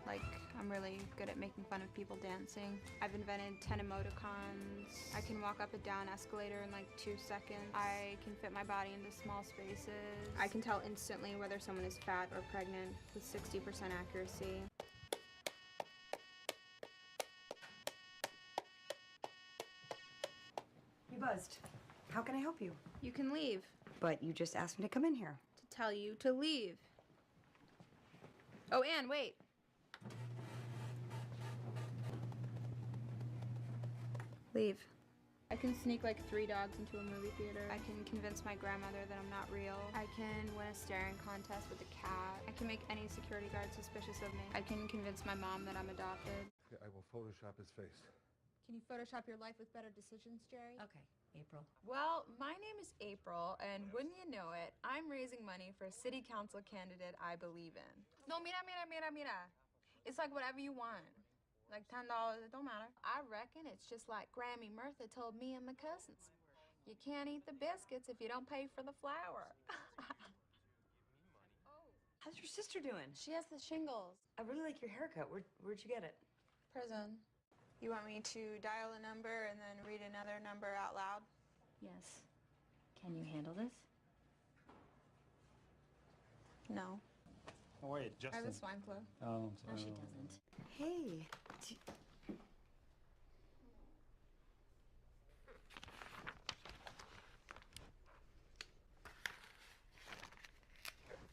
Like, I'm really good at making fun of people dancing. I've invented 10 emoticons. I can walk up a down escalator in like 2 seconds. I can fit my body into small spaces. I can tell instantly whether someone is fat or pregnant with 60% accuracy. You buzzed. How can I help you? You can leave. But you just asked me to come in here. To tell you to leave. Oh, Anne, wait. Leave. I can sneak like 3 dogs into a movie theater. I can convince my grandmother that I'm not real. I can win a staring contest with a cat. I can make any security guard suspicious of me. I can convince my mom that I'm adopted. Okay, I will Photoshop his face. Can you Photoshop your life with better decisions, Jerry? Okay, April. Well, my name is April, and wouldn't you know it, I'm raising money for a city council candidate I believe in. No, mira. It's like whatever you want. Like $10, it don't matter. I reckon it's just like Grammy Murtha told me and my cousins. You can't eat the biscuits if you don't pay for the flour. How's your sister doing? She has the shingles. I really like your haircut. Where'd you get it? Prison. You want me to dial a number and then read another number out loud? Yes. Can you handle this? No. Oh, wait, I have a Justin. swine flu. Oh, I'm No, sorry. she doesn't. Hey.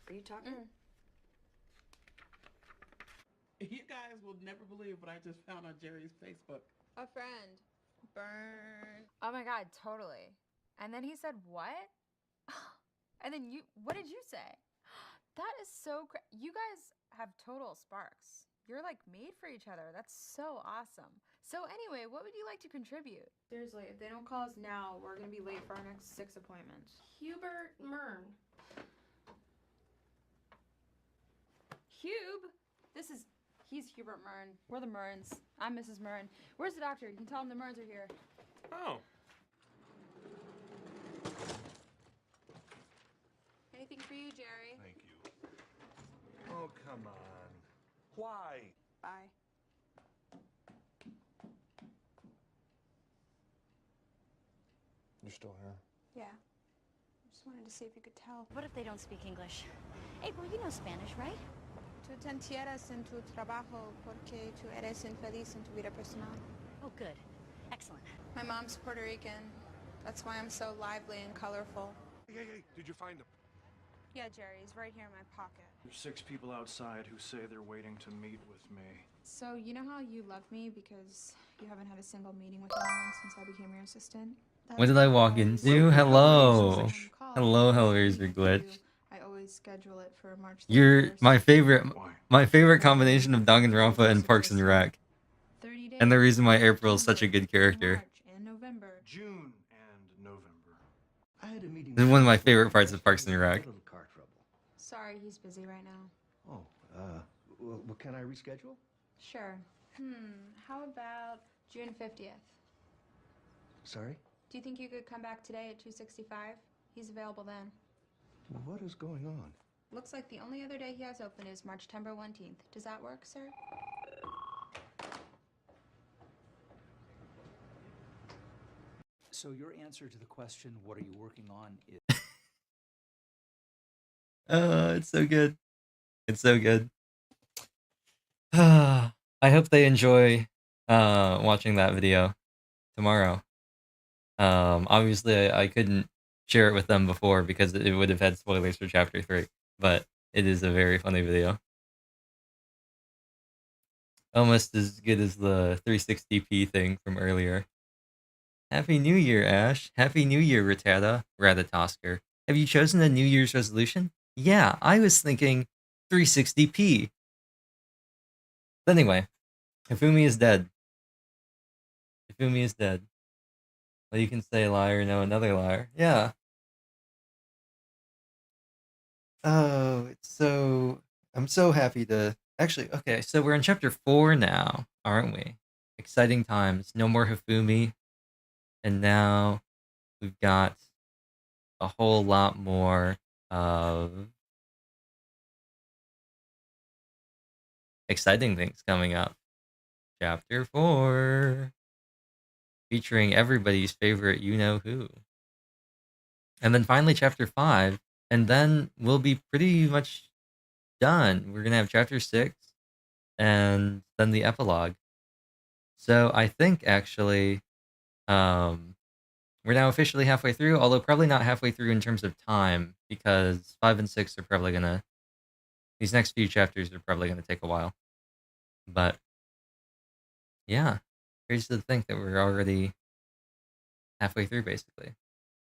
Are you talking? You guys will never believe what I just found on Jerry's Facebook. A friend. Burn. Oh my god, totally. And then he said, what? And then what did you say? That is so you guys have total sparks. You're like made for each other. That's so awesome. So anyway, what would you like to contribute? Seriously, if they don't call us now, we're gonna be late for our next 6 appointments. Hubert Mern. He's Hubert Mern. We're the Merns. I'm Mrs. Mern. Where's the doctor? You can tell him the Merns are here. Oh. Anything for you, Jerry? Thank you. Oh, come on. Why? Bye. You're still here? Yeah. Just wanted to see if you could tell. What if they don't speak English? April, you know Spanish, right? Tú te entierras en tu trabajo porque tú eres infeliz en tu vida personal. Oh, good. Excellent. My mom's Puerto Rican. That's why I'm so lively and colorful. Hey, did you find him? Yeah, Jerry, he's right here in my pocket. There's 6 people outside who say they're waiting to meet with me. So, you know how you love me because you haven't had a single meeting with anyone since I became your assistant? What did I walk into? Hello. Hello, Hellraiser Glitch. I always schedule it for March 31st. You're my favorite combination of Danganronpa and Parks and Rec. 30 days. And the reason why April is such a good character. March and November. June and November. I had a meeting. This is one of my favorite parts of Parks and Rec. Little car trouble. Sorry, he's busy right now. Oh, well, can I reschedule? Sure. How about June 50th? Sorry? Do you think you could come back today at 2:65? He's available then. What is going on? Looks like the only other day he has open is March 19th. Does that work, sir? So your answer to the question, what are you working on, is... It's so good. It's so good. I hope they enjoy watching that video tomorrow. Obviously I couldn't share it with them before because it would have had spoilers for chapter 3, but it is a very funny video. Almost as good as the 360p thing from earlier. Happy New Year, Ash. Happy New Year, Ratatosker. Have you chosen a New Year's resolution? Yeah, I was thinking 360p. But anyway, Hifumi is dead. Hifumi is dead. Well, you can say liar, no, another liar. Yeah. Oh, it's so... I'm so happy to... Actually, okay, so we're in chapter 4 now, aren't we? Exciting times. No more Hifumi. And now we've got a whole lot more of exciting things coming up. Chapter 4. Featuring everybody's favorite you-know-who. And then finally chapter 5. And then we'll be pretty much done. We're going to have chapter 6. And then the epilogue. So I think, actually, we're now officially halfway through. Although probably not halfway through in terms of time. Because 5 and 6 are probably going to... These next few chapters are probably going to take a while. But... yeah. Crazy to think that we're already halfway through, basically.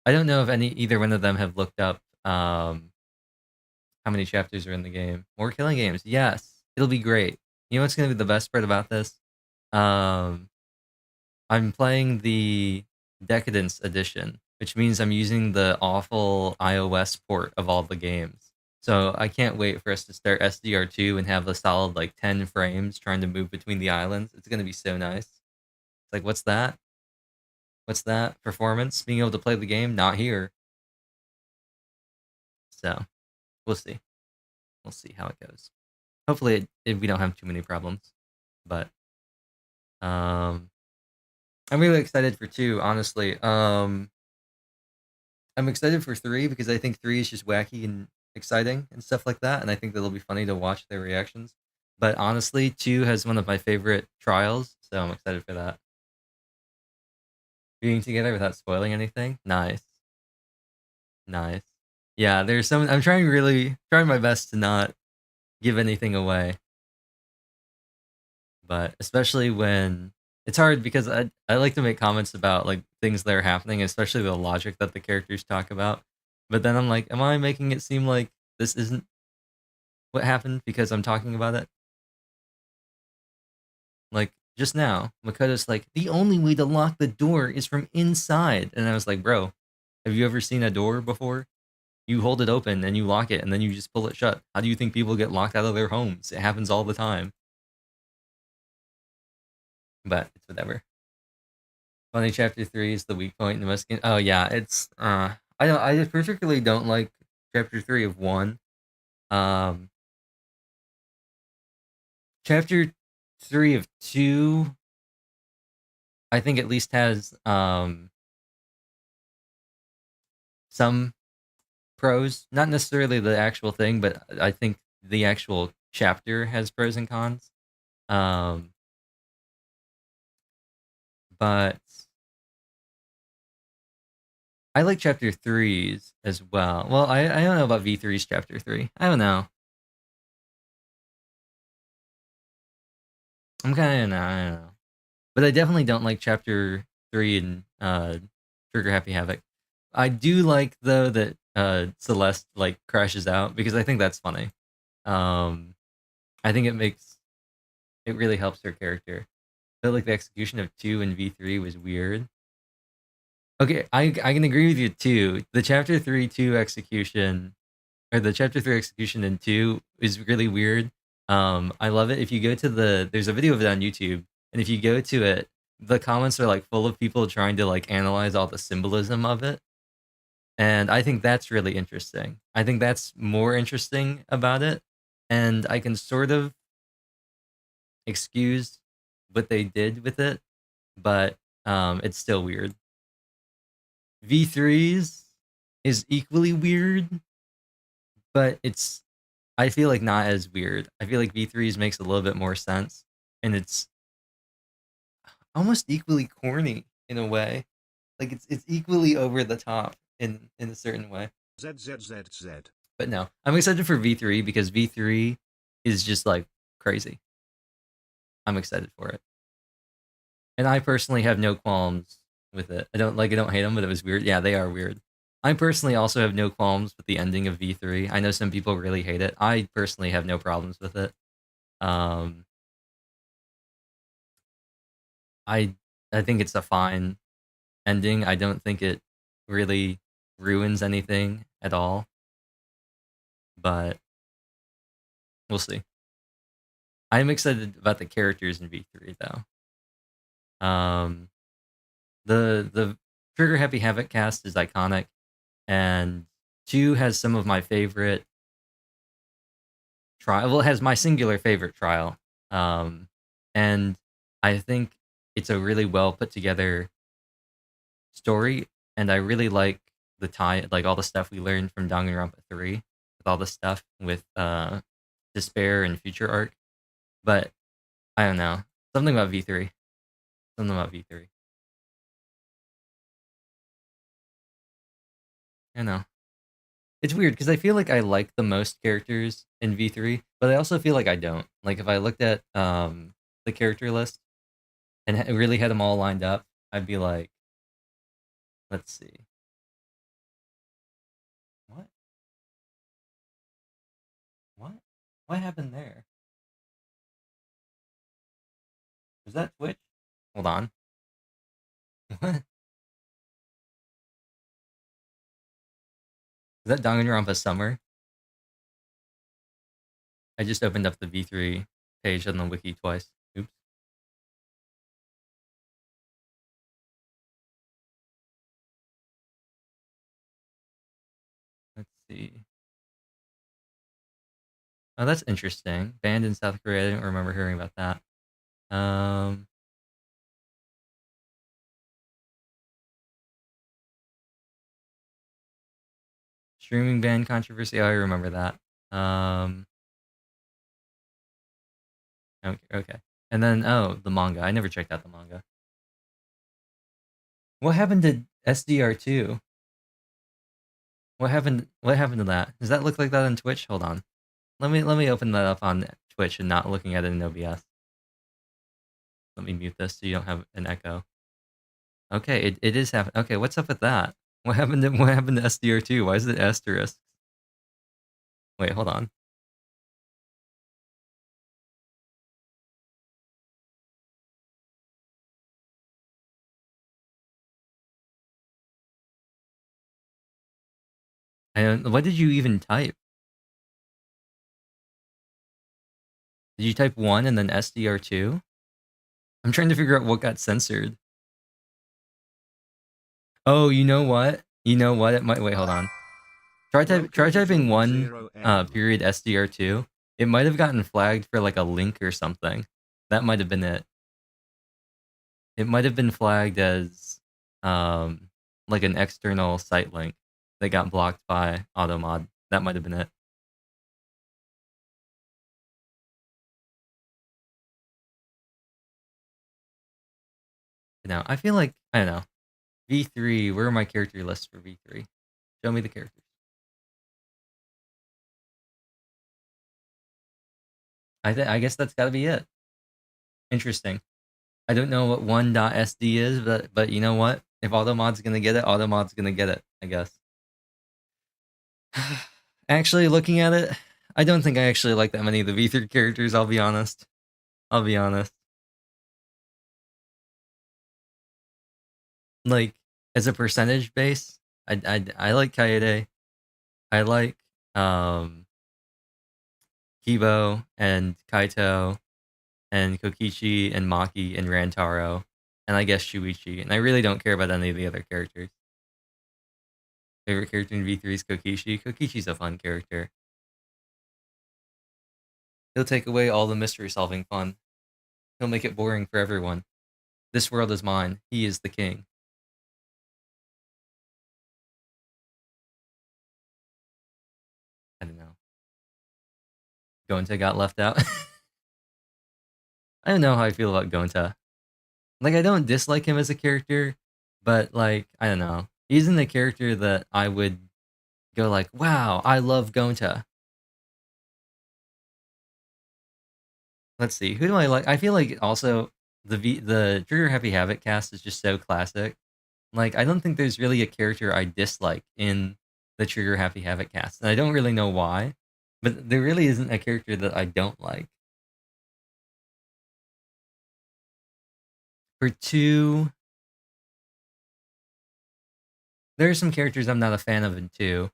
I don't know if either one of them have looked up how many chapters are in the game. More killing games. Yes. It'll be great. You know what's going to be the best part about this? I'm playing the Decadence edition, which means I'm using the awful iOS port of all the games. So I can't wait for us to start SDR2 and have a solid, like, 10 frames trying to move between the islands. It's going to be so nice. It's like, what's that? What's that? Performance? Being able to play the game? Not here. So, we'll see. We'll see how it goes. Hopefully we don't have too many problems. But, I'm really excited for 2, honestly. I'm excited for 3 because I think 3 is just wacky and exciting and stuff like that, and I think that'll be funny to watch their reactions. But honestly, 2 has one of my favorite trials, so I'm excited for that. Being together without spoiling anything? Nice. Nice. Yeah, there's some... I'm trying my best to not give anything away. But especially when... It's hard because I like to make comments about, like, things that are happening, especially the logic that the characters talk about. But then I'm like, am I making it seem like this isn't what happened because I'm talking about it? Like, just now, Makoto's like, the only way to lock the door is from inside. And I was like, bro, have you ever seen a door before? You hold it open and you lock it and then you just pull it shut. How do you think people get locked out of their homes? It happens all the time. But it's whatever. Funny chapter 3 is the weak point in the Mexican. Oh yeah, it's I particularly don't like chapter 3 of 1. Chapter 3 of 2 I think at least has some pros. Not necessarily the actual thing, but I think the actual chapter has pros and cons. But I like chapter 3's as well. Well, I don't know about V3's chapter 3. I don't know. I don't know. But I definitely don't like chapter 3 in Trigger Happy Havoc. I do like, though, that Celeste, like, crashes out, because I think that's funny. I think it really helps her character. But, like, the execution of 2 and V3 was weird. Okay, I can agree with you, too. The chapter 3-2 execution, or the chapter 3 execution in 2 is really weird. I love it. If you go to there's a video of it on YouTube, and if you go to it, the comments are, like, full of people trying to, like, analyze all the symbolism of it. And I think that's really interesting. I think that's more interesting about it. And I can sort of excuse what they did with it, but it's still weird. V3's is equally weird, but it's, I feel like, not as weird. I feel like V3's makes a little bit more sense, and it's almost equally corny in a way. Like it's equally over the top in a certain way. ZZZZ. But no, I'm excited for V3 because V3 is just like crazy. I'm excited for it. And I personally have no qualms with it. I don't hate them, but it was weird. Yeah, they are weird. I personally also have no qualms with the ending of V3. I know some people really hate it. I personally have no problems with it. I think it's a fine ending. I don't think it really ruins anything at all. But we'll see. I'm excited about the characters in V3 though. The Trigger Happy Havoc cast is iconic, and 2 has some of my favorite trial. Well, it has my singular favorite trial. And I think it's a really well put together story, and I really like the like all the stuff we learned from Danganronpa 3, with all the stuff with Despair and Future Arc. But I don't know. Something about V3. Something about V3. I know. It's weird because I feel like I like the most characters in V3, but I also feel like I don't. Like if I looked at the character list and really had them all lined up, I'd be like, let's see. What? What? What happened there? Was that Twitch? Hold on. What? Is that Danganronpa Summer? I just opened up the V3 page on the wiki twice. Oops. Let's see. Oh, that's interesting. Banned in South Korea. I didn't remember hearing about that. Streaming ban controversy. Oh, I remember that. Okay. And then, oh, the manga. I never checked out the manga. What happened to SDR2? What happened to that? Does that look like that on Twitch? Hold on. Let me open that up on Twitch and not looking at it in OBS. Let me mute this so you don't have an echo. Okay, it is happening. Okay, what's up with that? What happened to SDR2? Why is it asterisk? Wait, hold on. And what did you even type? Did you type 1 and then SDR2? I'm trying to figure out what got censored. Oh, you know what? You know what? It might. Wait, hold on. Try typing 1 period SDR2. It might have gotten flagged for like a link or something. That might have been it. It might have been flagged as like an external site link that got blocked by Automod. That might have been it. Now, I feel like, I don't know. V3, where are my character lists for V3? Show me the characters. I guess that's gotta be it. Interesting. I don't know what 1.sd is, but you know what? If Automod's gonna get it, Automod's gonna get it, I guess. Actually, looking at it, I don't think I actually like that many of the V3 characters, I'll be honest. I'll be honest. Like, as a percentage base, I like Kaede. I like Kibo and Kaito and Kokichi and Maki and Rantaro, and I guess Shuichi, and I really don't care about any of the other characters. Favorite character in V3 is Kokichi. Kokichi's a fun character. He'll take away all the mystery solving fun. He'll make it boring for everyone. This world is mine. He is the king. Gonta got left out. I don't know how I feel about Gonta. Like, I don't dislike him as a character, but like, I don't know. He isn't a character that I would go like, wow, I love Gonta. Let's see, who do I like? I feel like also the Trigger Happy Havoc cast is just so classic. Like, I don't think there's really a character I dislike in the Trigger Happy Havoc cast, and I don't really know why, but there really isn't a character that I don't like. For 2, there are some characters I'm not a fan of in 2.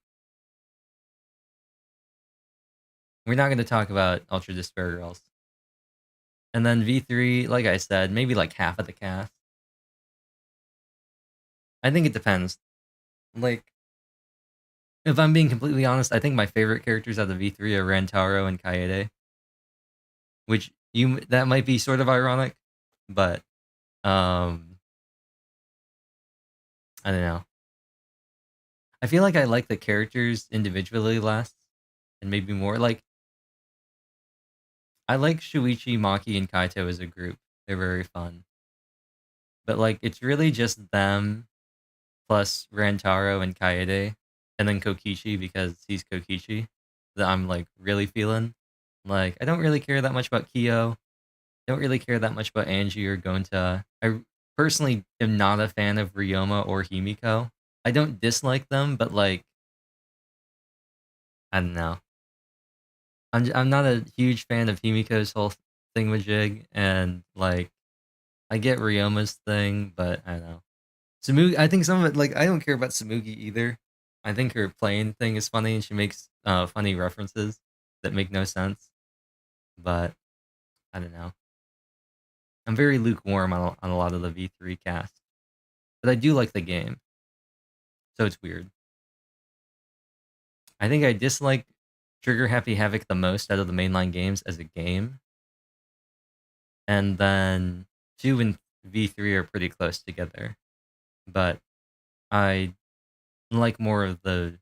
We're not going to talk about Ultra Despair Girls. And then V3, like I said, maybe like half of the cast. I think it depends. Like, if I'm being completely honest, I think my favorite characters out of V3 are Rantaro and Kaede. Which, that might be sort of ironic, but, I don't know. I feel like I like the characters individually less, and maybe more. Like, I like Shuichi, Maki, and Kaito as a group. They're very fun. But, like, it's really just them, plus Rantaro and Kaede, and then Kokichi because he's Kokichi, that I'm, like, really feeling. Like, I don't really care that much about Kyo. Don't really care that much about Angie or Gonta. I personally am not a fan of Ryoma or Himiko. I don't dislike them, but, like, I don't know. I'm not a huge fan of Himiko's whole thingamajig, and, like, I get Ryoma's thing, but I don't know. Tsumugi, I think some of it, like, I don't care about Tsumugi either. I think her playing thing is funny, and she makes funny references that make no sense. But, I don't know. I'm very lukewarm on a lot of the V3 cast. But I do like the game. So it's weird. I think I dislike Trigger Happy Havoc the most out of the mainline games as a game. And then 2 and V3 are pretty close together. But I like more of the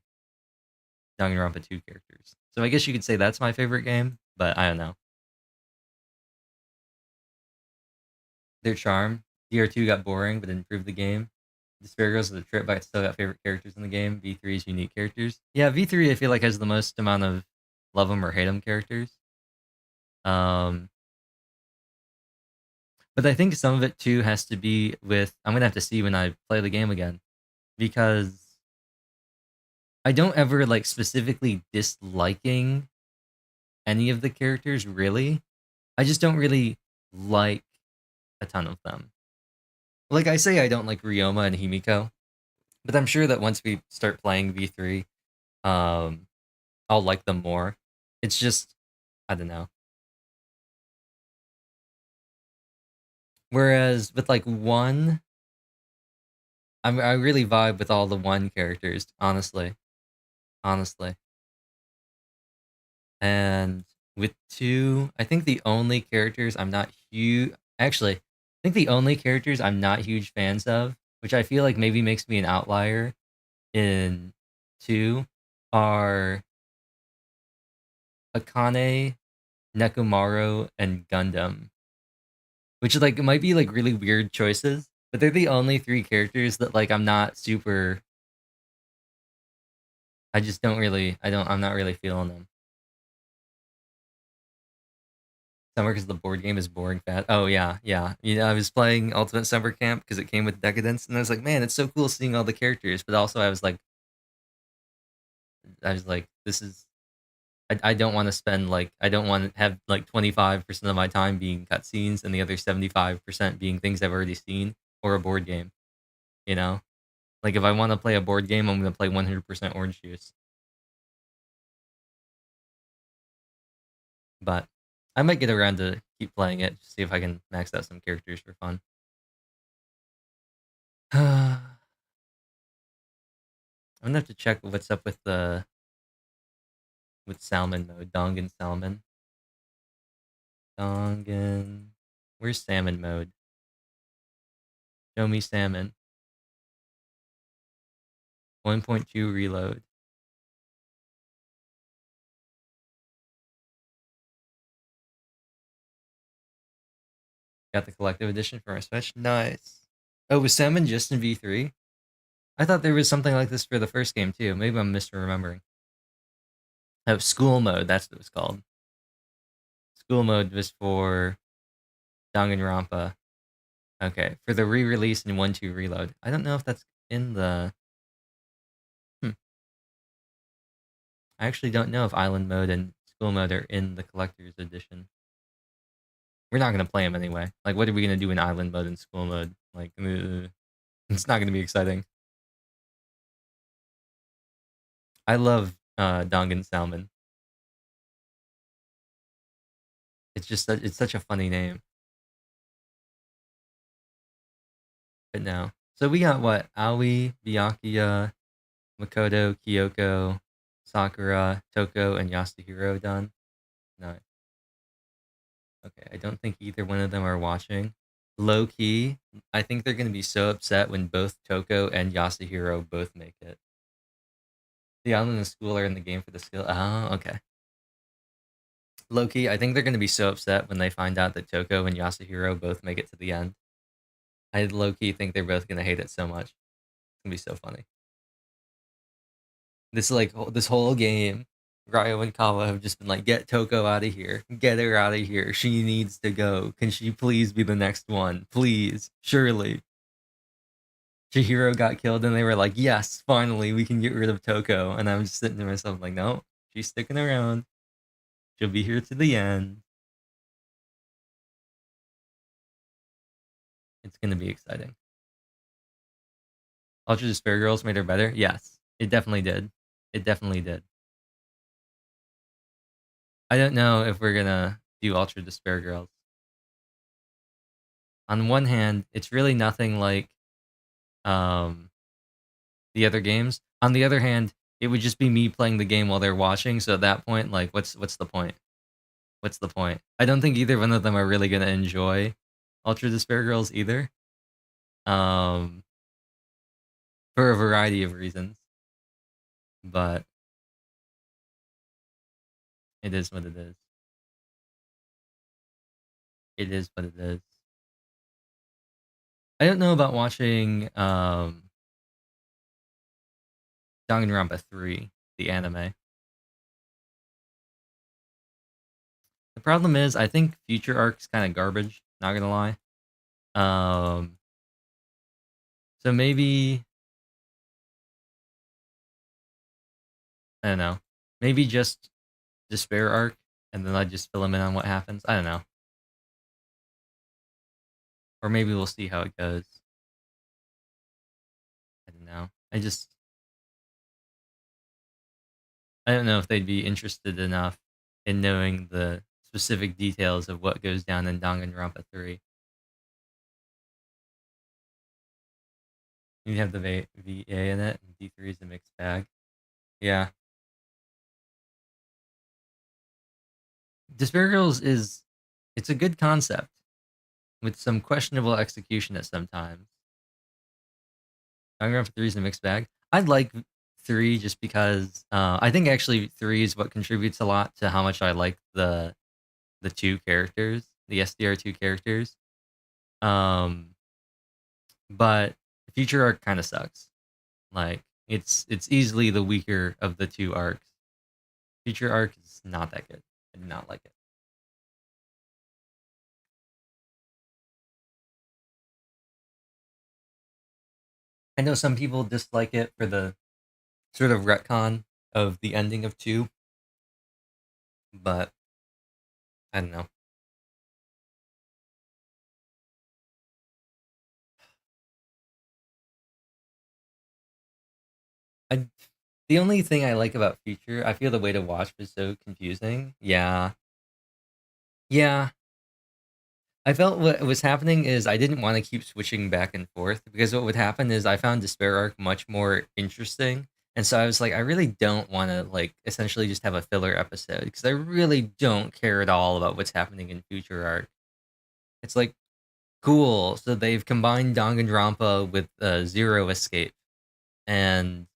Danganronpa 2 characters. So I guess you could say that's my favorite game, but I don't know. Their charm. DR2 got boring, but improved the game. Despair goes to the trip, but I still got favorite characters in the game. V3's unique characters. Yeah, V3 I feel like has the most amount of love 'em or hate 'em characters. But I think some of it too has to be with, I'm gonna have to see when I play the game again, because I don't ever like specifically disliking any of the characters really. I just don't really like a ton of them. Like, I say I don't like Ryoma and Himiko, but I'm sure that once we start playing V3, I'll like them more. It's just, I don't know. Whereas with like 1, I really vibe with all the 1 characters, honestly. Honestly. And with 2, I think the only characters I'm not huge... Actually, I think the only characters I'm not huge fans of, which I feel like maybe makes me an outlier in 2, are Akane, Nekomaru, and Gundam. Which, like, it might be, like, really weird choices, but they're the only 3 characters that, like, I'm not super... I just don't really... I'm not really feeling them. Summer because the board game is boring fast. Oh, yeah, yeah. You know, I was playing Ultimate Summer Camp because it came with Decadence, and I was like, man, it's so cool seeing all the characters, but also I was like, this is... I don't want to spend, like, I don't want to have, like, 25% of my time being cutscenes and the other 75% being things I've already seen, or a board game, you know? Like, if I want to play a board game, I'm going to play 100% Orange Juice. But I might get around to keep playing it, just see if I can max out some characters for fun. I'm gonna have to check what's up with salmon mode. Dongan salmon. Dongan. Where's salmon mode? Show me salmon. 1.2 reload. Got the collective edition for my Switch. Nice. Oh, was Salmon just in V3? I thought there was something like this for the first game too. Maybe I'm misremembering. Oh, School Mode, that's what it was called. School Mode was for Danganronpa. Okay, for the re-release and 1-2 reload. I don't know if that's in the... I actually don't know if Island Mode and School Mode are in the Collector's Edition. We're not going to play them anyway. Like, what are we going to do in Island Mode and School Mode? Like, it's not going to be exciting. I love Dangan Salmon. It's just it's such a funny name. But no. So we got what? Aoi, Byakuya, Makoto, Kyoko, Sakura, Toko, and Yasuhiro done. No. Okay, I don't think either one of them are watching. Low key, I think they're going to be so upset when both Toko and Yasuhiro both make it. The island and school are in the game for the skill. Oh, okay. Low key, I think they're going to be so upset when they find out that Toko and Yasuhiro both make it to the end. I low key think they're both going to hate it so much. It's going to be so funny. This whole game, Raeo and Kawa have just been like, get Toko out of here. Get her out of here. She needs to go. Can she please be the next one? Please. Surely. Chihiro got killed and they were like, yes, finally, we can get rid of Toko. And I'm just sitting to myself like, no, she's sticking around. She'll be here to the end. It's going to be exciting. Ultra Despair Girls made her better? Yes, it definitely did. It definitely did. I don't know if we're going to do Ultra Despair Girls. On one hand, it's really nothing like the other games. On the other hand, it would just be me playing the game while they're watching. So at that point, like, what's the point? What's the point? I don't think either one of them are really going to enjoy Ultra Despair Girls either. For a variety of reasons. But it is what it is. It is what it is. I don't know about watching Danganronpa 3, the anime. The problem is, I think Future Arc's kind of garbage, not gonna lie. So maybe... I don't know. Maybe just Despair Arc, and then I just fill them in on what happens. I don't know. Or maybe we'll see how it goes. I don't know. I don't know if they'd be interested enough in knowing the specific details of what goes down in Danganronpa 3. You have the VA in it, and D3 is a mixed bag. Yeah. Despair Girls it's a good concept with some questionable execution at some times. Danganronpa 3 is a mixed bag. I'd like 3 just because I think actually 3 is what contributes a lot to how much I like the two characters, the SDR2 characters. But Future Arc kind of sucks. Like it's easily the weaker of the two arcs. Future Arc is not that good. I do not like it. I know some people dislike it for the sort of retcon of the ending of 2, but I don't know. The only thing I like about Future, I feel the way to watch was so confusing. Yeah. Yeah. I felt what was happening is I didn't want to keep switching back and forth because what would happen is I found Despair Arc much more interesting. And so I was like, I really don't want to like essentially just have a filler episode because I really don't care at all about what's happening in Future Arc. It's like, cool. So they've combined Danganronpa with Zero Escape. And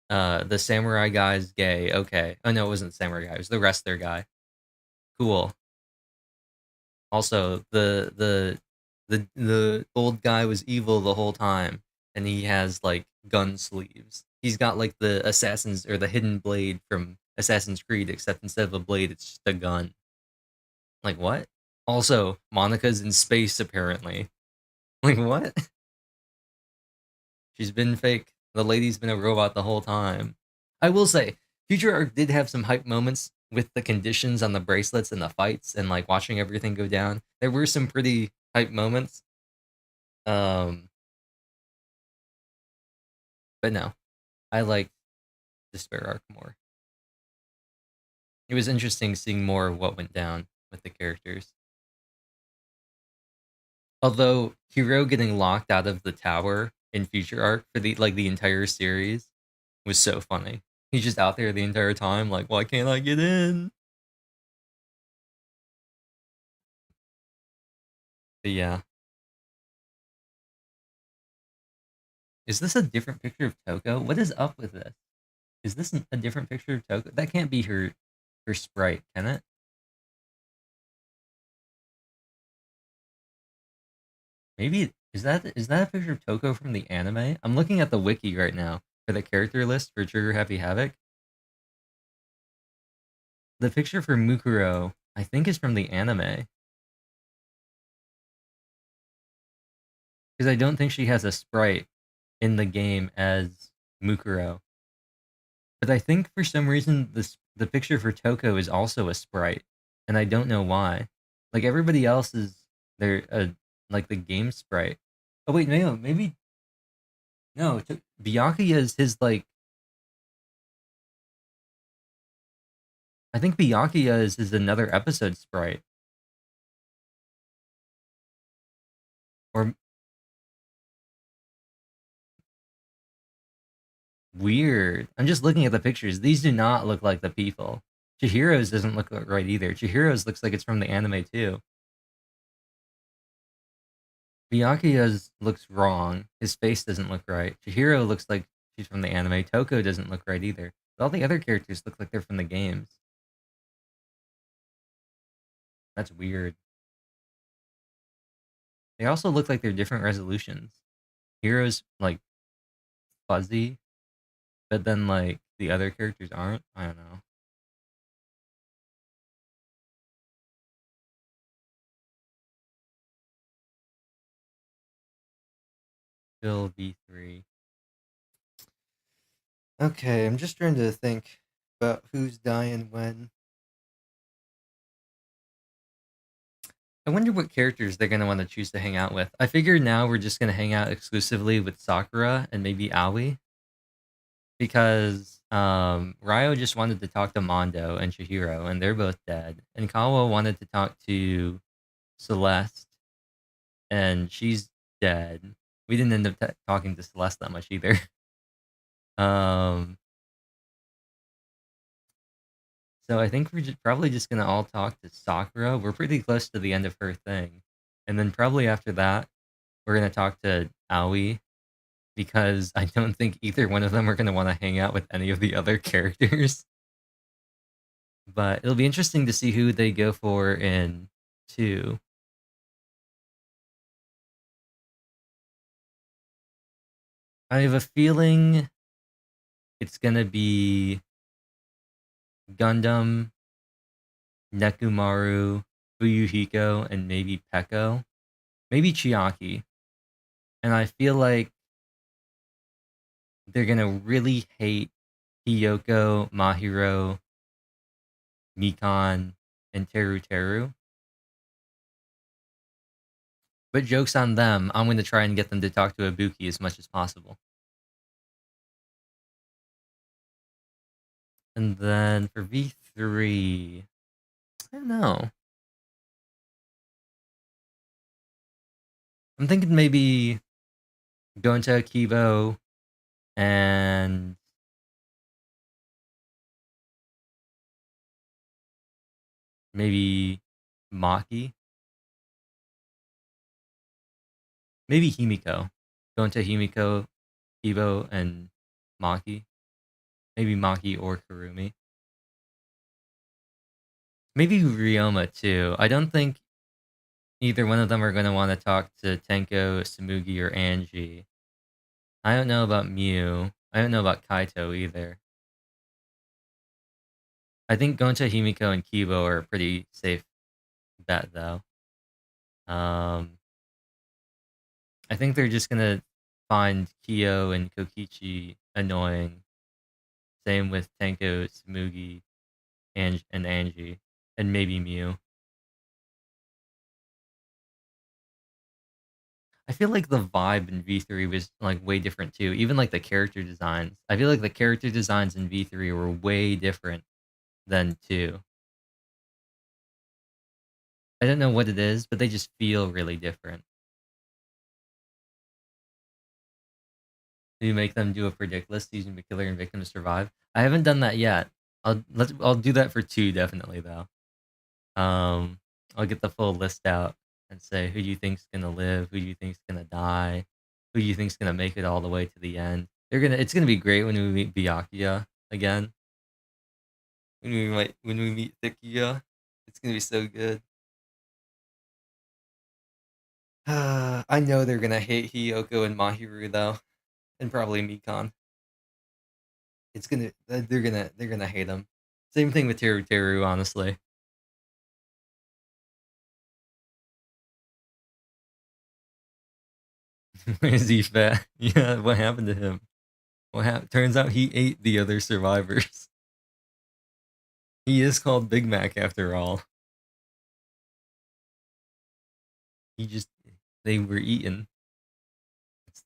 the samurai guy's gay. Okay. Oh no, it wasn't the samurai guy. It was the wrestler guy. Cool. Also, the the old guy was evil the whole time, and he has like gun sleeves. He's got like the assassin's or the hidden blade from Assassin's Creed, except instead of a blade, it's just a gun. Like what? Also, Monica's in space apparently. Like what? She's been fake. The lady's been a robot the whole time. I will say, Future Arc did have some hype moments with the conditions on the bracelets and the fights and like watching everything go down. There were some pretty hype moments. But no, I liked Despair Arc more. It was interesting seeing more of what went down with the characters. Although Hiro getting locked out of the tower in Future Arc for the entire series was so funny. He's just out there the entire time, like, why can't I get in? But yeah. Is this a different picture of Toko? What is up with this? Is this a different picture of Toko? That can't be her sprite, can it? Maybe is that a picture of Toko from the anime? I'm looking at the wiki right now for the character list for Trigger Happy Havoc. The picture for Mukuro, I think, is from the anime. Because I don't think she has a sprite in the game as Mukuro. But I think for some reason the picture for Toko is also a sprite, and I don't know why. Like everybody else is like the game sprite. Oh wait, no, maybe no. Byakuya is his like. I think Byakuya is his another episode sprite. Or weird. I'm just looking at the pictures. These do not look like the people. Chihiro's doesn't look right either. Chihiro's looks like it's from the anime too. Byakuya's looks wrong. His face doesn't look right. Chihiro looks like she's from the anime. Toko doesn't look right either. But all the other characters look like they're from the games. That's weird. They also look like they're different resolutions. Hero's like fuzzy, but then like the other characters aren't. I don't know. Still V3. Okay, I'm just trying to think about who's dying when. I wonder what characters they're going to want to choose to hang out with. I figure now we're just going to hang out exclusively with Sakura and maybe Aoi. Because Raeo just wanted to talk to Mondo and Chihiro, and they're both dead. And Kawa wanted to talk to Celeste, and she's dead. We didn't end up talking to Celeste that much either. So I think we're probably just gonna all talk to Sakura. We're pretty close to the end of her thing, and then probably after that, we're gonna talk to Aoi, because I don't think either one of them are gonna want to hang out with any of the other characters. But it'll be interesting to see who they go for in 2. I have a feeling it's gonna be Gundam, Nekomaru, Fuyuhiko, and maybe Peko. Maybe Chiaki. And I feel like they're gonna really hate Hiyoko, Mahiro, Mikan, and Teru. But joke's on them, I'm gonna try and get them to talk to Ibuki as much as possible. And then for V3, I don't know. I'm thinking maybe going to Akibo and maybe Maki. Maybe Himiko. Going to Himiko, Kibo, and Maki. Maybe Maki or Kurumi. Maybe Ryoma too. I don't think either one of them are going to want to talk to Tenko, Samugi, or Angie. I don't know about Mew. I don't know about Kaito either. I think Gonta, Himiko, and Kibo are a pretty safe bet, though. I think they're just gonna find Kyo and Kokichi annoying. Same with Tenko, Samugi, and Angie, and maybe Mew. I feel like the vibe in V3 was like way different too. Even like the character designs. I feel like the character designs in V3 were way different than 2. I don't know what it is, but they just feel really different. Do you make them do a predict list using the killer and victim to survive? I haven't done that yet. I'll do that for 2 definitely though. I'll get the full list out and say who do you think's gonna live, who do you think's gonna die, who do you think's gonna make it all the way to the end. It's gonna be great when we meet Byakuya again. When we meet Thikia, it's gonna be so good. I know they're gonna hate Hiyoko and Mahiru though, and probably Mikan. They're gonna hate him. Same thing with Teru, honestly. Is he fat? Yeah, what happened to him? Turns out he ate the other survivors. He is called Big Mac after all. They were eaten.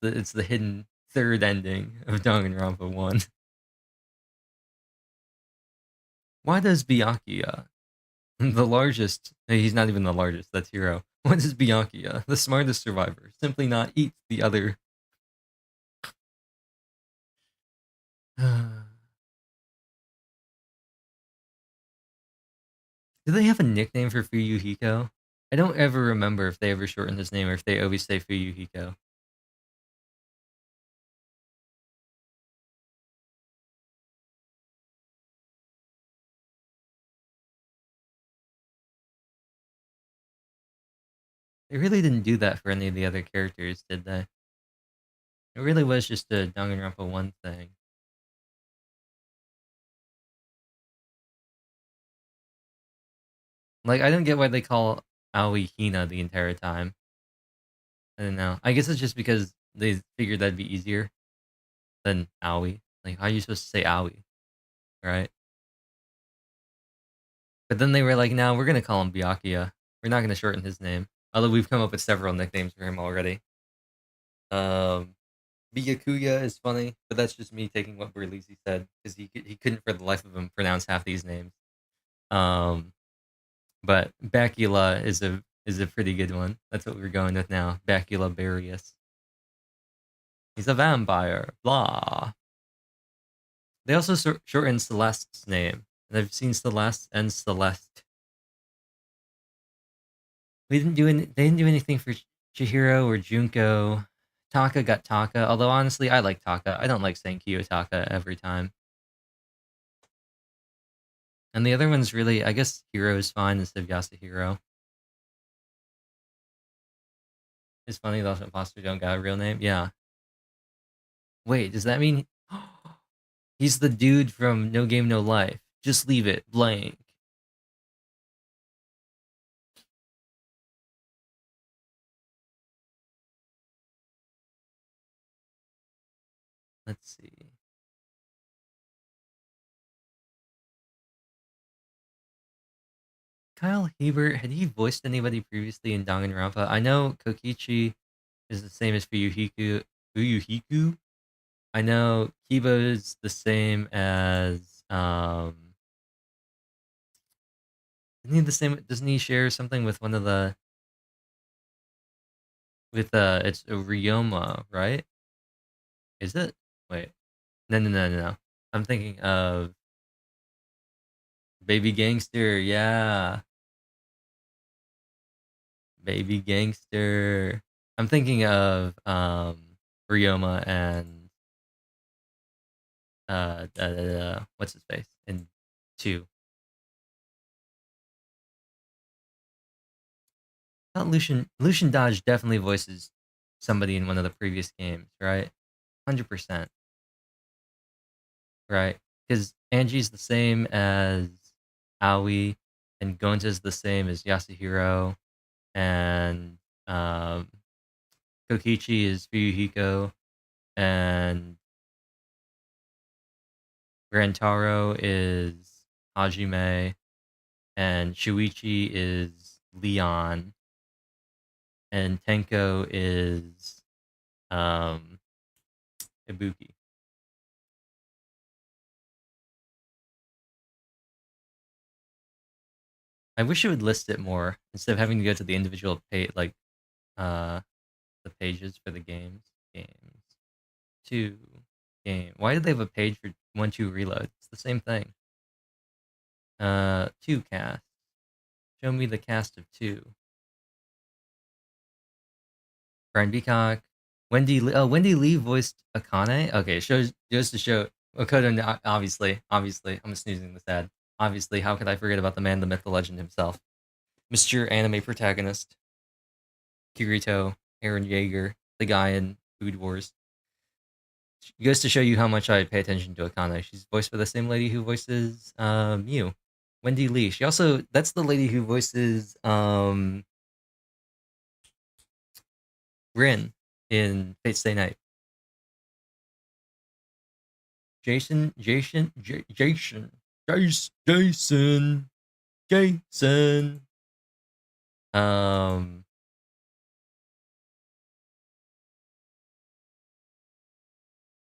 It's the hidden third ending of Danganronpa 1. Why does Byakuya, the largest, he's not even the largest, that's Hero. Why does Byakuya, the smartest survivor, simply not eat the other? Do they have a nickname for Fuyuhiko? I don't ever remember if they ever shorten his name or if they always say Fuyuhiko. They really didn't do that for any of the other characters, did they? It really was just a Danganronpa 1 thing. Like, I don't get why they call Aoi Hina the entire time. I don't know. I guess it's just because they figured that'd be easier than Aoi. Like, how are you supposed to say Aoi? Right? But then they were like, no, we're gonna call him Byakuya. We're not gonna shorten his name. Although we've come up with several nicknames for him already. Byakuya is funny, but that's just me taking what Berlisi said, because he couldn't for the life of him pronounce half these names. But Bacula is a pretty good one. That's what we're going with now. Bacula Barius. He's a vampire. Blah. They also shortened Celeste's name. And I've seen Celeste and Celeste. They didn't do anything for Chihiro or Junko. Taka got Taka, although honestly, I like Taka. I don't like saying Kiyotaka every time. And the other one's really, I guess Hiro is fine instead of Yasuhiro. It's funny, those imposters don't got a real name. Yeah. Wait, does that mean he's the dude from No Game No Life? Just leave it blank. Let's see. Kyle Hebert, had he voiced anybody previously in Danganronpa? I know Kokichi is the same as Fuyuhiku. I know Kiba is the same as isn't he the same? Doesn't he share something with one of the it's Ryoma, right? Is it? Wait. No. I'm thinking of Baby Gangster, yeah. Baby Gangster. I'm thinking of Ryoma and what's his face in 2. Not Lucian. Lucian Dodge definitely voices somebody in one of the previous games, right? 100%. Right? Because Angie's the same as Aoi, and Gonta's the same as Yasuhiro, and Kokichi is Fuyuhiko, and Rantaro is Hajime, and Shuichi is Leon, and Tenko is Ibuki. I wish it would list it more instead of having to go to the individual page, like the pages for the games. Games 2 game. Why did they have a page for 1-2 reload? It's the same thing. 2 cast. Show me the cast of 2. Brian Beacock. Wendy Lee voiced Akane. Okay, goes to show Okoto. Obviously, I'm snoozing this ad. Obviously, how could I forget about the man, the myth, the legend himself, Mr. Anime Protagonist, Kirito, Aaron Yeager, the guy in Food Wars. It goes to show you how much I pay attention to Akane. She's voiced by the same lady who voices Mew, Wendy Lee. That's the lady who voices Rin in Fate Stay Night. Jason.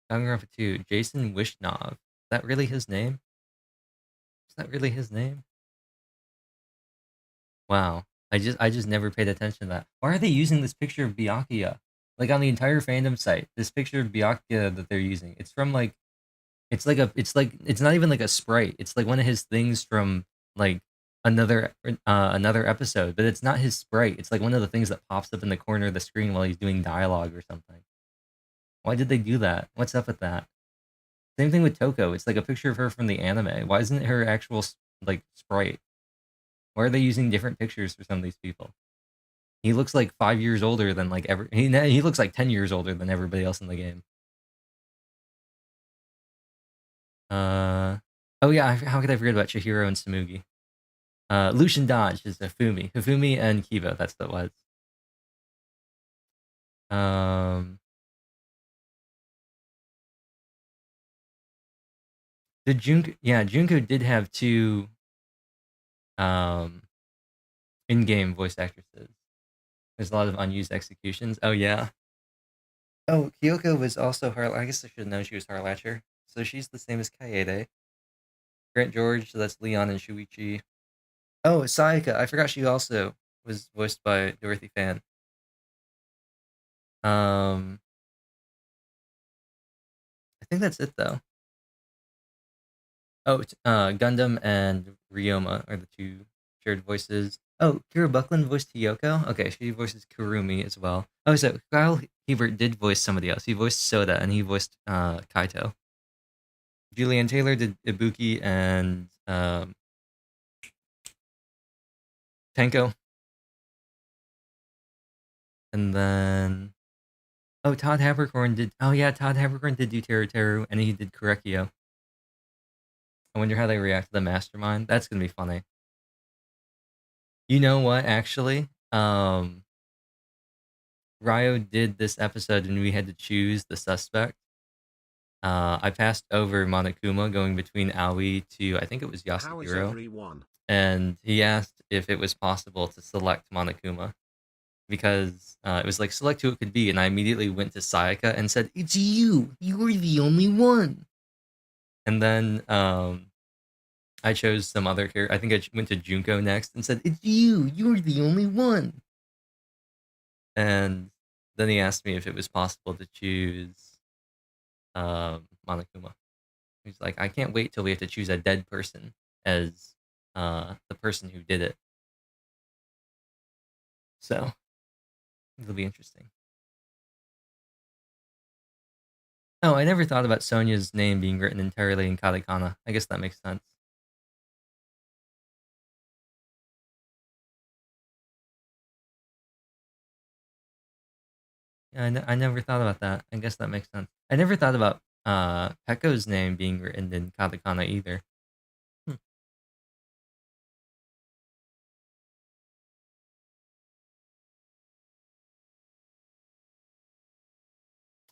Danganronpa 2, Jason Wishnov. Is that really his name? Wow. I just never paid attention to that. Why are they using this picture of Byakuya? Like on the entire fandom site, this picture of Byakuya that they're using. It's from like it's not even like a sprite. It's like one of his things from like another episode, but it's not his sprite. It's like one of the things that pops up in the corner of the screen while he's doing dialogue or something. Why did they do that? What's up with that? Same thing with Toko. It's like a picture of her from the anime. Why isn't it her actual like sprite? Why are they using different pictures for some of these people? He looks like 5 years older than like he looks like 10 years older than everybody else in the game. Oh yeah, how could I forget about Chihiro and Samugi? Lucian Dodge is Hifumi. Hifumi and Kibo, that's what it was. Junko did have 2 in-game voice actresses. There's a lot of unused executions. Oh yeah. Oh, Kyoko was also I guess I should have known she was Harlatcher. So she's the same as Kaede. Grant George, so that's Leon and Shuichi. Oh, Sayaka. I forgot she also was voiced by Dorothy Fan. I think that's it though. Oh, Gundam and Ryoma are the 2 shared voices. Oh, Kira Buckland voiced Hiyoko? Okay, she voices Kurumi as well. Oh, so Kyle Hebert did voice somebody else. He voiced Soda, and he voiced Kaito. Julianne Taylor did Ibuki and Tenko. And then... Oh, Todd Habercorn did... Oh yeah, Todd Habercorn did do Teru Teru, and he did Korekio. I wonder how they react to the Mastermind. That's gonna be funny. You know what, actually? Raeo did this episode and we had to choose the suspect. I passed over Monokuma going between Aoi to, I think it was Yasuhiro. And he asked if it was possible to select Monokuma. Because it was like, select who it could be. And I immediately went to Sayaka and said, "It's you! You're the only one!" And then I chose some other character. I think I went to Junko next and said, "It's you! You're the only one!" And then he asked me if it was possible to choose Monokuma. He's like, "I can't wait till we have to choose a dead person as the person who did it." So, it'll be interesting. Oh, I never thought about Sonya's name being written entirely in katakana. I guess that makes sense. Yeah, I never thought about that. I guess that makes sense. I never thought about Pekko's name being written in katakana either.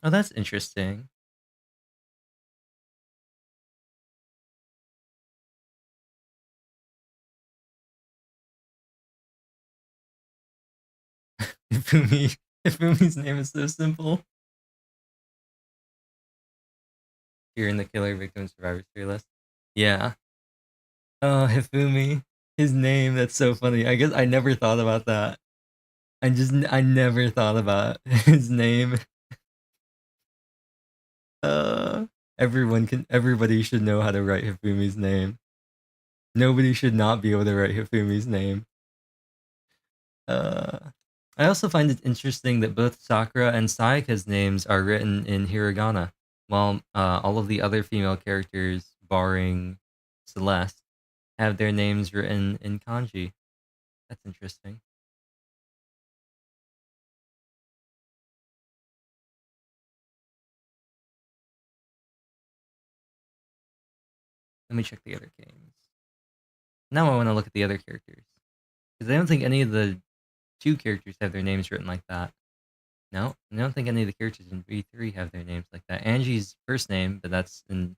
Oh, that's interesting. Ifumi's name is so simple. Here in the Killer Victim Survivor Story list. Yeah. Oh, Hifumi. His name, that's so funny. I guess I never thought about that. I never thought about his name. Everybody should know how to write Hifumi's name. Nobody should not be able to write Hifumi's name. I also find it interesting that both Sakura and Sayaka's names are written in hiragana, while all of the other female characters, barring Celeste, have their names written in kanji. That's interesting. Let me check the other games. Now I want to look at the other characters. Because I don't think any of the 2 characters have their names written like that. No, I don't think any of the characters in V3 have their names like that. Angie's first name, but that's in...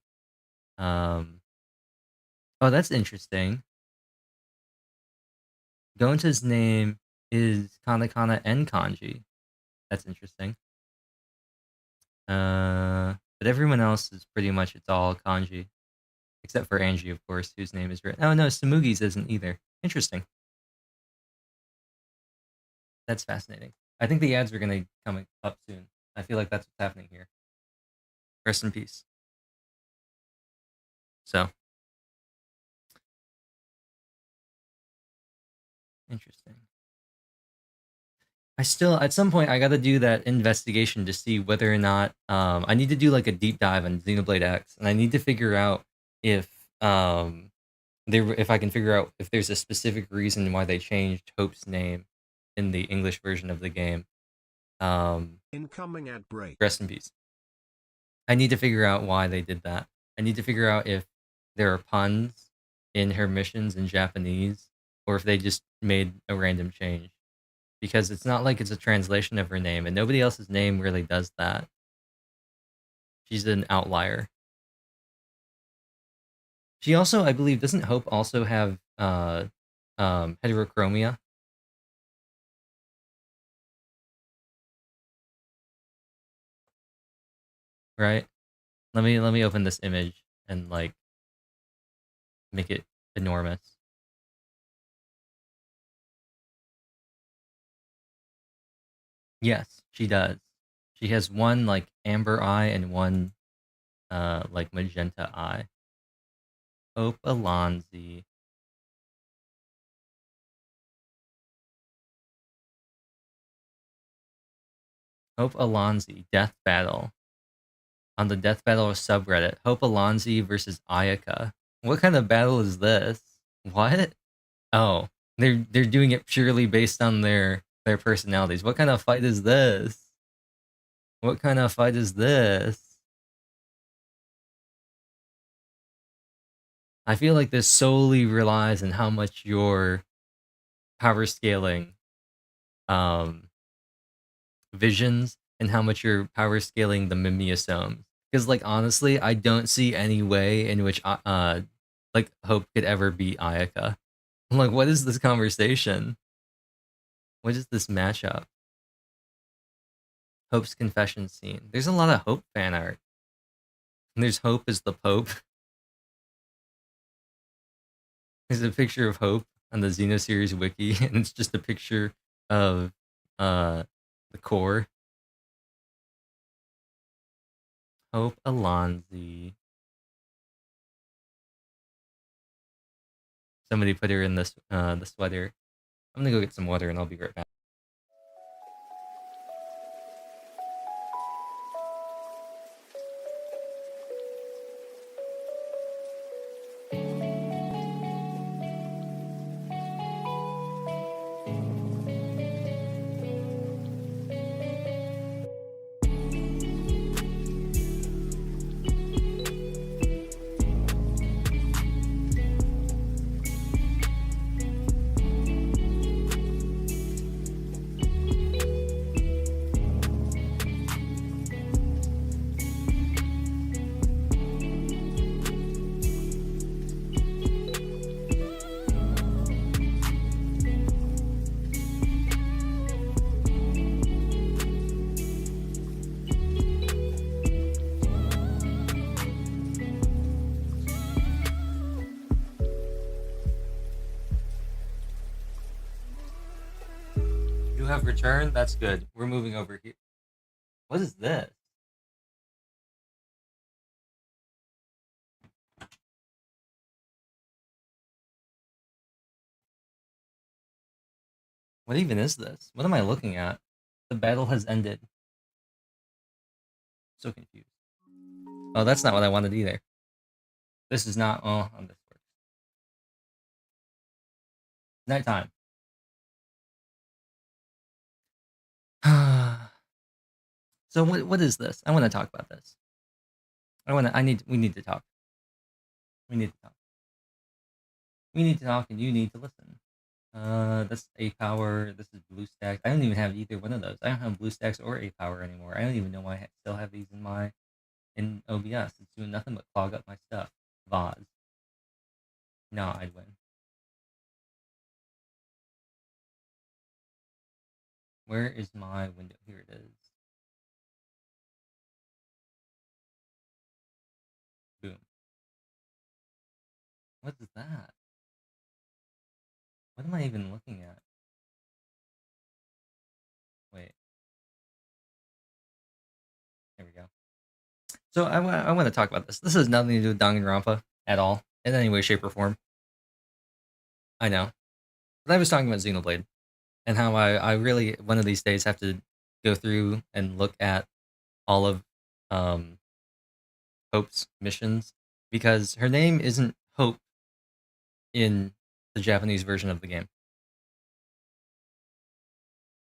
Oh, that's interesting. Gonta's name is katakana and kanji. That's interesting. But everyone else is pretty much, it's all kanji. Except for Angie, of course, whose name is written. Oh no, Samugi's isn't either. Interesting. That's fascinating. I think the ads are going to come up soon. I feel like that's what's happening here. Rest in peace. So. Interesting. I still, at some point, I gotta do that investigation to see whether or not, I need to do like a deep dive on Xenoblade X, and I need to figure out if, if I can figure out if there's a specific reason why they changed Hope's name in the English version of the game. Incoming ad break. Rest in peace. I need to figure out why they did that. I need to figure out if there are puns in her missions in Japanese, or if they just made a random change. Because it's not like it's a translation of her name, and nobody else's name really does that. She's an outlier. She also, I believe, doesn't Hope also have heterochromia? Right? Let me open this image and like make it enormous. Yes, she does. She has one like amber eye and one like magenta eye. Hope Alonzi. Hope Alonzi, Death Battle. On the Death Battle subreddit, Hope Alonzi versus Ayaka. What kind of battle is this? What? Oh, they're doing it purely based on their personalities. What kind of fight is this? What kind of fight is this? I feel like this solely relies on how much your power scaling visions and how much you're power scaling the mimeosomes. Because like honestly, I don't see any way in which like Hope could ever beat Ayaka. I'm like, what is this conversation? What is this matchup? Hope's confession scene. There's a lot of Hope fan art. And there's Hope as the Pope. There's a picture of Hope on the Xenoseries wiki, and it's just a picture of the core. Hope Alonzi. Somebody put her in this the sweater. I'm gonna go get some water and I'll be right back. You have returned? That's good. We're moving over here. What is this? What even is this? What am I looking at? The battle has ended. So confused. Oh, that's not what I wanted either. This is not. Oh, this works. Nighttime. So what is this? I want to talk about this. We need to talk. We need to talk. We need to talk, and you need to listen. That's A power. This is blue stacks. I don't even have either one of those. I don't have blue stacks or A power anymore. I don't even know why I still have these in OBS. It's doing nothing but clog up my stuff. Vaz. No, I'd win. Where is my window? Here it is. Boom. What is that? What am I even looking at? Wait. There we go. So I want to talk about this. This has nothing to do with Danganronpa at all, in any way, shape, or form. I know. But I was talking about Xenoblade, and how I really, one of these days, have to go through and look at all of Hope's missions, because her name isn't Hope in the Japanese version of the game.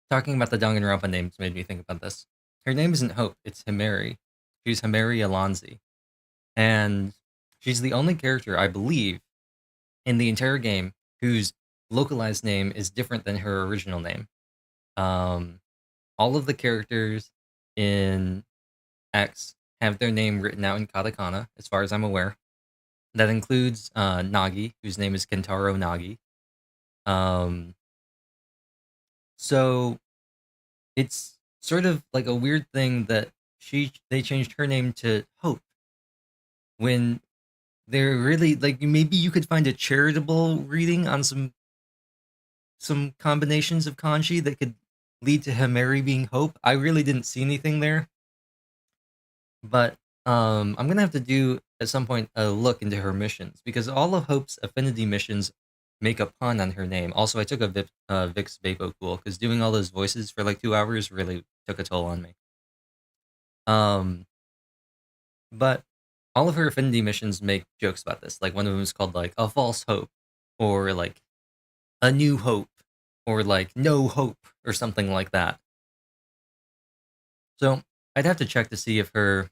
Talking about the Danganronpa names made me think about this. Her name isn't Hope, it's Himeri. She's Himeri Alonzi. And she's the only character, I believe, in the entire game whose localized name is different than her original name. All of the characters in X have their name written out in katakana, as far as I'm aware. That includes Nagi, whose name is Kentaro Nagi. So it's sort of like a weird thing that they changed her name to Hope, when they're really, like, maybe you could find a charitable reading on some combinations of kanji that could lead to Himeri being Hope. I really didn't see anything there, but I'm gonna have to do at some point a look into her missions, because all of Hope's affinity missions make a pun on her name. Also, I took a Vicks Vapocool, because doing all those voices for like 2 hours really took a toll on me. But all of her affinity missions make jokes about this. Like, one of them is called like a false hope, or like a new hope, or like no hope, or something like that. So I'd have to check to see if her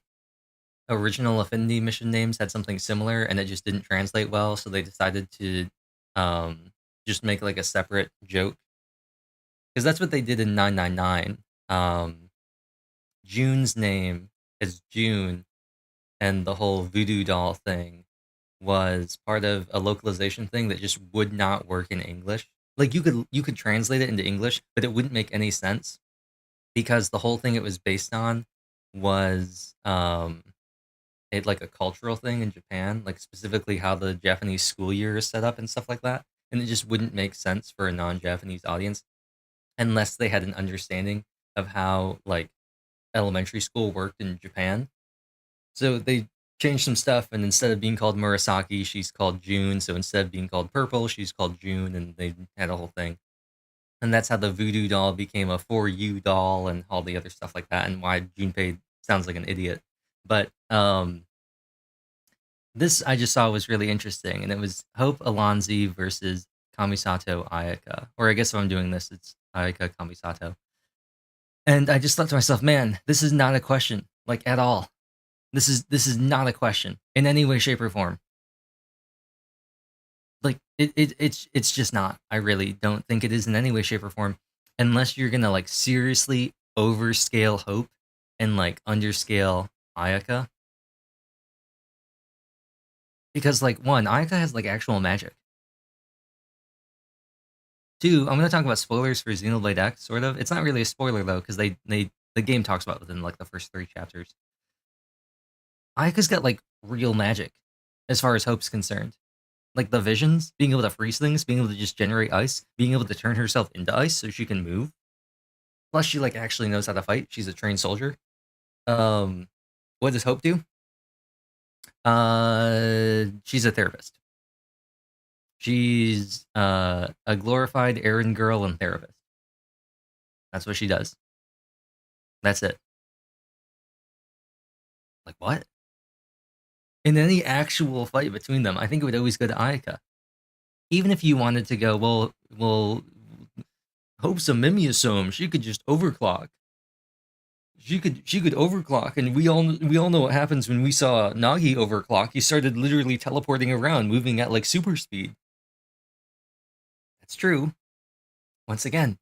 original affinity mission names had something similar and it just didn't translate well, so they decided to just make like a separate joke, because that's what they did in 999. June's name is June, and the whole voodoo doll thing was part of a localization thing that just would not work in English. Like, you could translate it into English, but it wouldn't make any sense, because the whole thing it was based on was like a cultural thing in Japan, like specifically how the Japanese school year is set up and stuff like that. And it just wouldn't make sense for a non-Japanese audience unless they had an understanding of how like elementary school worked in Japan. So they changed some stuff, and instead of being called Murasaki, she's called June. So instead of being called Purple, she's called June, and they had a whole thing. And that's how the voodoo doll became a For You doll, and all the other stuff like that, and why Junpei sounds like an idiot. But this I just saw was really interesting, and it was Hope Alonzi versus Kamisato Ayaka. Or I guess if I'm doing this, it's Ayaka Kamisato. And I just thought to myself, man, this is not a question, like, at all. This is not a question in any way, shape, or form. Like, it's just not. I really don't think it is in any way, shape, or form, unless you're gonna like seriously overscale Hope and like underscale Ayaka. Because, like, one, Ayaka has like actual magic. Two, I'm gonna talk about spoilers for Xenoblade X, sort of. It's not really a spoiler though, because the game talks about it within like the first 3 chapters. Ayaka's got like real magic, as far as Hope's concerned. Like the visions, being able to freeze things, being able to just generate ice, being able to turn herself into ice so she can move. Plus, she like actually knows how to fight. She's a trained soldier. What does Hope do? She's a therapist. She's a glorified errand girl and therapist. That's what she does. That's it. Like what? In any actual fight between them, I think it would always go to Ayaka. Even if you wanted to go, well, Hope's a Mimiasome. She could just overclock. She could overclock, and we all know what happens when we saw Nagi overclock. He started literally teleporting around, moving at like super speed. That's true. Once again,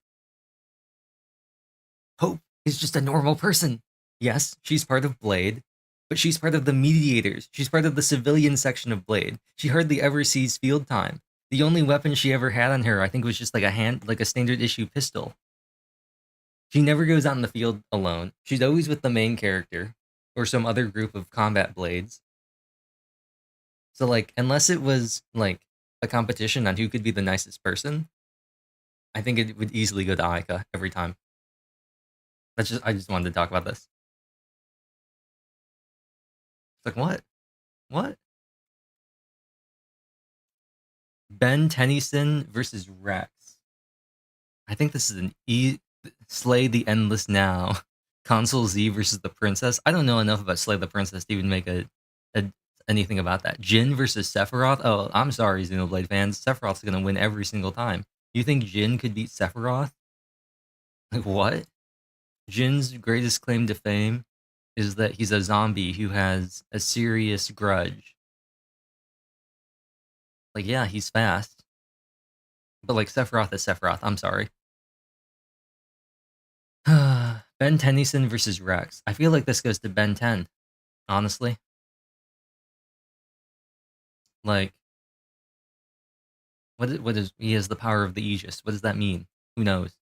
Hope is just a normal person. Yes, she's part of Blade, but she's part of the mediators. She's part of the civilian section of Blade. She hardly ever sees field time. The only weapon she ever had on her, I think, was just like a standard issue pistol. She never goes out in the field alone. She's always with the main character or some other group of combat blades. So like, unless it was like a competition on who could be the nicest person, I think it would easily go to Aika every time. I just wanted to talk about this. It's like, what? What? Ben Tennyson versus Rex. I think this is an Slay the Endless Now. Console Z versus the Princess. I don't know enough about Slay the Princess to even make anything about that. Jin versus Sephiroth. Oh, I'm sorry, Xenoblade fans. Sephiroth's gonna win every single time. You think Jin could beat Sephiroth? Like what? Jin's greatest claim to fame is that he's a zombie who has a serious grudge. Like, yeah, he's fast. But like Sephiroth is Sephiroth. I'm sorry. Ben Tennyson versus Rex. I feel like this goes to Ben 10, honestly. Like, what is he has the power of the Aegis? What does that mean? Who knows?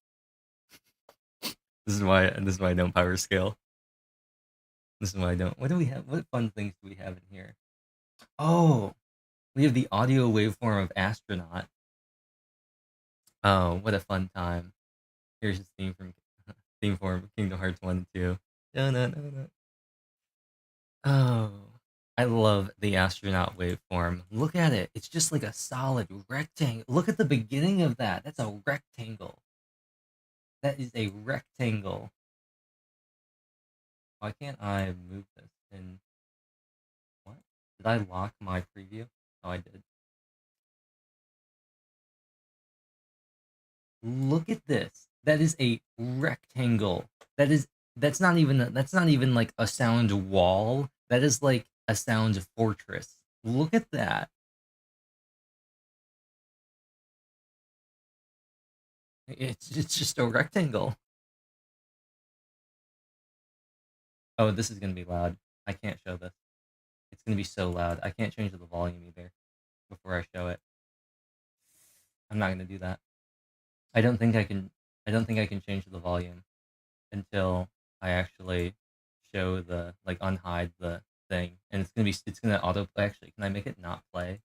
This is why I don't power scale. This is why I don't. What do we have? What fun things do we have in here? Oh, we have the audio waveform of Astronaut. Oh, what a fun time! Here's his theme from Kingdom Hearts 1 and 2. No. Oh, I love the Astronaut waveform. Look at it. It's just like a solid rectangle. Look at the beginning of that. That's a rectangle. That is a rectangle. Why can't I move this? And what? Did I lock my preview? Oh, I did. Look at this. That is a rectangle. That's not even like a sound wall. That is like a sound fortress. Look at that. It's just a rectangle. Oh, this is gonna be loud. I can't show this. It's gonna be so loud. I can't change the volume either before I show it. I'm not gonna do that. I don't think I can change the volume until I actually show the unhide the thing, and it's gonna auto play. Actually, can I make it not play?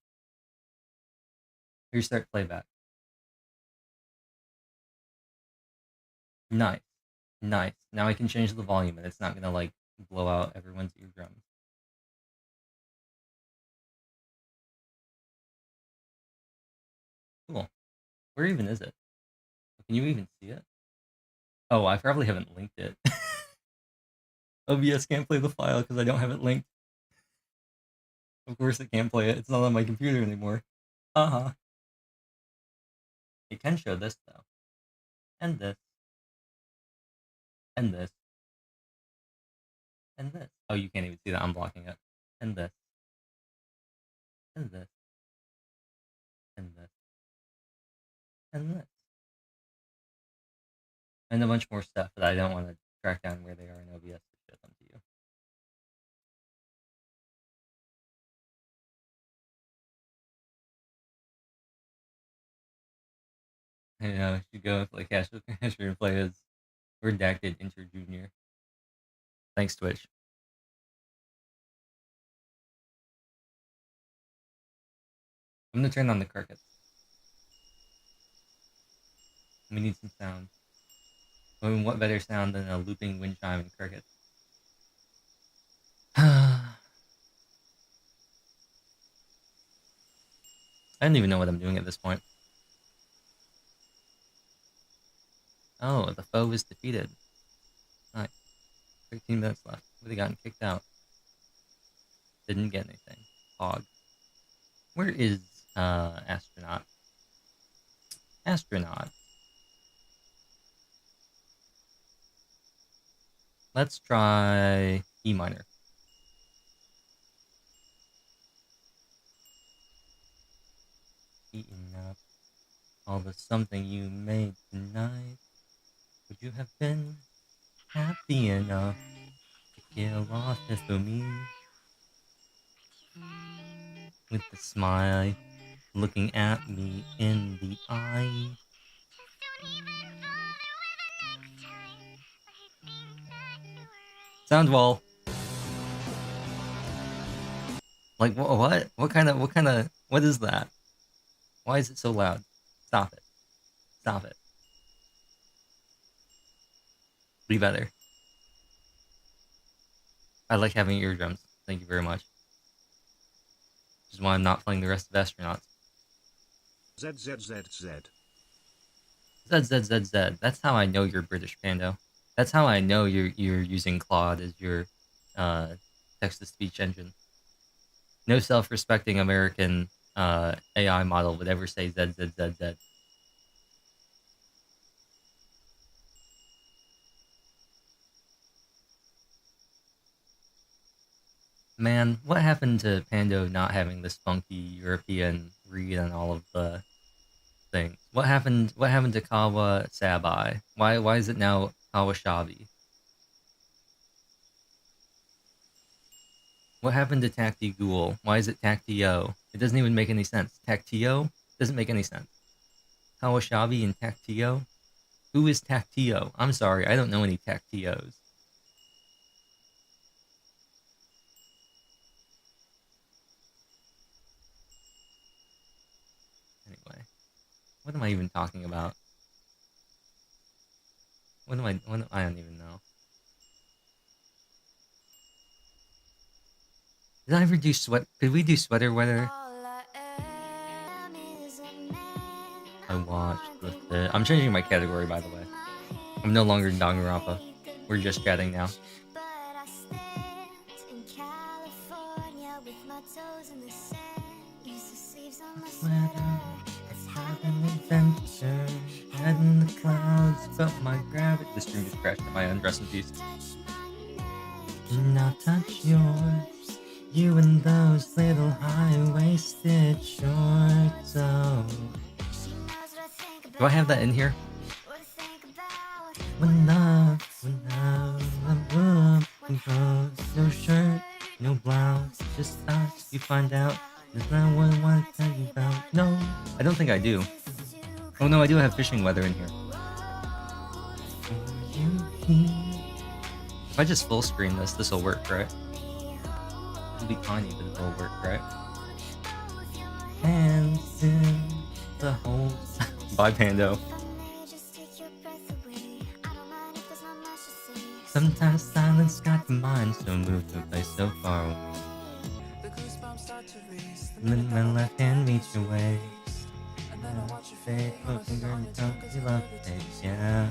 Restart playback. Nice. Now I can change the volume, and it's not gonna like blow out everyone's eardrums. Cool. Where even is it? Can you even see it? Oh, I probably haven't linked it. OBS can't play the file because I don't have it linked. Of course it can't play it. It's not on my computer anymore. Uh-huh. It can show this, though. And this. And this. And this. Oh, you can't even see that. I'm blocking it. And this. And this. And this. And this. And a bunch more stuff that I don't want to track down where they are in OBS to show them to you. I know, I should go with like Asher and play as Redacted Inter Junior. Thanks, Twitch. I'm gonna turn on the carcass. We need some sound. I mean, what better sound than a looping wind chime and crickets? I don't even know what I'm doing at this point. Oh, the foe is defeated. Nice. 13 minutes left. Would have gotten kicked out. Didn't get anything. Hog. Where is astronaut? Astronaut. Let's try E minor. Eating up all the something you made tonight. Would you have been happy enough to kill off Hifumi? With the smile looking at me in the eye. Sound wall. Like what? What is that? Why is it so loud? Stop it. Stop it. Be better. I like having eardrums. Thank you very much. Which is why I'm not playing the rest of Astronauts. ZZZZ. ZZZZ. That's how I know you're British, Pando. That's how I know you're using Claude as your text-to-speech engine. No self-respecting American AI model would ever say ZZZZ. Man, what happened to Pando not having this funky European read on all of the things? What happened to Kawa Sabai? Why is it now Kawashabi? What happened to Tacti Ghoul? Why is it Tactio? It doesn't even make any sense. Tactio doesn't make any sense. Kawashabi and Tactio? Who is Tactio? I'm sorry, I don't know any Tactios. Anyway, what am I even talking about? I don't even know. Did I ever do could we do sweater weather? I watched I'm changing my category, by the way. I'm no longer in Danganronpa. We're just chatting now. Head in the clouds, felt my gravity. The stream just crashed at my own rest in peace. Now touch yours, you and those little high-waisted shorts. Oh. Do I have that in here? When love, no shirt, no blouse, just us. You find out there's not what I want to tell you about. No, I don't think I do. Oh no, I do have fishing weather in here. If I just full screen this will work, right? It'll be tiny, but it'll work, right? Hands in the holes. Bye, Pando. Sometimes silence got the mind so moved to a place so far away. Let my left hand reach your waist. Say, put finger in your tongue 'cause you love the taste, yeah.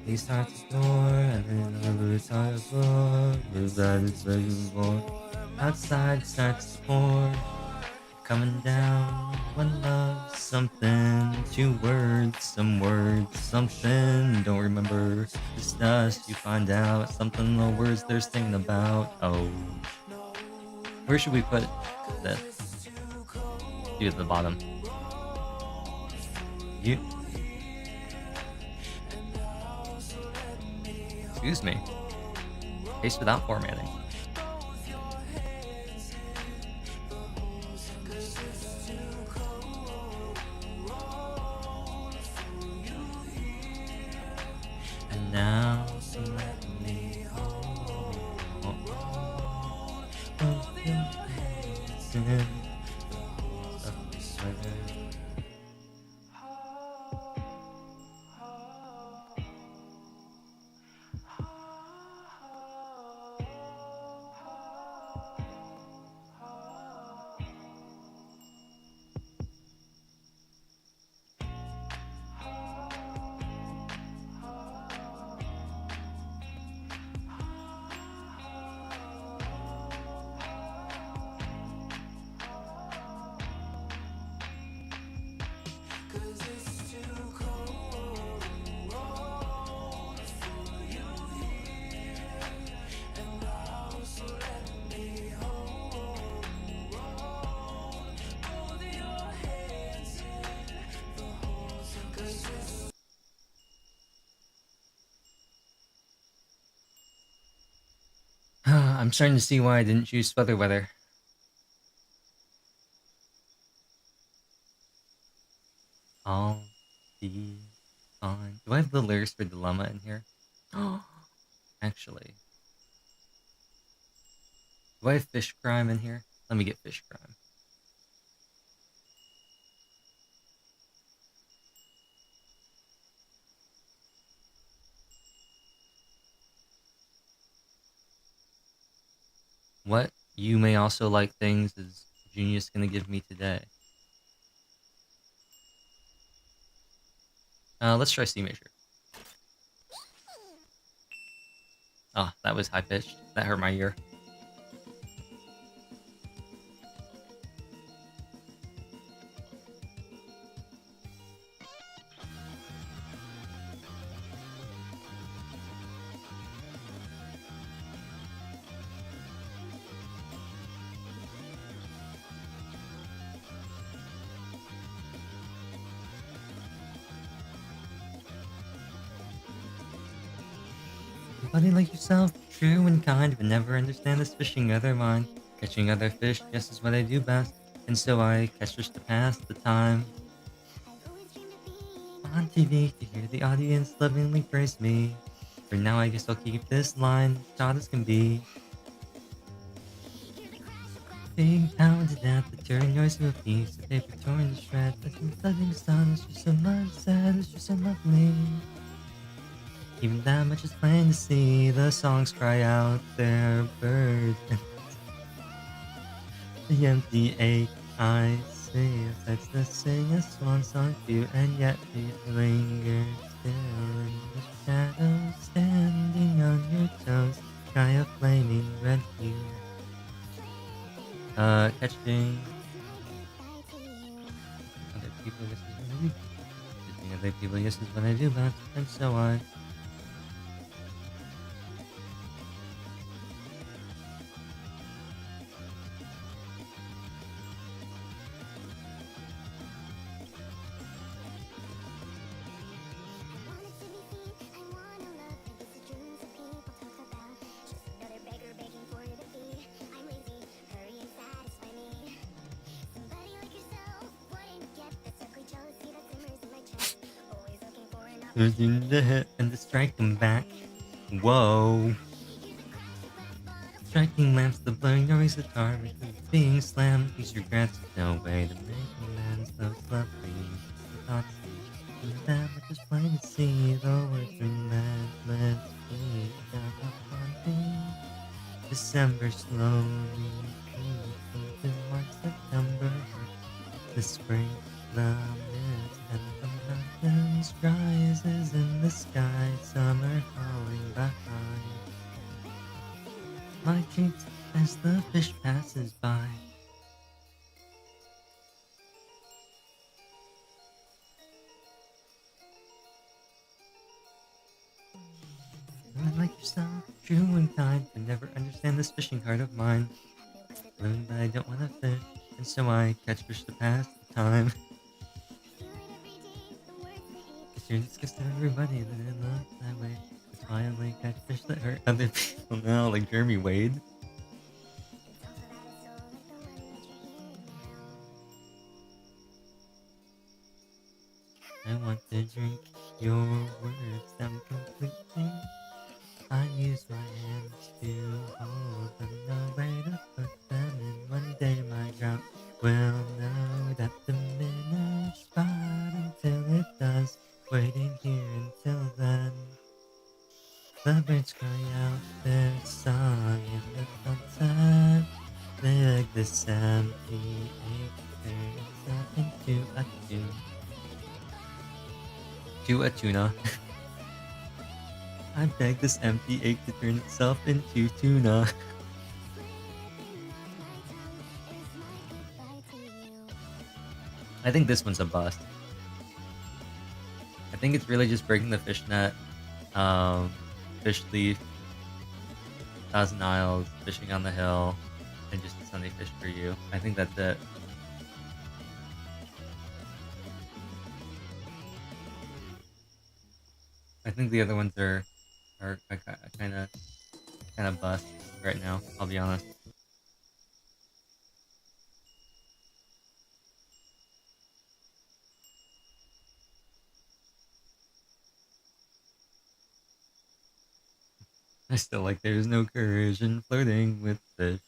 These hearts adore, and then the lose heart floor. Lose that is the outside starts to pour. Coming down, one love, something, 2 words, some words, something, don't remember, just us, you find out, something, the words they're singing about, oh. Where should we put this? Do it at the bottom. You. Excuse me. Paste without formatting. And now let me I'm starting to see why I didn't choose Feather Weather. I'll be fine. Do I have the lyrics for Dilemma in here? Oh, actually. Do I have Fish Crime in here? Let me get Fish Crime. What you may also like things is Junius gonna give me today. Let's try C major. Oh, that was high pitched. That hurt my ear. Somebody like yourself, true and kind, but never understand this fishing other mind. Catching other fish, yes, is what I do best. And so I catch fish to pass the time. On TV to hear the audience lovingly praise me. For now, I guess I'll keep this line, taught as can be. Being pounded at the tearing noise of a piece of paper torn to shreds. Like some thudding sun, it's just so much sad, it's just so lovely. Even that much is plain to see, the songs cry out their burden. The empty ache I see, it's to sing a swan song too, and yet it lingers still in the shadows, standing on your toes, sky a flaming red hue. Catching other people, this is what I do. Catching other people, this is what I do best, and so I. The hit and the strike them back. Whoa. Striking lamps, the blurring noise of guitar, being slammed, these regrets, no way to make amends, those lovely thoughts. And that which is plain to see, the words relentless, down upon me. December slowly, into March, September, the spring, the mist, and the mountains rises in the sky, summer falling behind my cheeks as the fish passes by. Women like yourself, true and kind, can never understand this fishing heart of mine. Learn that I don't want to fish, and so I catch fish to pass the time. It's your disgust to everybody that it looks that way. That's why I only catch fish that hurt other people now, like Jeremy Wade. I want to drink your words down completely. I use my hands to hold them, nowhere to put them in. One day my drought will know that diminished spot until it does. Waiting here until then. The birds cry out their song in the sunset. Like this empty acre itself into a tune. To a tuna. I beg this empty ache to turn itself into tuna. I think this one's a bust. I think it's really just breaking the fishnet, fish leaf, Thousand Isles, fishing on the hill, and just a Sunday fish for you. I think that's it. I think the other ones are kind of kind of bust right now, I'll be honest. I still like there's no courage in flirting with fish.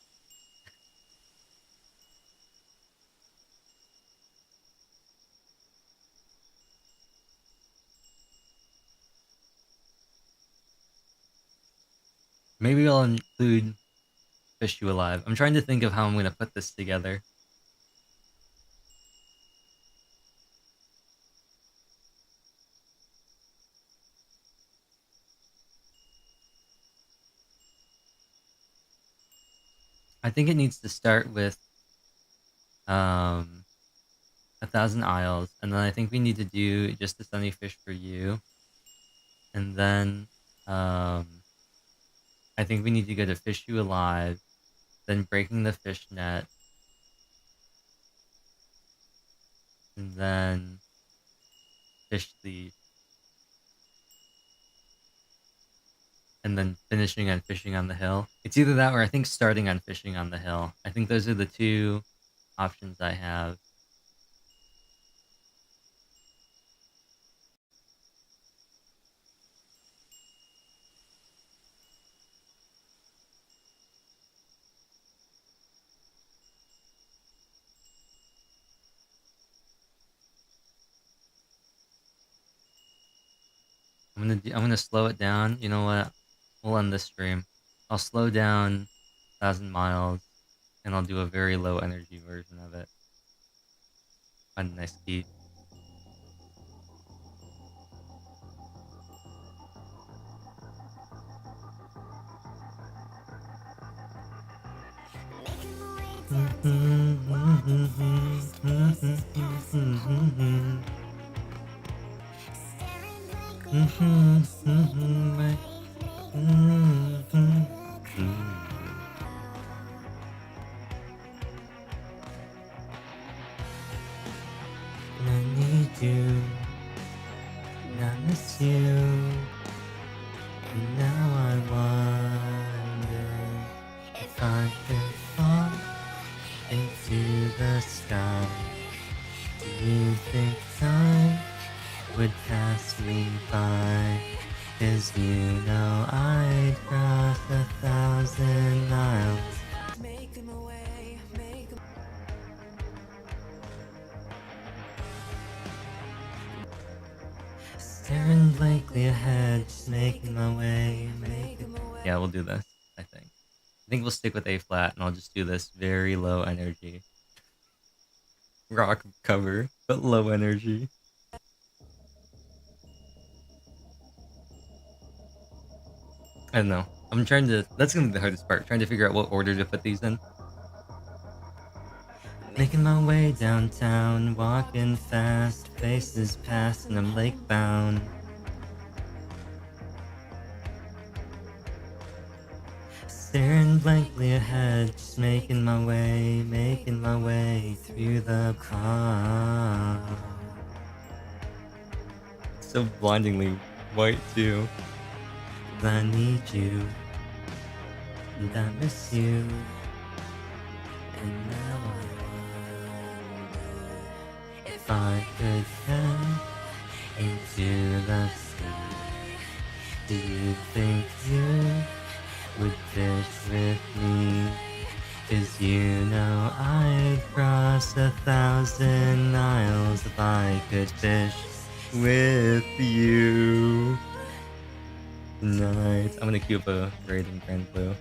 Maybe I'll include Fish You Alive. I'm trying to think of how I'm going to put this together. I think it needs to start with 1,000 Isles, and then I think we need to do Just a Sunny Fish for You. And then I think we need to go to Fish You Alive, then Breaking the Fish Net, and then Fish Thief, and then finishing on Fishing on the Hill. It's either that or I think starting on Fishing on the Hill. I think those are the two options I have. I'm gonna slow it down. You know what? We'll end this stream. I'll slow down 1,000 Miles, and I'll do a very low energy version of it. Find a nice beat. I need you, and I miss you, and now I wonder if I could fall into the sky. Do you think time would pass me by? 'Cause you know I'd cross 1,000 miles. Staring blankly ahead, just making my way, Yeah, we'll do this, I think. I think we'll stick with A flat, and I'll just do this very low energy. Rock cover, but low energy. I don't know. I'm trying to... That's gonna be the hardest part, trying to figure out what order to put these in. Making my way downtown, walking fast, faces pass and I'm lake bound. Staring blankly ahead, just making my way through the pond. So blindingly white too. I need you, and I miss you, and now I if I could come into the sea, do you think you would fish with me? 'Cause you know I'd cross 1,000 miles if I could fish with you. Tonight, I'm gonna queue up a raid in Grand Blue.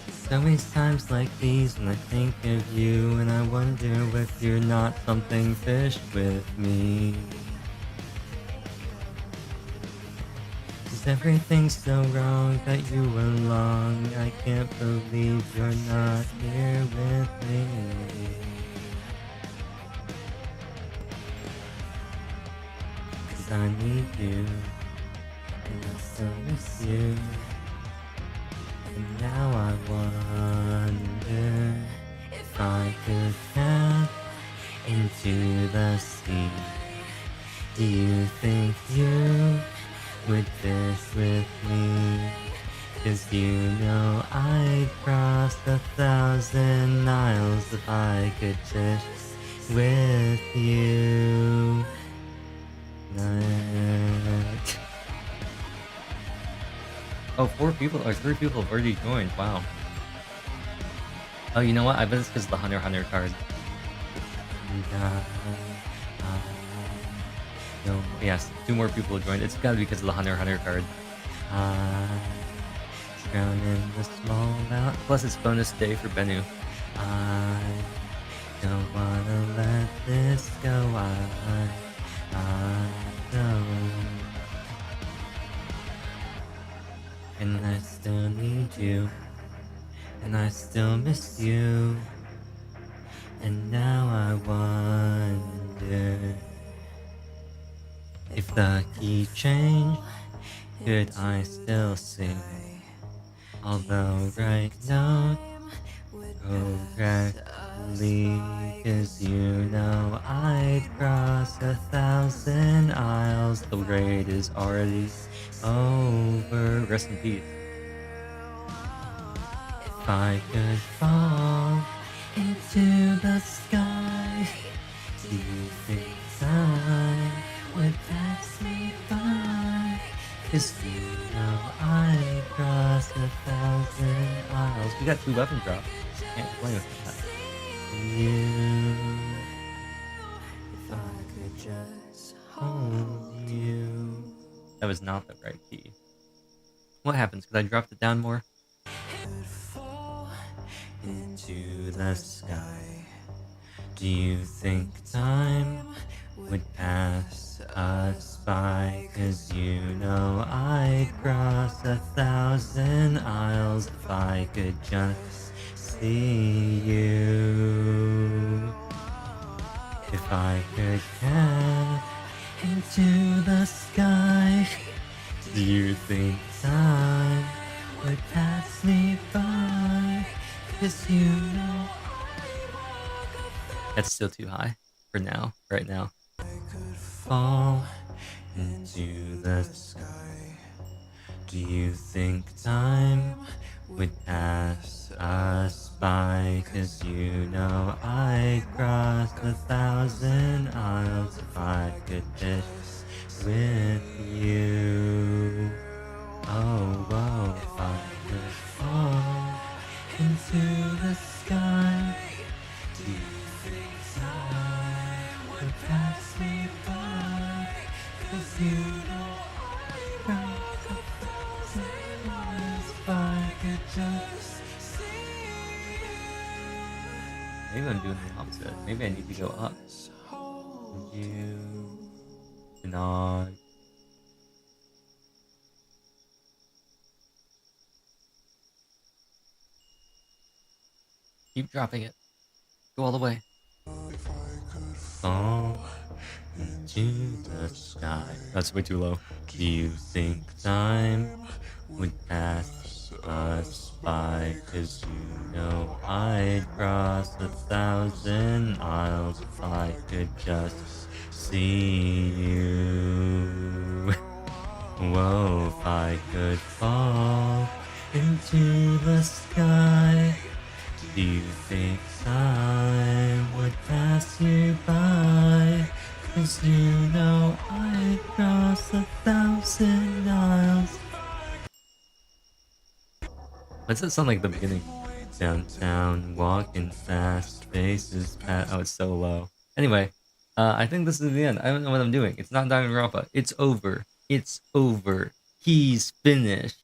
It's always times like these when I think of you, and I wonder if you're not something fish with me. 'Cause everything's so wrong that you belong. I can't believe you're not here with me. I need you, and I still miss you, and now I wonder if I could jump into the sea. Do you think you would fish with me. 'Cause you know I'd cross 1,000 miles if I could fish with you. Oh, 4 people or 3 people have already joined. Wow. Oh, you know what? I bet it's because of the Hunter x Hunter card. No, yes, 2 more people joined. It's gotta be because of the Hunter x Hunter card. Drown in the small amount. Plus, it's bonus day for Bennu. I don't wanna let this go on. I know. And I still need you. And I still miss you. And now I wonder if the key changed, could I still sing? Although right now, correctly, 'cause you know I'd cross 1,000 aisles. The raid is already over. Rest in peace. If I could fall into the sky, do you think time would pass me by? 'Cause you know I crossed 1,000 miles. We got 2 weapon drops. Can't play with that. You, if I could just hold you. That was not the right key. What happens? Could I drop it down more? Into the sky. Do you think time would pass us by? 'Cause you know I'd cross 1,000 aisles if I could just see you. If I could get into the sky, do you think time would pass me by? 'Cause you know. That's still too high for now, right now. Fall into the sky. Do you think time would pass us by? 'Cause you know I'd cross 1,000 aisles if I could fish with you. Oh, whoa, if I could fall into the sky. Do you think time would pass me by? 'Cause you know I'd cross 1,000 miles if I could just see you. Maybe I'm doing the opposite. Maybe I need to go up. You, Nog. Keep dropping it. Go all the way. Fall into the sky. That's way too low. Do you think time would pass us by? 'Cause you know I'd cross 1,000 aisles if I could just see you. Whoa, if I could fall into the sky. Do you think time would pass you by? 'Cause you know I'd cross 1,000 miles. What's that sound like at the beginning? Downtown, walking fast, faces pat. Oh, it's so low. Anyway, I think this is the end. I don't know what I'm doing. It's not Danganronpa. It's over. It's over. He's finished.